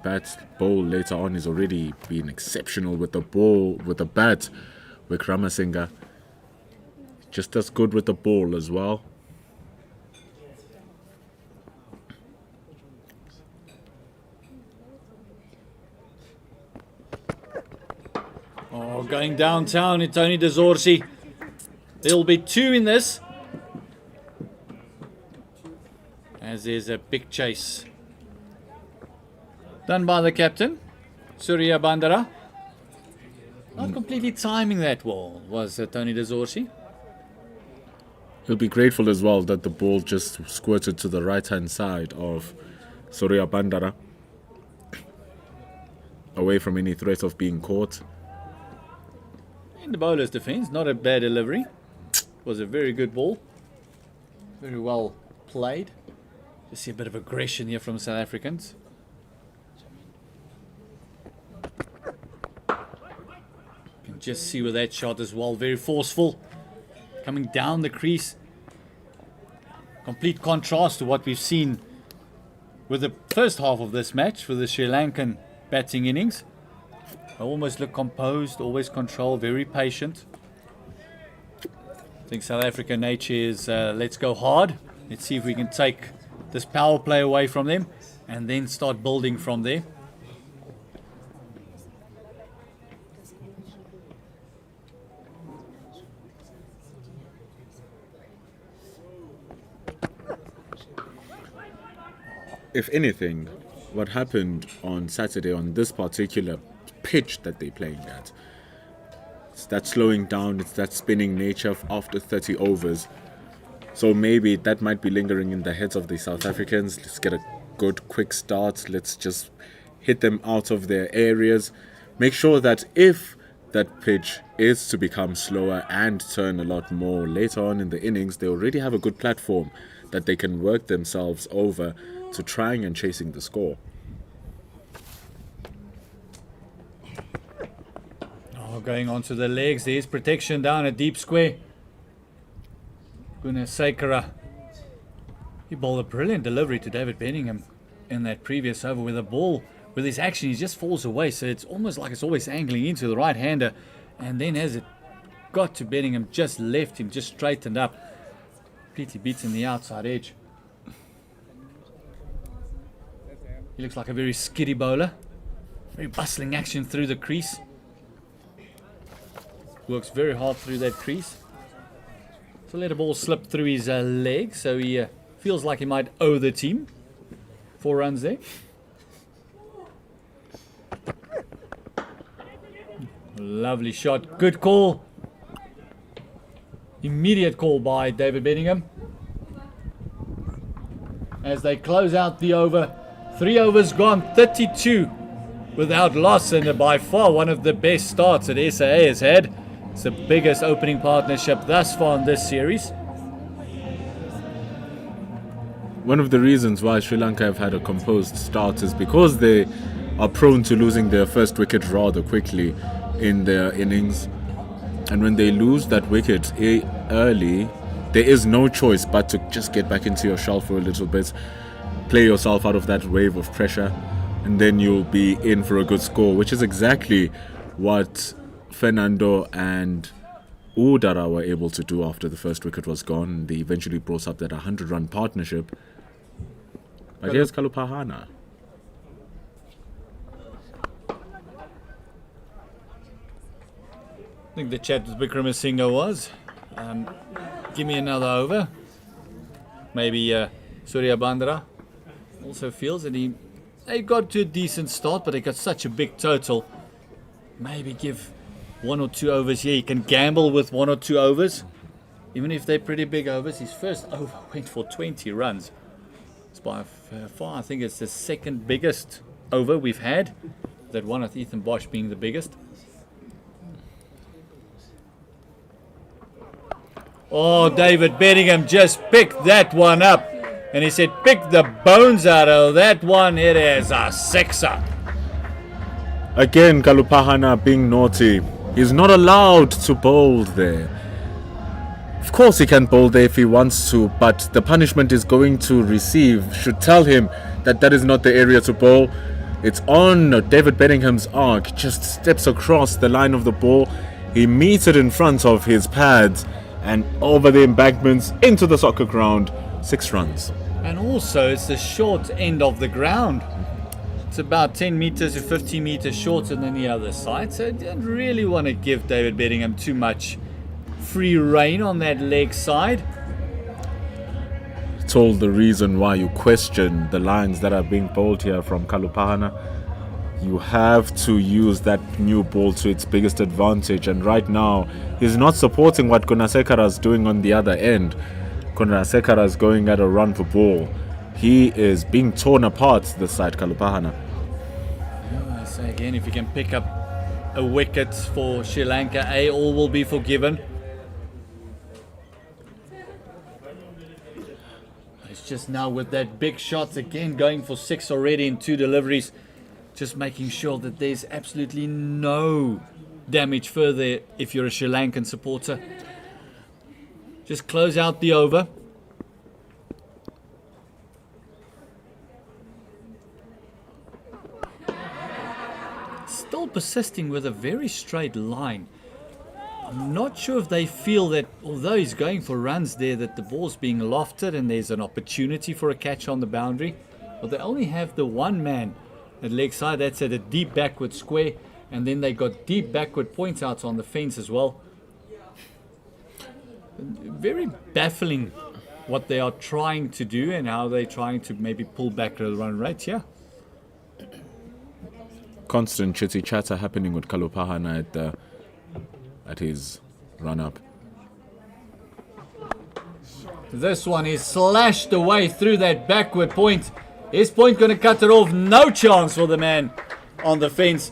bowl later on. He's already been exceptional with the ball, with the bat. Wickramasinga just as good with the ball as well. Oh, going downtown, it's Tony Dazorzi. There'll be 2 in this, as there's a big chase. Done by the captain, Surya Bandara. Not completely timing that well, was Tony Dazorzi. He'll be grateful as well that the ball just squirted to the right-hand side of Surya Bandara, away from any threat of being caught. In the bowler's defence, not a bad delivery. Was a very good ball. Very well played. Just see a bit of aggression here from South Africans. You can just see with that shot as well. Very forceful. Coming down the crease. Complete contrast to what we've seen with the first half of this match for the Sri Lankan batting innings. Almost look composed, always control, very patient. I think South African nature is let's go hard. Let's see if we can take this power play away from them and then start building from there. If anything, what happened on Saturday on this particular pitch that they're playing at, it's that slowing down, it's that spinning nature after 30 overs. So maybe that might be lingering in the heads of the South Africans. Let's get a good quick start. Let's just hit them out of their areas. Make sure that if that pitch is to become slower and turn a lot more later on in the innings, they already have a good platform that they can work themselves over to trying and chasing the score. Oh, going onto the legs. There's protection down a deep square. Gunasekara. He bowled a brilliant delivery to David Benningham in that previous over with the ball. With his action, he just falls away. So it's almost like it's always angling into the right-hander. And then as it got to Benningham, just left him, just straightened up. Completely beaten the outside edge. He looks like a very skiddy bowler. Very bustling action through the crease. Works very hard through that crease. So let a ball slip through his leg. So he feels like he might owe the team 4 runs there. Lovely shot. Good call. Immediate call by David Benningham. As they close out the over. 3 overs gone, 32 without loss, and by far one of the best starts that SAA has had. It's the biggest opening partnership thus far in this series. One of the reasons why Sri Lanka have had a composed start is because they are prone to losing their first wicket rather quickly in their innings. And when they lose that wicket early, there is no choice but to just get back into your shell for a little bit, play yourself out of that wave of pressure, and then you'll be in for a good score, which is exactly what Fernando and Udara were able to do after the first wicket was gone. They eventually brought up that 100-run partnership. But here's Kalupahana. I think the chat with Vikramasinghe was, give me another over. Maybe Surya Bandara also feels that they got to a decent start, but they got such a big total. Maybe give 1 or 2 overs here. He can gamble with 1 or 2 overs, even if they're pretty big overs. His first over went for 20 runs. It's by far, I think it's the second biggest over we've had. That one with Ethan Bosch being the biggest. Oh, David Benningham just picked that one up. And he said, pick the bones out of that one. It is a sixer. Again, Kalupahana being naughty. He's not allowed to bowl there. Of course he can bowl there if he wants to, but the punishment he's going to receive should tell him that that is not the area to bowl. It's on David Benningham's arc. Just steps across the line of the ball. He meets it in front of his pads and over the embankments into the soccer ground. 6 runs. And also it's the short end of the ground. It's about 10 meters to 15 meters shorter than the other side. So I didn't really want to give David Benningham too much free rein on that leg side. It's all the reason why you question the lines that are being bowled here from Kalupahana. You have to use that new ball to its biggest advantage, and right now he's not supporting what Gunasekara is doing on the other end. Gunasekara is going at a run for ball. He is being torn apart this side, Kalupahana. I say again, if you can pick up a wicket for Sri Lanka A, all will be forgiven. It's just now with that big shot again, going for 6 already in 2 deliveries. Just making sure that there's absolutely no damage further if you're a Sri Lankan supporter. Just close out the over. Still persisting with a very straight line. I'm not sure if they feel that, although he's going for runs there, that the ball's being lofted and there's an opportunity for a catch on the boundary. But they only have the one man at leg side. That's at a deep backward square, and then they got deep backward point outs on the fence as well. Very baffling what they are trying to do and how they're trying to maybe pull back the run rate here. Constant chitty chatter happening with Kalupahana at his run up. This one is slashed away through that backward point. Is Point going to cut it off? No chance for the man on the fence.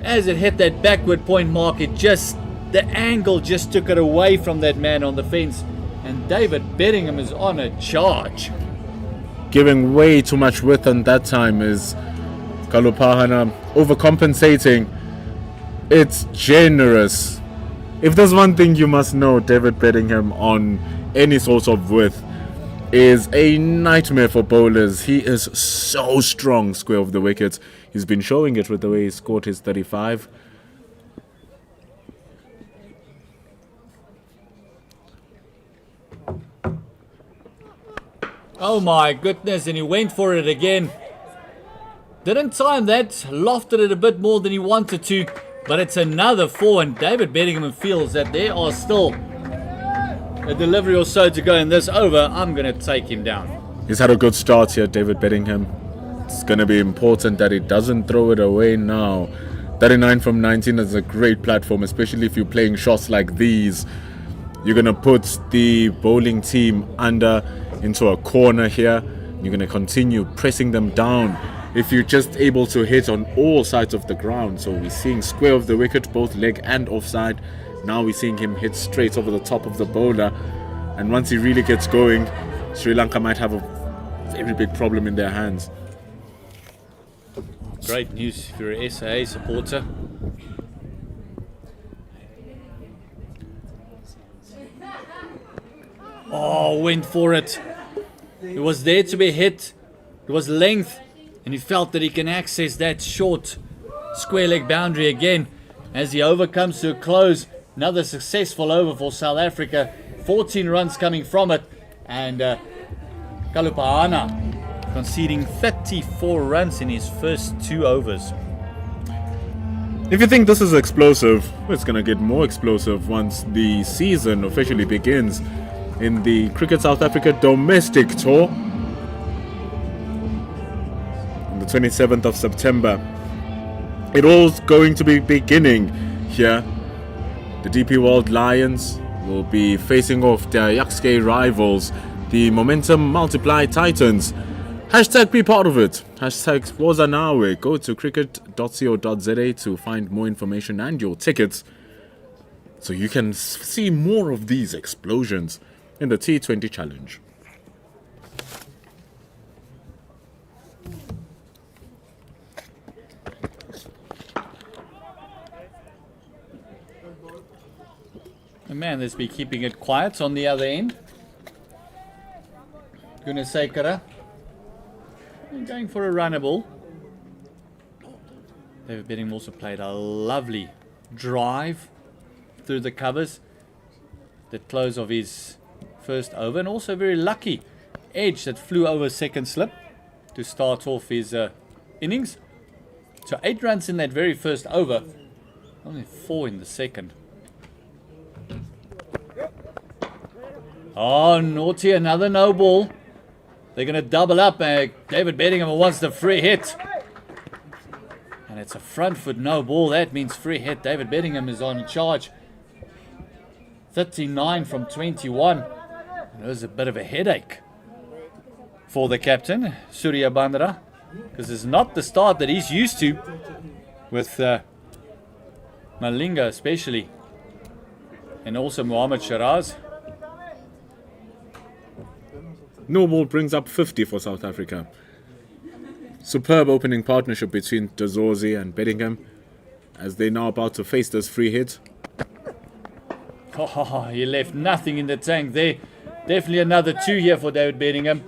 As it hit that backward point mark, the angle just took it away from that man on the fence. And David Bedingham is on a charge. Giving way too much width on that time is Kalupahana overcompensating. It's generous. If there's one thing you must know, David Bedingham on any sort of width is a nightmare for bowlers. He is so strong square of the wicket. He's been showing it with the way he scored his 35. Oh my goodness, and he went for it again. Didn't time that, lofted it a bit more than he wanted to, but it's another 4, and David Bedingham feels that there are still a delivery or so to go in this over. I'm going to take him down. He's had a good start here, David Bedingham. It's going to be important that he doesn't throw it away now. 39 from 19 is a great platform, especially if you're playing shots like these. You're going to put the bowling team into a corner here. You're going to continue pressing them down. If you're just able to hit on all sides of the ground. So we're seeing square of the wicket, both leg and offside. Now we're seeing him hit straight over the top of the bowler. And once he really gets going, Sri Lanka might have a very big problem in their hands. Great news if you're a SAA supporter. Oh, went for it. It was there to be hit. It was length. And he felt that he can access that short square leg boundary again. As the over comes to a close, another successful over for South Africa. 14 runs coming from it. And Kalupahana conceding 34 runs in his first 2 overs. If you think this is explosive, it's going to get more explosive once the season officially begins in the Cricket South Africa domestic tour on the 27th of September. It all's going to be beginning here. The DP World Lions will be facing off their Yakske rivals, the Momentum Multiply Titans. Hashtag be part of it. Hashtag Wozanawe. Go to cricket.co.za to find more information and your tickets so you can see more of these explosions in the T20 Challenge. The man that's been keeping it quiet on the other end. Gunasekara. Going for a runnable. David Bedingham also played a lovely drive through the covers. The close of his first over, and also very lucky edge that flew over second slip to start off his innings. So 8 runs in that very first over, only 4 in the second. Oh, naughty, another no ball. They're going to double up. David Bedingham wants the free hit. And it's a front foot no ball. That means free hit. David Bedingham is on charge. 39 from 21. It was a bit of a headache for the captain, Surya Bandara, because it's not the start that he's used to with Malinga especially, and also Mohammad Shiraz. No ball brings up 50 for South Africa. Superb opening partnership between Dazorzi and Bedingham as they're now about to face this free hit. Oh, he left nothing in the tank there. Definitely another 2 here for David Bedingham.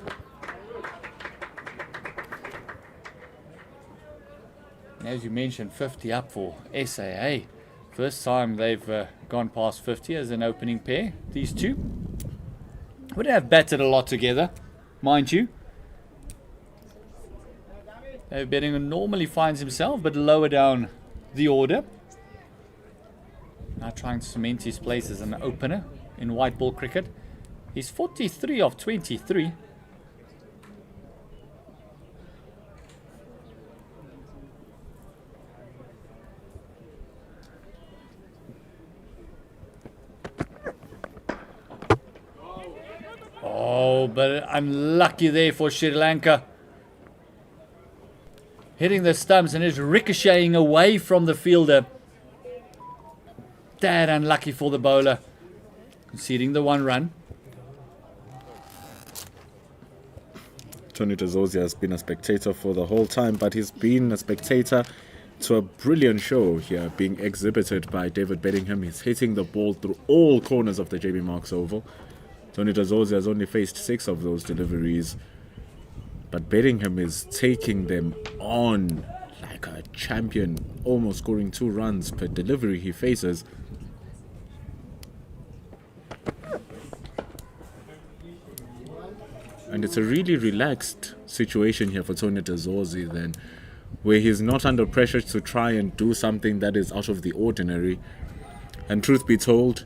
And as you mentioned, 50 up for SAA. First time they've gone past 50 as an opening pair, these two. Would have batted a lot together, mind you. David Bedingham normally finds himself a bit lower down the order. Now trying to cement his place as an opener in white ball cricket. He's 43 of 23. Oh, but unlucky there for Sri Lanka. Hitting the stumps and is ricocheting away from the fielder. That unlucky for the bowler. Conceding the 1 run. Tony Dezozia has been a spectator for the whole time, but he's been a spectator to a brilliant show here being exhibited by David Bedingham. He's hitting the ball through all corners of the JB Marks Oval. Tony Dezozia has only faced 6 of those deliveries, but Bedingham is taking them on like a champion, almost scoring 2 runs per delivery he faces. And it's a really relaxed situation here for Tony Dezozzi then, where he's not under pressure to try and do something that is out of the ordinary. And truth be told,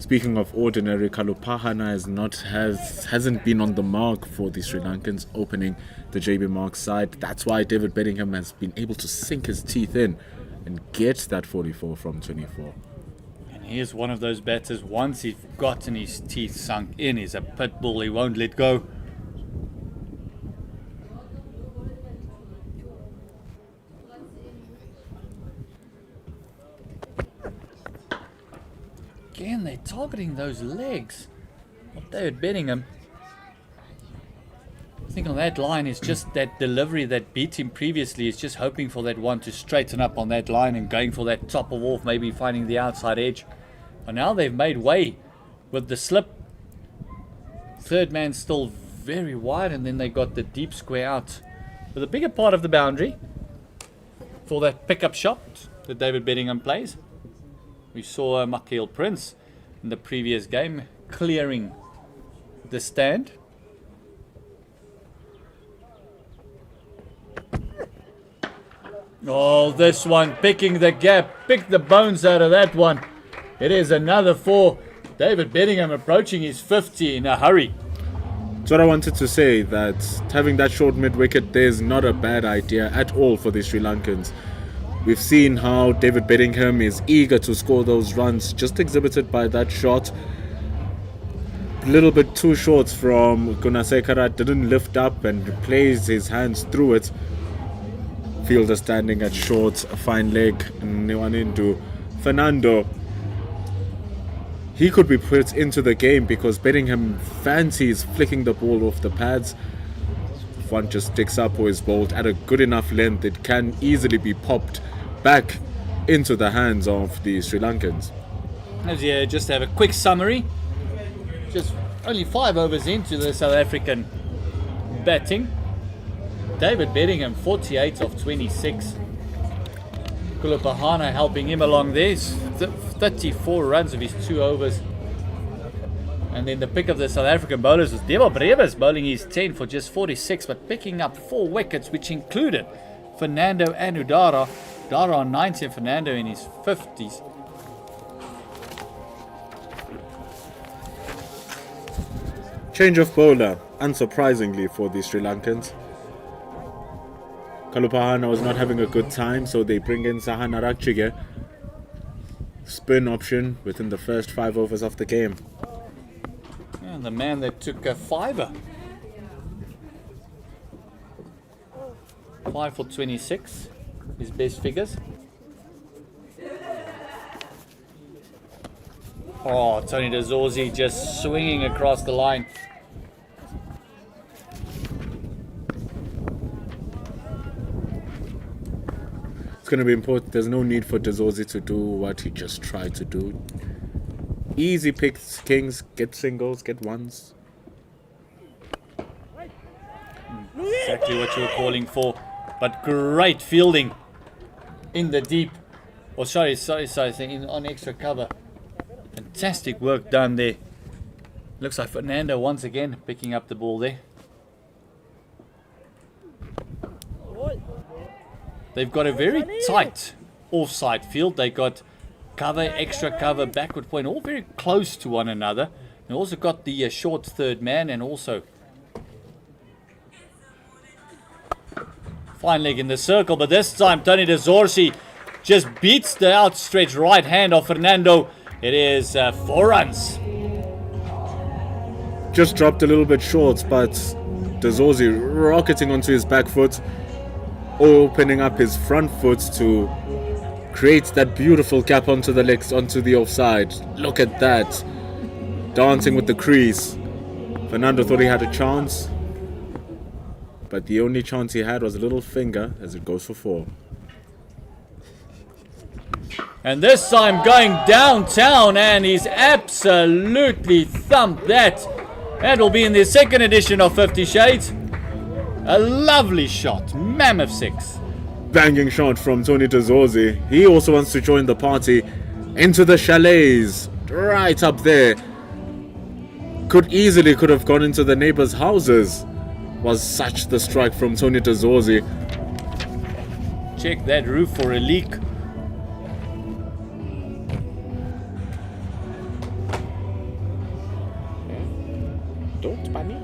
speaking of ordinary, Kalupahana hasn't been on the mark for the Sri Lankans opening the JB Marks side. That's why David Bedingham has been able to sink his teeth in and get that 44 from 24. Here's one of those batters, once he's gotten his teeth sunk in, he's a pit bull, he won't let go. Again, they're targeting those legs of David Bedingham. I think on that line is just that delivery that beat him previously. He's just hoping for that one to straighten up on that line and going for that top of off, maybe finding the outside edge. But now they've made way with the slip. Third man still very wide, and then they got the deep square out with a bigger part of the boundary for that pickup shot that David Bedingham plays. We saw Mikael Prince in the previous game clearing the stand. Oh, this one picking the gap, picked the bones out of that one. It is another 4. David Bedingham approaching his 50 in a hurry. So what I wanted to say, that having that short mid-wicket there is not a bad idea at all for the Sri Lankans. We've seen how David Bedingham is eager to score those runs, just exhibited by that shot. A little bit too short from Gunasekara, didn't lift up and plays his hands through it. Fielder standing at short, a fine leg, Niwanindu. Fernando, he could be put into the game because Bedingham fancies flicking the ball off the pads. If one just sticks up or is bowled at a good enough length, it can easily be popped back into the hands of the Sri Lankans. As you just have a quick summary, just only 5 overs into the South African batting. David Bedingham 48 of 26. Kulapahana helping him along there. 34 runs of his 2 overs. And then the pick of the South African bowlers was Debo Brevis bowling his 10 for just 46, but picking up 4 wickets, which included Fernando and Udara. Udara on 90 and Fernando in his 50s. Change of bowler, unsurprisingly for the Sri Lankans. Kalupahana was not having a good time, so they bring in Sahana Rakchige. Spin option within the first 5 overs of the game. And the man that took a 5er. 5 for 26, his best figures. Oh, Tony Dezozzi just swinging across the line. It's going to be important. There's no need for Dezozzi to do what he just tried to do. Easy picks, kings, get singles, get ones. Exactly what you were calling for. But great fielding in the deep. Oh, sorry, on extra cover. Fantastic work done there. Looks like Fernando once again picking up the ball there. They've got a very tight offside field. They got cover, extra cover, backward point, all very close to one another. They also got the short third man, and also fine leg in the circle. But this time Tony Dezozzi just beats the outstretched right hand of Fernando. It is 4 runs. just dropped a little bit short, but Dazorzi rocketing onto his back foot, opening up his front foot to create that beautiful gap onto the legs, onto the offside. Look at that. Dancing with the crease. Fernando thought he had a chance, but the only chance he had was a little finger as it goes for 4. And this time going downtown, and he's absolutely thumped that. That will be in the second edition of 50 Shades. A lovely shot. Mammoth 6. Banging shot from Tony Dazorzi. He also wants to join the party. Into the chalets. Right up there. Could have gone into the neighbors' houses. Was such the strike from Tony Dazorzi. Check that roof for a leak. Don't panic.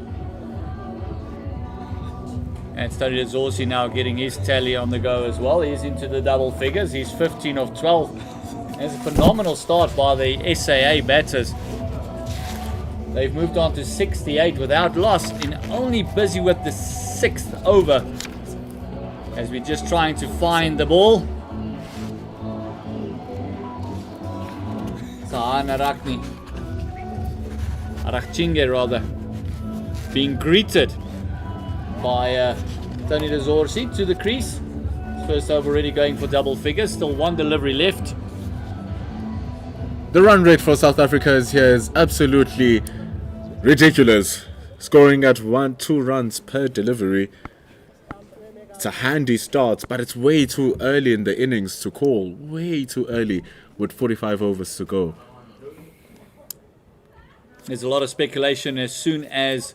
And Tony Dazorzi now getting his tally on the go as well. He's into the double figures. He's 15 of 12. It's a phenomenal start by the SAA batters. They've moved on to 68 without loss, and only busy with the 6th over as we're just trying to find the ball. Sahana Arakchinge rather, being greeted by Tony Dazorzi to the crease. First over already going for double figures, still 1 delivery left. The run rate for South Africa is absolutely ridiculous. Scoring at 1-2 runs per delivery. It's a handy start, but it's way too early in the innings to call. Way too early with 45 overs to go. There's a lot of speculation as soon as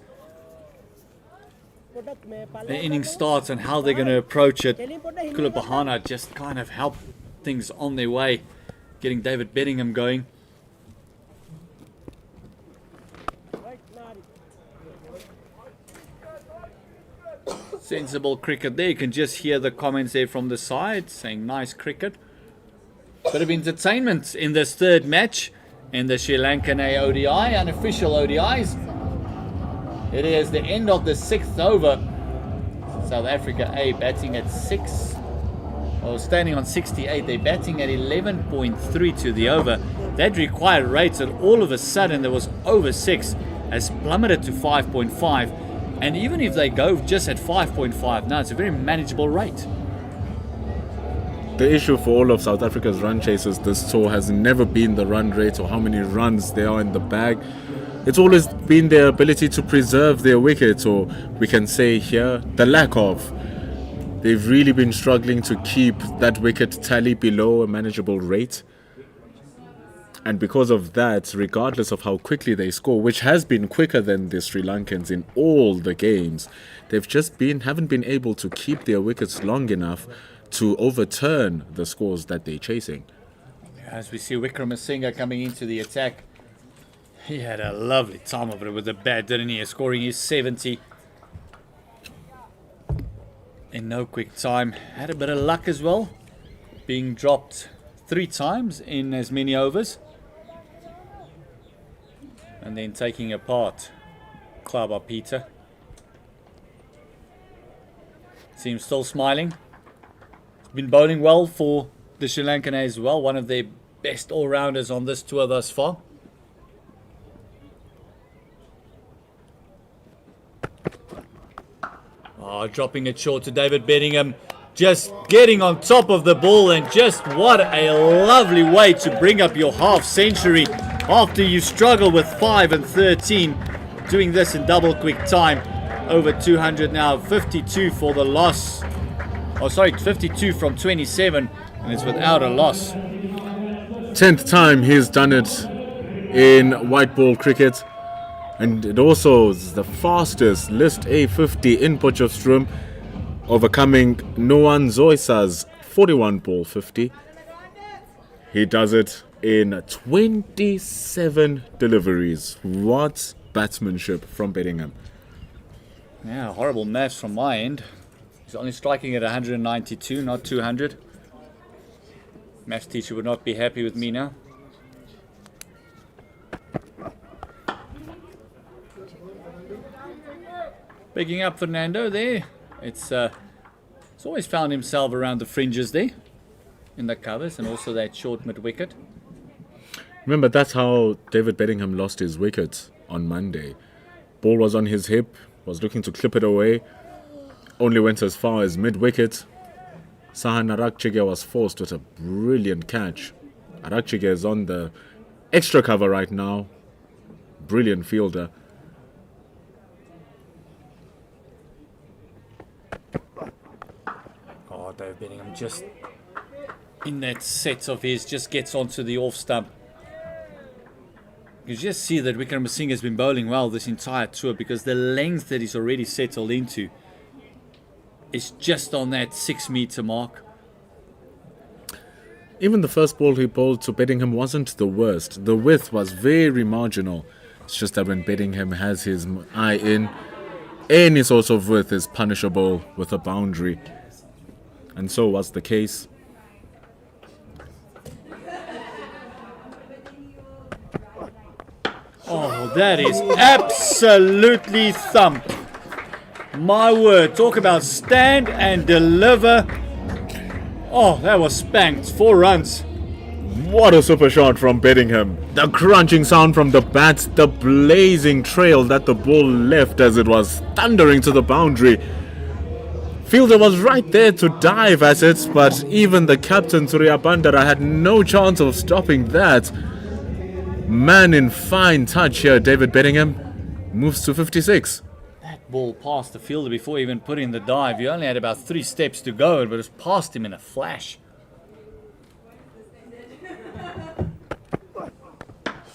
the inning starts and how they're going to approach it. Kulabahana just kind of helped things on their way, getting David Bedingham going. Sensible cricket there. You can just hear the comments there from the side saying nice cricket. Bit of entertainment in this third match in the Lanka A ODI, unofficial ODIs. It is the end of the 6th over. South Africa A batting at 6. Or standing on 68. They're batting at 11.3 to the over. That required rates, and all of a sudden there was over 6, has plummeted to 5.5. And even if they go just at 5.5 now, it's a very manageable rate. The issue for all of South Africa's run chasers this tour has never been the run rate or how many runs they are in the bag. It's always been their ability to preserve their wickets, or we can say here, the lack of. They've really been struggling to keep that wicket tally below a manageable rate. And because of that, regardless of how quickly they score, which has been quicker than the Sri Lankans in all the games, they've just haven't been able to keep their wickets long enough to overturn the scores that they're chasing. As we see Wickramasinghe coming into the attack, he had a lovely time of it with the bat, didn't he? Scoring his 70 in no quick time. Had a bit of luck as well, being dropped 3 times in as many overs. And then taking apart Klaba Peter. Seems still smiling. Been bowling well for the Sri Lankan as well. One of their best all-rounders on this tour thus far. Oh, dropping it short to David Bedingham. Just getting on top of the ball, and just what a lovely way to bring up your half century after you struggle with 5 and 13. Doing this in double quick time. Over 200 now. 52 for the loss. Oh, sorry, 52 from 27, and it's without a loss. 10th time he's done it in white ball cricket, and it also is the fastest list A50 in Potchefstroom, overcoming Noan Zoisa's 41 ball 50. He does it in 27 deliveries. What batsmanship from Bedingham. Yeah, horrible maths from my end. He's only striking at 192, not 200. Maths teacher would not be happy with me now. Picking up Fernando there. It's always found himself around the fringes there in the covers, and also that short mid wicket. Remember, that's how David Bedingham lost his wicket on Monday. Ball was on his hip, was looking to clip it away, only went as far as mid wicket. Sahan Arakchige was forced with a brilliant catch. Arakchige is on the extra cover right now. Brilliant fielder. Oh, David Bedingham just in that set of his just gets onto the off stump. You just see that Wickramasinghe has been bowling well this entire tour, because the length that he's already settled into is just on that 6 meter mark. Even the first ball he bowled to Bedingham wasn't the worst. The width was very marginal. It's just that when Bedingham has his eye in, any sort of width is punishable with a boundary. And so was the case. Oh, that is absolutely thump. My word, talk about stand and deliver. Oh, that was spanked. 4 runs. What a super shot from Bedingham. The crunching sound from the bat, the blazing trail that the ball left as it was thundering to the boundary. Fielder was right there to dive at it, but even the captain, Surya Bandara, had no chance of stopping that. Man in fine touch here, David Bedingham moves to 56. That ball passed the fielder before he even put in the dive. He only had about 3 steps to go, but it was past him in a flash.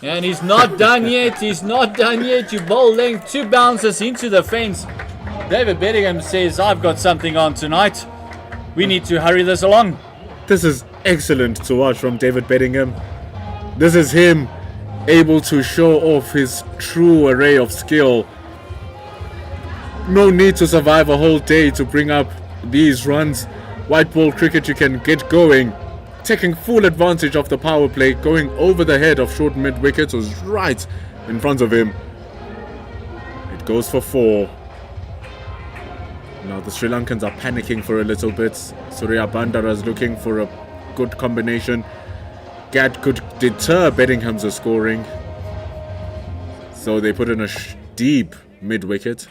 And he's not done yet. He's not done yet. You bowl length, 2 bounces into the fence. David Bedingham says, I've got something on tonight. We need to hurry this along. This is excellent to watch from David Bedingham. This is him able to show off his true array of skill. No need to survive a whole day to bring up these runs. White ball cricket, you can get going. Taking full advantage of the power play, going over the head of short mid wickets, was right in front of him. It goes for 4. Now the Sri Lankans are panicking for a little bit. Surya Bandara is looking for a good combination. Gad could deter Bedingham's scoring. So they put in a deep mid wicket.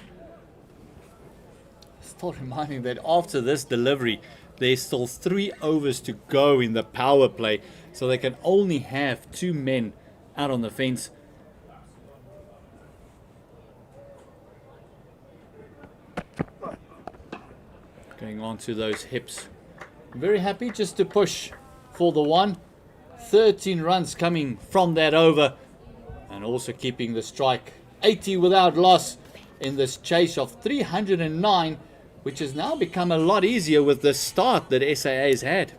Still reminding that after this delivery, there's still 3 overs to go in the power play, so they can only have 2 men out on the fence. Going on to those hips. Very happy just to push for the 1. 13 runs coming from that over, and also keeping the strike 80 without loss in this chase of 309, which has now become a lot easier with the start that SAA has had.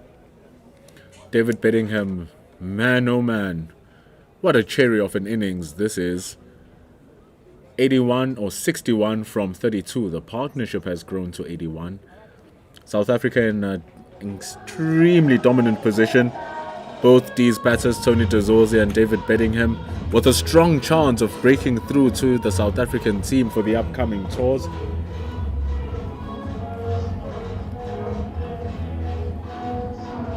David Bedingham, man oh man, what a cherry of an innings this is. 81 or 61 from 32. The partnership has grown to 81. South Africa in an extremely dominant position. Both these batters, Tony de Zorzi and David Bedingham, with a strong chance of breaking through to the South African team for the upcoming tours.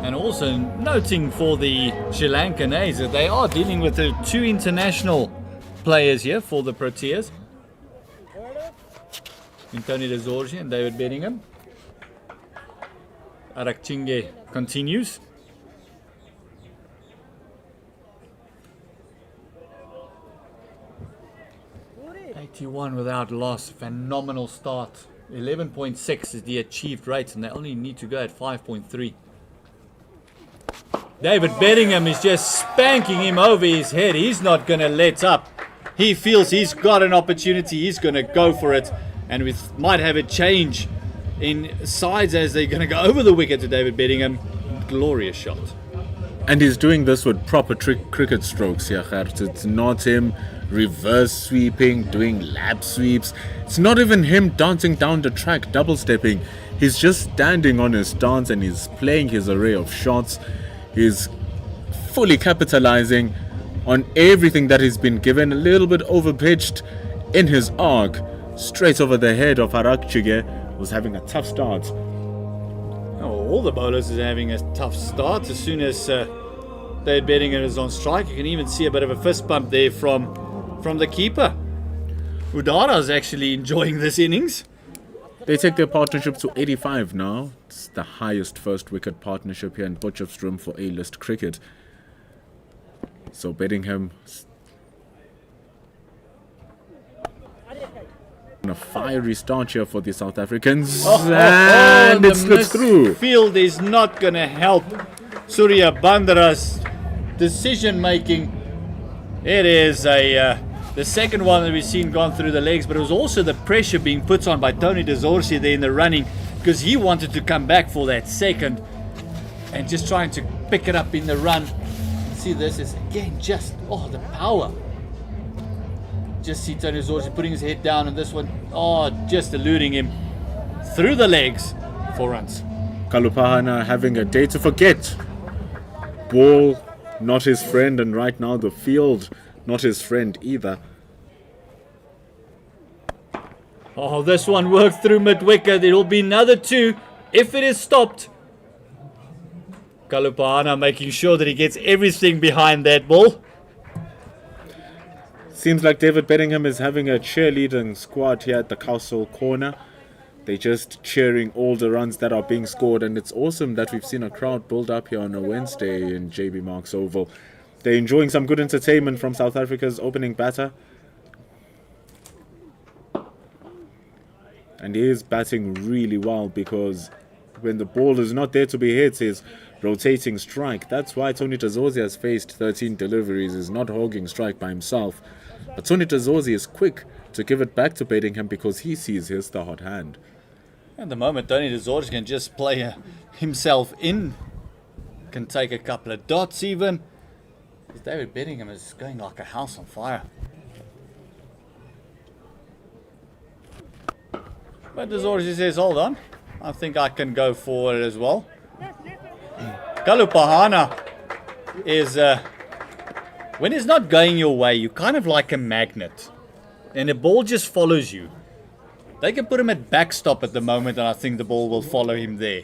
And also noting for the Sri Lankan A's that they are dealing with the 2 international players here for the Proteas. Tony de Zorzi and David Bedingham. Arakchige continues. .81 without loss. Phenomenal start. 11.6 is the achieved rate, and they only need to go at 5.3. David Bedingham is just spanking him over his head. He's not going to let up. He feels he's got an opportunity. He's going to go for it. And we might have a change in sides as they're going to go over the wicket to David Bedingham. Glorious shot. And he's doing this with proper cricket strokes here, Gert. It's not him reverse sweeping, doing lap sweeps. It's not even him dancing down the track, double stepping. He's just standing on his stance and he's playing his array of shots. He's fully capitalizing on everything that he's been given. A little bit overpitched. in his arc, straight over the head of Arakchige, who's having a tough start. Oh, all the bowlers are having a tough start. As soon as David Bedingham is on strike, you can even see a bit of a fist bump there from the keeper. Udara's actually enjoying this innings. They take their partnership to 85 now. It's the highest first wicket partnership here in Potchefstroom for A-list cricket. So Bedingham on a fiery start here for the South Africans. And it slips through. Field is not going to help Surya Bandara's decision making. It is the second one that we've seen gone through the legs, but it was also the pressure being put on by Tony de Zorzi there in the running, because he wanted to come back for that second and just trying to pick it up in the run. See, this is again just the power. Just see Tony de Zorzi putting his head down, and this one just eluding him through the legs for runs. Kalupahana having a day to forget. Ball not his friend, and right now the field not his friend either. Oh, this one worked through mid-wicket. It will be another 2 if it is stopped. Kalupahana making sure that he gets everything behind that ball. Seems like David Bedingham is having a cheerleading squad here at the Castle corner. They're just cheering all the runs that are being scored, and it's awesome that we've seen a crowd build up here on a Wednesday in JB Marks Oval. They're enjoying some good entertainment from South Africa's opening batter. And he is batting really well, because when the ball is not there to be hit, he's rotating strike. That's why Tony de Zorzi has faced 13 deliveries. He's not hogging strike by himself. But Tony de Zorzi is quick to give it back to Bedingham, because he sees here's the hot hand. At the moment, Tony de Zorzi can just play himself in. Can take a couple of dots even. David Bedingham is going like a house on fire. But de Zorzi says, hold on, I think I can go for it as well. Kalupahana is, when it's not going your way, you're kind of like a magnet. And the ball just follows you. They can put him at backstop at the moment, and I think the ball will follow him there.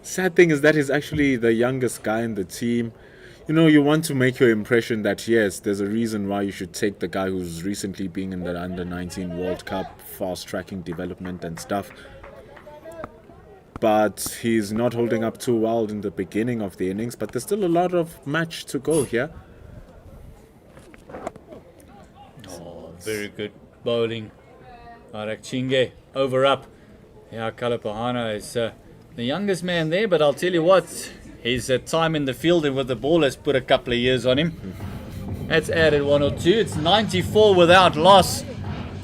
Sad thing is that he's actually the youngest guy in the team. You know, you want to make your impression that, yes, there's a reason why you should take the guy who's recently been in the Under-19 World Cup, fast-tracking development and stuff. But he's not holding up too well in the beginning of the innings, but there's still a lot of match to go here. Oh, very good bowling. Arakchinge, over up. Yeah, Kalupahana is the youngest man there, but I'll tell you what, his time in the field and with the ball has put a couple of years on him. That's added 1 or 2. It's 94 without loss.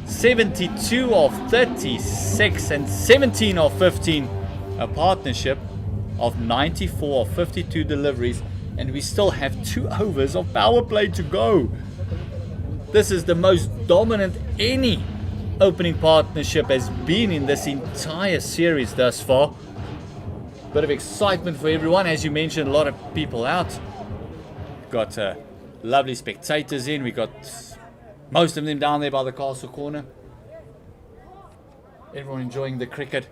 72 of 36 and 17 of 15. A partnership of 94 of 52 deliveries. And we still have 2 overs of power play to go. This is the most dominant any opening partnership has been in this entire series thus far. Bit of excitement for everyone. As you mentioned, a lot of people out. Got lovely spectators in. We got most of them down there by the castle corner. Everyone enjoying the cricket.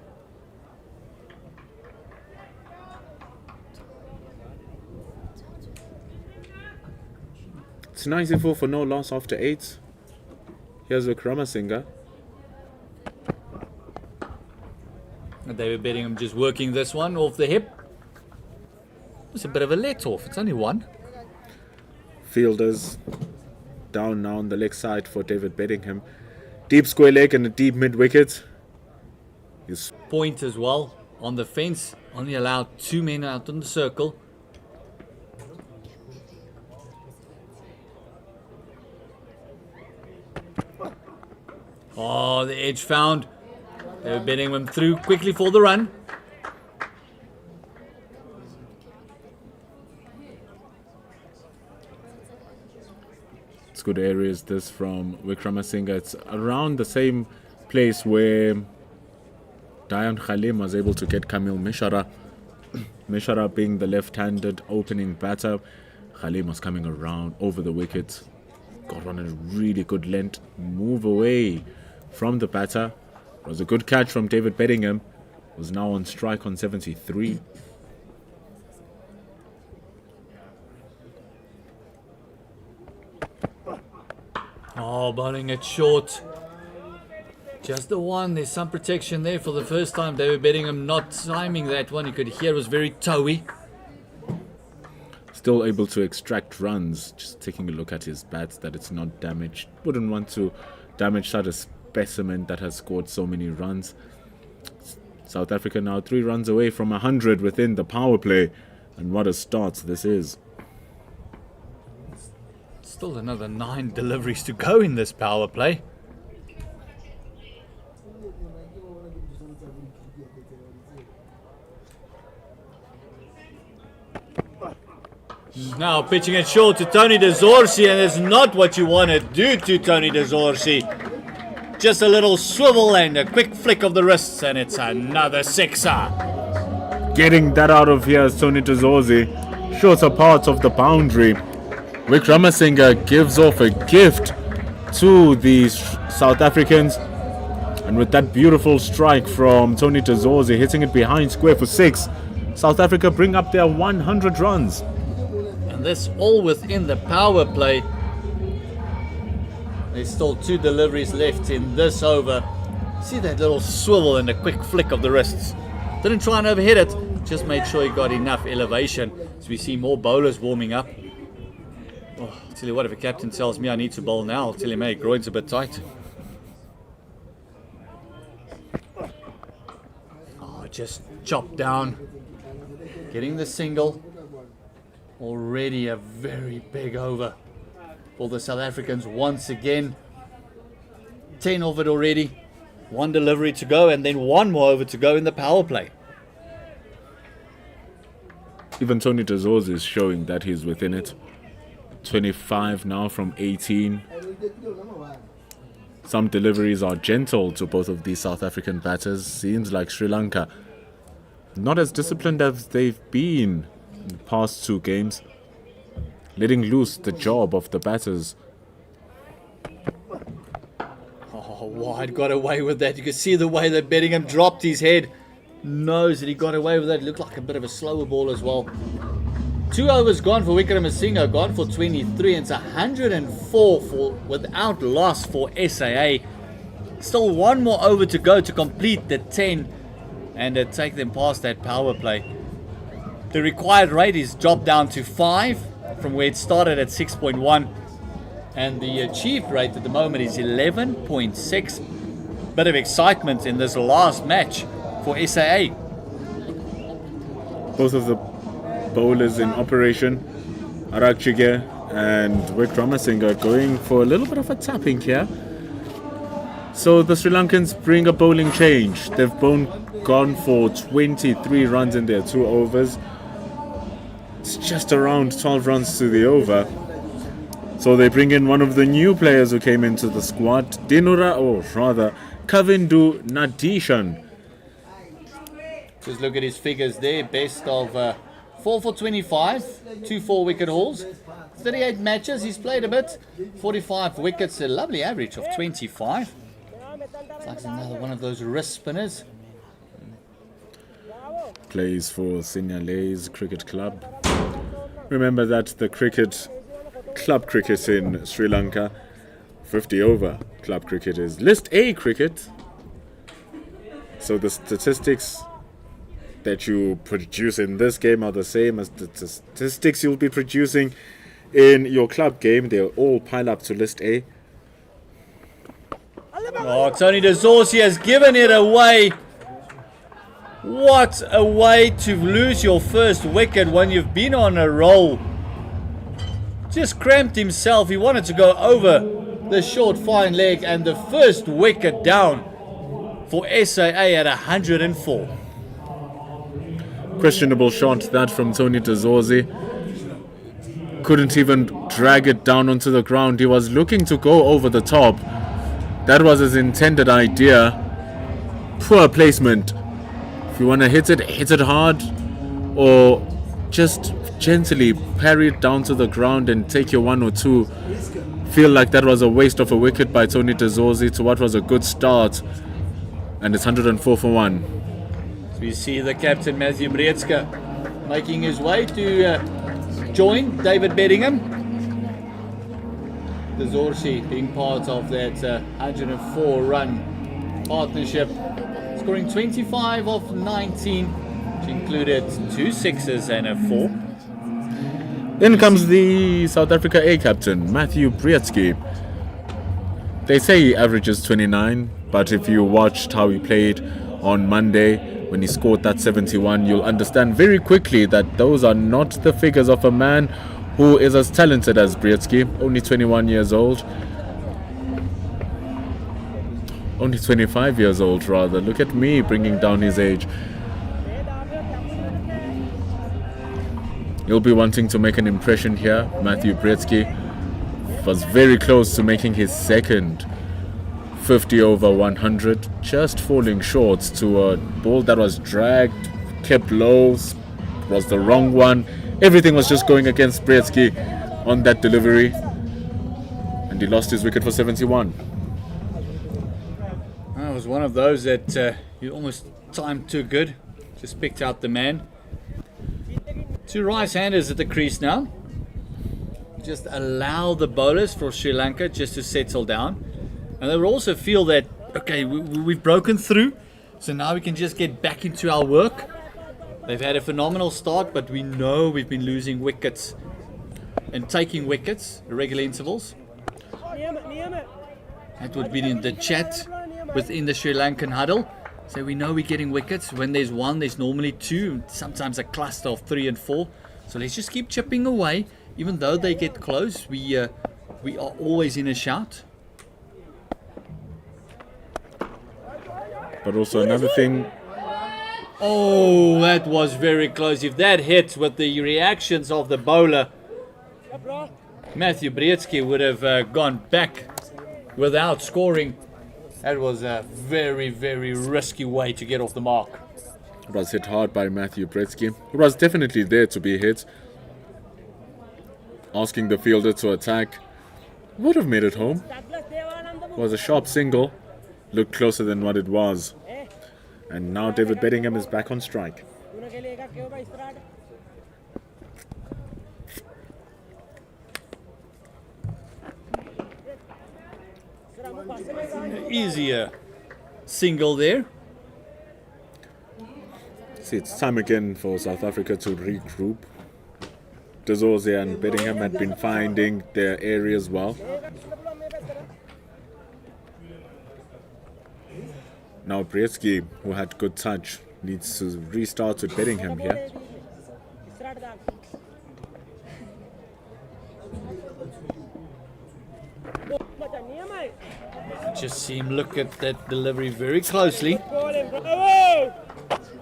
It's 94 for no loss after 8. Here's Vikramasinghe. And David Bedingham just working this one off the hip. It's a bit of a let off. It's only 1. Fielders down now on the leg side for David Bedingham. Deep square leg and a deep mid wicket. His point as well on the fence. Only allowed 2 men out in the circle. Oh, the edge found. They were betting him through quickly for the run. It's good areas this from Vikramasinghe. It's around the same place where Dayan Khalim was able to get Kamil Mishara. Mishara being the left-handed opening batter. Khalim was coming around over the wicket. got on a really good length move away from the batter. It was a good catch from David Bedingham. Was now on strike on 73. Oh, bowling it short. Just the one. There's some protection there for the first time. David Bedingham not timing that one. You could hear it was very toey. Still able to extract runs. Just taking a look at his bat, that it's not damaged. Wouldn't want to damage such a specimen that has scored so many runs. South Africa now 3 runs away from 100 within the power play. And what a start this is. Still another 9 deliveries to go in this power play. Now pitching it short to Tony de Zorzi, and it's not what you want to do to Tony de Zorzi. Just a little swivel and a quick flick of the wrists, and it's another sixer. Getting that out of here is Tony de Zorzi. Shorter part of the boundary. Wickramasinghe gives off a gift to the South Africans. And with that beautiful strike from Tony de Zorzi, hitting it behind square for 6, South Africa bring up their 100 runs. And this all within the power play. There's still 2 deliveries left in this over. See that little swivel and a quick flick of the wrists. Didn't try and overhit it, just made sure he got enough elevation. As we see more bowlers warming up. Oh, I'll tell you what, if a captain tells me I need to bowl now, I'll tell him, hey, groin's a bit tight. Oh, just chopped down. Getting the single. Already a very big over for the South Africans once again. 10 of it already. 1 delivery to go, and then 1 more over to go in the power play. Even Tony de Zorzi is showing that he's within it. 25 now from 18. Some deliveries are gentle to both of these South African batters. Seems like Sri Lanka not as disciplined as they've been in the past 2 games. Letting loose the job of the batters. Oh, wide got away with that. You can see the way that Bedingham dropped his head. Knows that he got away with that. It looked like a bit of a slower ball as well. 2 overs gone for Wickramasinghe, gone for 23. It's 104 for without loss for SAA. Still 1 more over to go to complete the 10 and take them past that power play. The required rate is dropped down to 5 from where it started at 6.1, and the achieved rate at the moment is 11.6. Bit of excitement in this last match for SAA. Both of the bowlers in operation, Arakchige and Wickramasinghe, going for a little bit of a tapping here. So the Sri Lankans bring a bowling change. They've gone for 23 runs in their 2 overs. It's just around 12 runs to the over. So they bring in one of the new players who came into the squad, Kavindu Nadishan. Just look at his figures there. Best of 4 for 25, 2 4-wicket hauls. 38 matches, he's played a bit. 45 wickets, a lovely average of 25. It's like another one of those wrist spinners. Plays for Sinyalays Cricket Club. Remember that the club cricket in Sri Lanka, 50 over club cricket is List A cricket. So the statistics that you produce in this game are the same as the statistics you'll be producing in your club game. They'll all pile up to List A. Oh, Tony de Zorzi has given it away. What a way to lose your first wicket when you've been on a roll. Just cramped himself. He wanted to go over the short fine leg, and the first wicket down for SAA at 104. Questionable shot that from Tony de Zorzi. Couldn't even drag it down onto the ground. He was looking to go over the top. That was his intended idea. Poor placement. If you want to hit it hard, or just gently parry it down to the ground and take your 1 or 2 feel like that was a waste of a wicket by Tony de Zorzi to what was a good start. And it's 104 for 1. So we see the captain Matthew Breedske making his way to join David Bedingham. De Zorzi being part of that 104 run partnership, scoring 25 of 19, which included 2 sixes and a 4. In comes the South Africa A captain, Matthew Breedske. They say he averages 29, but if you watched how he played on Monday when he scored that 71, you'll understand very quickly that those are not the figures of a man who is as talented as Breedske, only 21 years old. Only 25 years old, rather. Look at me bringing down his age. You'll be wanting to make an impression here. Matthew Breedske was very close to making his second 50 over 100, just falling short to a ball that was dragged, kept low, was the wrong one. Everything was just going against Breedske on that delivery, and he lost his wicket for 71. It was one of those that you almost timed too good, just picked out the man. 2 right-handers at the crease now. Just allow the bowlers for Sri Lanka just to settle down. And they will also feel that, okay, we've broken through, so now we can just get back into our work. They've had a phenomenal start, but we know we've been losing wickets and taking wickets at regular intervals. That would be in the chat within the Sri Lankan huddle. So we know we're getting wickets. When there's 1, there's normally 2, sometimes a cluster of 3 and 4. So let's just keep chipping away. Even though they get close, we are always in a shout. But also another thing. Oh, that was very close. If that hit with the reactions of the bowler, Matthew Breedske would have gone back without scoring. That was a very, very risky way to get off the mark. It was hit hard by Matthew Breedske. It was definitely there to be hit. Asking the fielder to attack. Would have made it home. It was a sharp single. Looked closer than what it was. And now David Bedingham is back on strike. Easier single there. See, it's time again for South Africa to regroup. De Zorzi and Bedingham had been finding their areas well. Now Breedske, who had good touch, needs to restart with Bedingham here. Just see him look at that delivery very closely.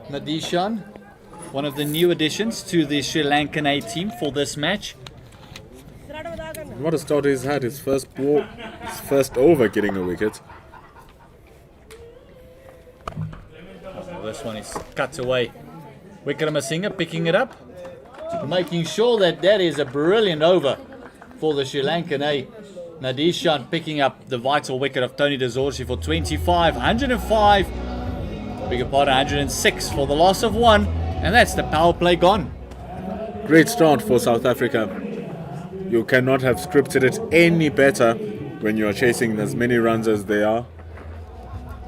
Nadishan, one of the new additions to the Sri Lankan A team for this match. What a start he's had. His first ball, his first over getting a wicket. This one is cut away. Wickramasinghe picking it up, making sure that that is a brilliant over for the Sri Lankan A. Nadishan picking up the vital wicket of Tony de Zorzi for 25, 105, bigger part 106 for the loss of 1, and that's the power play gone. Great start for South Africa. You cannot have scripted it any better when you are chasing as many runs as they are.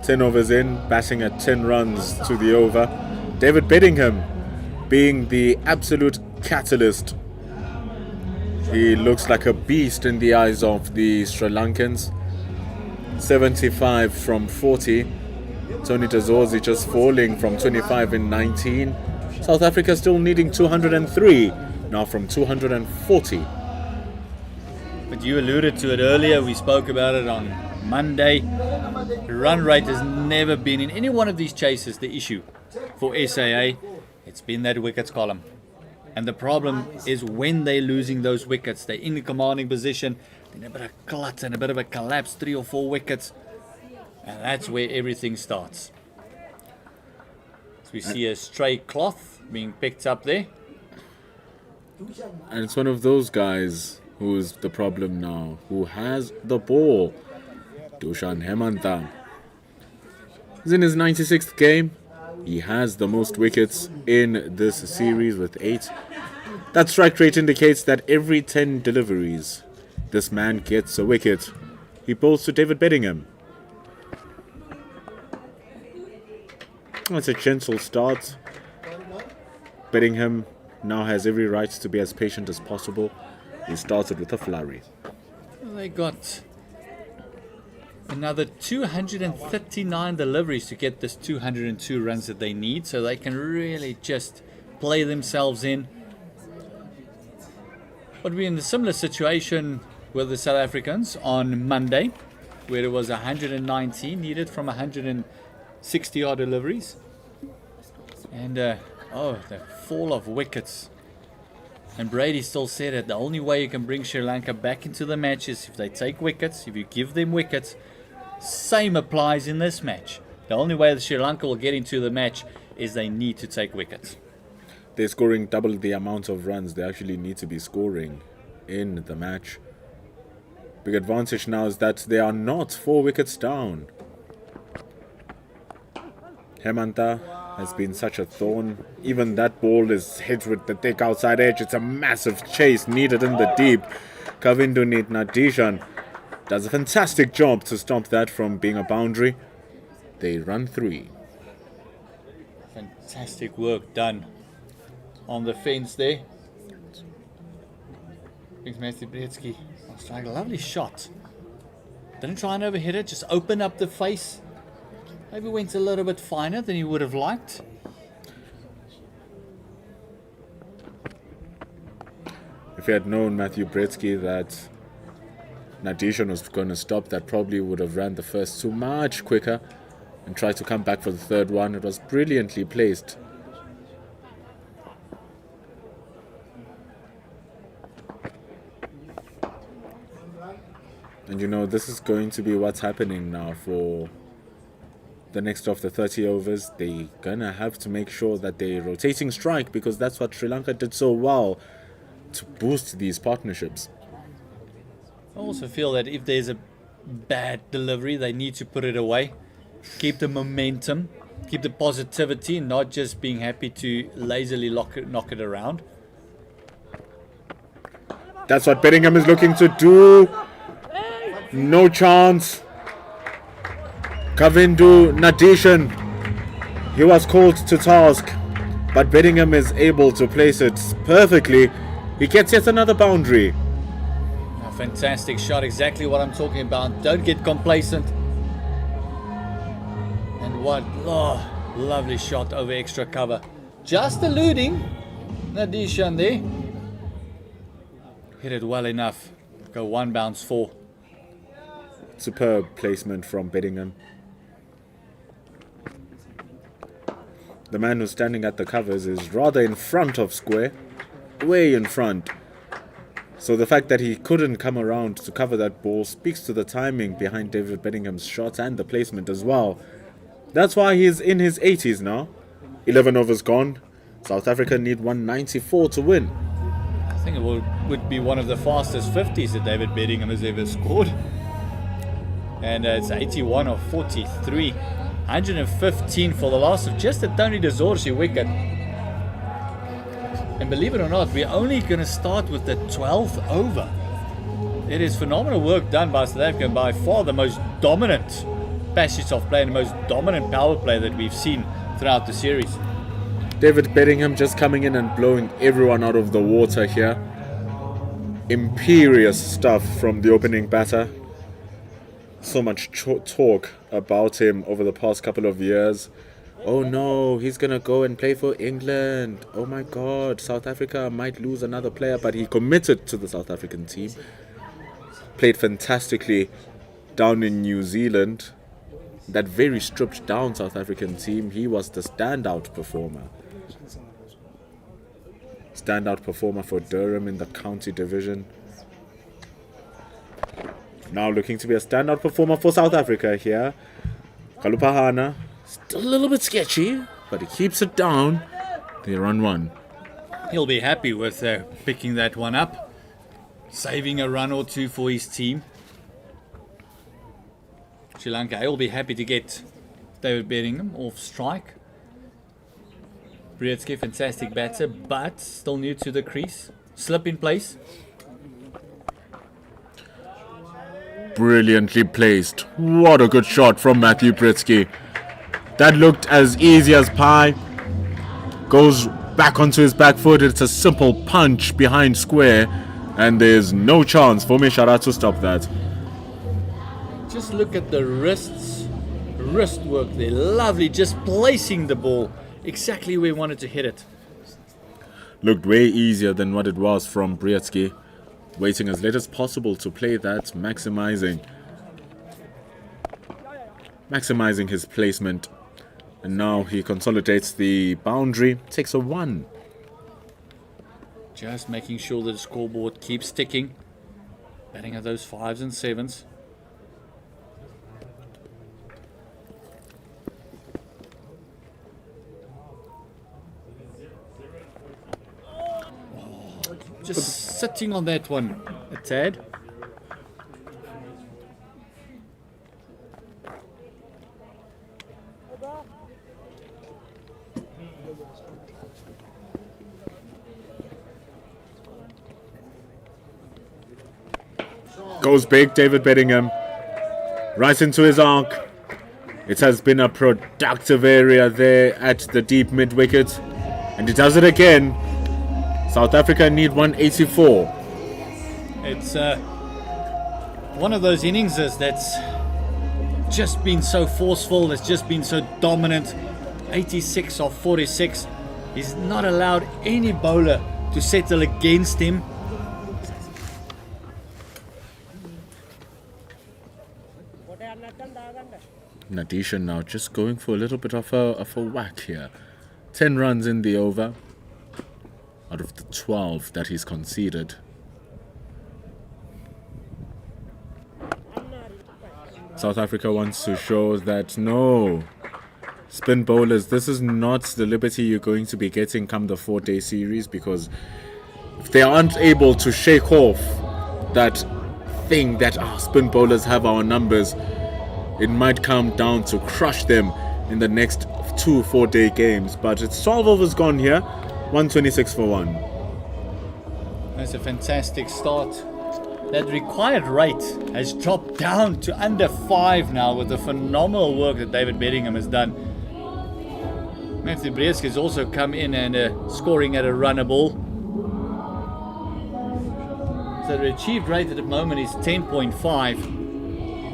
10 overs in, batting at 10 runs to the over. David Bedingham being the absolute catalyst. He looks like a beast in the eyes of the Sri Lankans. 75 from 40. Tony de Zorzi just falling from 25 in 19. South Africa still needing 203, now from 240. But you alluded to it earlier, we spoke about it on Monday. The run rate has never been in any one of these chases the issue for SAA. It's been that wickets column. And the problem is when they're losing those wickets, they're in the commanding position, then a bit of glut and a bit of a collapse, 3 or 4 wickets. And that's where everything starts. So we see a stray cloth being picked up there. And it's one of those guys, Who's the problem now? Who has the ball? Dushan Hemantha. He's in his 96th game. He has the most wickets in this series with 8. That strike rate indicates that every 10 deliveries, this man gets a wicket. He bowls to David Bedingham. That's a gentle start. Bedingham now has every right to be as patient as possible. He started with a flurry. They got another 239 deliveries to get this 202 runs that they need, so they can really just play themselves in. But we're in a similar situation with the South Africans on Monday, where it was 119 needed from 160 odd deliveries. And the fall of wickets. And Brady still said it, the only way you can bring Sri Lanka back into the match is if they take wickets, if you give them wickets. Same applies in this match. The only way that Sri Lanka will get into the match is they need to take wickets. They're scoring double the amount of runs they actually need to be scoring in the match. Big advantage now is that they are not 4 wickets down. Hemantha has been such a thorn. Even that ball is hit with the thick outside edge. It's a massive chase needed in the deep. Kavindu Nadishan does a fantastic job to stop that from being a boundary. They run 3. Fantastic work done on the fence there. Thanks, Matthew Bretsky. Strike a lovely shot. Didn't try and overhit it, just open up the face. Maybe went a little bit finer than you would have liked. If you had known, Matthew Bretsky, that Nadishan was going to stop, that probably would have ran the first 2 much quicker and tried to come back for the third one. It was brilliantly placed. And you know, this is going to be what's happening now for the next of the 30 overs. They're gonna have to make sure that they're rotating strike, because that's what Sri Lanka did so well to boost these partnerships. I also feel that if there's a bad delivery, they need to put it away. Keep the momentum, keep the positivity, not just being happy to lazily knock it around. That's what Bedingham is looking to do. No chance. Kavindu Nadishan, he was called to task, but Bedingham is able to place it perfectly. He gets yet another boundary. A fantastic shot, exactly what I'm talking about. Don't get complacent. And what lovely shot over extra cover. Just eluding Nadishan there. Hit it well enough. Go 1 bounce 4. Superb placement from Bedingham. The man who's standing at the covers is rather in front of square, way in front. So the fact that he couldn't come around to cover that ball speaks to the timing behind David Bedingham's shot and the placement as well. That's why he's in his 80s now. 11 overs gone. South Africa need 194 to win. I think it would be one of the fastest 50s that David Bedingham has ever scored. And it's 81 of 43. 115 for the loss of just a Tony Dezorsi wicket. And believe it or not, we're only going to start with the 12th over. It is phenomenal work done by South Africa, by far the most dominant passage of play and the most dominant power play that we've seen throughout the series. David Bedingham just coming in and blowing everyone out of the water here. Imperious stuff from the opening batter. So much talk about him over the past couple of years. Oh no, he's gonna go and play for England. Oh my god, South Africa might lose another player, but he committed to the South African team. Played fantastically down in New Zealand. That very stripped down South African team, he was the standout performer. Standout performer for Durham in the county division. Now looking to be a standout performer for South Africa here. Kalupahana, still a little bit sketchy, but he keeps it down. They run 1. He'll be happy with picking that one up. saving a run or two for his team. Sri Lanka A will be happy to get David Bedingham off strike. Brzezinski, fantastic batter, but still new to the crease. Slip in place. Brilliantly placed. What a good shot from Matthew Brzezinski. That looked as easy as pie. Goes back onto his back foot. It's a simple punch behind square, and there's no chance for Mishara to stop that. Just look at the wrist work there. Lovely, just placing the ball exactly where he wanted to hit it. Looked way easier than what it was from Brzezinski. Waiting as late as possible to play that, maximizing his placement. And now he consolidates the boundary, takes a 1. Just making sure that the scoreboard keeps ticking. Batting at those 5s and 7s. Just sitting on that one a tad. Goes big, David Bedingham. Right into his arc. It has been a productive area there at the deep mid-wicket. And he does it again. South Africa need 184. It's one of those innings that's just been so forceful, that's just been so dominant. 86 of 46. He's not allowed any bowler to settle against him. Nadisha now just going for a little bit of a whack here. 10 runs in the over out of the 12 that he's conceded. South Africa wants to show that no, spin bowlers, this is not the liberty you're going to be getting come the 4-day series, because if they aren't able to shake off that thing that spin bowlers have our numbers, it might come down to crush them in the next 2 4-day games. But it's 12 overs gone here, 126 for 1. That's a fantastic start. That required rate has dropped down to under 5 now with the phenomenal work that David Bedingham has done. Matthew Brzezinski has also come in and scoring at a runner ball. So the achieved rate at the moment is 10.5.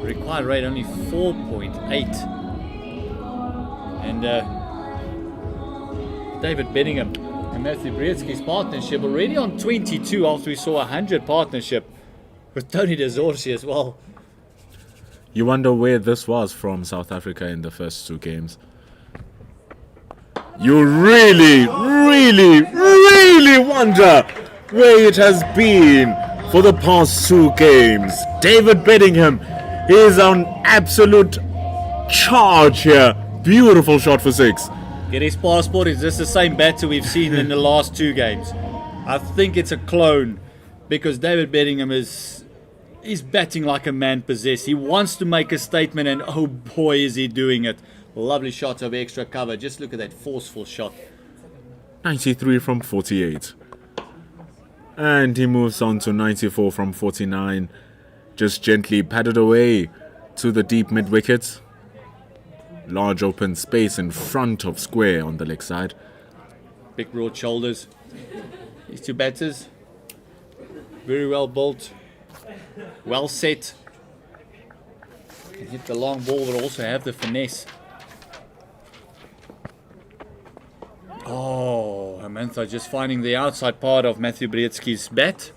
Required rate only 4.8. And David Bedingham and Matthew Brzezinski's partnership already on 22 after we saw a 100 partnership with Tony Dezorsi as well. You wonder where this was from South Africa in the first 2 games. You really wonder where it has been for the past 2 games. David Bedingham is on absolute charge here. Beautiful shot for 6. Get his passport. Is this the same batter we've seen in the last 2 games? I think it's a clone, because David Bedingham is batting like a man possessed. He wants to make a statement, and oh boy is he doing it. Lovely shot of extra cover. Just look at that forceful shot. 93 from 48. And he moves on to 94 from 49. Just gently padded away to the deep mid-wicket. Large open space in front of square on the leg side. Big broad shoulders. These 2 batters, very well built, well set. Can hit the long ball but also have the finesse. Oh, Amantha just finding the outside part of Matthew Brzezinski's bat.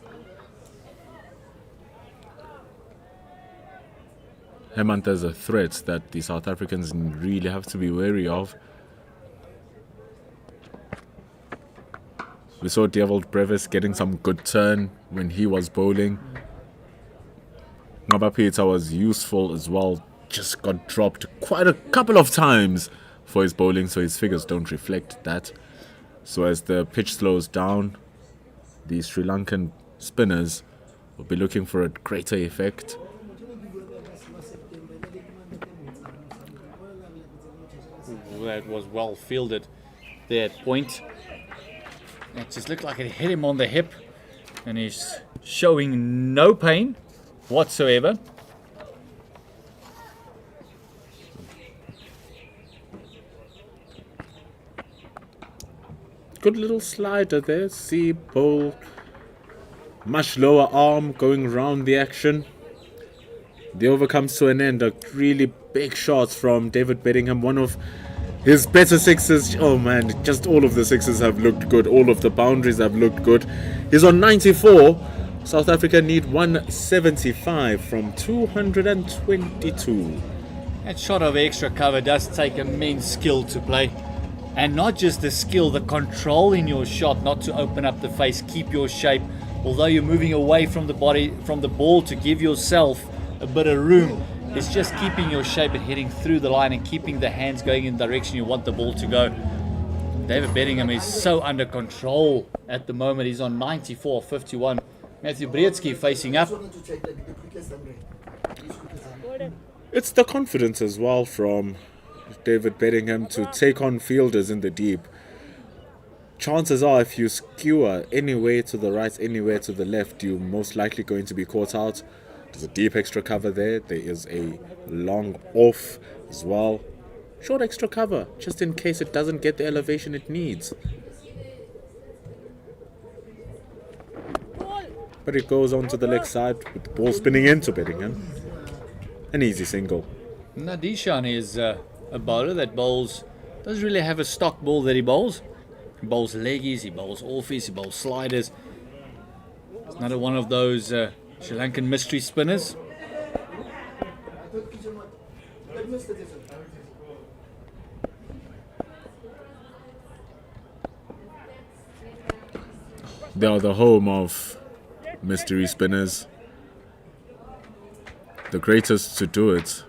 Hemant is a threat that the South Africans really have to be wary of. We saw Dewald Brevis getting some good turn when he was bowling. Ngaba Peter was useful as well. Just got dropped quite a couple of times for his bowling, so his figures don't reflect that. So as the pitch slows down, the Sri Lankan spinners will be looking for a greater effect. That was well fielded there at point. It just looked like it hit him on the hip, and he's showing no pain whatsoever. Good little slider there. See ball, much lower arm going round the action. The over comes to an end. A really big shot from David Bedingham. One of his better sixes. Oh man, just all of the sixes have looked good. All of the boundaries have looked good. He's on 94. South Africa need 175 from 222. That shot of extra cover does take immense skill to play. And not just the skill, the control in your shot, not to open up the face, keep your shape. Although you're moving away from the body, from the ball to give yourself a bit of room, it's just keeping your shape and hitting through the line and keeping the hands going in the direction you want the ball to go. David Bedingham is so under control at the moment. He's on 94-51. Matthew Breedsky facing up. It's the confidence as well from David Bedingham to take on fielders in the deep. Chances are if you skewer anywhere to the right, anywhere to the left, you're most likely going to be caught out. There's a deep extra cover there. There is a long off as well. Short extra cover, just in case it doesn't get the elevation it needs. But it goes on to the leg side with the ball spinning into Bedingham. An easy single. Nadishan is a bowler that bowls, doesn't really have a stock ball that he bowls. He bowls leggies, he bowls offies, he bowls sliders. He's another one of those Sri Lankan mystery spinners. They are the home of mystery spinners. The greatest to do it.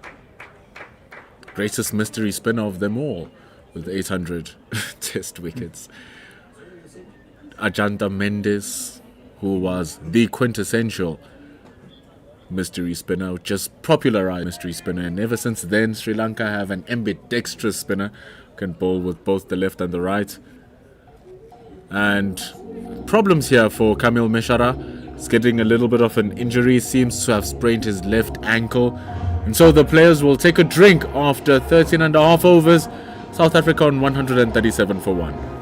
Greatest mystery spinner of them all, with 800 test wickets. Ajanta Mendes, who was the quintessential mystery spinner, just popularized mystery spinner, and ever since then Sri Lanka have an ambidextrous spinner who can bowl with both the left and the right. And problems here for Kamil Meshara. He's getting a little bit of an injury, seems to have sprained his left ankle. And so the players will take a drink after 13 and a half overs. South Africa on 137 for 1.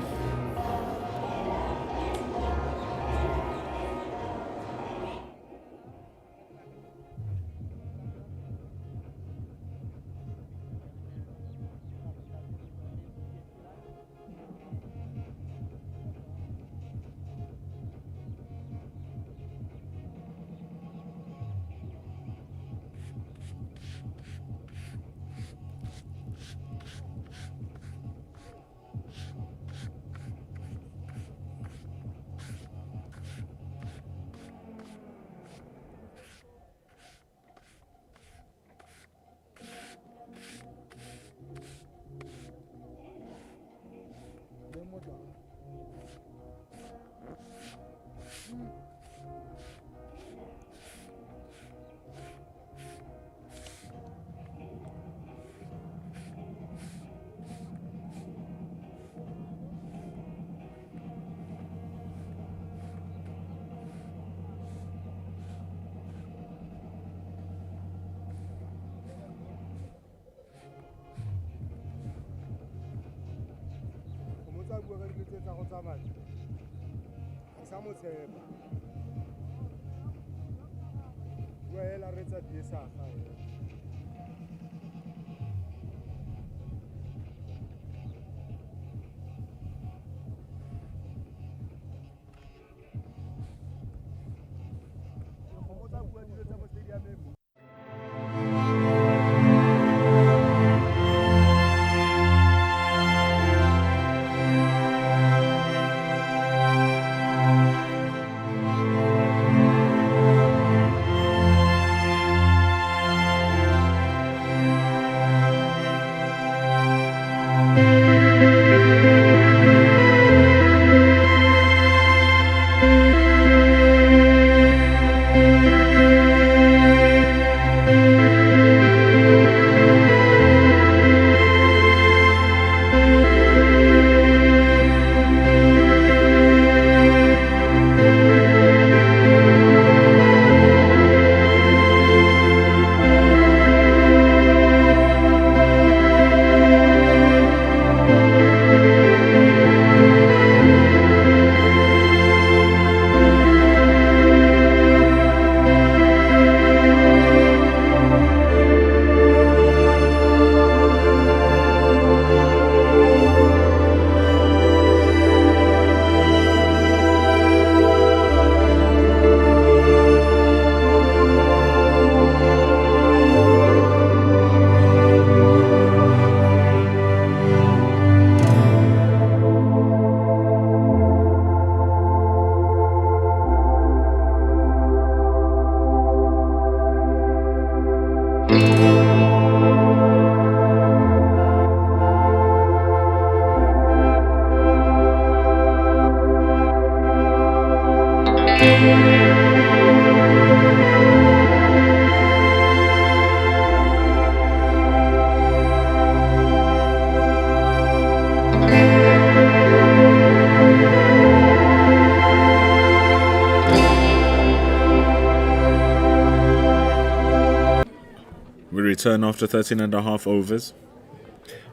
return after 13 and a half overs.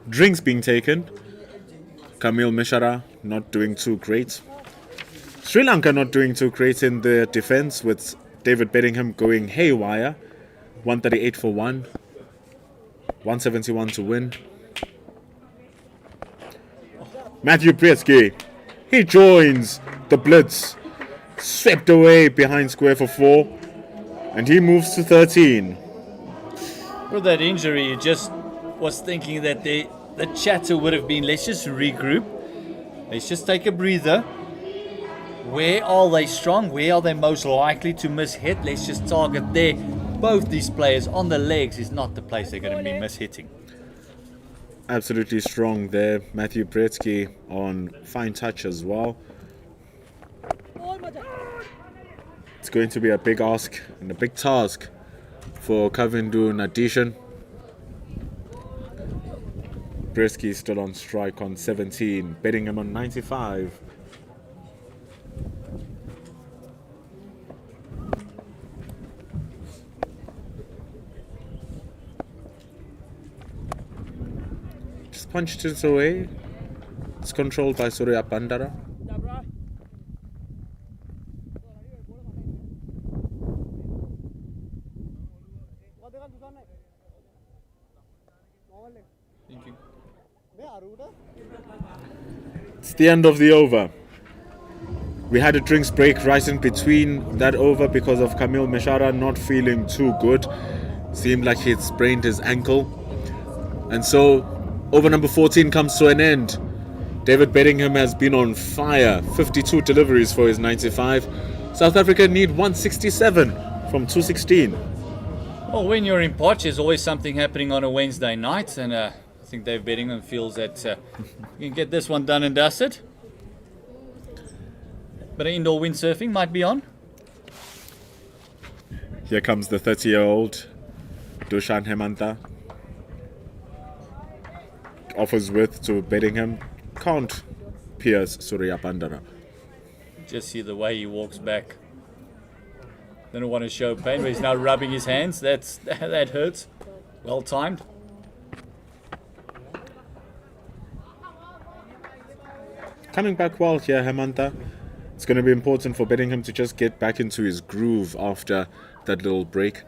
Drinks being taken. Kamil Mishara not doing too great. Sri Lanka not doing too great in their defense, with David Bedingham going haywire. 138 for 1. 171 to win. Matthew Brietzky, he joins the blitz. Swept away behind square for 4. And he moves to 13. With that injury, you just was thinking that the chatter would have been, let's just regroup. Let's just take a breather. Where are they strong? Where are they most likely to miss hit? Let's just target there. Both these players on the legs is not the place they're going to be miss-hitting. Absolutely strong there. Matthew Brietzky on fine touch as well. It's going to be a big ask and a big task for Kavindu Nadishan. Brietzky still on strike on 17, Bedingham on 95. Just punched it away. It's controlled by Surya Bandara. It's the end of the over. We had a drinks break right in between that over because of Kamil Mishara not feeling too good. Seemed like he'd sprained his ankle. And so over number 14 comes to an end. David Bedingham has been on fire. 52 deliveries for his 95. South Africa need 167 from 216. Well, when you're in Potch, there's always something happening on a Wednesday night, and I think Dave Bedingham feels that you can get this one done and dusted. But indoor windsurfing might be on. Here comes the 30-year-old Dushan Hemanta. Offers width to Bedingham. Can't pierce Surya Bandara. Just see the way he walks back. Don't want to show pain, but he's now rubbing his hands. That hurts. Well timed. Coming back well here, Hemanta. It's going to be important for Bedingham to just get back into his groove after that little break.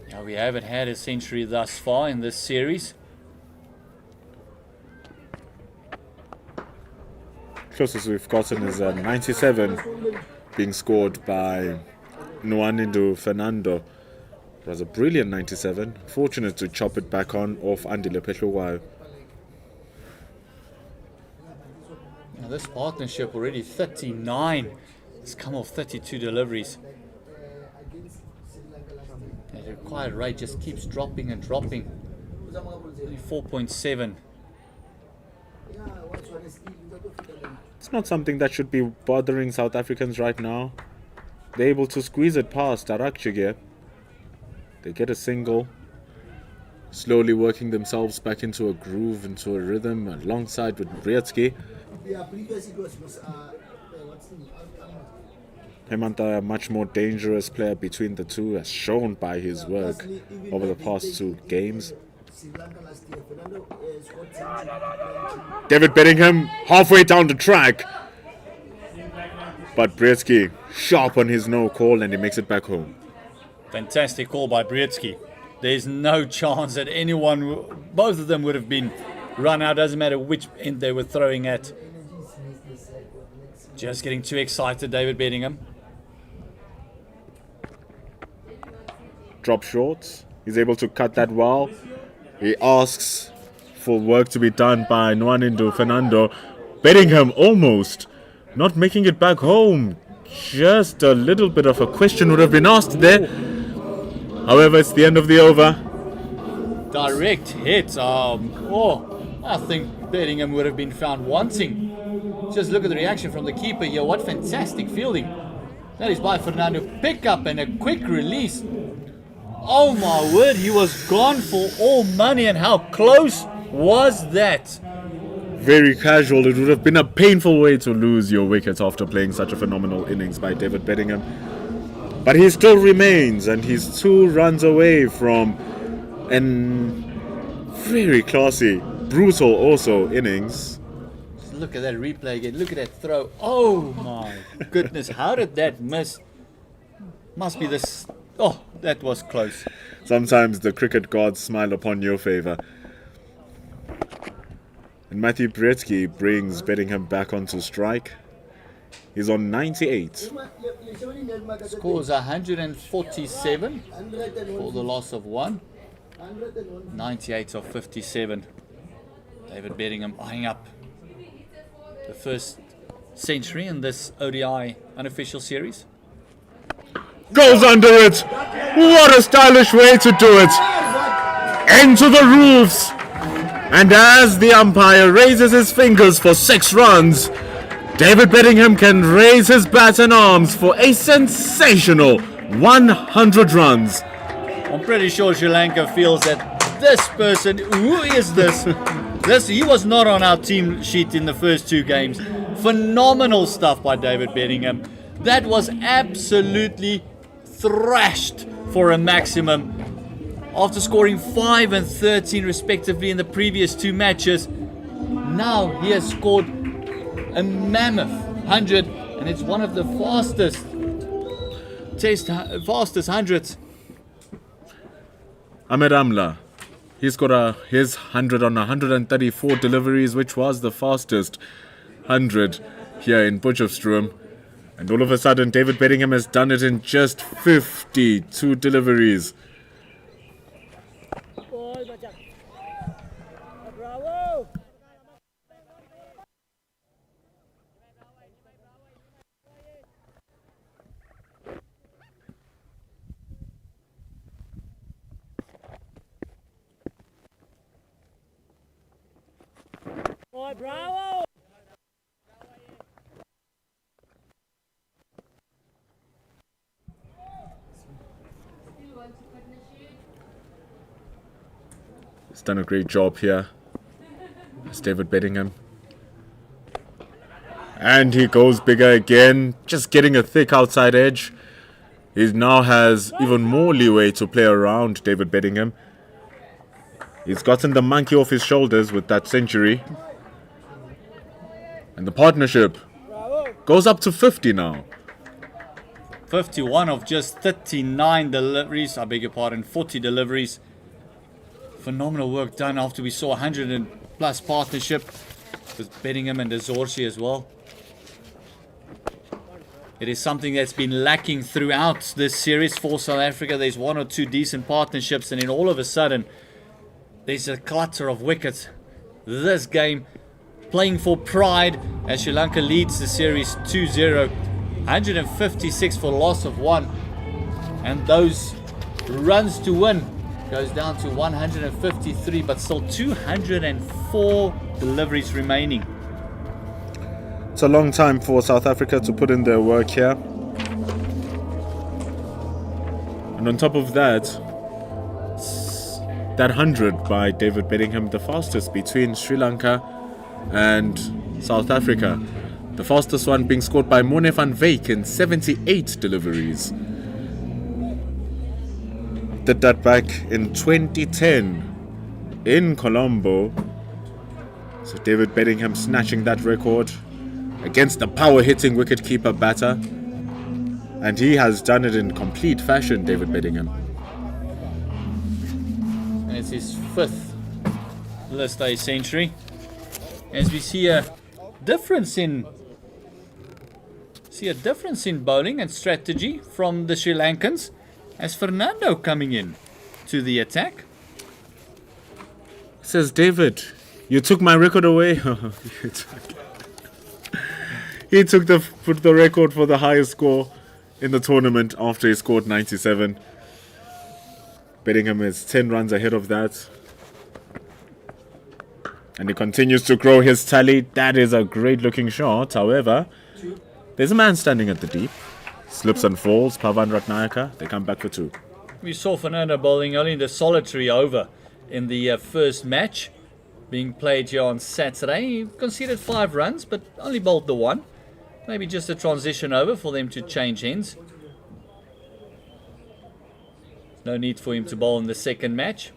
Yeah, we haven't had a century thus far in this series. Closest we've gotten is 97 being scored by Nuanindu Fernando. It was a brilliant 97. Fortunate to chop it back on off Andile Petluwayo. Now this partnership already 39. It's come off 32 deliveries. And the required rate just keeps dropping and dropping. Only 4.7. It's not something that should be bothering South Africans right now. They're able to squeeze it past Arakchige. They get a single. Slowly working themselves back into a groove, into a rhythm, alongside with Brietzky. Hemanta, a much more dangerous player between the two, as shown by his work over the past 2 games. David Bedingham halfway down the track. But Brietzky sharp on his no call, and he makes it back home. Fantastic call by Brietzky. There's no chance that anyone, both of them would have been run out. Doesn't matter which end they were throwing at. Just getting too excited, David Bedingham. Drop short. He's able to cut that well. He asks for work to be done by Nuanindu Fernando. Bedingham almost not making it back home. Just a little bit of a question would have been asked there. However, it's the end of the over. Direct hit. I think Bedingham would have been found wanting. Just look at the reaction from the keeper here. What fantastic fielding. That is by Fernando. Pick up and a quick release. Oh my word, he was gone for all money, and how close was that? Very casual. It would have been a painful way to lose your wicket after playing such a phenomenal innings by David Bedingham. But he still remains, and he's 2 runs away from And very classy, brutal also innings. Look at that replay again. Look at that throw. Oh my goodness. How did that miss? Must be this. Oh, that was close. Sometimes the cricket gods smile upon your favour. And Matthew Bretsky brings Bedingham back onto strike. He's on 98. Scores 147 for the loss of 1. 98 of 57. David Bedingham eyeing up the first century in this ODI unofficial series. Goes under it. What a stylish way to do it. Into the roofs. And as the umpire raises his fingers for 6 runs, David Bedingham can raise his bat and arms for a sensational 100 runs. I'm pretty sure Sri Lanka feels that this person, who is this? He was not on our team sheet in the first 2 games. Phenomenal stuff by David Bedingham. That was absolutely thrashed for a maximum. After scoring 5 and 13 respectively in the previous 2 matches, now he has scored a mammoth 100, and it's one of the fastest hundreds. Ahmed Amla, he's got his 100 on 134 deliveries, which was the fastest 100 here in Potchefstroom. And all of a sudden, David Bedingham has done it in just 52 deliveries. Bravo! He's done a great job here. That's David Bedingham. And he goes bigger again, just getting a thick outside edge. He now has even more leeway to play around David Bedingham. He's gotten the monkey off his shoulders with that century. And the partnership goes up to 50 now. 51 of just 39 deliveries, I beg your pardon, 40 deliveries. Phenomenal work done after we saw 100 and plus partnership with Bedingham and Dezorsi as well. It is something that's been lacking throughout this series for South Africa. There's 1 or 2 decent partnerships, and then all of a sudden there's a clutter of wickets. This game playing for pride as Sri Lanka leads the series 2-0. 156 for loss of 1. And those runs to win goes down to 153, but still 204 deliveries remaining. It's a long time for South Africa to put in their work here. And on top of that 100 by David Bedingham, the fastest between Sri Lanka and South Africa. The fastest one being scored by Mone van Wyk in 78 deliveries. Did that back in 2010 in Colombo. So David Bedingham snatching that record against the power-hitting wicket-keeper batter. And he has done it in complete fashion, David Bedingham. And it's his 5th list A century. As we see a difference in bowling and strategy from the Sri Lankans, as Fernando coming in to the attack. Says David, you took my record away. He took the record for the highest score in the tournament after he scored 97. Bedingham is 10 runs ahead of that. And he continues to grow his tally. That is a great looking shot. However, there's a man standing at the deep. Slips and falls. Pavan Ratnayaka. They come back for 2. We saw Fernando bowling only the solitary over in the first match being played here on Saturday. He conceded 5 runs, but only bowled the 1. Maybe just a transition over for them to change ends. No need for him to bowl in the second match.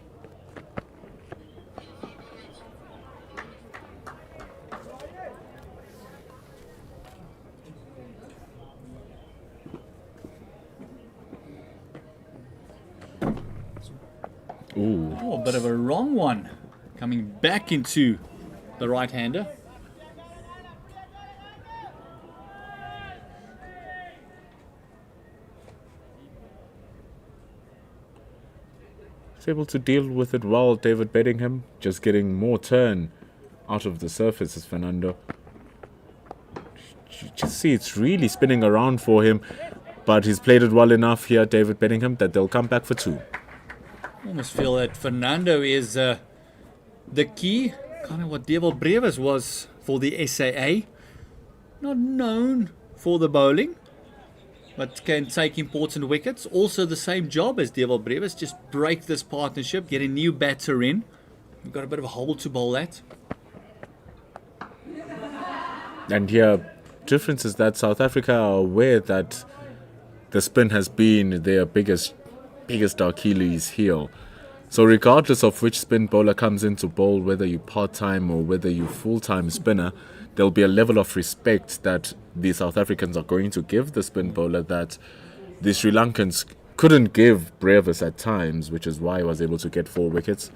Ooh. Oh, a bit of a wrong one. Coming back into the right-hander. He's able to deal with it well, David Bedingham. Just getting more turn out of the surface as Fernando. You just see it's really spinning around for him. But he's played it well enough here, David Bedingham, that they'll come back for 2. Almost feel that Fernando is the key, kind of what Devil Brevis was for the SAA. Not known for the bowling, but can take important wickets. Also the same job as Devil Brevis, just break this partnership, get a new batter in. We've got a bit of a hole to bowl at. And here, difference is that South Africa are aware that the spin has been their biggest Achilles heel. So regardless of which spin bowler comes into bowl, whether you part-time or whether you full-time spinner, there'll be a level of respect that the South Africans are going to give the spin bowler that the Sri Lankans couldn't give Brevis at times, which is why he was able to get 4 wickets.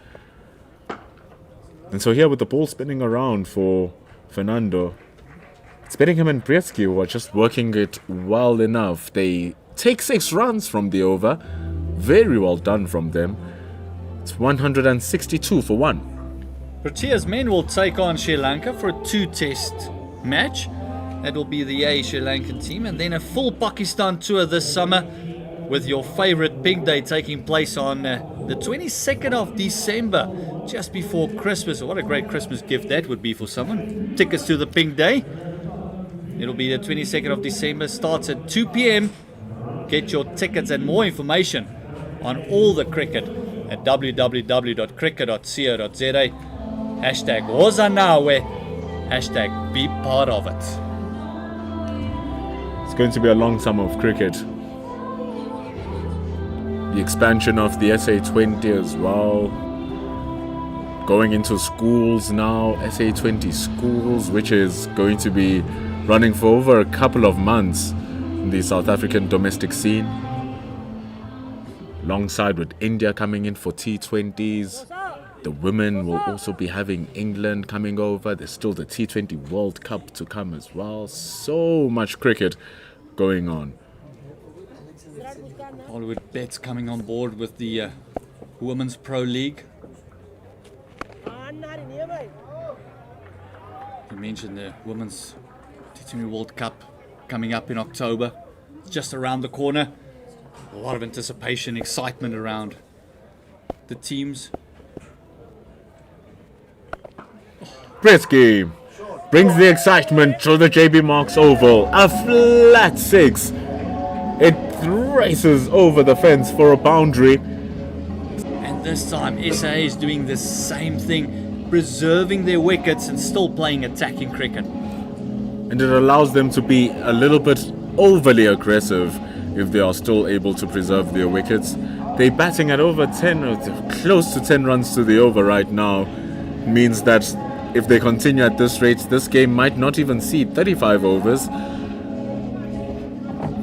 And so here with the ball spinning around for Fernando, it's Bedingham and Brzeski who are just working it well enough. They take 6 runs from the over. Very well done from them. It's 162 for 1. Protea's men will take on Sri Lanka for a 2-test match. That will be the A Sri Lankan team. And then a full Pakistan tour this summer with your favorite Pink Day taking place on the 22nd of December, just before Christmas. What a great Christmas gift that would be for someone. Tickets to the Pink Day. It'll be the 22nd of December, starts at 2 p.m. Get your tickets and more information on all the cricket at www.cricket.co.za. Hashtag Wozanawe. Hashtag be part of it. It's going to be a long summer of cricket. The expansion of the SA20 as well. Going into schools now, SA20 schools, which is going to be running for over a couple of months in the South African domestic scene. Alongside with India coming in for T20s. The women will also be having England coming over. There's still the T20 World Cup to come as well. So much cricket going on. Hollywood Bets coming on board with the Women's Pro League. You mentioned the Women's T20 World Cup coming up in October. It's just around the corner. A lot of anticipation, excitement around the teams. Brzeski brings the excitement to the JB Marks Oval. A flat 6. It races over the fence for a boundary. And this time SA is doing the same thing, preserving their wickets and still playing attacking cricket. And it allows them to be a little bit overly aggressive if they are still able to preserve their wickets. They're batting at over 10 or close to 10 runs to the over right now. Means that if they continue at this rate, this game might not even see 35 overs.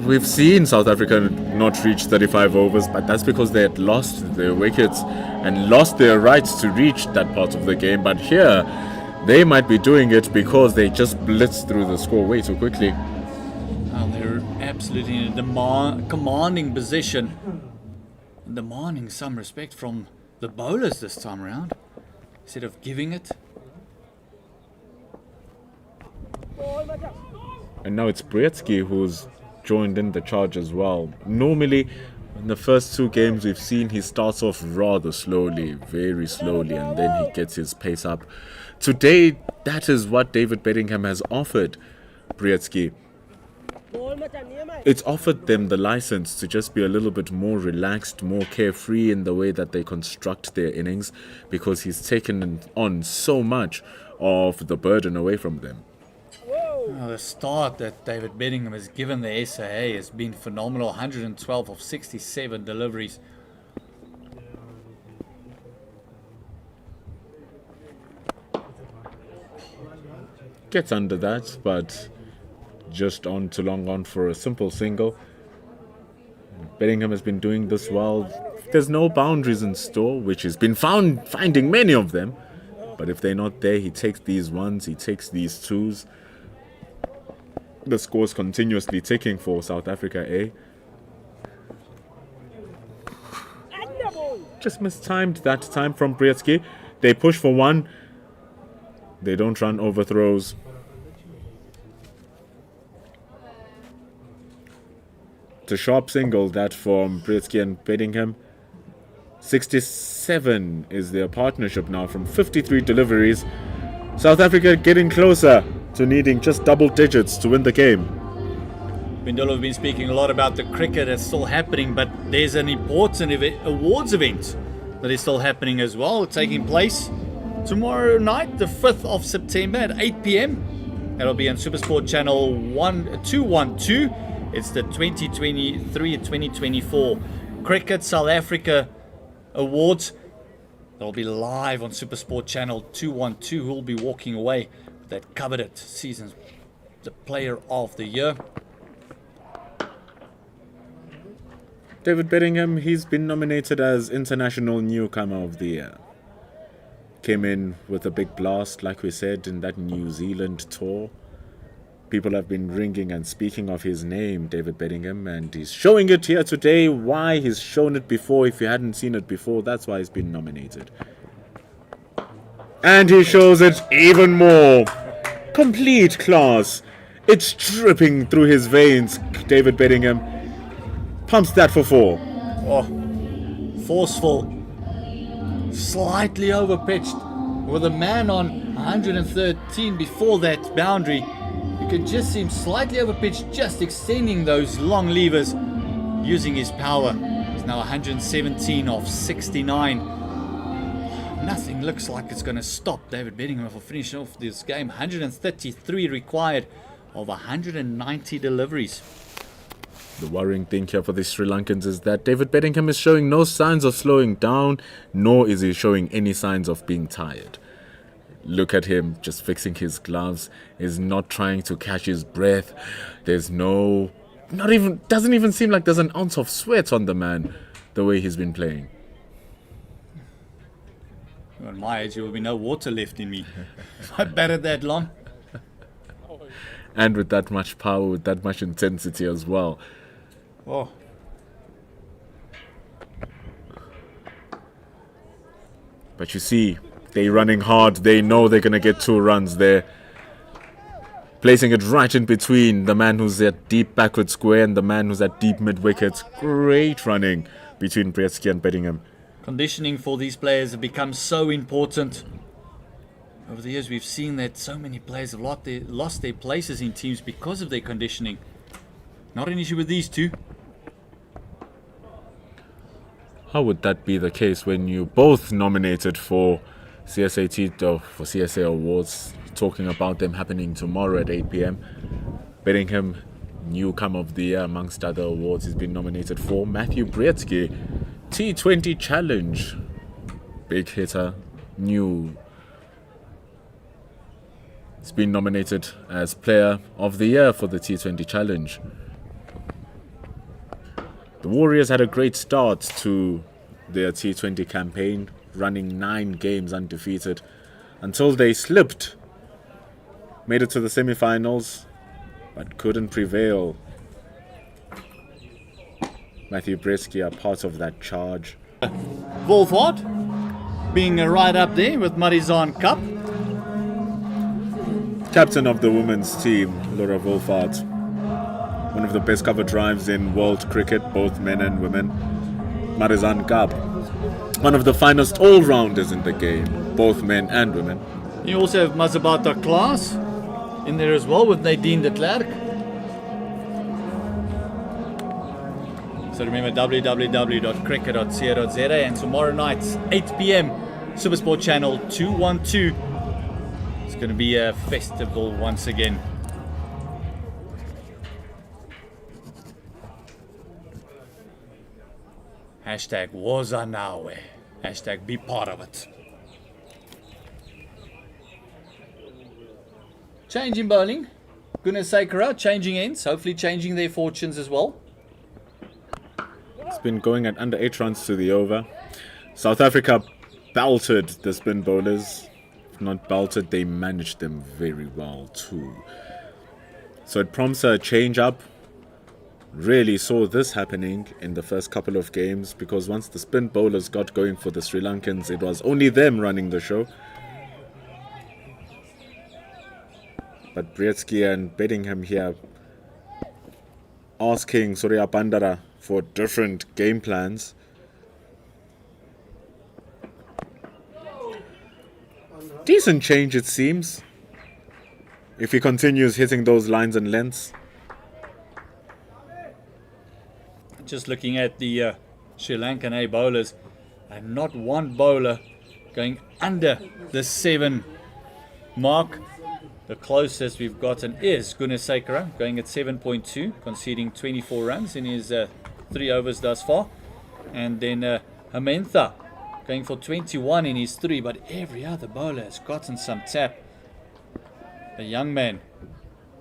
We've seen South Africa not reach 35 overs, but that's because they had lost their wickets and lost their rights to reach that part of the game. But here, they might be doing it because they just blitzed through the score way too quickly. Oh, they're absolutely in a commanding position. Demanding some respect from the bowlers this time around, instead of giving it. And now it's Brzeski who's joined in the charge as well. Normally, in the first 2 games we've seen he starts off rather slowly, very slowly, and then he gets his pace up. Today, that is what David Bedingham has offered Brzeski. It's offered them the license to just be a little bit more relaxed, more carefree in the way that they construct their innings, because he's taken on so much of the burden away from them. Oh, the start that David Bedingham has given the SAA has been phenomenal. 112 of 67 deliveries. Gets under that, but just on to long on for a simple single. Bedingham has been doing this well there's no boundaries in store, which he's been finding many of them. But if they're not there, he takes these ones, he takes these twos. The score's continuously ticking for South Africa A. Just mistimed that time from Brzezinski. They push for one. They don't run overthrows. It's a sharp single that from Brzezinski and Bedingham. 67 is their partnership now from 53 deliveries. South Africa getting closer to needing just double digits to win the game. Bindolo have been speaking a lot about the cricket that's still happening, but there's an important awards event that is still happening as well, taking place tomorrow night, the 5th of September at 8 p.m. That'll be on Supersport Channel 212. It's the 2023-2024 Cricket South Africa Awards. They'll be live on Supersport Channel 212, who will be walking away with that coveted season's the Player of the Year. David Bedingham, he's been nominated as International Newcomer of the Year. Came in with a big blast, like we said, in that New Zealand tour. People have been ringing and speaking of his name, David Bedingham, and he's showing it here today. Why? He's shown it before. If you hadn't seen it before, that's why he's been nominated. And he shows it even more. Complete class. It's dripping through his veins. David Bedingham pumps that for 4. Oh, forceful. Slightly overpitched. With a man on 113 before that boundary. You could just see him slightly overpitched, just extending those long levers, using his power. He's now 117 off 69. Nothing looks like it's going to stop David Bedingham for finishing off this game. 133 required of 190 deliveries. The worrying thing here for the Sri Lankans is that David Bedingham is showing no signs of slowing down, nor is he showing any signs of being tired. Look at him just fixing his gloves. He's not trying to catch his breath. Doesn't even seem like there's an ounce of sweat on the man, the way he's been playing. At my age, there will be no water left in me. If I batted that long. And with that much power, with that much intensity as well. Oh. But you see, they're running hard. They know they're going to get 2 runs there. Placing it right in between the man who's at deep backward square and the man who's at deep mid-wicket. Great running between Brzezinski and Bedingham. Conditioning for these players have become so important. Over the years, we've seen that so many players have lost their places in teams because of their conditioning. Not an issue with these two. How would that be the case when you both nominated for CSA Awards? Talking about them happening tomorrow at 8 p.m. Bedingham, Newcomer of the Year amongst other awards, he's been nominated for. Matthew Brzezinski, T20 Challenge, big hitter, new. He's been nominated as Player of the Year for the T20 Challenge. The Warriors had a great start to their T20 campaign, running 9 games undefeated until they slipped. Made it to the semi-finals, but couldn't prevail. Matthew Brzezinski are part of that charge. Wolfhard being right up there with Marizanne Cup. Captain of the women's team, Laura Wolfhard. One of the best cover drives in world cricket, both men and women. Marizanne Cup. One of the finest all-rounders in the game, both men and women. You also have Mazabata Klaas in there as well with Nadine de Klerk. So remember www.cricket.co.za, and tomorrow night 8 p.m. Supersport Channel 212. It's going to be a festival once again. Hashtag Wozanawe. Hashtag be part of it. Changing bowling. Gunnar Sakura changing ends, hopefully changing their fortunes as well. It's been going at under 8 runs to the over. South Africa belted the spin bowlers. If not belted, they managed them very well too. So it prompts a change up. Really saw this happening in the first couple of games, because once the spin bowlers got going for the Sri Lankans, it was only them running the show. But Brietzky and Bedingham here asking Surya Bandara for different game plans. Decent change, it seems, if he continues hitting those lines and lengths. Just looking at the Sri Lankan A bowlers, and not one bowler going under the 7 mark. The closest we've gotten is Gunasekara, going at 7.2, conceding 24 runs in his 3 overs thus far. And then Hamentha going for 21 in his 3, but every other bowler has gotten some tap. The young man,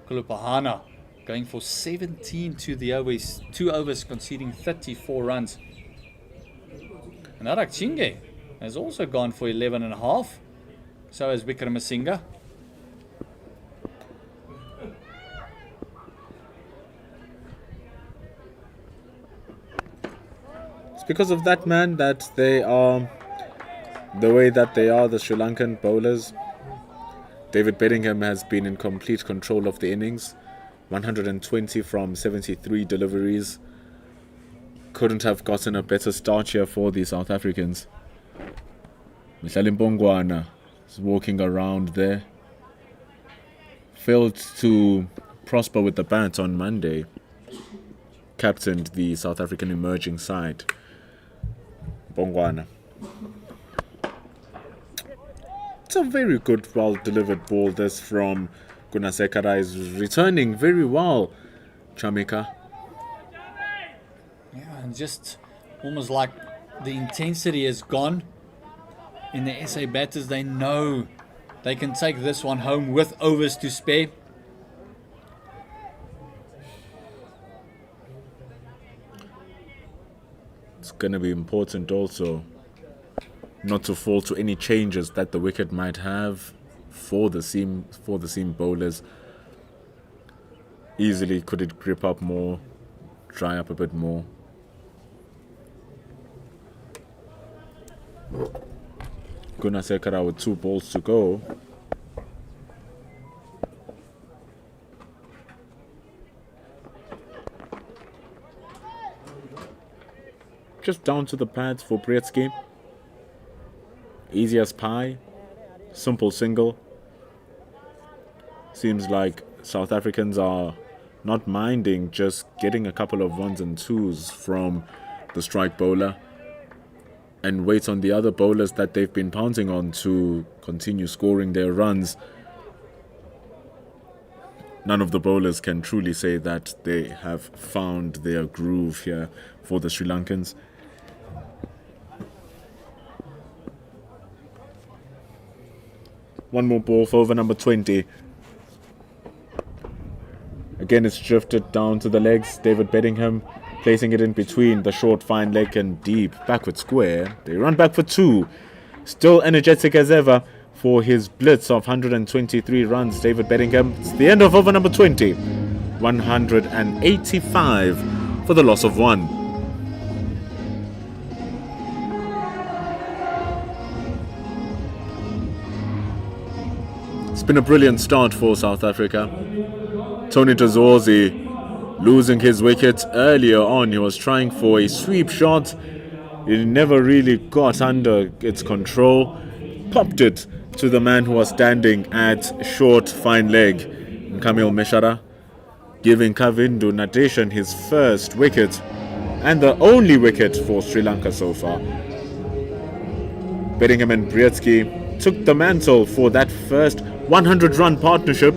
Kulupahana, going for 17 to the overs, 2 overs, conceding 34 runs. And Arak Chinge has also gone for 11.5. So has Vikramasinga. It's because of that, man, that they are the way that they are, the Sri Lankan bowlers. David Bedingham has been in complete control of the innings. 120 from 73 deliveries. Couldn't have gotten a better start here for the South Africans. Mhlali Mpongwana is walking around there. Failed to prosper with the bat on Monday. Captained the South African emerging side. Mpongwana. It's a very good, well-delivered ball, this from Gunasekara. Is returning very well, Chamika. Yeah, and just almost like the intensity is gone. In the SA batters, they know they can take this one home with overs to spare. It's going to be important also not to fall to any changes that the wicket might have for the seam bowlers. Easily could it grip up more, dry up a bit more. Gunasekara with 2 balls to go. Just down to the pads for Brietzky. Easy as pie. Simple single. Seems like South Africans are not minding just getting a couple of 1s and 2s from the strike bowler and wait on the other bowlers that they've been pouncing on to continue scoring their runs. None of the bowlers can truly say that they have found their groove here for the Sri Lankans. One more ball for over number 20. Again, it's drifted down to the legs. David Bedingham placing it in between the short fine leg and deep backward square. They run back for 2. Still energetic as ever for his blitz of 123 runs. David Bedingham. It's the end of over number 20. 185 for the loss of 1. It's been a brilliant start for South Africa. Tony Tazorzi losing his wicket earlier on. He was trying for a sweep shot. It never really got under its control. Popped it to the man who was standing at short fine leg, Kamil Meshara, giving Kavindu Nadeshan his first wicket and the only wicket for Sri Lanka so far. Bedingham and Brietzky took the mantle for that first 100-run partnership.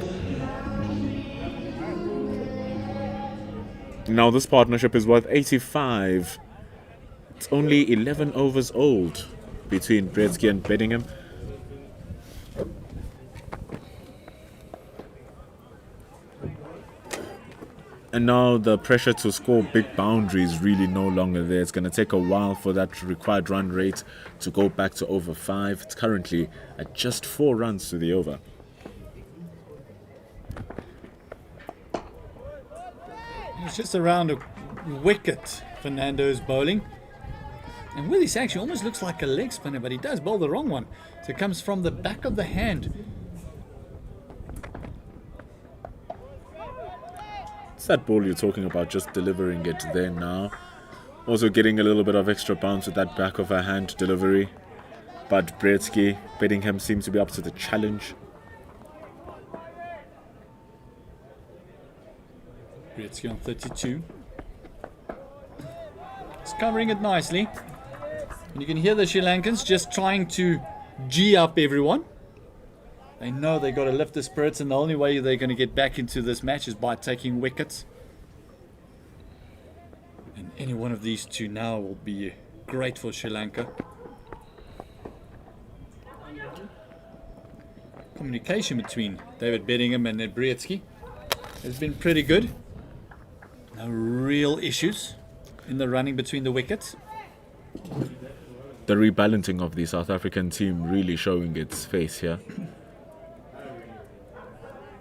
Now this partnership is worth 85. It's only 11 overs old between Brietzky and Bedingham. And now the pressure to score big boundaries is really no longer there. It's going to take a while for that required run rate to go back to over 5. It's currently at just 4 runs to the over. It's just around a wicket, Fernando's bowling. And with his action, almost looks like a leg spinner, but he does bowl the wrong one. So it comes from the back of the hand. It's that ball you're talking about, just delivering it there now. Also getting a little bit of extra bounce with that back of her hand delivery. But Brzezinski, Bedingham seems to be up to the challenge. Brzezinski on 32. He's covering it nicely. And you can hear the Sri Lankans just trying to G up everyone. They know they got to lift the spirits, and the only way they're going to get back into this match is by taking wickets. And any one of these two now will be great for Sri Lanka. Communication between David Bedingham and Brzezinski has been pretty good. No real issues in the running between the wickets. The rebalancing of the South African team really showing its face here.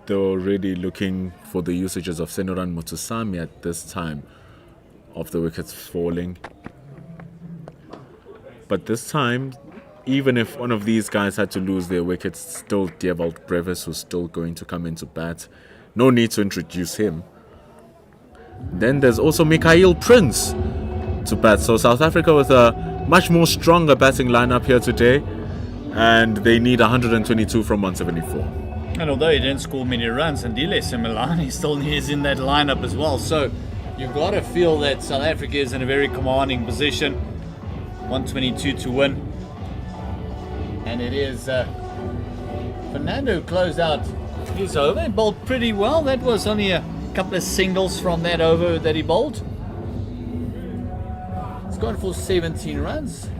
They're already looking for the usages of Senoran Mutusami at this time of the wickets falling. But this time, even if one of these guys had to lose their wickets, still Diewald Brevis was still going to come into bat. No need to introduce him. Then there's also Mikhail Prince to bat. So South Africa with a much more stronger batting lineup here today. And they need 122 from 174. And although he didn't score many runs, and Dile Similan, he still is in that lineup as well. So you've got to feel that South Africa is in a very commanding position. 122 to win. And it is Fernando who closed out his over. He bowled pretty well. That was only a couple of singles from that over that he bowled. He's gone for 17 runs.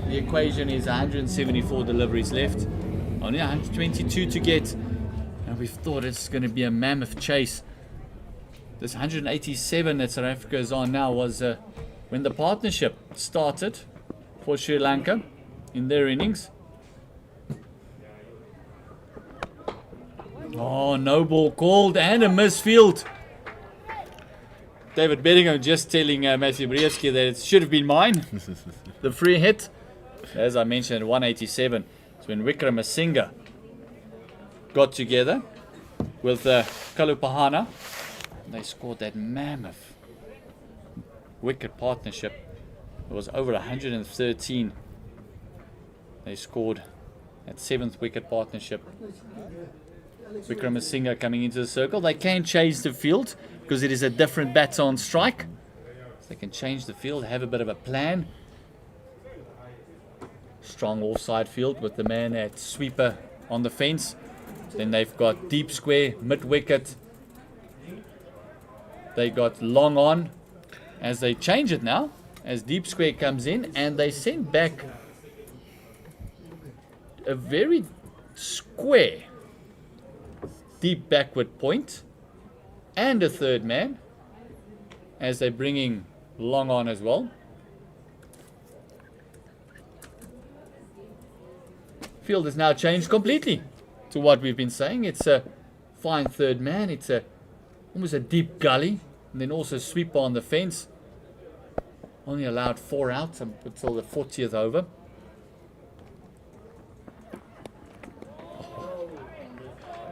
The equation is 174 deliveries left. Only 122 to get. And we've thought it's going to be a mammoth chase. This 187 that South Africa is on now was when the partnership started for Sri Lanka in their innings. Oh, no ball called and a misfield. David Bedingham just telling Matthew Brzezinski that it should have been mine. The free hit, as I mentioned, at 187. It's when Wickramasinghe got together with Kalupahana. They scored that mammoth wicket partnership. It was over 113. They scored that 7th wicket partnership. Wickramasinghe coming into the circle. They can change the field because it is a different batter on strike. So they can change the field, have a bit of a plan. Strong offside field with the man at sweeper on the fence. Then they've got deep square, mid wicket. They got long on as they change it now, as deep square comes in, and they send back a very square deep backward point and a third man as they're bringing long on as well. Field has now changed completely to what we've been saying. It's a fine third man. It's almost a deep gully, and then also sweeper on the fence. Only allowed 4 outs until the 40th over.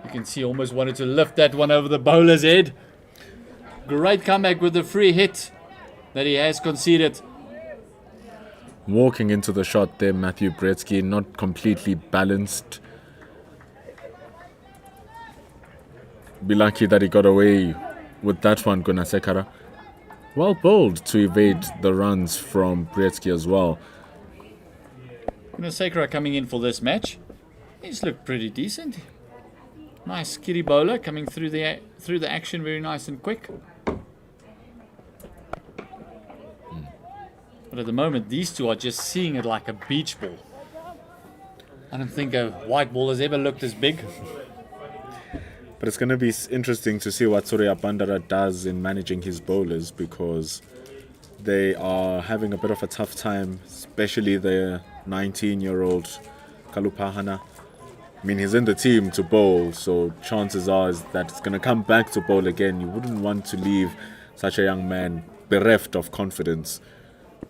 You can see almost wanted to lift that one over the bowler's head. Great comeback with the free hit that he has conceded. Walking into the shot there, Matthew Brzezinski, not completely balanced. Be lucky that he got away with that one, Gunasekara. Well bowled to evade the runs from Brzezinski as well. Gunasekara coming in for this match. He's looked pretty decent. Nice kitty bowler coming through the action, very nice and quick. But at the moment, these two are just seeing it like a beach ball. I don't think a white ball has ever looked as big. But it's going to be interesting to see what Surya Bandara does in managing his bowlers, because they are having a bit of a tough time, especially the 19-year-old Kalupahana. I mean, he's in the team to bowl, so chances are is that it's going to come back to bowl again. You wouldn't want to leave such a young man bereft of confidence.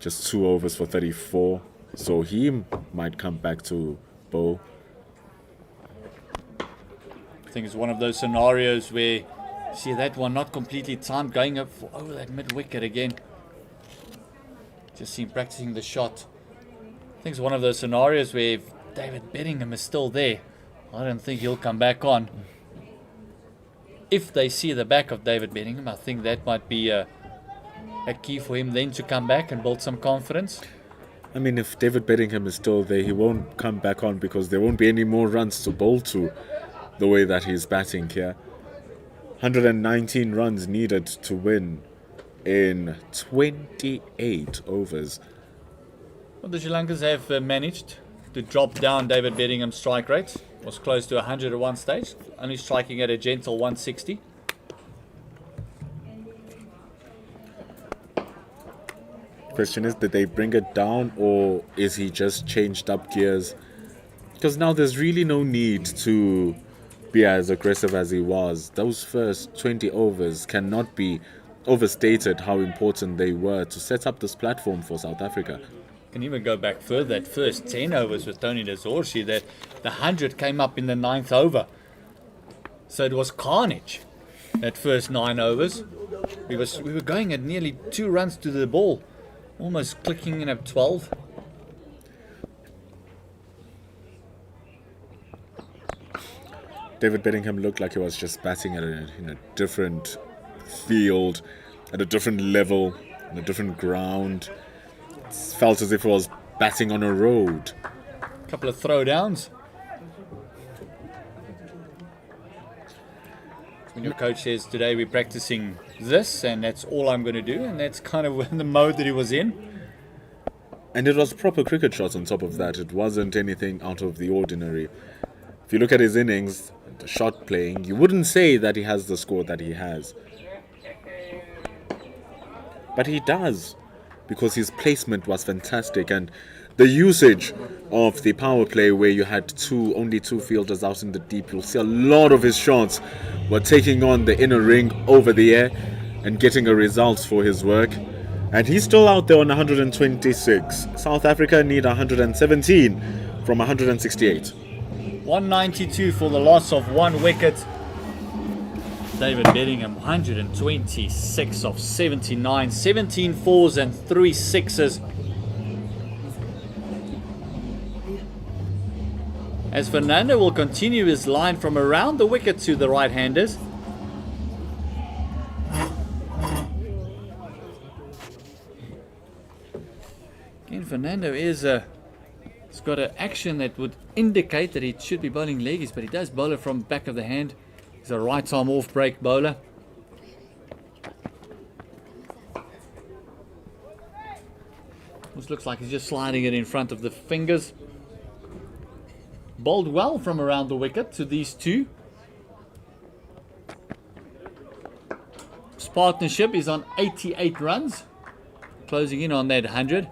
Just 2 overs for 34, so he might come back to bowl. I think it's one of those scenarios where, see that one not completely timed, going up for over that mid-wicket again. Just seen practicing the shot. I think it's one of those scenarios where if David Bedingham is still there, I don't think he'll come back on. If they see the back of David Bedingham, I think that might be a key for him then to come back and build some confidence. I mean, if David Bedingham is still there, he won't come back on because there won't be any more runs to bowl to the way that he's batting here. 119 runs needed to win in 28 overs. Well, the Sri Lankans have managed to drop down David Bedingham's strike rate. Was close to 100 at one stage, only striking at a gentle 160. Question is, did they bring it down, or is he just changed up gears? Because now there's really no need to be as aggressive as he was. Those first 20 overs cannot be overstated how important they were to set up this platform for South Africa. Can even go back further. That first 10 overs with Tony Dazorshi, that the 100 came up in the 9th over. So it was carnage, that first 9 overs. We were going at nearly 2 runs to the ball, almost clicking in at 12. David Bedingham looked like he was just batting at in a different field, at a different level, on a different ground. It felt as if he was batting on a road. A couple of throwdowns. When your coach says, today we're practicing this and that's all I'm going to do, and that's kind of the mode that he was in. And it was proper cricket shots on top of that. It wasn't anything out of the ordinary. If you look at his innings, the shot playing, you wouldn't say that he has the score that he has. But he does, because his placement was fantastic, and the usage of the power play where you had only two fielders out in the deep, you'll see a lot of his shots were taking on the inner ring over the air and getting a result for his work. And he's still out there on 126. South Africa need 117 from 168. 192 for the loss of 1 wicket. David Bedingham, 126 of 79, 17 fours and 3 sixes. As Fernando will continue his line from around the wicket to the right-handers. Again, Fernando is he's got an action that would indicate that he should be bowling leggies, but he does bowl it from back of the hand. He's a right-arm off-break bowler. This looks like he's just sliding it in front of the fingers. Bowled well from around the wicket to these two. His partnership is on 88 runs, closing in on that 100.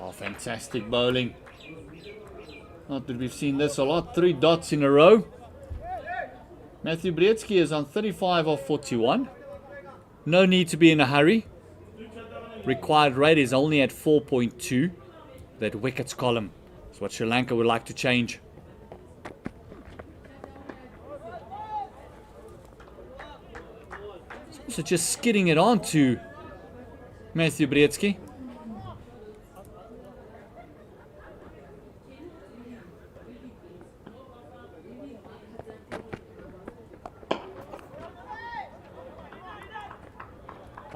Oh, fantastic bowling. Not that we've seen this a lot. 3 dots in a row. Matthew Breedsky is on 35 of 41. No need to be in a hurry. Required rate is only at 4.2. That wickets column is what Sri Lanka would like to change. He's also just skidding it on to Matthew Breedsky.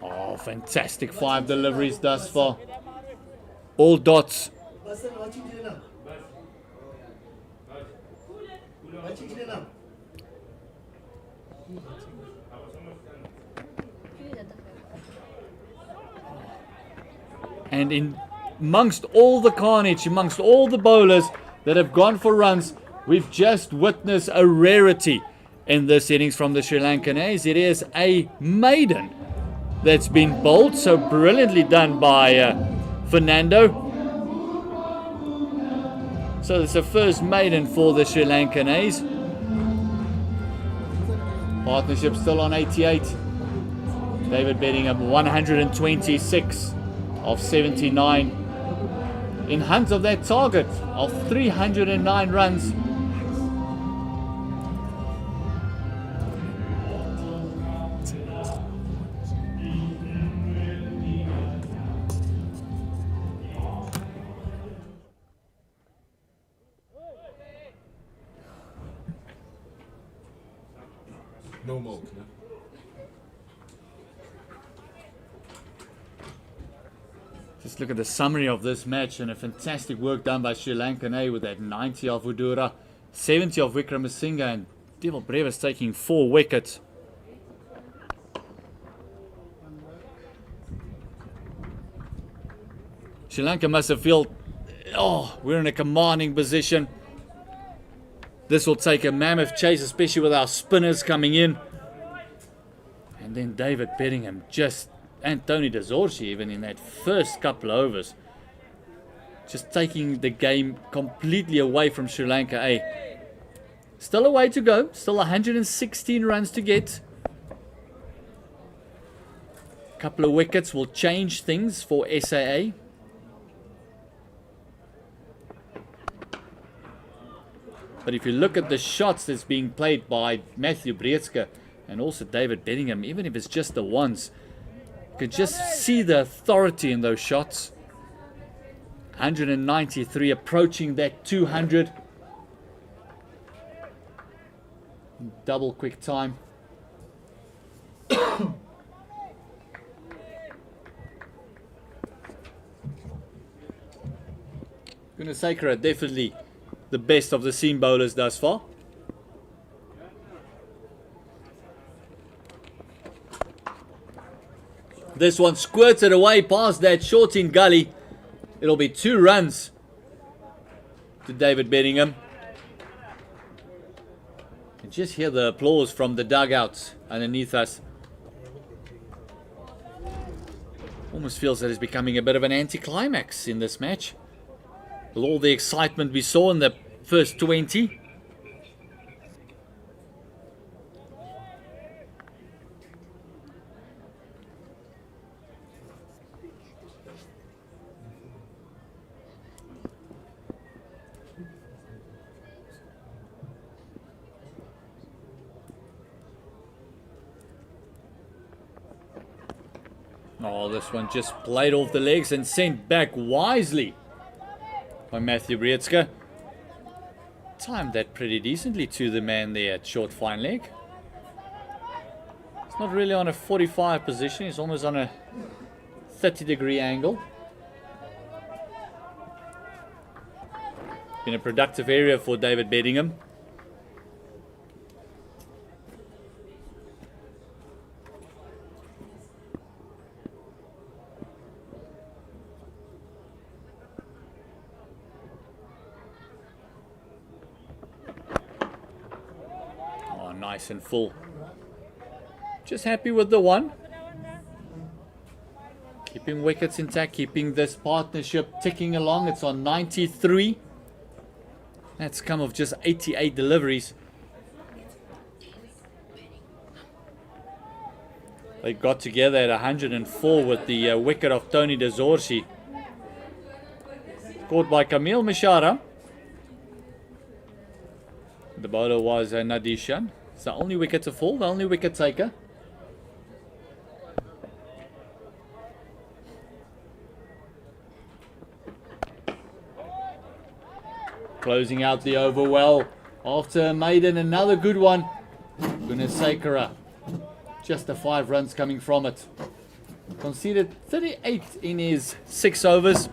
Oh, fantastic 5 deliveries thus far. All dots. And amongst all the carnage, amongst all the bowlers that have gone for runs, we've just witnessed a rarity in this innings from the Sri Lankan A's. It is a maiden that's been bowled, so brilliantly done by Fernando. So it's the first maiden for the Sri Lankan A's. Partnership still on 88. David Bedingham 126 of 79 in hunt of that target of 309 runs. No milk, no? Just look at the summary of this match, and a fantastic work done by Sri Lankan A with that 90 of Udura, 70 of Vikramasinghe, and Devil Brevis taking 4 wickets. Sri Lanka must have felt, oh, we're in a commanding position. This will take a mammoth chase, especially with our spinners coming in. And then David Bedingham just, and Tony Dezorci even in that first couple of overs, just taking the game completely away from Sri Lanka A. Still a way to go, still 116 runs to get. A couple of wickets will change things for SAA. But if you look at the shots that's being played by Matthew Breetske and also David Bedingham, even if it's just the ones, you can just see the authority in those shots. 193 approaching that 200. Double quick time. Gunasekara definitely the best of the seam bowlers thus far. This one squirted away past that short in gully. It'll be 2 runs to David Bedingham. You can just hear the applause from the dugouts underneath us. Almost feels that it's becoming a bit of an anticlimax in this match. With all the excitement we saw in the first 20. Oh, this one just played off the legs and sent back wisely by Matthew Breetske. Timed that pretty decently to the man there at short fine leg. It's not really on a 45 position, he's almost on a 30-degree angle. Been a productive area for David Bedingham. Nice and full. Just happy with the one. Keeping wickets intact, keeping this partnership ticking along. It's on 93. That's come of just 88 deliveries. They got together at 104 with the wicket of Tony Dezorci. Caught by Camille Mishara. The bowler was Nadishan. It's the only wicket to fall, the only wicket taker. Closing out the over well. After maiden, another good one. Gunasekara. Just the 5 runs coming from it. Conceded 38 in his 6 overs.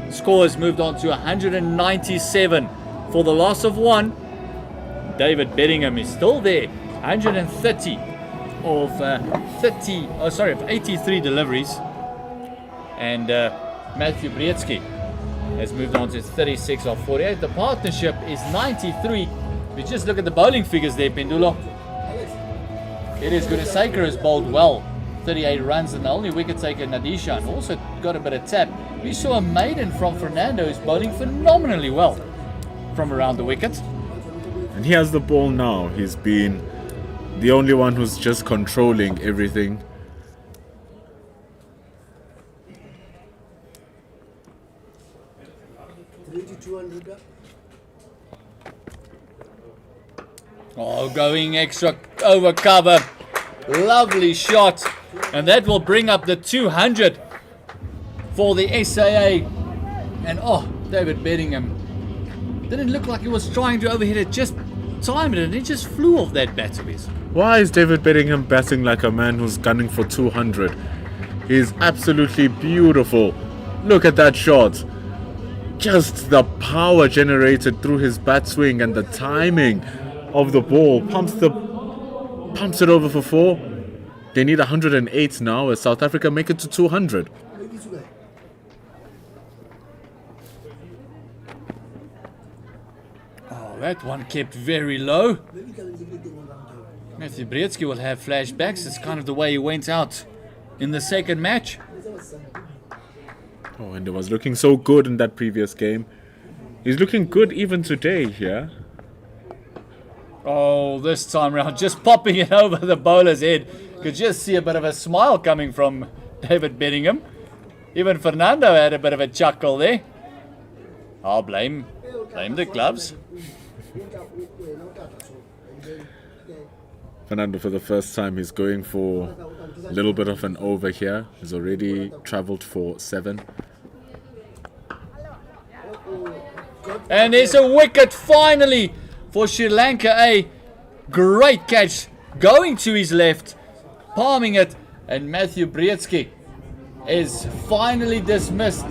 Score has moved on to 197 for the loss of 1. David Bedingham is still there. 130 of 83 deliveries. and Matthew Brzezinski has moved on to 36 of 48. The partnership is 93. If you just look at the bowling figures there, Pendulo, it is Gunasekera has bowled well. 38 runs, and the only wicket taker, Nadishan, also got a bit of tap. We saw a maiden from Fernando who's bowling phenomenally well from around the wicket. And he has the ball now. He's been the only one who's just controlling everything. Oh, going extra over cover. Lovely shot. And that will bring up the 200 for the SAA. And David Bedingham didn't look like he was trying to overhit it, just timed it and it just flew off that bat of his. Why is David Bedingham batting like a man who's gunning for 200? He's absolutely beautiful. Look at that shot. Just the power generated through his bat swing and the timing of the ball. Pumps it over for 4. They need 108 now as South Africa make it to 200. Oh, that one kept very low. Matthew Brzezinski will have flashbacks. It's kind of the way he went out in the second match. Oh, and it was looking so good in that previous game. He's looking good even today here. Oh, this time round, just popping it over the bowler's head. Could just see a bit of a smile coming from David Bedingham. Even Fernando had a bit of a chuckle there. I'll blame the gloves. Fernando, for the first time, he's going for a little bit of an over here. He's already travelled for 7. And there's a wicket finally for Sri Lanka A. Great catch going to his left, palming it, and Matthew Brzezinski is finally dismissed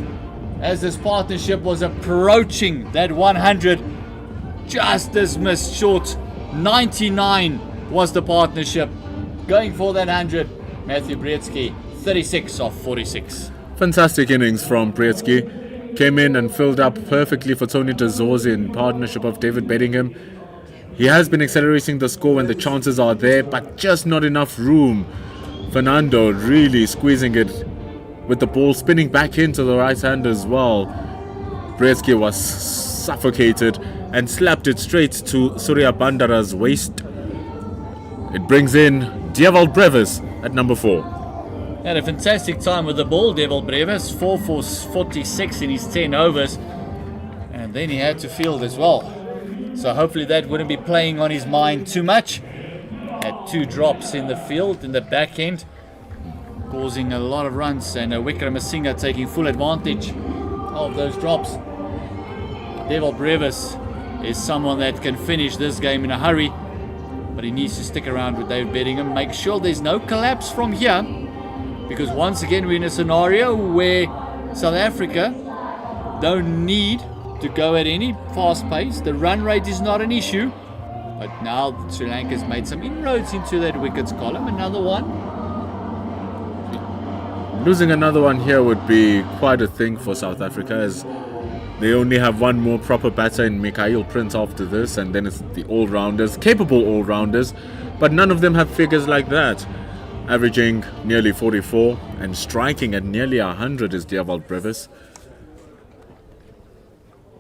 as this partnership was approaching that 100. Just dismissed short. 99 was the partnership. Going for that 100, Matthew Brzezinski, 36 of 46. Fantastic innings from Brzezinski. Came in and filled up perfectly for Tony de Zorzi in partnership of David Bedingham. He has been accelerating the score when the chances are there, but just not enough room. Fernando really squeezing it with the ball spinning back into the right hand as well. Brzezinski was suffocated and slapped it straight to Surya Bandara's waist. It brings in Dewald Brevis at number 4. Had a fantastic time with the ball, Dewald Brevis, 4 for 46 in his 10 overs. And then he had to field as well. So hopefully that wouldn't be playing on his mind too much. Had 2 drops in the field, in the back end, causing a lot of runs. And Wickramasinghe taking full advantage of those drops. Dewald Brevis is someone that can finish this game in a hurry. But he needs to stick around with David Bedingham. Make sure there's no collapse from here. Because once again, we're in a scenario where South Africa don't need to go at any fast pace. The run rate is not an issue. But now Sri Lanka's made some inroads into that wickets column. Another one. Losing another one here would be quite a thing for South Africa, as they only have one more proper batter in Mikhail Prince after this, and then it's the all-rounders, capable all-rounders, but none of them have figures like that. Averaging nearly 44 and striking at nearly 100 is Dewald Brevis.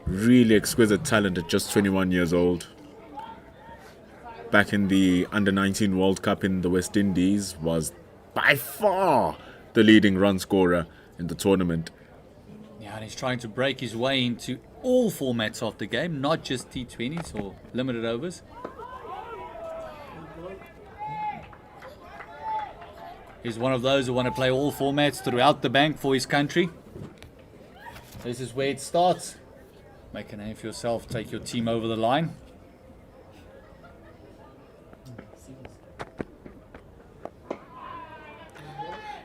Really exquisite talent at just 21 years old. Back in the Under-19 World Cup in the West Indies, was by far the leading run scorer in the tournament. Yeah, and he's trying to break his way into all formats of the game, not just T20s or limited overs. He's one of those who want to play all formats throughout the bank for his country. This is where it starts. Make a name for yourself, take your team over the line.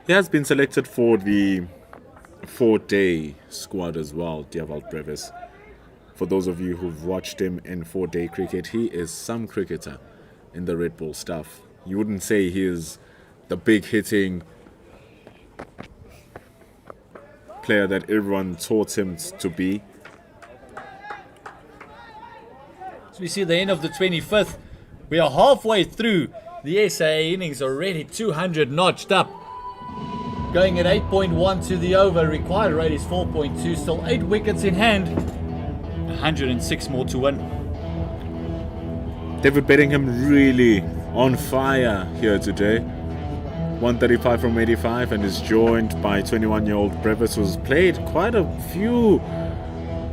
He has been selected for the 4-day squad as well, Dewald Brevis. For those of you who've watched him in 4-day cricket, he is some cricketer in the Red Bull stuff. You wouldn't say he is the big hitting player that everyone taught him to be. As we see the end of the 25th, we are halfway through the SAA innings, already 200 notched up. Going at 8.1 to the over, required rate is 4.2, still 8 wickets in hand, 106 more to win. David Bedingham really on fire here today. 135 from 85 and is joined by 21-year-old Brevis, who's played quite a few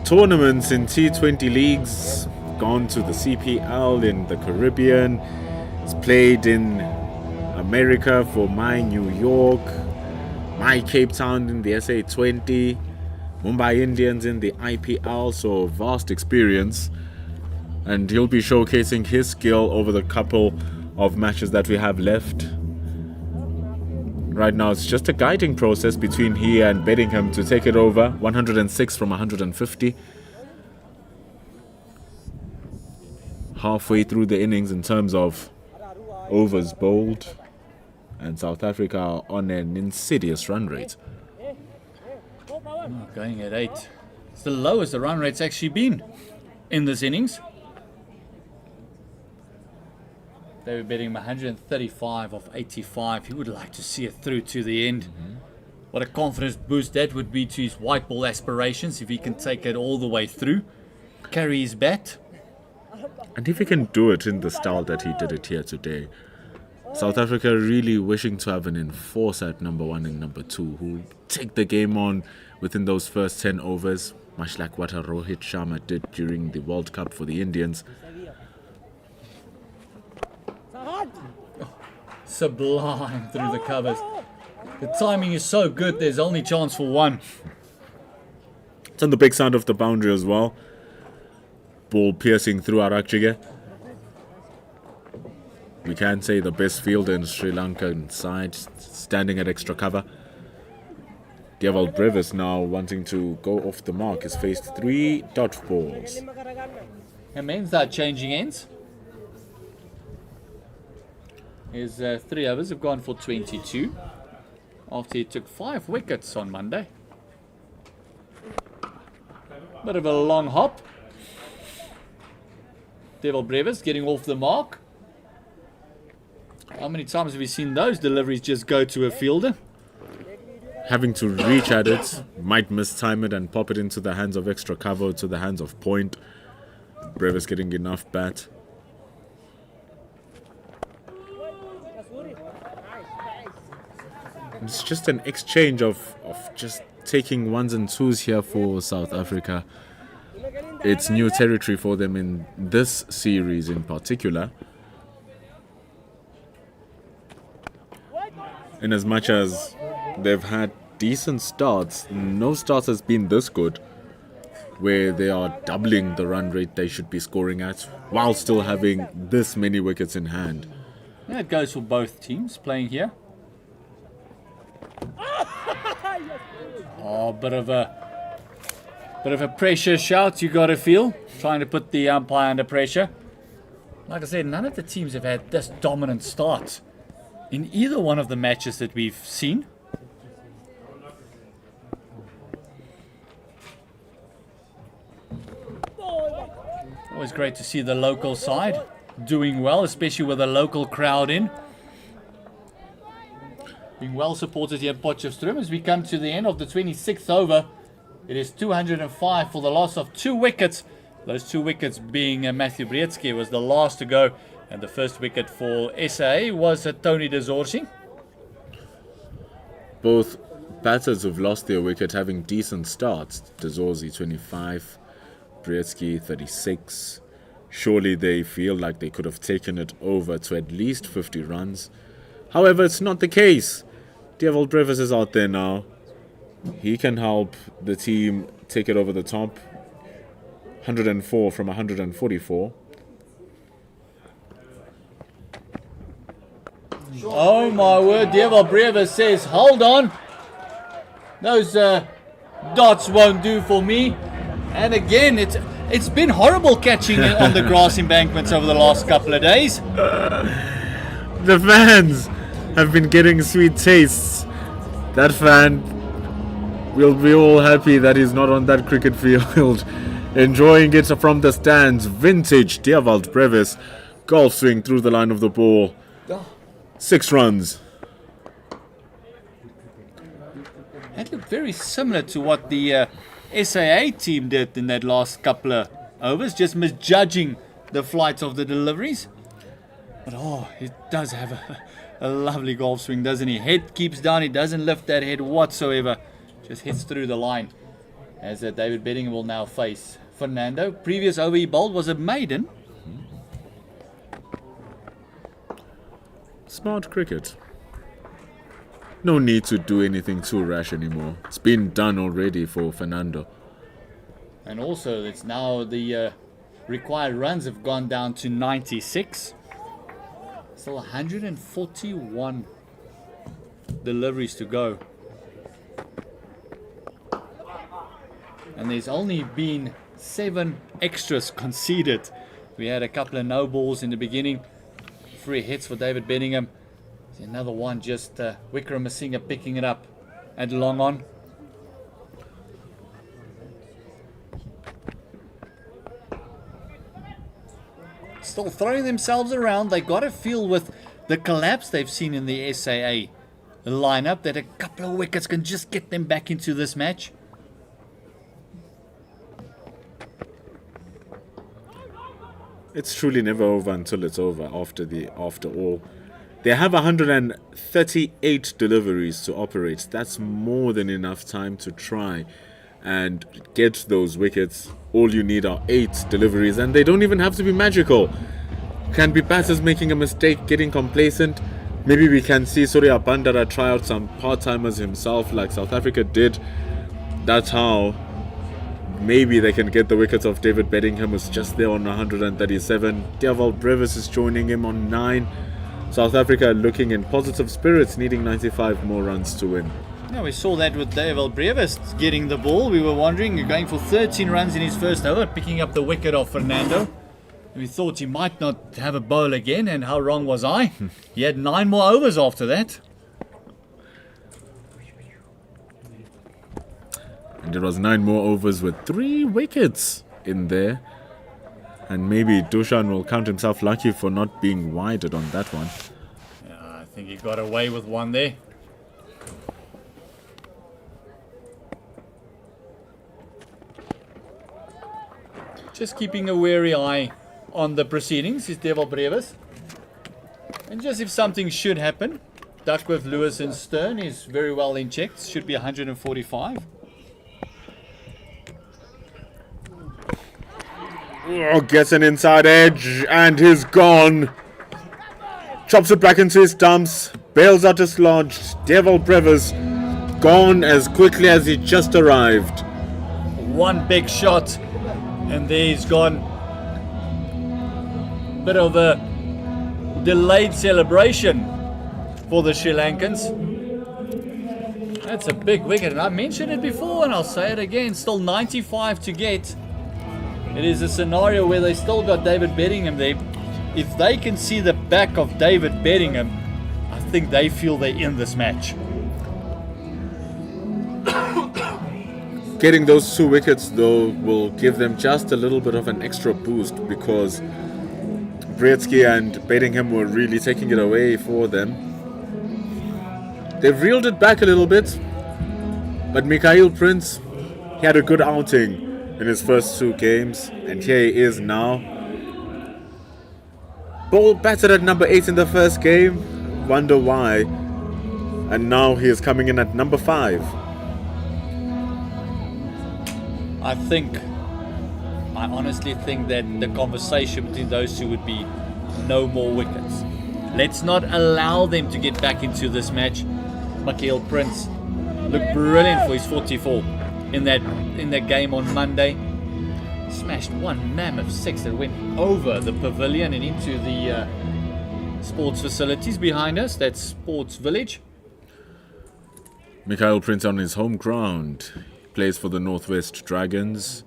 tournaments in T20 leagues, gone to the CPL in the Caribbean. He's played in America for my New York, my Cape Town in the SA20, Mumbai Indians in the IPL, so vast experience. And he'll be showcasing his skill over the couple of matches that we have left. Right now it's just a guiding process between he and Bedingham to take it over. 106 from 150. Halfway through the innings in terms of overs bowled, and South Africa are on an insidious run rate. Oh, going at 8. It's the lowest the run rate's actually been in this innings. They were betting 135 of 85. He would like to see it through to the end. What a confidence boost that would be to his white ball aspirations if he can take it all the way through, carry his bat. And if he can do it in the style that he did it here today, South Africa really wishing to have an enforcer at number 1 and number 2 who take the game on within those first 10 overs, much like what Rohit Sharma did during the World Cup for the Indians. Sublime through the covers. The timing is so good, there's only chance for one. It's on the big side of the boundary as well. Ball piercing through Arakjige. We can say the best fielder in Sri Lankan side, standing at extra cover. Dewald Brevis now wanting to go off the mark. Has faced 3 dodge balls. And means that changing ends. His 3 overs have gone for 22 after he took 5 wickets on Monday. Bit of a long hop. Dewald Brevis getting off the mark. How many times have we seen those deliveries just go to a fielder? Having to reach at it, might mistime it and pop it into the hands of extra cover, to the hands of point. Brevis getting enough bat. It's just an exchange of just taking 1s and 2s here for South Africa. It's new territory for them in this series in particular. In as much as they've had decent starts, no start has been this good, where they are doubling the run rate they should be scoring at, while still having this many wickets in hand. Yeah, it goes for both teams playing here. Oh, bit of a pressure shout you got to feel, trying to put the umpire under pressure. Like I said, none of the teams have had this dominant start in either one of the matches that we've seen. Always great to see the local side doing well, especially with a local crowd in. Being well supported here at Potchefstroom as we come to the end of the 26th over. It is 205 for the loss of 2 wickets. Those 2 wickets being Matthew Breetsky was the last to go. And the first wicket for SA was Tony de Zorzi. Both batters who've lost their wicket having decent starts. De Zorzi 25, Breetsky 36. Surely they feel like they could have taken it over to at least 50 runs. However, it's not the case. Dewald Brevis is out there now. He can help the team take it over the top. 104 from 144. Oh my word, Dewald Brevis says, hold on. Those dots won't do for me. And again, it's been horrible catching it on the grass embankments over the last couple of days. The fans have been getting sweet tastes. That fan We'll be all happy that he's not on that cricket field. Enjoying it from the stands. Vintage Dewald Brevis. Golf swing through the line of the ball. 6 runs. That looked very similar to what the SAA team did in that last couple of overs, just misjudging the flight of the deliveries. But he does have a lovely golf swing, doesn't he? Head keeps down, he doesn't lift that head whatsoever. Just hits through the line. As David Beddingham will now face Fernando. Previous over he bowled was a maiden. Smart cricket. No need to do anything too rash anymore. It's been done already for Fernando. And also, it's now the required runs have gone down to 96. Still 141 deliveries to go. And there's only been 7 extras conceded. We had a couple of no balls in the beginning. 3 hits for David Beddingham. There's another one, just Wickramasinghe picking it up at long on. Still throwing themselves around. They got a feel with the collapse they've seen in the SAA lineup that a couple of wickets can just get them back into this match. It's truly never over until it's over. After all, they have 138 deliveries to operate. That's more than enough time to try and get those wickets. All you need are 8 deliveries, and they don't even have to be magical. Can be batters making a mistake, getting complacent. Maybe we can see Surya Bandara try out some part-timers himself like South Africa did. That's how maybe they can get the wickets of David Beddingham, who's just there on 137. Dewald Brevis is joining him on 9. South Africa looking in positive spirits, needing 95 more runs to win. Yeah, we saw that with Dewald Brevis getting the ball. We were wondering, going for 13 runs in his first over, picking up the wicket of Fernando. We thought he might not have a bowl again, and how wrong was I? He had 9 more overs after that. And it was 9 more overs with 3 wickets in there. And maybe Dushan will count himself lucky for not being wided on that one. Yeah, I think he got away with one there. Just keeping a wary eye on the proceedings is Dewald Brevis. And just if something should happen, Duckworth, Lewis and Stern is very well in check. Should be 145. Oh, gets an inside edge and he's gone. Chops it back into his stumps. Bails out dislodged. Dewald Brevis gone as quickly as he just arrived. One big shot and there he's gone. Bit of a delayed celebration for the Sri Lankans. That's a big wicket, and I mentioned it before and I'll say it again. Still 95 to get. It is a scenario where they still got David Beddingham there. If they can see the back of David Beddingham, I think they feel they're in this match. Getting those 2 wickets though will give them just a little bit of an extra boost, because Brzezinski and Beddingham were really taking it away for them. They've reeled it back a little bit, but Mikhail Prince, he had a good outing in his first 2 games, and here he is now. Ball batted at number 8 in the first game, wonder why, and now he is coming in at number 5. I honestly think that the conversation between those two would be no more wickets. Let's not allow them to get back into this match. Mikhail Prince looked brilliant for his 44 in that game on Monday. Smashed one mammoth 6 that went over the pavilion and into the sports facilities behind us. That's Sports Village. Mikhail Prince on his home ground. He plays for the Northwest Dragons.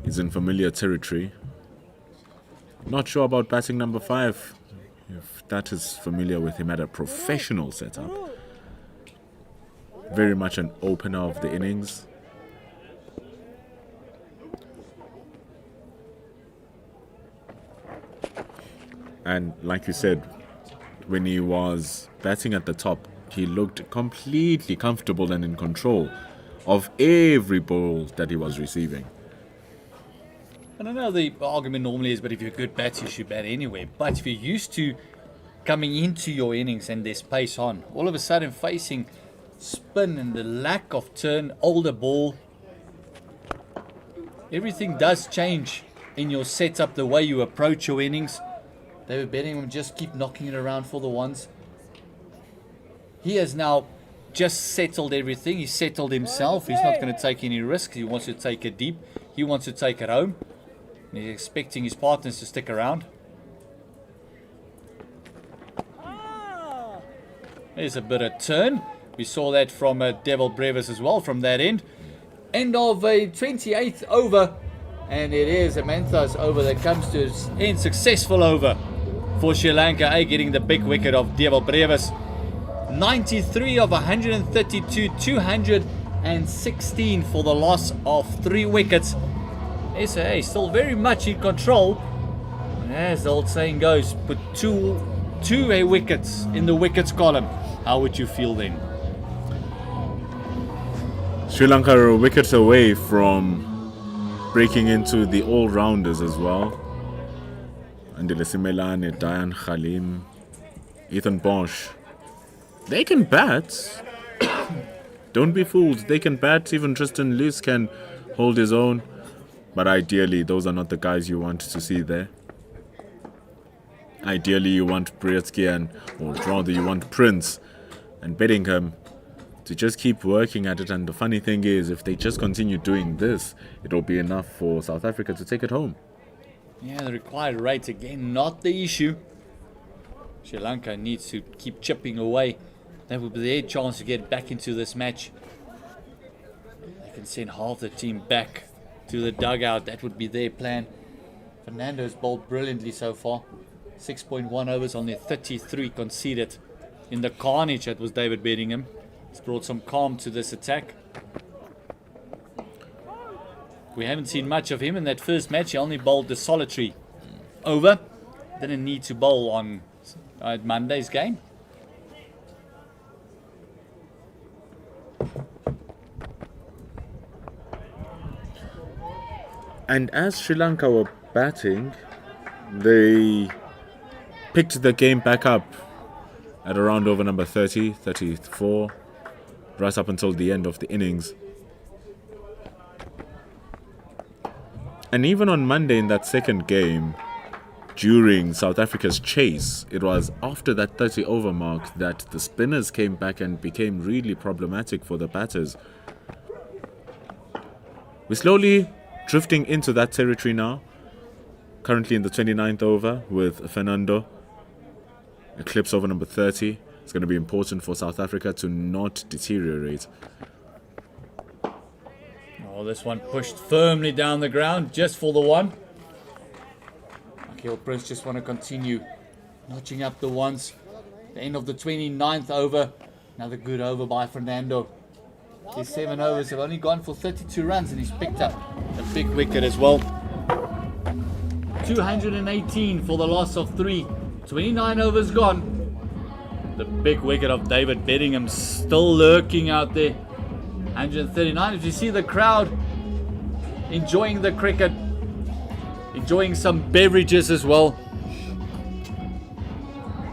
He's in familiar territory. Not sure about batting number 5, if that is familiar with him at a professional setup. very much an opener of the innings. And like you said, when he was batting at the top, he looked completely comfortable and in control of every ball that he was receiving. I don't know, the argument normally is, but if you're a good batter, you should bat anywhere. But if you're used to coming into your innings and there's pace on, all of a sudden facing spin and the lack of turn, older ball, everything does change in your setup, the way you approach your innings. They were betting him just keep knocking it around for the ones. He has now just settled everything. He's settled himself. He's not going to take any risks. He wants to take it deep. He wants to take it home. And he's expecting his partners to stick around. There's a bit of turn. We saw that from Devil Brevis as well from that end. End of a 28th over. And it is Amantha's over that comes to its end. Successful over for Sri Lanka A, getting the big wicket of Devil Brevis. 93 of 132, 216 for the loss of 3 wickets. SA still very much in control. And as the old saying goes, put two wickets in the wickets column. How would you feel then? Sri Lanka are a wicket away from breaking into the all-rounders as well. Andile Simelane, Diane Khalim, Ethan Bosch. They can bat. Don't be fooled. They can bat. Even Tristan Luce can hold his own. But ideally, those are not the guys you want to see there. Ideally, you want Brzezinski or rather you want Prince and Bedingham to just keep working at it. And the funny thing is, if they just continue doing this, it'll be enough for South Africa to take it home. Yeah, the required rate again, not the issue. Sri Lanka needs to keep chipping away. That would be their chance to get back into this match. They can send half the team back to the dugout. That would be their plan. Fernando's bowled brilliantly so far. 6.1 overs, only 33 conceded in the carnage that was David Bedingham. It's brought some calm to this attack. We haven't seen much of him in that first match. He only bowled the solitary over. Didn't need to bowl on Monday's game. And as Sri Lanka were batting, they picked the game back up at around over number 30, 34, right up until the end of the innings. And even on Monday in that second game, during South Africa's chase, it was after that 30 over mark that the spinners came back and became really problematic for the batters. We're slowly drifting into that territory now. Currently in the 29th over with Fernando. Eclipse over number 30. It's going to be important for South Africa to not deteriorate. Oh, this one pushed firmly down the ground just for the one. Akil Prince just want to continue notching up the ones. The end of the 29th over. Another good over by Fernando. His 7 overs have only gone for 32 runs and he's picked up a big wicket as well. 218 for the loss of 3. 29 overs gone. The big wicket of David Bedingham still lurking out there. 139. If you see the crowd enjoying the cricket, enjoying some beverages as well.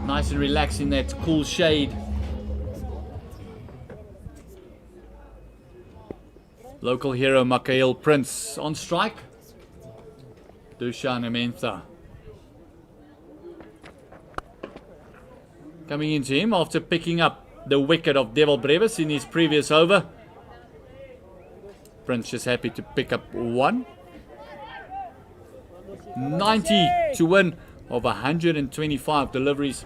Nice and relaxed in that cool shade. Local hero Mikael Prince on strike. Dushan Amantha coming into him after picking up the wicket of Devil Brevis in his previous over. Prince just happy to pick up 1. 90 to win of 125 deliveries.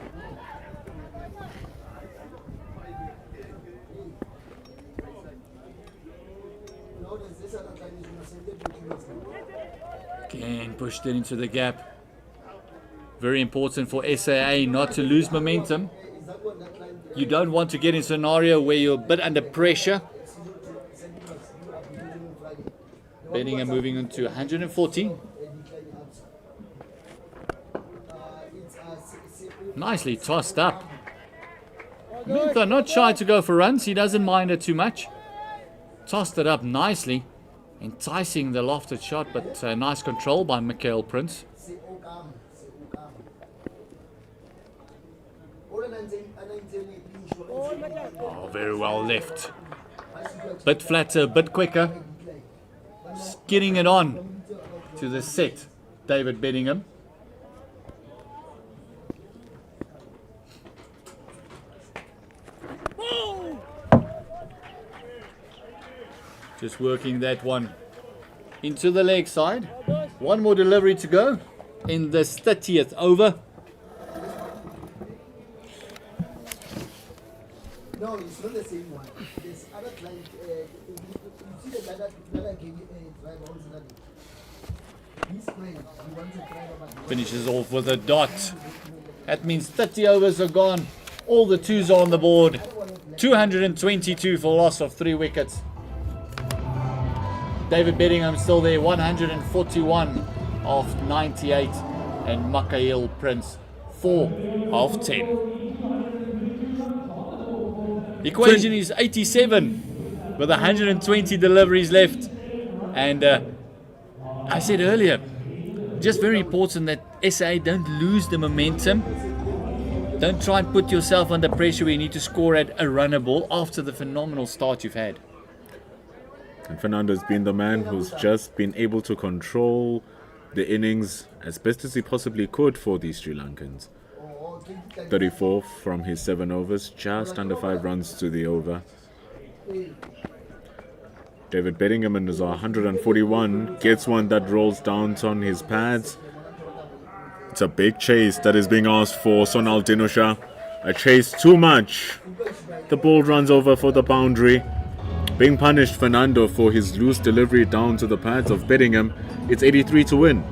Again pushed it into the gap. Very important for SAA not to lose momentum. You don't want to get in a scenario where you're a bit under pressure. Bedingham moving on to 140. Nicely tossed up. Mintha not shy to go for runs. He doesn't mind it too much. Tossed it up nicely. Enticing the lofted shot, but nice control by Mikael Prince. Oh, very well left. Bit flatter, bit quicker. Getting it on to the set, David Bedingham. Just working that one into the leg side. One more delivery to go in this 30th over. No, it's not the same one. There's other client. You see the that I gave you a driver on Saturday. He's playing. He wants a driver, but Finishes off with a dot. That means 30 overs are gone. All the twos are on the board. 222 for loss of 3 wickets. David Bedingham still there, 141 of 98. And Mikael Prince, 4 of 10. The equation is 87 with 120 deliveries left. And I said earlier, just very important that SA don't lose the momentum. Don't try and put yourself under pressure where you need to score at a runner ball after the phenomenal start you've had. And Fernando's been the man who's just been able to control the innings as best as he possibly could for these Sri Lankans. 34 from his 7 overs, just under 5 runs to the over. David Bedingham in his 141 gets one that rolls down on his pads. It's a big chase that is being asked for Sonal Dinusha. A chase too much. The ball runs over for the boundary. Being punished, Fernando, for his loose delivery down to the pads of Bedingham. It's 83 to win.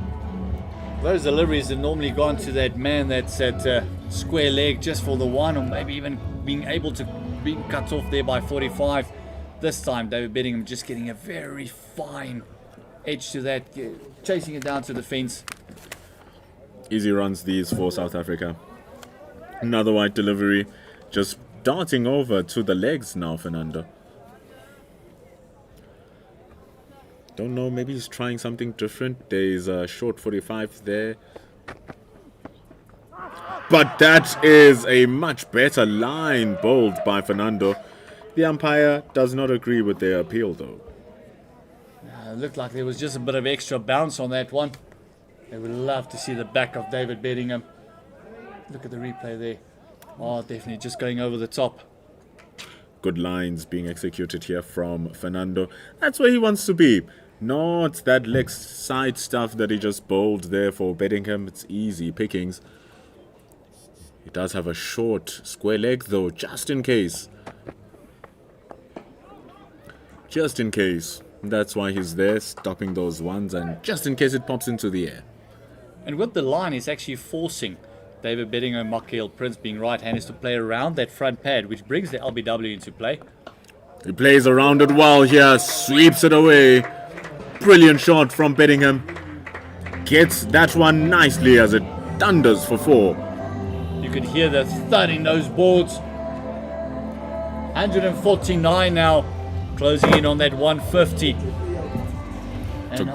Those deliveries have normally gone to that man that's at square leg just for the one, or maybe even being able to be cut off there by 45. This time, David Bedingham just getting a very fine edge to that, chasing it down to the fence. Easy runs these for South Africa. Another wide delivery, just darting over to the legs now, Fernando. Don't know, maybe he's trying something different. There's a short 45 there. But that is a much better line bowled by Fernando. The umpire does not agree with their appeal, though. It looked like there was just a bit of extra bounce on that one. They would love to see the back of David Bedingham. Look at the replay there. Oh, definitely just going over the top. Good lines being executed here from Fernando. That's where he wants to be. Not that leg side stuff that he just bowled there for Bedingham. It's easy pickings. He does have a short square leg, though, just in case. Just in case. That's why he's there, stopping those ones, and just in case it pops into the air. And with the line, it's actually forcing David Bedingham and Mikael Prince, being right-handers, to play around that front pad, which brings the LBW into play. He plays around it well here, sweeps it away. Brilliant shot from Bedingham. Gets that one nicely as it thunders for 4. You could hear the thud in those boards. 149 now, closing in on that 150. And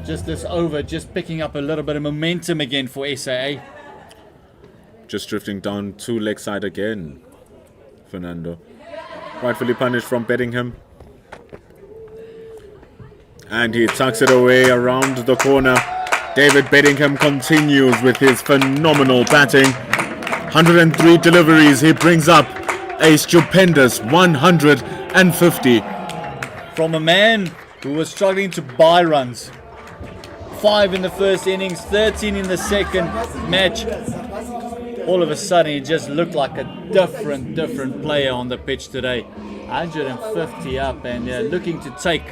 just this over, just picking up a little bit of momentum again for SAA. Just drifting down to leg side again, Fernando. Rightfully punished from Bedingham. And he tucks it away around the corner. David Bedingham continues with his phenomenal batting. 103 deliveries. He brings up a stupendous 150. From a man who was struggling to buy runs. 5 in the first innings, 13 in the second match. All of a sudden, he just looked like a different player on the pitch today. 150 up and looking to take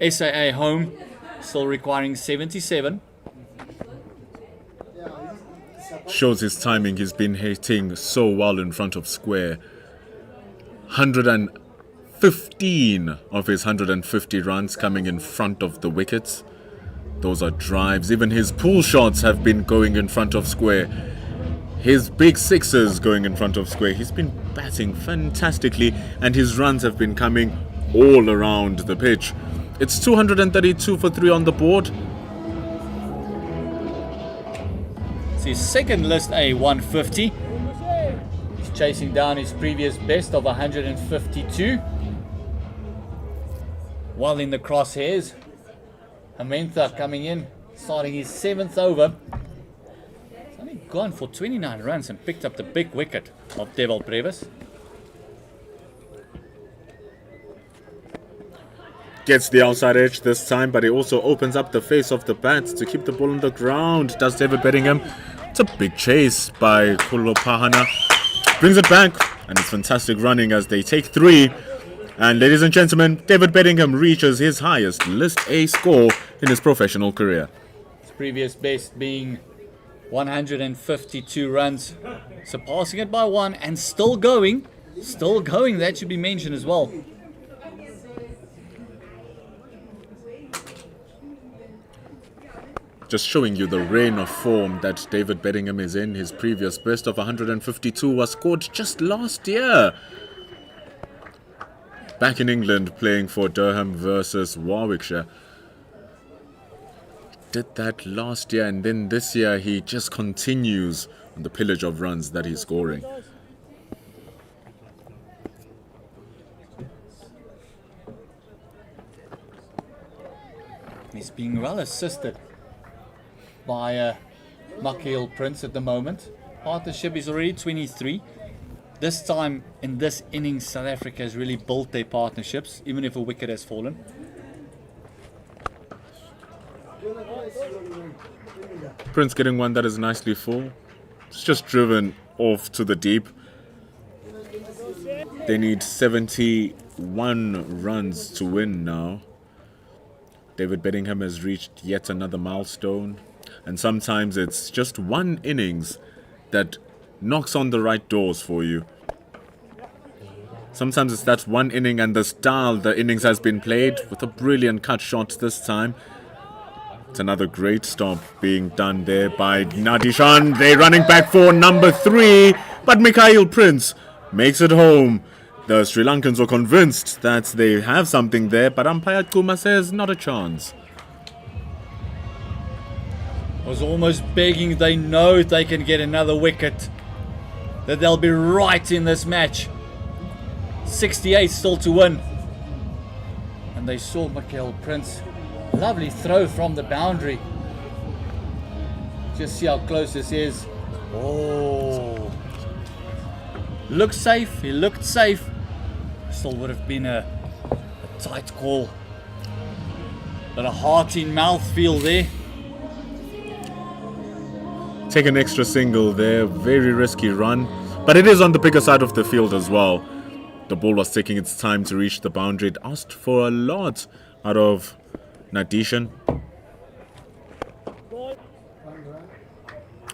SAA home. Still requiring 77. shows his timing. He's been hitting so well in front of square. 115 of his 150 runs coming in front of the wickets. Those are drives. Even his pull shots have been going in front of square. His big sixes going in front of square. He's been batting fantastically, and his runs have been coming all around the pitch. It's 232 for 3 on the board. It's his second list A 150. He's chasing down his previous best of 152. While in the crosshairs, Amenta coming in, starting his 7th over. He's only gone for 29 runs and picked up the big wicket of Devil Brevis. Gets the outside edge this time, but he also opens up the face of the bat to keep the ball on the ground. Does David Bedingham. It's a big chase by Kolo Pahana. Brings it back, and it's fantastic running as they take 3. And ladies and gentlemen, David Bedingham reaches his highest list A score in his professional career. His previous best being 152 runs, surpassing it by 1 and still going. Still going, that should be mentioned as well. Just showing you the reign of form that David Bedingham is in. His previous best of 152 was scored just last year. Back in England playing for Durham versus Warwickshire. Did that last year, and then this year he just continues on the pillage of runs that he's scoring. He's being well assisted by Michael Prince at the moment. Partnership is already 23. This time in this innings, South Africa has really built their partnerships, even if a wicket has fallen. Prince getting one that is nicely full. It's just driven off to the deep. They need 71 runs to win now. David Bedingham has reached yet another milestone. And sometimes it's just one innings that knocks on the right doors for you. Sometimes it's that one inning and the style the innings has been played with a brilliant cut shot this time. It's another great stop being done there by Nadishan. They're running back for number 3, but Mikhail Prince makes it home. The Sri Lankans were convinced that they have something there, but umpire Kuma says not a chance. Was almost begging, they know they can get another wicket, that they'll be right in this match. 68 still to win. And they saw Michael Prince. Lovely throw from the boundary. Just see how close this is. Oh. Looks safe. He looked safe. Still would have been a tight call. But a heart in mouth feel there. Take an extra single there. Very risky run. But it is on the bigger side of the field as well. The ball was taking its time to reach the boundary. It asked for a lot out of Nadishan.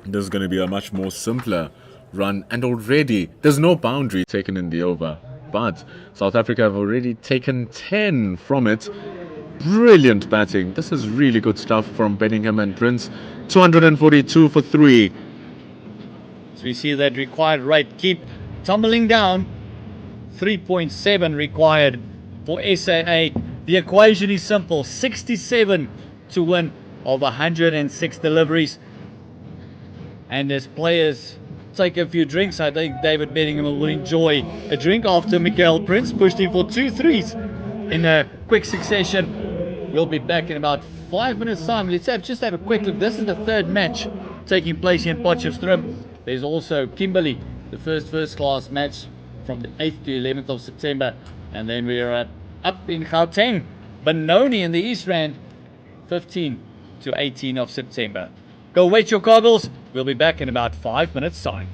This is going to be a much more simpler run. And already, there's no boundary taken in the over. But South Africa have already taken 10 from it. Brilliant batting. This is really good stuff from Bedingham and Prince. 242 for 3. So we see that required rate keep tumbling down. 3.7 required for SAA. The equation is simple. 67 to win of 106 deliveries. And as players take a few drinks, I think David Bedingham will enjoy a drink after Michael Prince pushed him for 2 threes in a quick succession. We'll be back in about 5 minutes time. Let's just have a quick look. This is the third match taking place in Potchefstroom. There's also Kimberley, the first class match from the 8th to 11th of September. And then we're up in Gauteng, Benoni in the East Rand, 15 to 18 of September. Go wet your goggles. We'll be back in about 5 minutes time.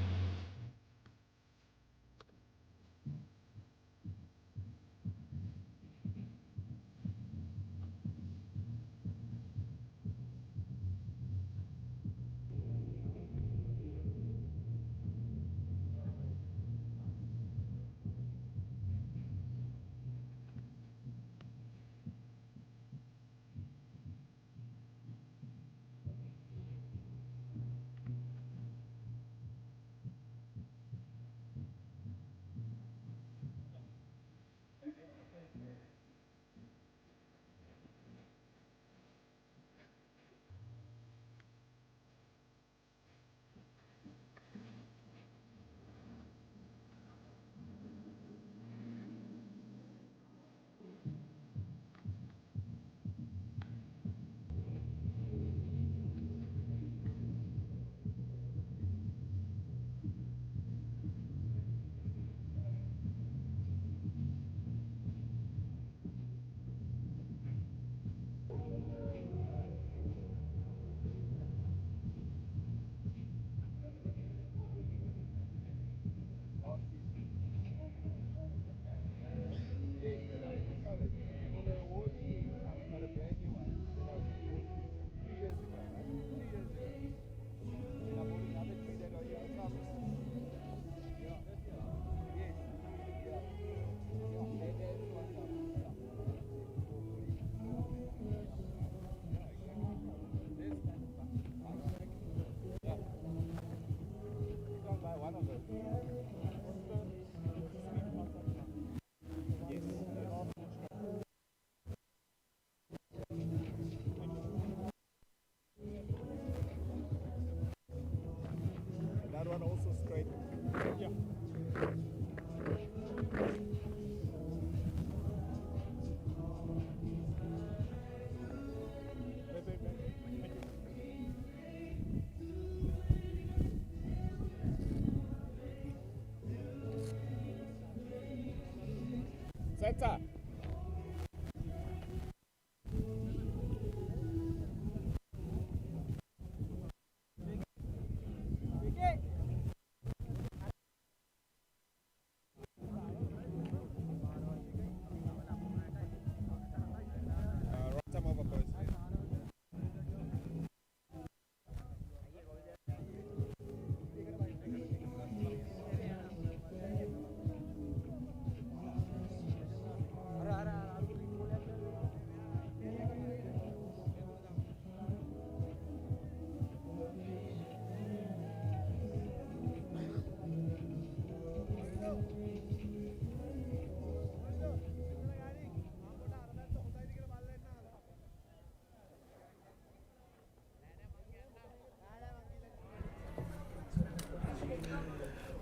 Center.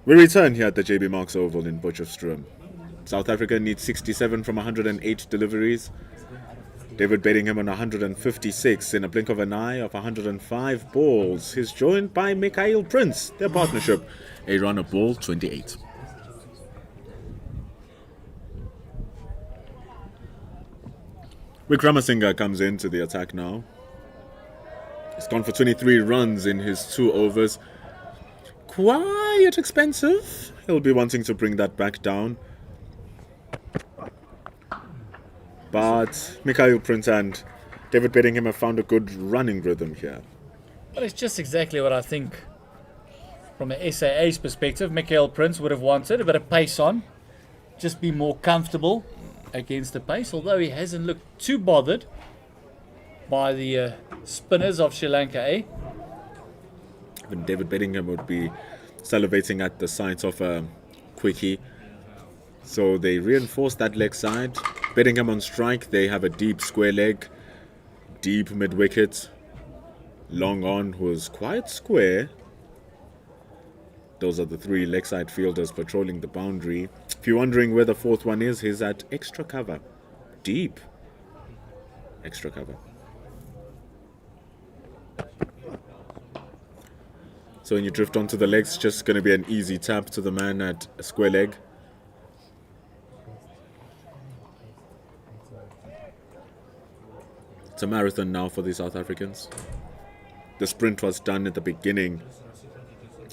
We return here at the JB Marks Oval in Potchefstroom. South Africa needs 67 from 108 deliveries. David Bedingham on 156 in a blink of an eye of 105 balls. He's joined by Mikhail Prince, their partnership, a run of ball 28. Wickramasinghe comes into the attack now. He's gone for 23 runs in his 2 overs. Quite expensive. He'll be wanting to bring that back down. But Mikhail Prince and David Bedingham have found a good running rhythm here. But it's just exactly what I think from an SAA's perspective. Mikhail Prince would have wanted a bit of pace on, just be more comfortable against the pace, although he hasn't looked too bothered by the spinners of Sri Lanka A. Even David Bedingham would be salivating at the sight of a quickie. So they reinforce that leg side. Bedingham on strike, they have a deep square leg, deep mid-wicket. Long on was quite square. Those are the 3 leg side fielders patrolling the boundary. If you're wondering where the 4th one is, he's at extra cover. Deep extra cover. So when you drift onto the legs, just going to be an easy tap to the man at a square leg. It's a marathon now for the South Africans. The sprint was done at the beginning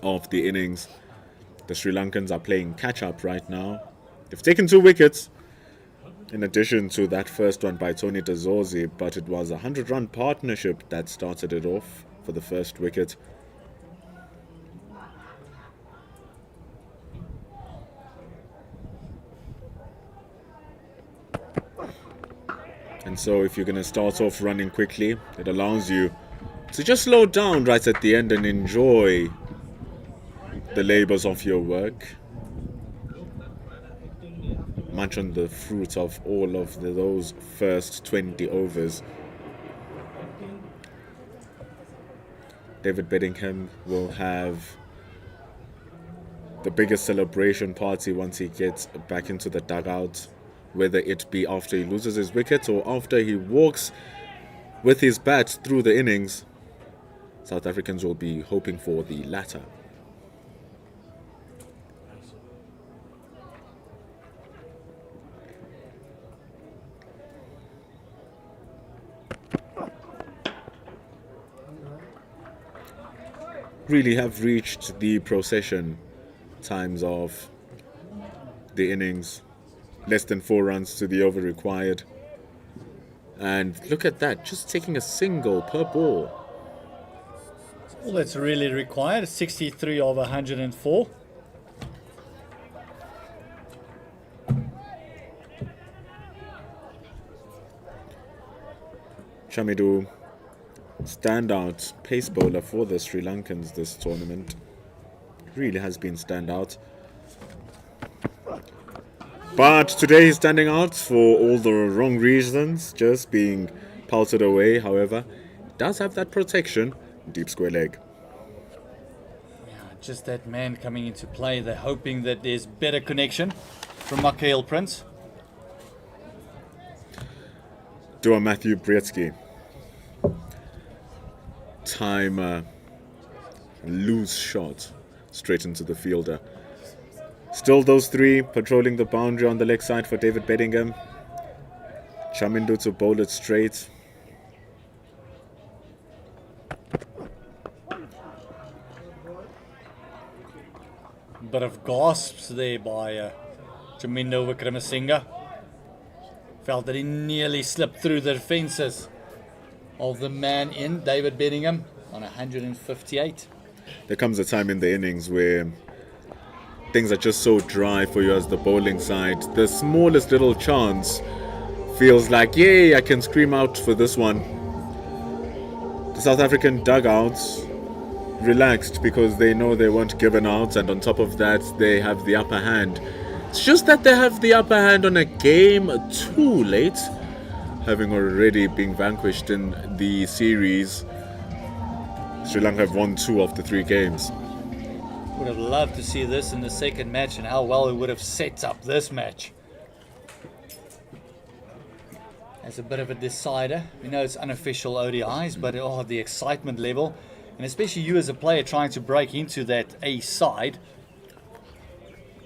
of the innings. The Sri Lankans are playing catch-up right now. They've taken 2 wickets, in addition to that first one by Tony Dezorzi, but it was a 100-run partnership that started it off for the first wicket. And so if you're going to start off running quickly, it allows you to just slow down right at the end and enjoy the labors of your work. Munch on the fruit of all of those first 20 overs. David Bedingham will have the biggest celebration party once he gets back into the dugout, whether it be after he loses his wicket or after he walks with his bat through the innings. South Africans will be hoping for the latter. Really have reached the procession times of the innings. Less than 4 runs to the over required. And look at that, just taking a single per ball. All that's really required, 63 of 104. Chamidu, standout pace bowler for the Sri Lankans this tournament. Really has been standout. But today he's standing out for all the wrong reasons, just being pelted away. However, does have that protection, deep square leg. Yeah, just that man coming into play. They're hoping that there's better connection from Mikael Prince. Dua Matthew Bretsky. Time loose shot straight into the fielder. Still those three patrolling the boundary on the leg side for David Bedingham. Chamindu to bowl it straight. Bit of gasps there by Chamindu Wickramasinghe. Felt that he nearly slipped through the defences of the man in, David Bedingham, on 158. There comes a time in the innings where things are just so dry for you as the bowling side. The smallest little chance feels like, yay, I can scream out for this one. The South African dugouts relaxed because they know they weren't given out, and on top of that they have the upper hand. It's just that they have the upper hand on a game too late, having already been vanquished in the series. Sri Lanka have won 2 of the 3 games. Would have loved to see this in the second match and how well it would have set up this match. As a bit of a decider. We know it's unofficial ODIs, but the excitement level, and especially you as a player trying to break into that A side,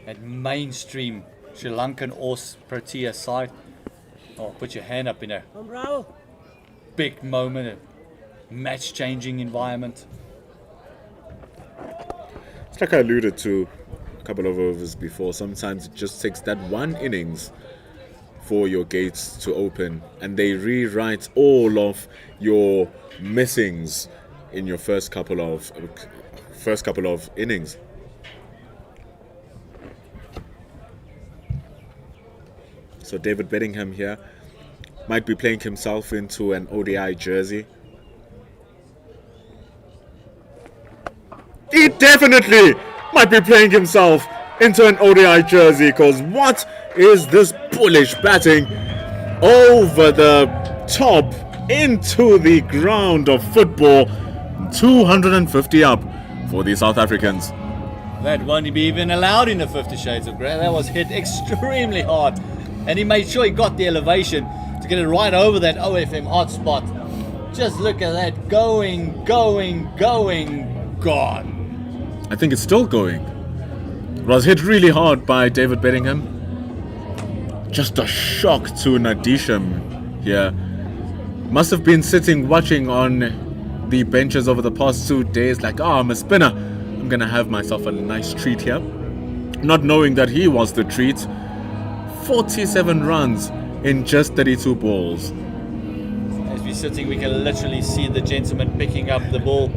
that mainstream Sri Lankan or Protea side. Oh, put your hand up in a big moment, a match-changing environment. It's like I alluded to a couple of overs before. Sometimes it just takes that one innings for your gates to open, and they rewrite all of your missings in your first couple of innings. So David Bedingham here might be playing himself into an ODI jersey. He definitely might be playing himself into an ODI jersey, because what is this bullish batting over the top into the ground of football? 250 up for the South Africans. That won't be even allowed in the 50 Shades of Grey. That was hit extremely hard. And he made sure he got the elevation to get it right over that OFM hotspot. Just look at that. Going, gone. I think it's still going. It was hit really hard by David Bedingham. Just a shock to Nadisham here. Must have been sitting watching on the benches over the past 2 days like, I'm a spinner. I'm going to have myself a nice treat here. Not knowing that he was the treat. 47 runs in just 32 balls. As we're sitting, we can literally see the gentleman picking up the ball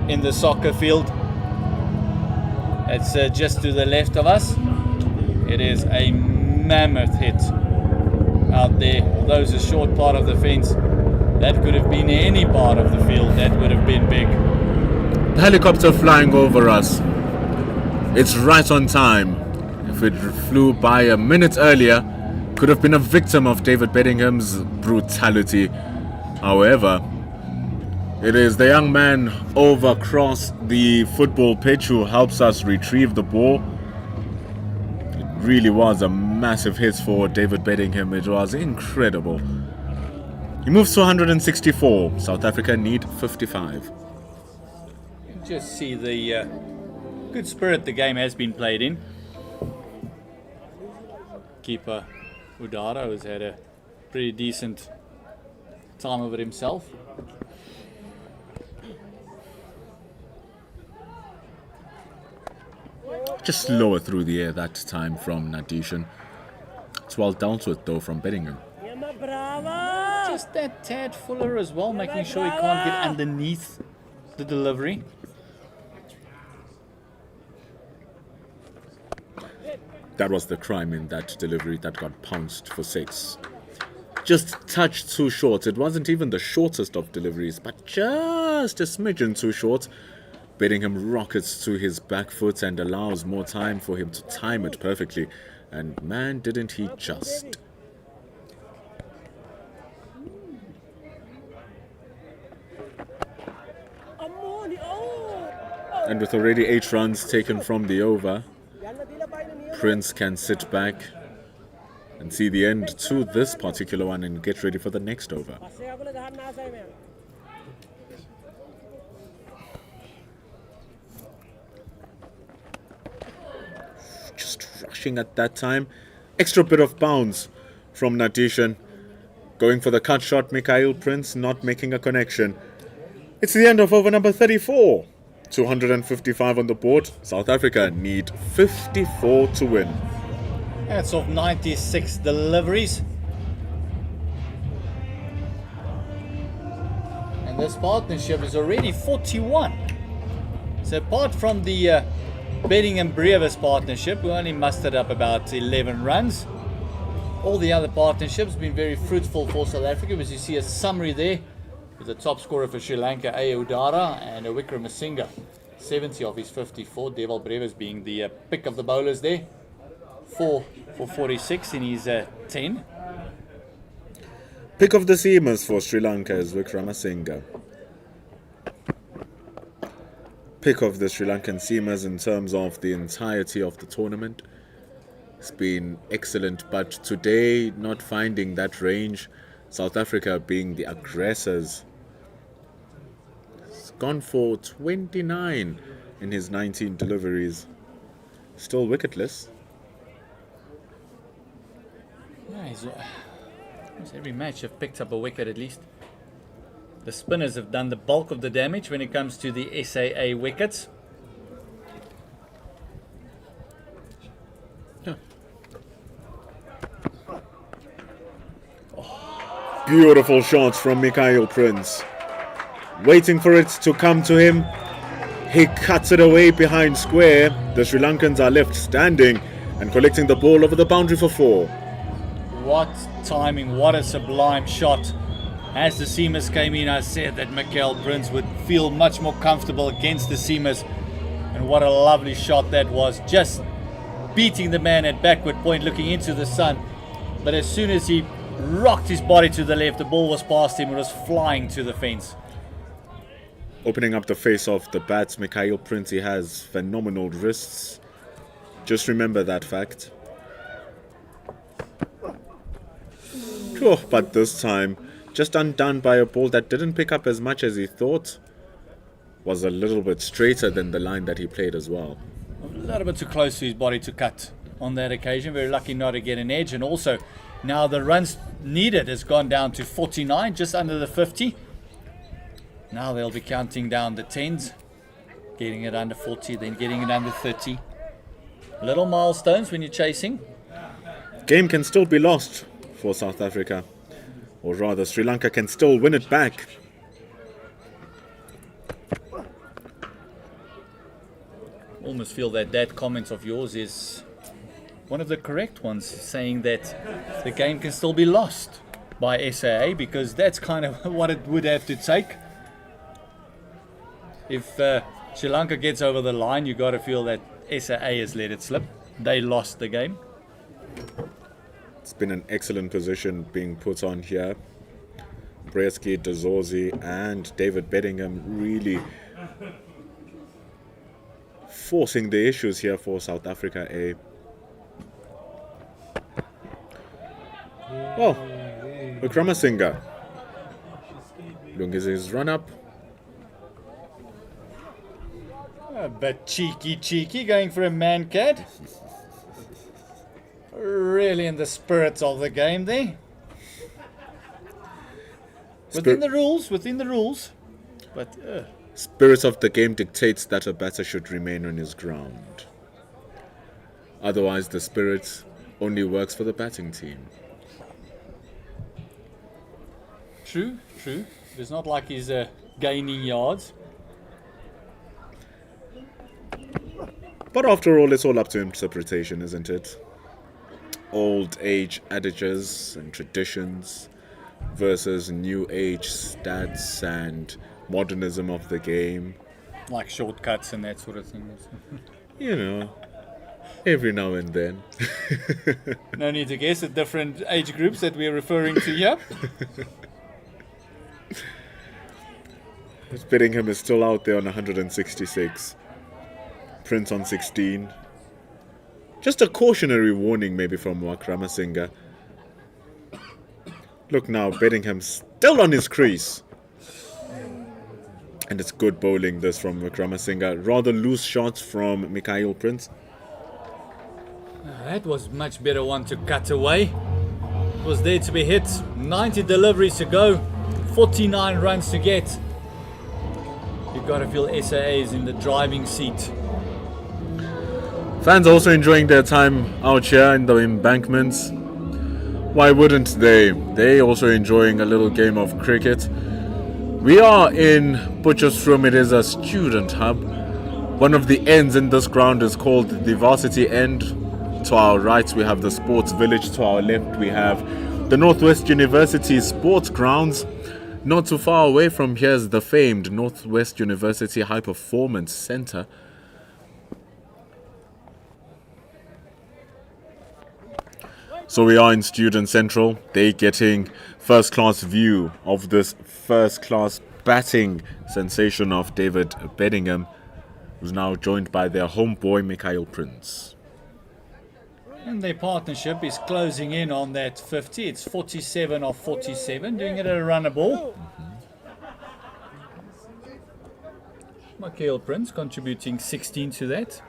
in the soccer field. It's just to the left of us. It is a mammoth hit out there. Although it's a short part of the fence, that could have been any part of the field. That would have been big. The helicopter flying over us. It's right on time. If it flew by a minute earlier, could have been a victim of David Bedingham's brutality. However, it is the young man over across the football pitch who helps us retrieve the ball. It really was a massive hit for David Bedingham. It was incredible. He moves to 164. South Africa need 55. Just see the good spirit the game has been played in. Keeper Udara has had a pretty decent time of it himself. Just slower through the air that time from Nadishan. It's well dealt with though from Bedingham. Just that tad fuller as well, making sure he can't get underneath the delivery. That was the crime in that delivery that got pounced for 6. Just touched too short. It wasn't even the shortest of deliveries, but just a smidgen too short. Bedingham rockets to his back foot and allows more time for him to time it perfectly. And man, didn't he just. And with already 8 runs taken from the over, Prince can sit back and see the end to this particular one and get ready for the next over. Just rushing at that time. Extra bit of bounce from Nadishan. Going for the cut shot, Mikhail Prince not making a connection. It's the end of over number 34. 255 on the board. South Africa need 54 to win. That's off 96 deliveries. And this partnership is already 41. So apart from the Betting and Brevis partnership, we only mustered up about 11 runs. All the other partnerships have been very fruitful for South Africa, as you see a summary there with the top scorer for Sri Lanka A Udara and Wickramasinga, 70 of his 54. Deval Brevis being the pick of the bowlers there, 4 for 46 in his 10. Pick of the seamers for Sri Lanka is Wickramasinga. Pick of the Sri Lankan seamers in terms of the entirety of the tournament. It's been excellent, but today not finding that range. South Africa being the aggressors. It's gone for 29 in his 19 deliveries. Still wicketless. Yeah, almost every match have picked up a wicket at least. The spinners have done the bulk of the damage when it comes to the SAA wickets. Beautiful shots from Mikhail Prince. Waiting for it to come to him. He cuts it away behind square. The Sri Lankans are left standing and collecting the ball over the boundary for 4. What timing, what a sublime shot. As the seamers came in, I said that Mikhail Prince would feel much more comfortable against the seamers. And what a lovely shot that was. Just beating the man at backward point, looking into the sun. But as soon as he rocked his body to the left, the ball was past him. It was flying to the fence. Opening up the face of the bats, Mikhail Prince, he has phenomenal wrists. Just remember that fact. Oh, but this time, just undone by a ball that didn't pick up as much as he thought. Was a little bit straighter than the line that he played as well. A little bit too close to his body to cut on that occasion. Very lucky not to get an edge. And also, now the runs needed has gone down to 49, just under the 50. Now they'll be counting down the 10s, getting it under 40, then getting it under 30. Little milestones when you're chasing. Game can still be lost for South Africa. Or rather, Sri Lanka can still win it back. Almost feel that comment of yours is one of the correct ones, saying that the game can still be lost by SAA, because that's kind of what it would have to take. If Sri Lanka gets over the line, you got to feel that SAA has let it slip. They lost the game. It's been an excellent position being put on here. Breski, Dazorzi and David Bedingham really forcing the issues here for South Africa A. Oh, Wickramasinga lungisa his run up. A bit cheeky, going for a man cat. Really in the spirit of the game there. Within the rules. But Spirit of the game dictates that a batter should remain on his ground. Otherwise, the spirit only works for the batting team. True. It's not like he's gaining yards. But after all, it's all up to interpretation, isn't it? Old age adages and traditions versus new age stats and modernism of the game. Like shortcuts and that sort of thing. You know, every now and then. No need to guess at different age groups that we're referring to here. Bedingham is still out there on 166. Prince on 16. Just a cautionary warning maybe from Wickramasinga. Look now, Bedingham still on his crease. And it's good bowling this from Vikramasinghe. Rather loose shots from Mikhail Prince. That was much better one to cut away. It was there to be hit. 90 deliveries to go. 49 runs to get. You've got to feel SAA is in the driving seat. Fans also enjoying their time out here in the embankments. Why wouldn't they? They also enjoying a little game of cricket. We are in Potchefstroom. It is a student hub. One of the ends in this ground is called the varsity end. To our right we have the sports village. To our left we have the Northwest University sports grounds. Not too far away from here is the famed Northwest University High Performance Center. So we are in Student Central. They're getting first class view of this first class batting sensation of David Bedingham, who's now joined by their homeboy Mikhail Prince. And their partnership is closing in on that 50. It's 47 of 47, doing it at a runner ball. Mikhail Prince contributing 16 to that.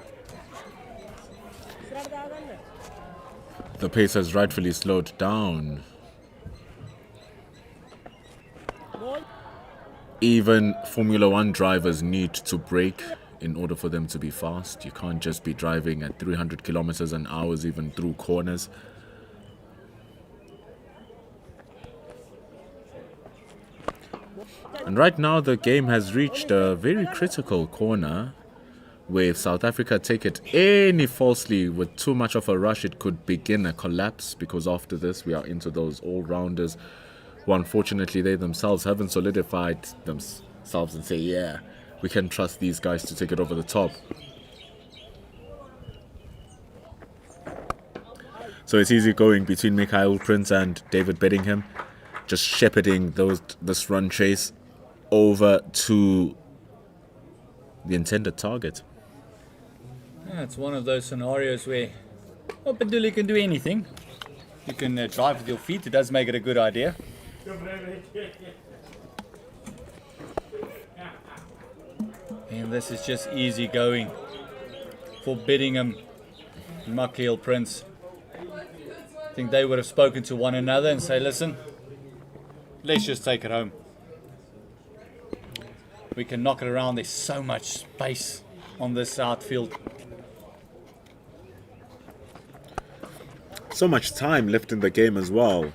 The pace has rightfully slowed down. Even Formula One drivers need to brake in order for them to be fast. You can't just be driving at 300 kilometers an hour even through corners. And right now the game has reached a very critical corner where if South Africa take it any falsely with too much of a rush, it could begin a collapse, because after this we are into those all-rounders who unfortunately they themselves haven't solidified themselves and say, yeah, we can trust these guys to take it over the top. So it's easy going between Mikhail Prince and David Bedingham, just shepherding this run chase over to the intended target. Yeah, it's one of those scenarios where Paduli can do anything. You can drive with your feet. It does make it a good idea. And this is just easy going for Bedingham and Mikhail Prince. I think they would have spoken to one another and say, listen, let's just take it home. We can knock it around. There's so much space on this outfield. So much time left in the game as well.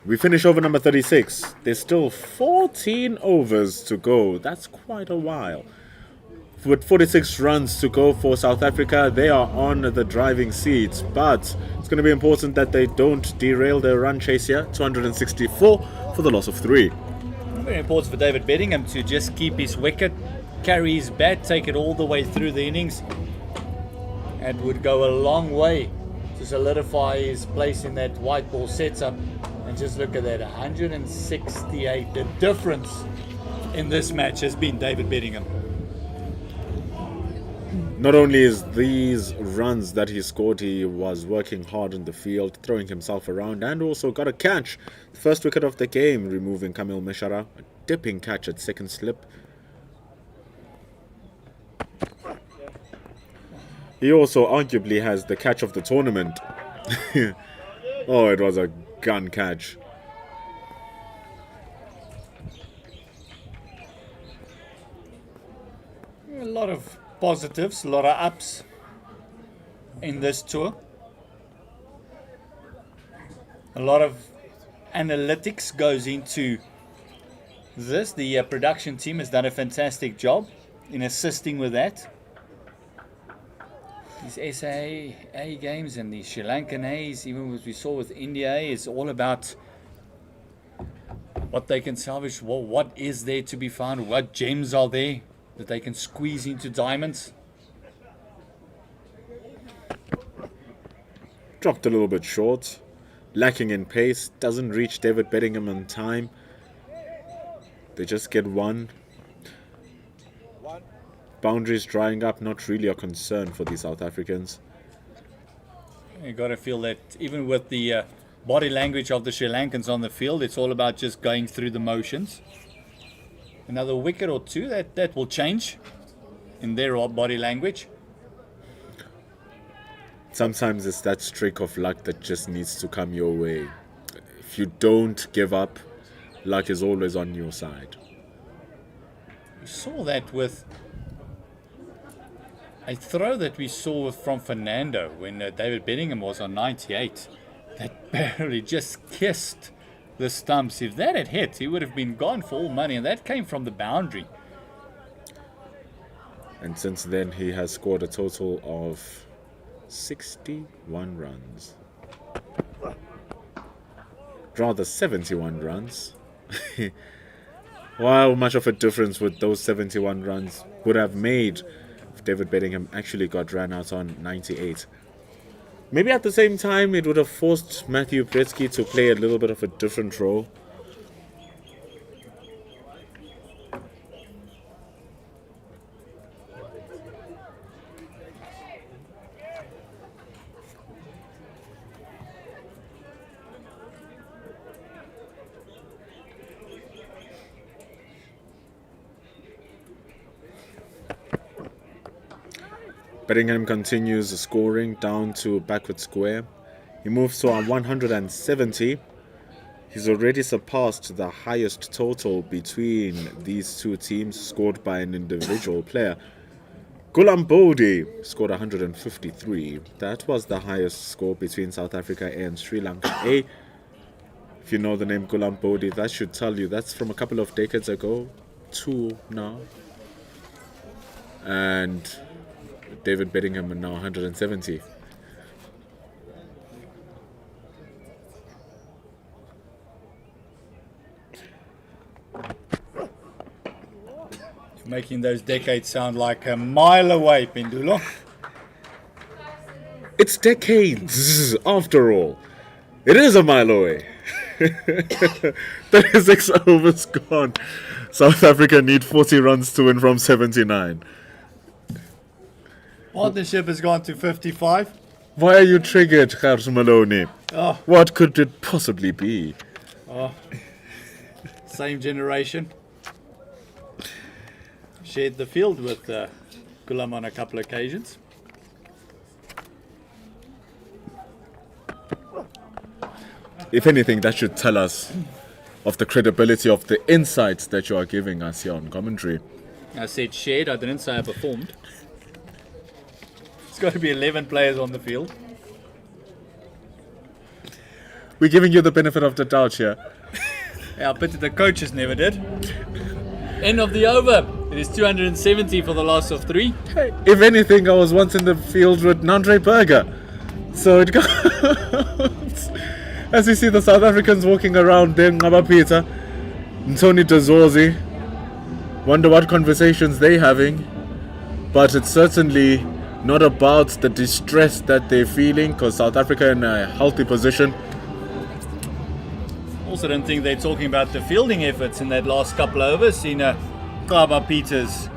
We finish over number 36. There's still 14 overs to go. That's quite a while. With 46 runs to go for South Africa, they are on the driving seat. But it's going to be important that they don't derail their run chase here. 264 for the loss of 3. Very important for David Bedingham to just keep his wicket, carry his bat, take it all the way through the innings. It would go a long way to solidify his place in that white ball setup. And just look at that, 168. The difference in this match has been David Bedingham. Not only is these runs that he scored, he was working hard in the field, throwing himself around, and also got a catch. First wicket of the game, removing Kamil Meshara. A dipping catch at second slip. He also arguably has the catch of the tournament. Oh, it was a gun catch. A lot of positives, a lot of ups in this tour. A lot of analytics goes into this. The production team has done a fantastic job in assisting with that. These SAA games and the Sri Lankan A's, even as we saw with India A, is all about what they can salvage. Well, what is there to be found? What gems are there that they can squeeze into diamonds? Dropped a little bit short. Lacking in pace. Doesn't reach David Bedingham on time. They just get one. Boundaries drying up, not really a concern for the South Africans. You got to feel that even with the body language of the Sri Lankans on the field. It's all about just going through the motions. Another wicket or two, that will change in their body language. Sometimes it's that streak of luck that just needs to come your way. If you don't give up, luck is always on your side. We saw that with a throw that we saw from Fernando when David Bedingham was on 98. That barely just kissed the stumps. If that had hit, he would have been gone for all money, and that came from the boundary. And since then, he has scored a total of 61 runs. Rather, 71 runs. How much of a difference would those 71 runs would have made if David Bedingham actually got ran out on 98? Maybe at the same time, it would have forced Matthew Bretsky to play a little bit of a different role. Bedingham continues scoring down to backward square. He moves to 170. He's already surpassed the highest total between these two teams scored by an individual player. Gulam Bodhi scored 153. That was the highest score between South Africa A and Sri Lanka A. If you know the name Gulam Bodhi, that should tell you that's from a couple of decades ago, 2 now. And David Bedingham now 170. Making those decades sound like a mile away, Pendulo. It's decades, after all. It is a mile away. 36 overs gone. South Africa need 40 runs to win from 79. Partnership has gone to 55. Why are you triggered, Gers Maloney? Oh. What could it possibly be? Same generation. Shared the field with Gulam on a couple of occasions. If anything, that should tell us of the credibility of the insights that you are giving us here on commentary. I said shared, I didn't say I performed. It's got to be 11 players on the field. We're giving you the benefit of the doubt here. Yeah, I bet the coaches never did. End of the over. It is 270 for the loss of 3. If anything, I was once in the field with Nandre Berger. So it goes. As you see the South Africans walking around there, Ngaba Peter, Tony Dezorzi. Wonder what conversations they're having. But it's certainly not about the distress that they're feeling, because South Africa in a healthy position. Also don't think they're talking about the fielding efforts in that last couple of overs. Seen Kaba Peters'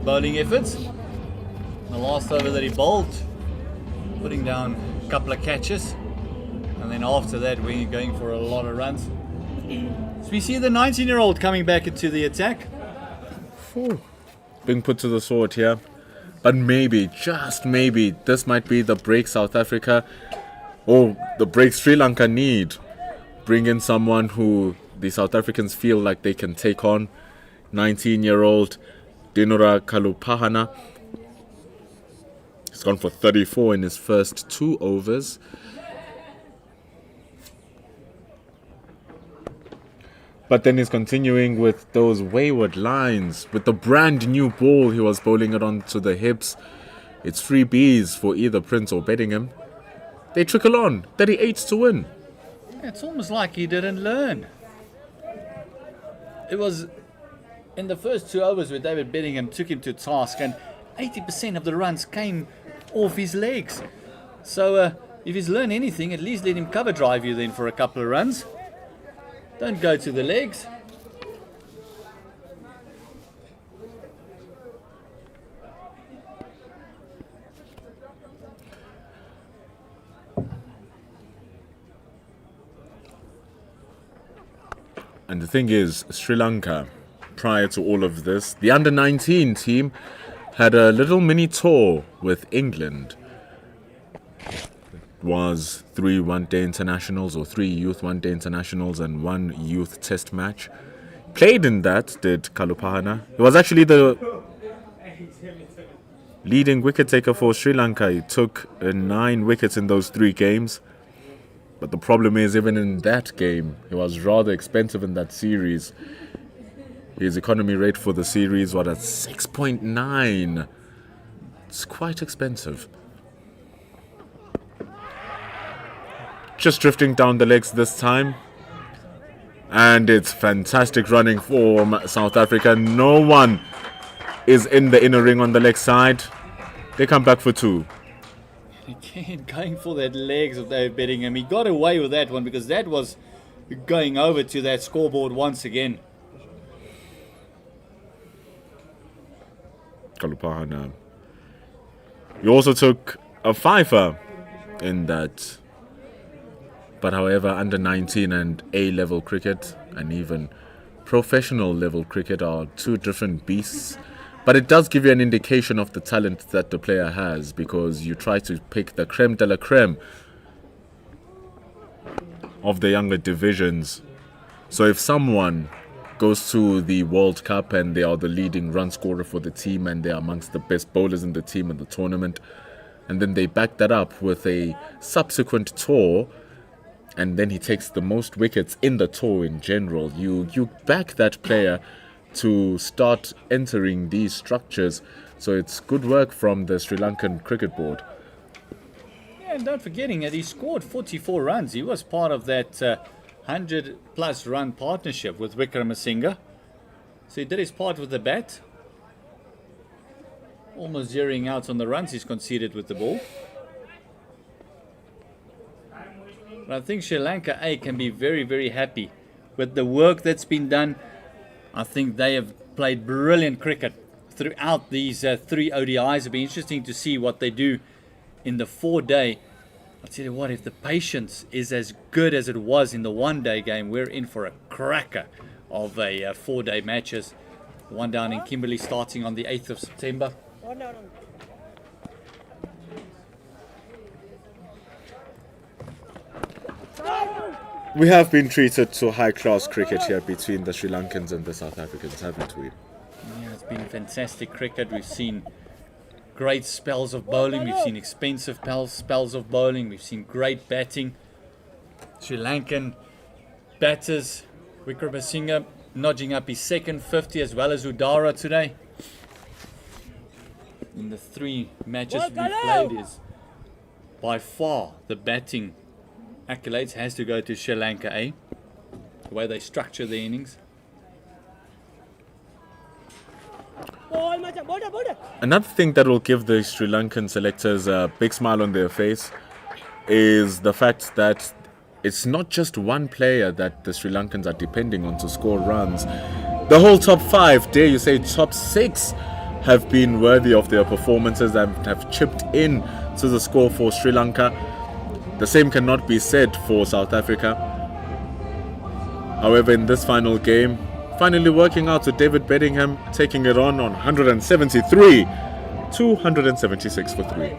bowling efforts. The last over that he bowled, putting down a couple of catches. And then after that, we're going for a lot of runs. So we see the 19-year-old coming back into the attack. Being put to the sword here. But maybe, just maybe, this might be the break South Africa or the break Sri Lanka need. Bring in someone who the South Africans feel like they can take on. 19-year-old Dinura Kalupahana. He's gone for 34 in his first 2 overs. But then he's continuing with those wayward lines. With the brand new ball, he was bowling it onto the hips. It's 3 Bs for either Prince or Bedingham. They trickle on. 38 to win. It's almost like he didn't learn. It was in the first 2 overs where David Bedingham took him to task, and 80% of the runs came off his legs. So if he's learned anything, at least let him cover drive you then for a couple of runs. Don't go to the legs. And the thing is, Sri Lanka, prior to all of this, the under-19 team had a little mini tour with England. It was 3 one-day internationals or 3 youth one-day internationals and 1 youth test match. Played in that did Kalupahana. He was actually the leading wicket taker for Sri Lanka. He took 9 wickets in those 3 games. But the problem is, even in that game, he was rather expensive in that series. His economy rate for the series was at 6.9. It's quite expensive. Just drifting down the legs this time. And it's fantastic running from South Africa. No one is in the inner ring on the leg side. They come back for 2. Again, going for that legs of David Bedingham. He got away with that one because that was going over to that scoreboard once again. Kalupahana. He also took a 5er in that. But however, under 19 and A-level cricket and even professional level cricket are 2 different beasts. But it does give you an indication of the talent that the player has, because you try to pick the creme de la creme of the younger divisions. So if someone goes to the World Cup and they are the leading run scorer for the team and they are amongst the best bowlers in the team in the tournament, and then they back that up with a subsequent tour, and then he takes the most wickets in the tour in general, you back that player to start entering these structures. So it's good work from the Sri Lankan Cricket Board. Yeah, and don't forgetting that he scored 44 runs. He was part of that 100-plus run partnership with Wickramasinghe. So he did his part with the bat. Almost zeroing out on the runs he's conceded with the ball. But I think Sri Lanka A can be very, very happy with the work that's been done. I think they have played brilliant cricket throughout these 3 ODIs. It'll be interesting to see what they do in the 4-day. I'll tell you what, if the patience is as good as it was in the 1-day game, we're in for a cracker of a 4-day matches. The one down in Kimberley starting on the 8th of September. We have been treated to high-class cricket here between the Sri Lankans and the South Africans, haven't we? Yeah, it's been fantastic cricket. We've seen great spells of bowling. We've seen expensive spells of bowling. We've seen great batting. Sri Lankan batters, Wickramasinghe nudging up his second 50 as well as Udara today. In the 3 matches we've played, is by far the batting accolades has to go to Sri Lanka A, the way they structure the innings. Another thing that will give the Sri Lankan selectors a big smile on their face is the fact that it's not just one player that the Sri Lankans are depending on to score runs. The whole top 5, dare you say top 6, have been worthy of their performances and have chipped in to the score for Sri Lanka. The same cannot be said for South Africa. However, in this final game, finally working out to David Bedingham, taking it on 173, 276 for 3.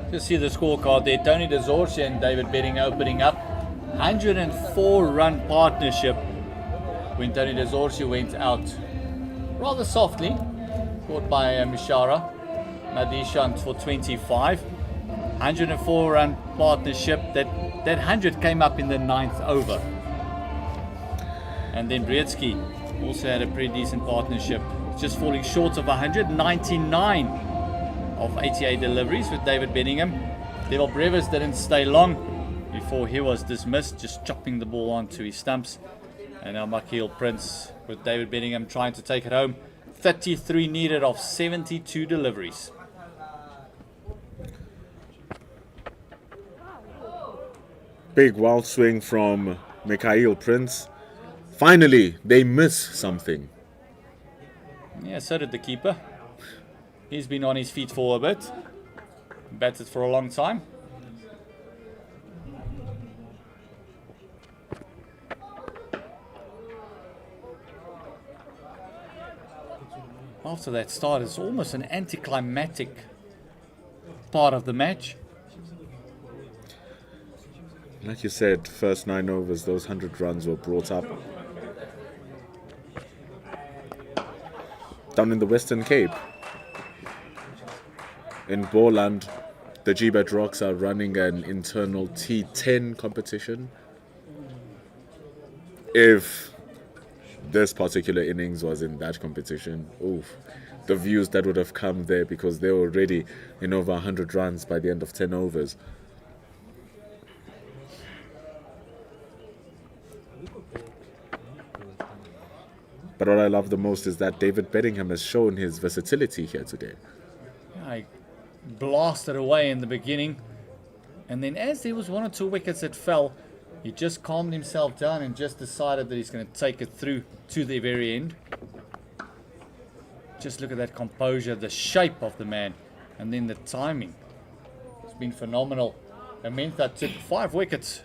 Just see the scorecard there. Tony de Zorge and David Bedingham opening up. 104-run partnership when Tony de Zorge went out rather softly. Caught by Mishara. Nadishant for 25. 104-run partnership. That 100 came up in the 9th over. And then Breedsky also had a pretty decent partnership. Just falling short of 199 of 88 deliveries with David Bedingham. Devil Brevis didn't stay long before he was dismissed, just chopping the ball onto his stumps. And now Makil Prince with David Bedingham trying to take it home. 33 needed of 72 deliveries. Big wild swing from Mikhail Prince. Finally, they miss something. Yeah, so did the keeper. He's been on his feet for a bit. Batted for a long time. after that start, it's almost an anticlimactic part of the match. Like you said, first 9 overs, those 100 runs were brought up. Down in the Western Cape, in Boland, the G-Bet Rocks are running an internal T10 competition. If this particular innings was in that competition, oof, the views that would have come there, because they were already in over 100 runs by the end of 10 overs. But what I love the most is that David Bedingham has shown his versatility here today. I blasted away in the beginning, and then as there was 1 or 2 wickets that fell, he just calmed himself down and just decided that he's going to take it through to the very end. Just look at that composure, the shape of the man, and then the timing. It's been phenomenal. Amintha took 5 wickets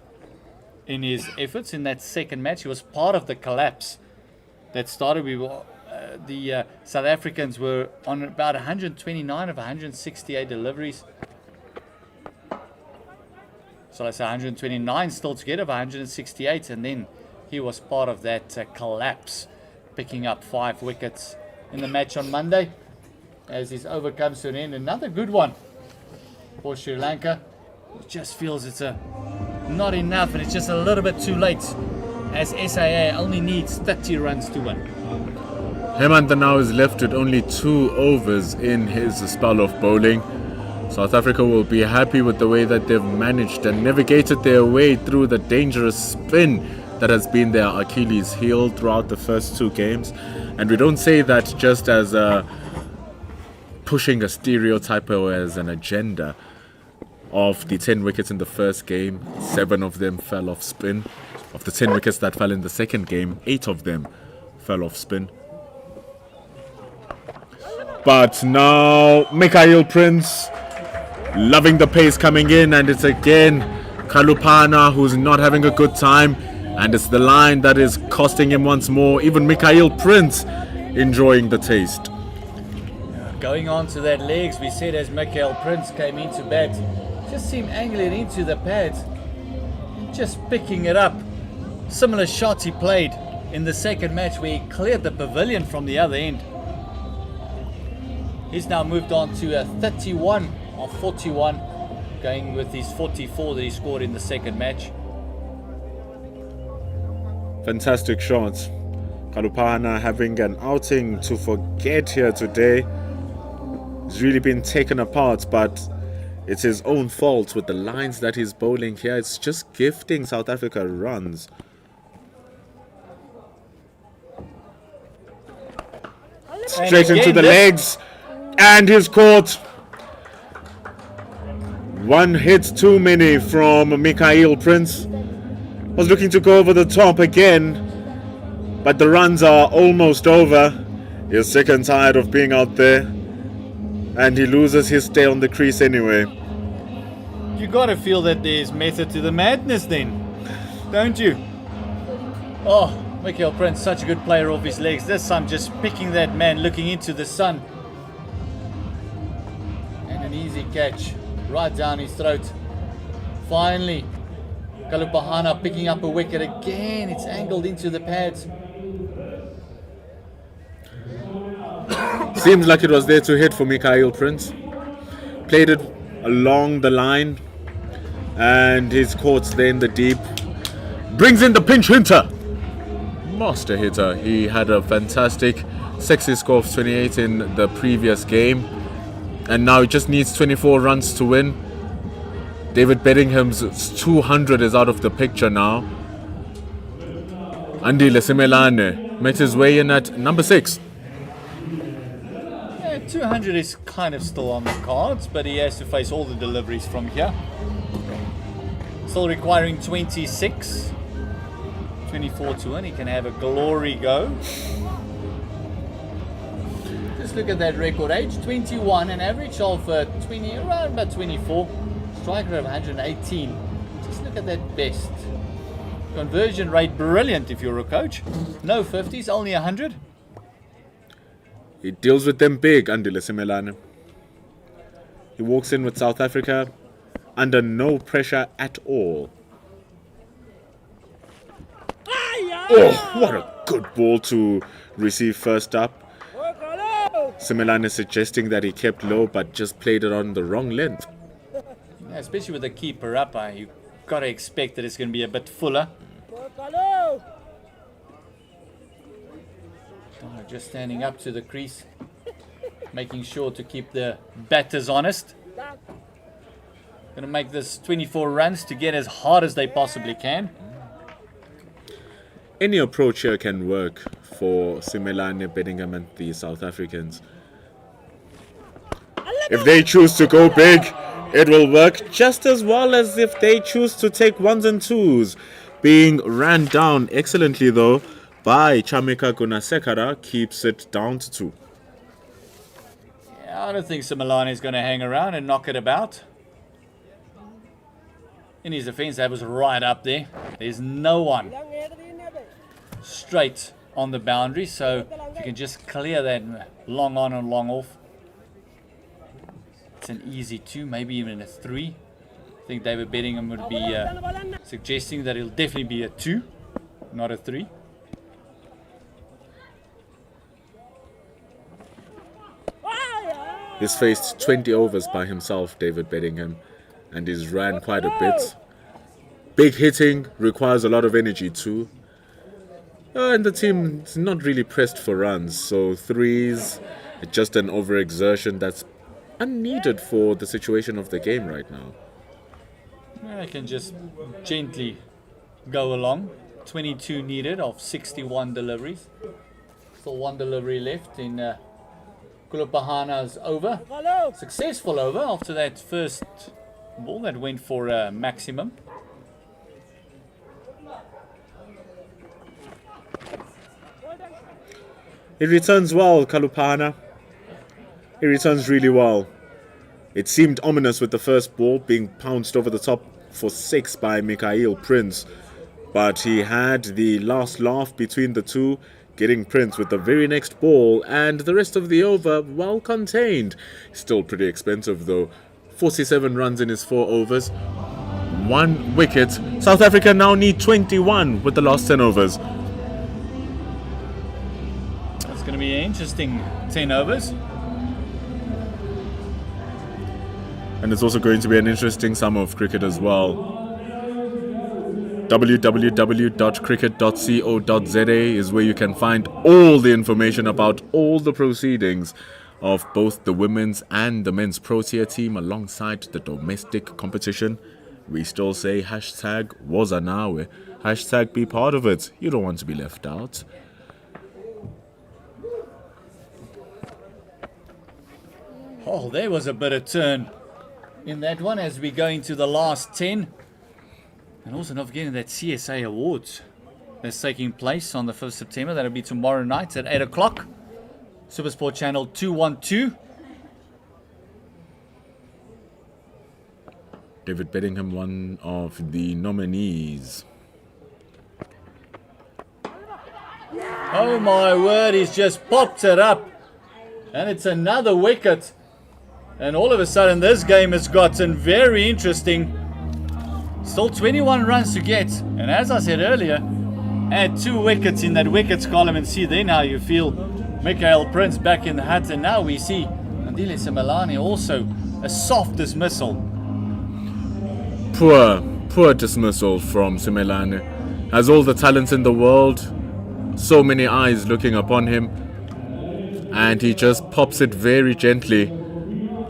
in his efforts in that second match. He was part of the collapse that started. The South Africans were on about 129 of 168 deliveries. So let's say 129 still together of 168, and then he was part of that collapse, picking up 5 wickets in the match on Monday as his over comes to an end. Another good one for Sri Lanka. It just feels it's not enough, and it's just a little bit too late, as SAA only needs 30 runs to win. Hemantha now is left with only 2 overs in his spell of bowling. South Africa will be happy with the way that they've managed and navigated their way through the dangerous spin that has been their Achilles heel throughout the first 2 games. And we don't say that just as pushing a stereotype or as an agenda. Of the 10 wickets in the first game, 7 of them fell off spin. Of the 10 wickets that fell in the second game, 8 of them fell off spin. But now Mikhail Prince loving the pace coming in, and it's again Kalupana who's not having a good time, and it's the line that is costing him once more. Even Mikhail Prince enjoying the taste. Going on to that legs, we said as Mikhail Prince came into bat, just seemed angling into the pads, just picking it up. Similar shots he played in the second match where he cleared the pavilion from the other end. He's now moved on to a 31 of 41, going with his 44 that he scored in the second match. Fantastic shots. Kalupana having an outing to forget here today. He's really been taken apart, but it's his own fault with the lines that he's bowling here. It's just gifting South Africa runs. Straight into the legs, and he's caught. 1 hit too many from Mikhail Prince. Was looking to go over the top again, but the runs are almost over. He's sick and tired of being out there, and he loses his stay on the crease anyway. You gotta feel that there's method to the madness then, don't you? Oh, Mikhail Prince, such a good player off his legs. This time just picking that man, looking into the sun. And an easy catch right down his throat. Finally, Kalupahana picking up a wicket again. It's angled into the pads. Seems like it was there to hit for Mikhail Prince. Played it along the line, and his caught there in the deep. Brings in the pinch hitter. Master hitter. He had a fantastic sexy score of 28 in the previous game, and now he just needs 24 runs to win. David Beddingham's 200 is out of the picture now. Andile Simelane made his way in at number 6. 200 is kind of still on the cards, but he has to face all the deliveries from here. Still requiring 26. 24 to win. He can have a glory go. Just look at that record. Age 21, an average of 20, around about 24. Strike rate of 118. Just look at that best. Conversion rate brilliant if you're a coach. No 50s, only 100. He deals with them big, Andile Simelane. He walks in with South Africa under no pressure at all. Oh, what a good ball to receive first up. Simelane suggesting that he kept low but just played it on the wrong length. Yeah, especially with the keeper up, you got to expect that it's going to be a bit fuller. Just standing up to the crease, making sure to keep the batters honest. Going to make this 24 runs to get as hard as they possibly can. Any approach here can work for Simelane, Bedingham and the South Africans. If they choose to go big, it will work just as well as if they choose to take ones and twos. Being ran down excellently though by Chamika Gunasekara, keeps it down to 2. Yeah, I don't think Simelane is going to hang around and knock it about. In his defense, that was right up there. There's no one straight on the boundary, so if you can just clear that long on and long off, it's an easy 2, maybe even a 3. I think David Bedingham would be suggesting that it'll definitely be a 2, not a 3. He's faced 20 overs by himself, David Bedingham, and he's ran quite a bit. Big hitting requires a lot of energy too. And the team is not really pressed for runs, so 3s, just an overexertion that's unneeded for the situation of the game right now. I can just gently go along. 22 needed of 61 deliveries. Still 1 delivery left in Kulupahana's over. Successful over after that first ball that went for a maximum. He returns well, Kalupahana. He returns really well. It seemed ominous with the first ball being pounced over the top for 6 by Mikhail Prince. But he had the last laugh between the two, getting Prince with the very next ball, and the rest of the over well contained. Still pretty expensive though. 47 runs in his 4 overs. 1 wicket. South Africa now need 21 with the last 10 overs. It's going to be an interesting 10 overs. And it's also going to be an interesting summer of cricket as well. www.cricket.co.za is where you can find all the information about all the proceedings of both the women's and the men's Protea team alongside the domestic competition. We still say hashtag Wozanawe, hashtag be part of it. You don't want to be left out. Oh, there was a bit of turn in that one as we go into the last 10. And also not forgetting that CSA Awards that's taking place on the 1st September. That'll be tomorrow night at 8 o'clock. Supersport Channel 212. David Bedingham, one of the nominees. Oh my word, he's just popped it up. And it's another wicket. And all of a sudden this game has gotten very interesting. Still 21 runs to get. And as I said earlier, add 2 wickets in that wickets column and see then how you feel. Mikhail Prince back in the hat, and now we see Andile Simelane also a soft dismissal. Poor dismissal from Simelane. Has all the talent in the world, so many eyes looking upon him, and he just pops it very gently.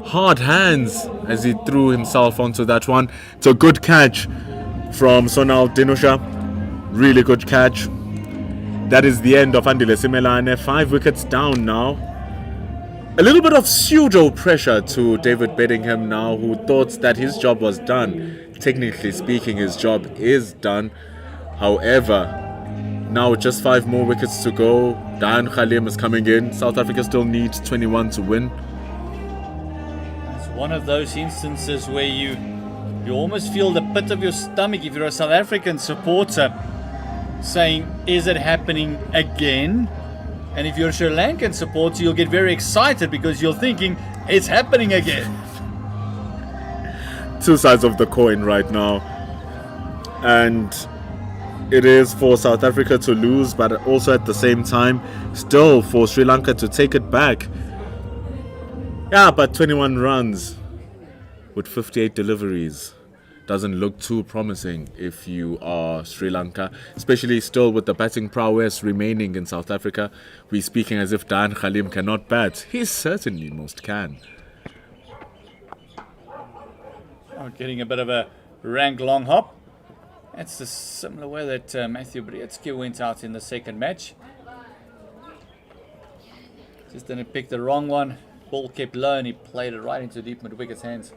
Hard hands as he threw himself onto that one. It's a good catch from Sonal Dinusha. Really good catch. That is the end of Andile Simelane. 5 wickets down now. A little bit of pseudo pressure to David Bedingham now, who thought that his job was done. Technically speaking, his job is done. However, now with just 5 more wickets to go, Dan Khalim is coming in. South Africa still needs 21 to win. It's one of those instances where you almost feel the pit of your stomach if you're a South African supporter, saying, is it happening again? And if you're a Sri Lankan supporter, you'll get very excited because you're thinking, it's happening again. Two sides of the coin right now. And it is for South Africa to lose, but also at the same time, still for Sri Lanka to take it back. Yeah, but 21 runs with 58 deliveries doesn't look too promising if you are Sri Lanka, especially still with the batting prowess remaining in South Africa. We're speaking as if Dan Khalim cannot bat. He certainly most can. Oh, getting a bit of a rank long hop. That's the similar way that Matthew Brietsky went out in the second match. Just didn't pick the wrong one. Ball kept low and he played it right into deep mid-wicket's hands.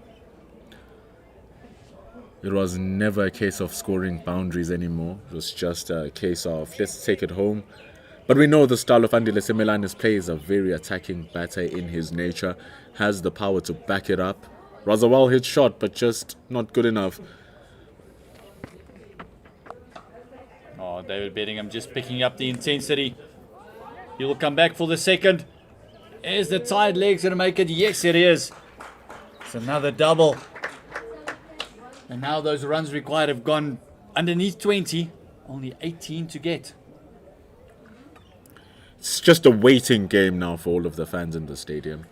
It was never a case of scoring boundaries anymore. It was just a case of let's take it home. But we know the style of Andile Semelane's play is a very attacking batter in his nature. Has the power to back it up. Was a well-hit shot, but just not good enough. Oh, David Bedingham just picking up the intensity. He will come back for the second. Is the tied legs going to make it? Yes, it is. It's another double. And now those runs required have gone underneath 20. Only 18 to get. It's just a waiting game now for all of the fans in the stadium.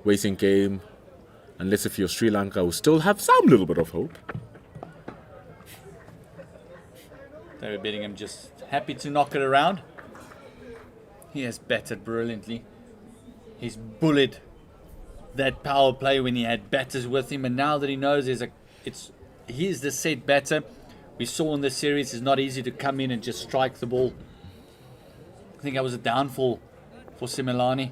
Waiting game, unless if you're Sri Lanka, who still have some little bit of hope. David Bedingham just happy to knock it around. He has batted brilliantly. He's bullied that power play when he had batters with him, and now that he knows he's the set batter. We saw in this series it's not easy to come in and just strike the ball. I think that was a downfall for Simelane.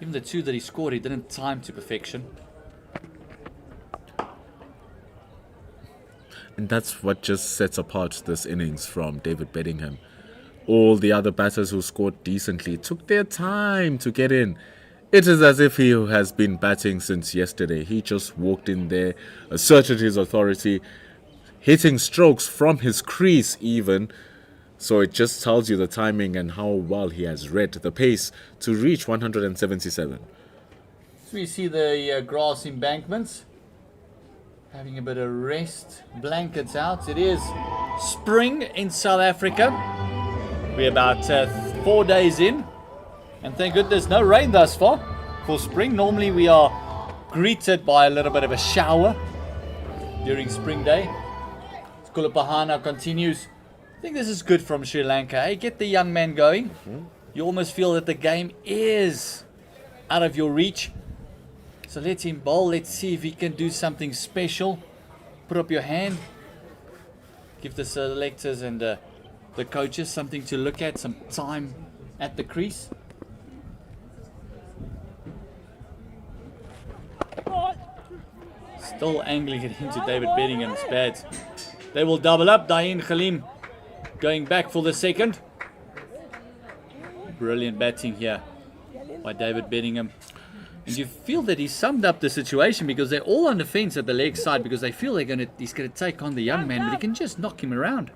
Even the two that he scored, he didn't time to perfection. And that's what just sets apart this innings from David Bedingham. All the other batters who scored decently took their time to get in. It is as if he has been batting since yesterday. He just walked in there, asserted his authority, hitting strokes from his crease even. So it just tells you the timing and how well he has read the pace to reach 177. So we see the grass embankments having a bit of rest, blankets out. It is spring in South Africa. We're about 4 days in, and thank goodness no rain thus far for spring. Normally we are greeted by a little bit of a shower during spring day. Kulapahana continues. I think this is good from Sri Lanka. Hey, get the young man going. You almost feel that the game is out of your reach. So let him bowl. Let's see if he can do something special. Put up your hand. Give the selectors and the coaches something to look at, some time at the crease. Still angling it into David Beddingham's bat. They will double up. Dain Khalim going back for the second. Brilliant batting here by David Bedingham. And you feel that he summed up the situation because they're all on the fence at the leg side because they feel he's going to take on the young man, but he can just knock him around.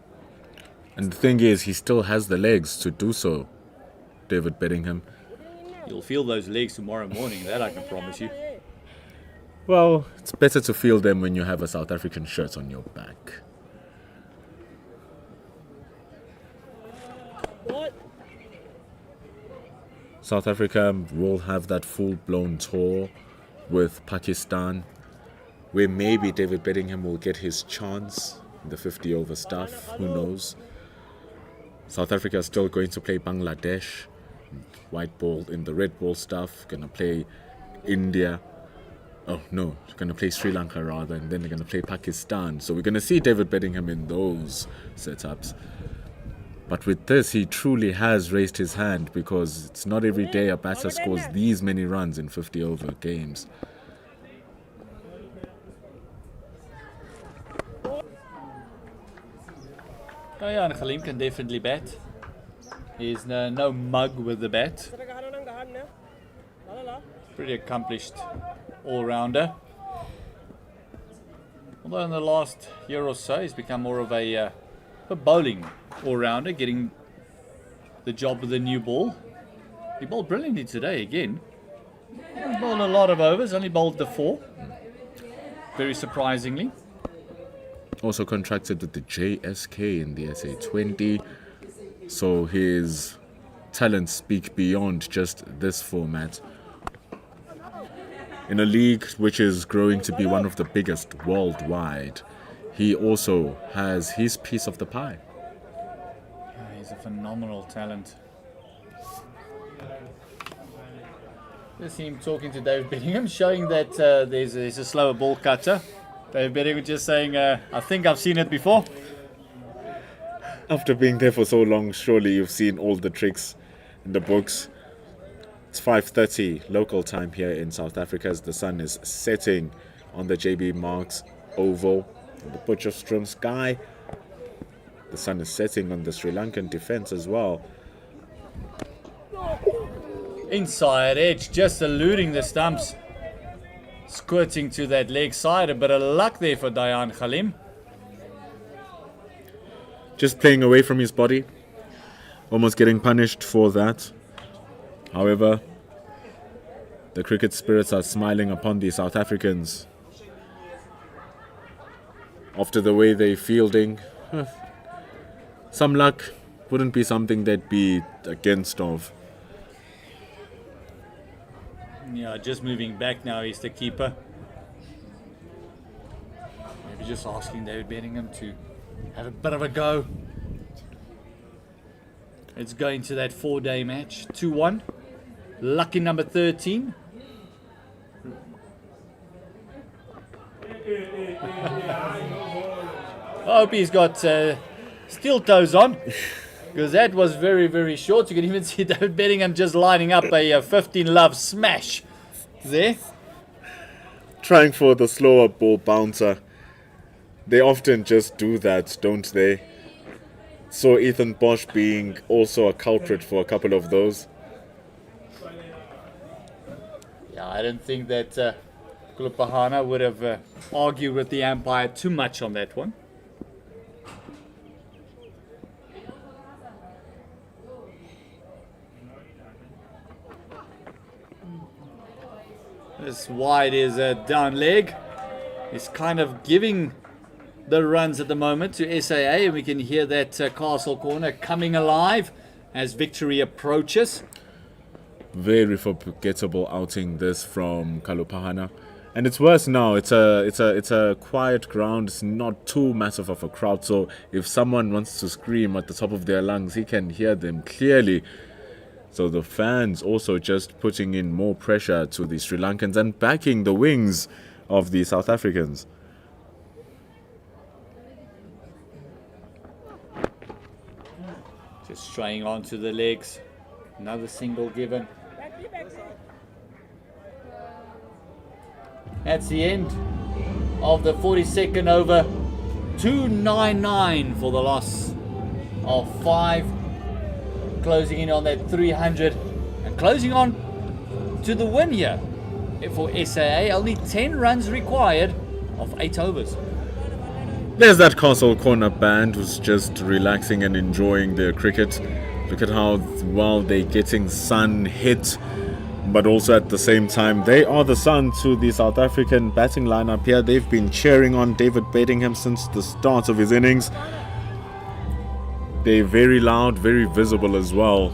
And the thing is, he still has the legs to do so, David Bedingham. You'll feel those legs tomorrow morning, that I can promise you. Well, it's better to feel them when you have a South African shirt on your back. South Africa will have that full-blown tour with Pakistan, where maybe David Bedingham will get his chance in the 50-over stuff. Who knows? South Africa is still going to play Bangladesh, white ball in the red ball stuff. Going to play India. Oh no, going to play Sri Lanka rather, and then they're going to play Pakistan. So we're going to see David Bedingham in those setups. But with this, he truly has raised his hand because it's not every day a batter scores these many runs in 50-over games. Oh yeah, and Khalim can definitely bat. He's no mug with the bat. Pretty accomplished all-rounder. Although in the last year or so, he's become more of a bowling all-rounder, getting the job with the new ball. He bowled brilliantly today again. He bowled a lot of overs, only bowled the 4. Very surprisingly. Also contracted with the JSK in the SA20. So his talents speak beyond just this format. In a league which is growing to be one of the biggest worldwide, he also has his piece of the pie. He's a phenomenal talent. Just him talking to David Bedingham, showing that there's a slower ball cutter. David Bedingham just saying, I think I've seen it before. After being there for so long, surely you've seen all the tricks in the books. It's 5:30 local time here in South Africa as the sun is setting on the JB Marks Oval in the Potchefstroom sky. The sun is setting on the Sri Lankan defense as well. Inside edge, just eluding the stumps. Squirting to that leg side. A bit of luck there for Dayan Khalim. Just playing away from his body. Almost getting punished for that. However, the cricket spirits are smiling upon the South Africans. After the way they're fielding, some luck wouldn't be something they'd be against of. Yeah, just moving back now is the keeper. Maybe just asking David Bedingham to have a bit of a go. It's going to that 4-day match. 2-1. Lucky number 13. I hope he's got steel toes on, because that was very, very short. You can even see David Bedingham just lining up a 15 love smash there. Trying for the slower ball bouncer. They often just do that, don't they? So Ethan Bosch being also a culprit for a couple of those. Yeah, I don't think that Kulupahana would have argued with the umpire too much on that one. This wide is a down leg. It's kind of giving the runs at the moment to SAA, and we can hear that Castle Corner coming alive as victory approaches. Very forgettable outing this from Kalupahana. And it's worse now. It's a quiet ground. It's not too massive of a crowd. So if someone wants to scream at the top of their lungs, he can hear them clearly. So the fans also just putting in more pressure to the Sri Lankans and backing the wings of the South Africans. Just straying onto the legs. Another single given. That's the end of the 42nd over. 299 for the loss of 5. Closing in on that 300 and closing on to the win here for SAA. Only 10 runs required of 8 overs. There's that Castle Corner band who's just relaxing and enjoying their cricket. Look at how well they're getting sun hit, but also at the same time they are the sun to the South African batting lineup here. They've been cheering on David Bedingham since the start of his innings. They're very loud, very visible as well.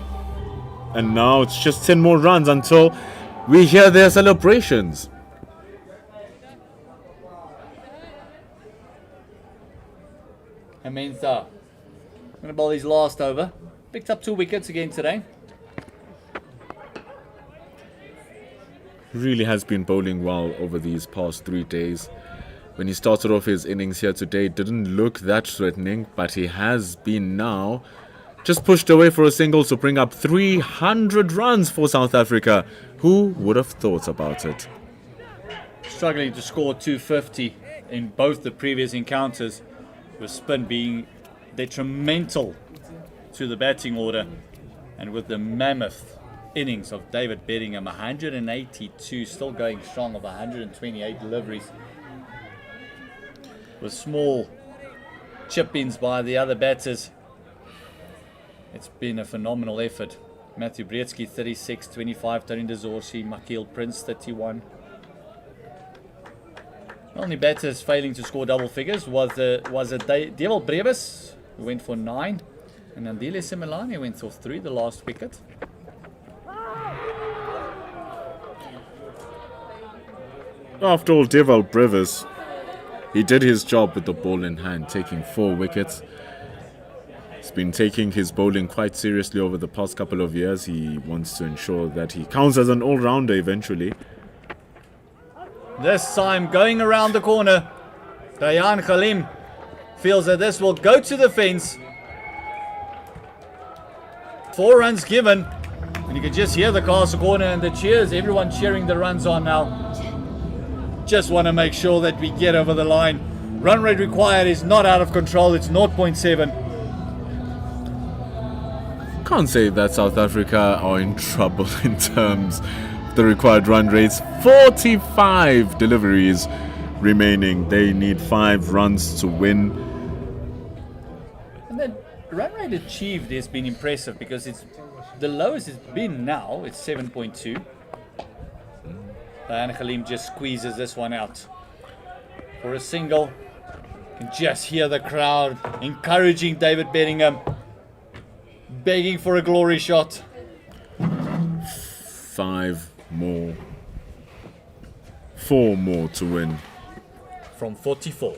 And now it's just 10 more runs until we hear their celebrations. Amintha going to bowl his last over. Picked up 2 wickets again today. Really has been bowling well over these past 3 days. When he started off his innings here today, didn't look that threatening, but he has been now just pushed away for a single to bring up 300 runs for South Africa. Who would have thought about it? Struggling to score 250 in both the previous encounters, with spin being detrimental to the batting order, and with the mammoth innings of David Bedingham, 182, still going strong of 128 deliveries, with small chip-ins by the other batters. It's been a phenomenal effort Matthew Brietzky 36, 25, Tony Dezorsi, Makil Prince 31. Only batters failing to score double figures was Devil Brevis, who went for 9, and Andile Simelane went for 3, the last wicket. After all, Deval Brevis, he did his job with the ball in hand, taking 4 wickets. He's been taking his bowling quite seriously over the past couple of years. He wants to ensure that he counts as an all-rounder eventually. This time going around the corner, Dayan Khalim feels that this will go to the fence. 4 runs given, and you can just hear the castle corner and the cheers, everyone cheering the runs on now. Just want to make sure that we get over the line. Run rate required is not out of control, it's 0.7. Can't say that South Africa are in trouble in terms of the required run rates. 45 deliveries remaining. They need 5 runs to win. And the run rate achieved has been impressive because it's the lowest it's been now, it's 7.2. Diana Khalim just squeezes this one out for a single. You can just hear the crowd encouraging David Bedingham, begging for a glory shot. 5 more. 4 more to win. From 44.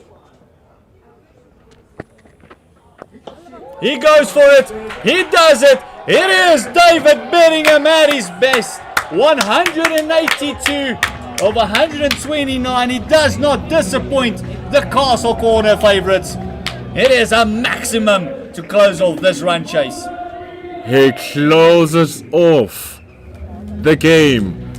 He goes for it. He does it. It is David Bedingham at his best. 182 of 129. He does not disappoint the Castle Corner favourites. It is a maximum to close off this run chase. He closes off the game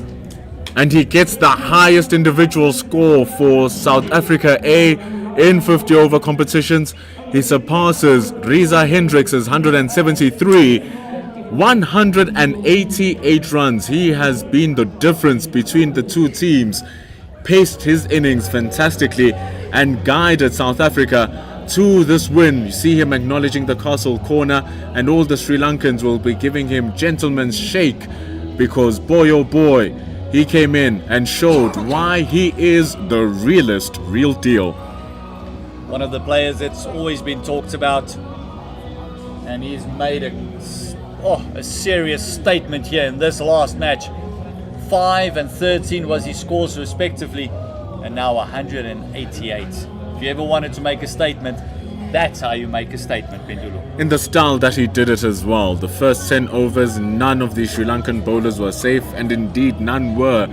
and he gets the highest individual score for South Africa A in 50 over competitions. He surpasses Riza Hendricks's 173, 188 runs. He has been the difference between the two teams, paced his innings fantastically and guided South Africa to this win. You see him acknowledging the Castle Corner, and all the Sri Lankans will be giving him gentleman's shake because boy oh boy, he came in and showed why he is the real deal. One of the players that's always been talked about, and he's made a serious statement here in this last match. 5 and 13 was his scores respectively, and now 188. If you ever wanted to make a statement, that's how you make a statement, Pendulo. In the style that he did it as well. The first 10 overs, none of the Sri Lankan bowlers were safe, and indeed none were.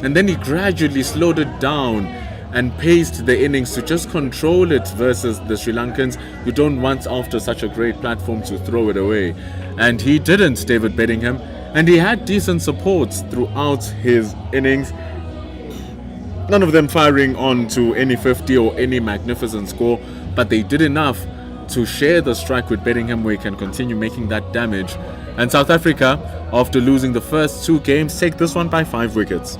And then he gradually slowed it down and paced the innings to just control it versus the Sri Lankans, who don't want after such a great platform to throw it away. And he didn't, David Bedingham, and he had decent supports throughout his innings. None of them firing on to any 50 or any magnificent score, but they did enough to share the strike with Bedingham where he can continue making that damage. And South Africa, after losing the first 2 games, take this one by 5 wickets.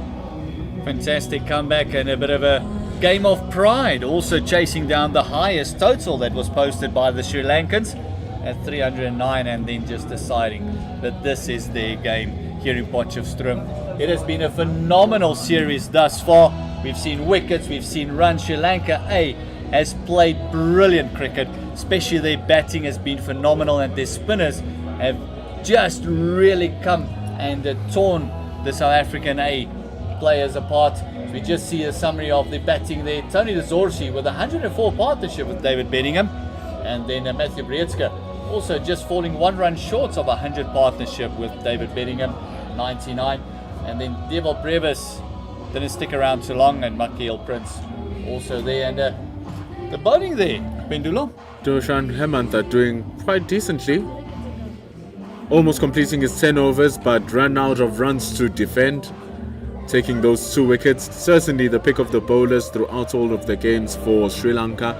Fantastic comeback and a bit of a game of pride, also chasing down the highest total that was posted by the Sri Lankans at 309, and then just deciding that this is their game here in Potchefstroom. It has been a phenomenal series thus far. We've seen wickets, we've seen runs. Sri Lanka A has played brilliant cricket, especially their batting has been phenomenal, and their spinners have just really come and torn the South African A players apart. We just see a summary of the batting there. Tony Dezorsi with 104 partnership with David Bedingham, and then Matthew Brietzky also just falling 1 run short of 100 partnership with David Bedingham, 99. And then Devil Brevis didn't stick around too long, and Makil Prince also there. And the bowling there, Pendulo. Doshan Hemantha doing quite decently, almost completing his 10 overs, but ran out of runs to defend, taking those 2 wickets. Certainly the pick of the bowlers throughout all of the games for Sri Lanka.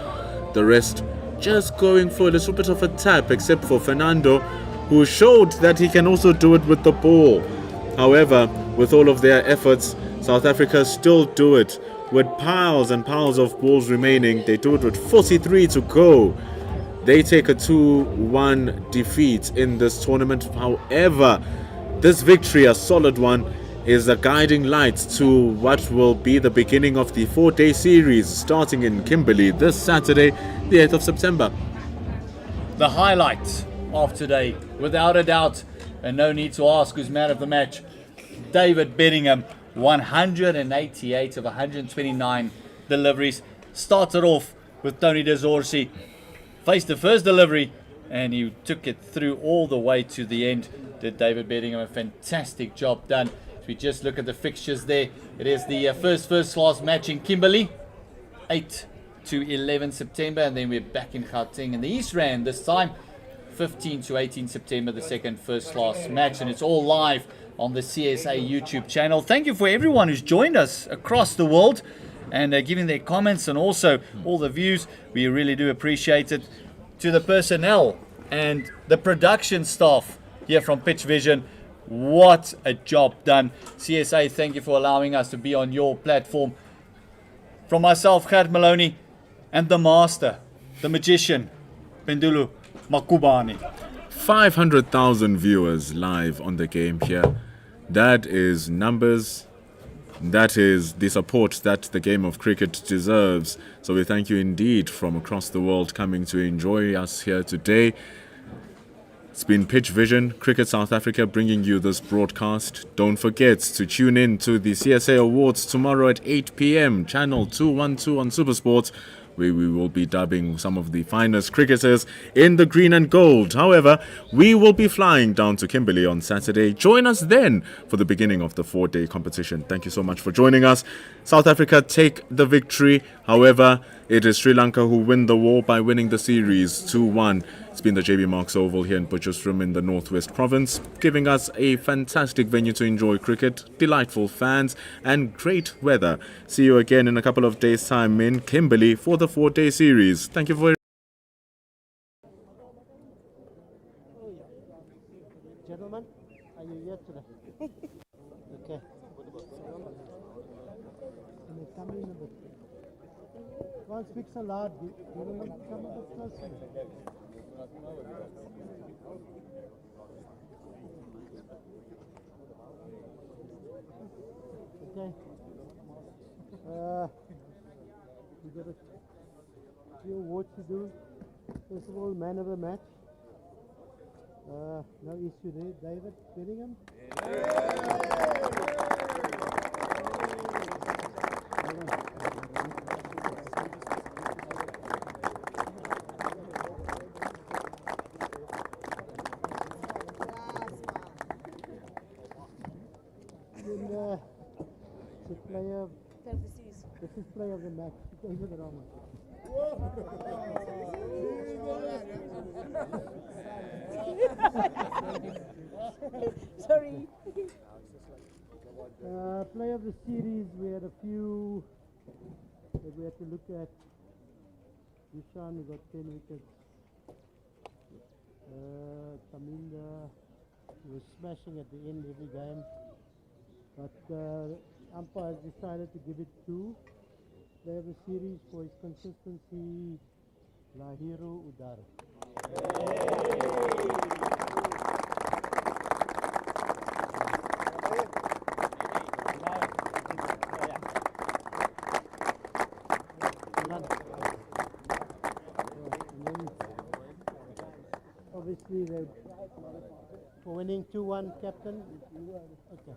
The rest just going for a little bit of a tap, except for Fernando, who showed that he can also do it with the ball. However, with all of their efforts, South Africa still do it with piles and piles of balls remaining. They do it with 43 to go. They take a 2-1 defeat in this tournament. However, This victory, a solid one, is a guiding light to what will be the beginning of the 4-day series starting in Kimberley this Saturday, the 8th of September. The highlight of today, without a doubt, and no need to ask who's man of the match, David Bedingham, 188 of 129 deliveries. Started off with Tony Desorsi, faced the first delivery, and he took it through all the way to the end. Did David Bedingham a fantastic job done. If we just look at the fixtures there, it is the first class match in Kimberley, 8 to 11 September, and then we're back in Gauteng in the East Rand this time, 15 to 18 September, the second first class match, and it's all live on the CSA YouTube channel. Thank you for everyone who's joined us across the world and giving their comments and also all the views. We really do appreciate it. To the personnel and the production staff here from Pitch Vision, what a job done. CSA, thank you for allowing us to be on your platform. From myself, Gert Maloney, and the master, the magician, Pendulu Makubani. 500,000 viewers live on the game here. That is numbers. That is the support that the game of cricket deserves. So we thank you indeed from across the world coming to enjoy us here today. It's been Pitch Vision, Cricket South Africa, bringing you this broadcast. Don't forget to tune in to the CSA Awards tomorrow at 8 p.m, channel 212 on SuperSport, where we will be dubbing some of the finest cricketers in the green and gold. However, we will be flying down to Kimberley on Saturday. Join us then for the beginning of the 4-day competition. Thank you so much for joining us. South Africa take the victory. However, it is Sri Lanka who win the war by winning the series 2-1. It's been the JB Marks Oval here in Potchefstroom in the Northwest Province, giving us a fantastic venue to enjoy cricket, delightful fans, and great weather. See you again in a couple of days' time in Kimberley for the 4-day series. Thank you for. Gentlemen, are you here today? Okay. Can you come in a bit? Can't speak so loud. You want to come a bit closer? Okay. We got a few awards to do. First of all, man of the match. No issue there. David Bedingham. The player, this is player of the match. This is the wrong one. Sorry. Player of the series, we had a few that we had to look at. Ishan, we got 10 wickets. Taminda was smashing at the end every game. But umpires decided to give it to player of the series for his consistency, Lahiro Udar. Obviously, for winning 2-1, captain. Okay.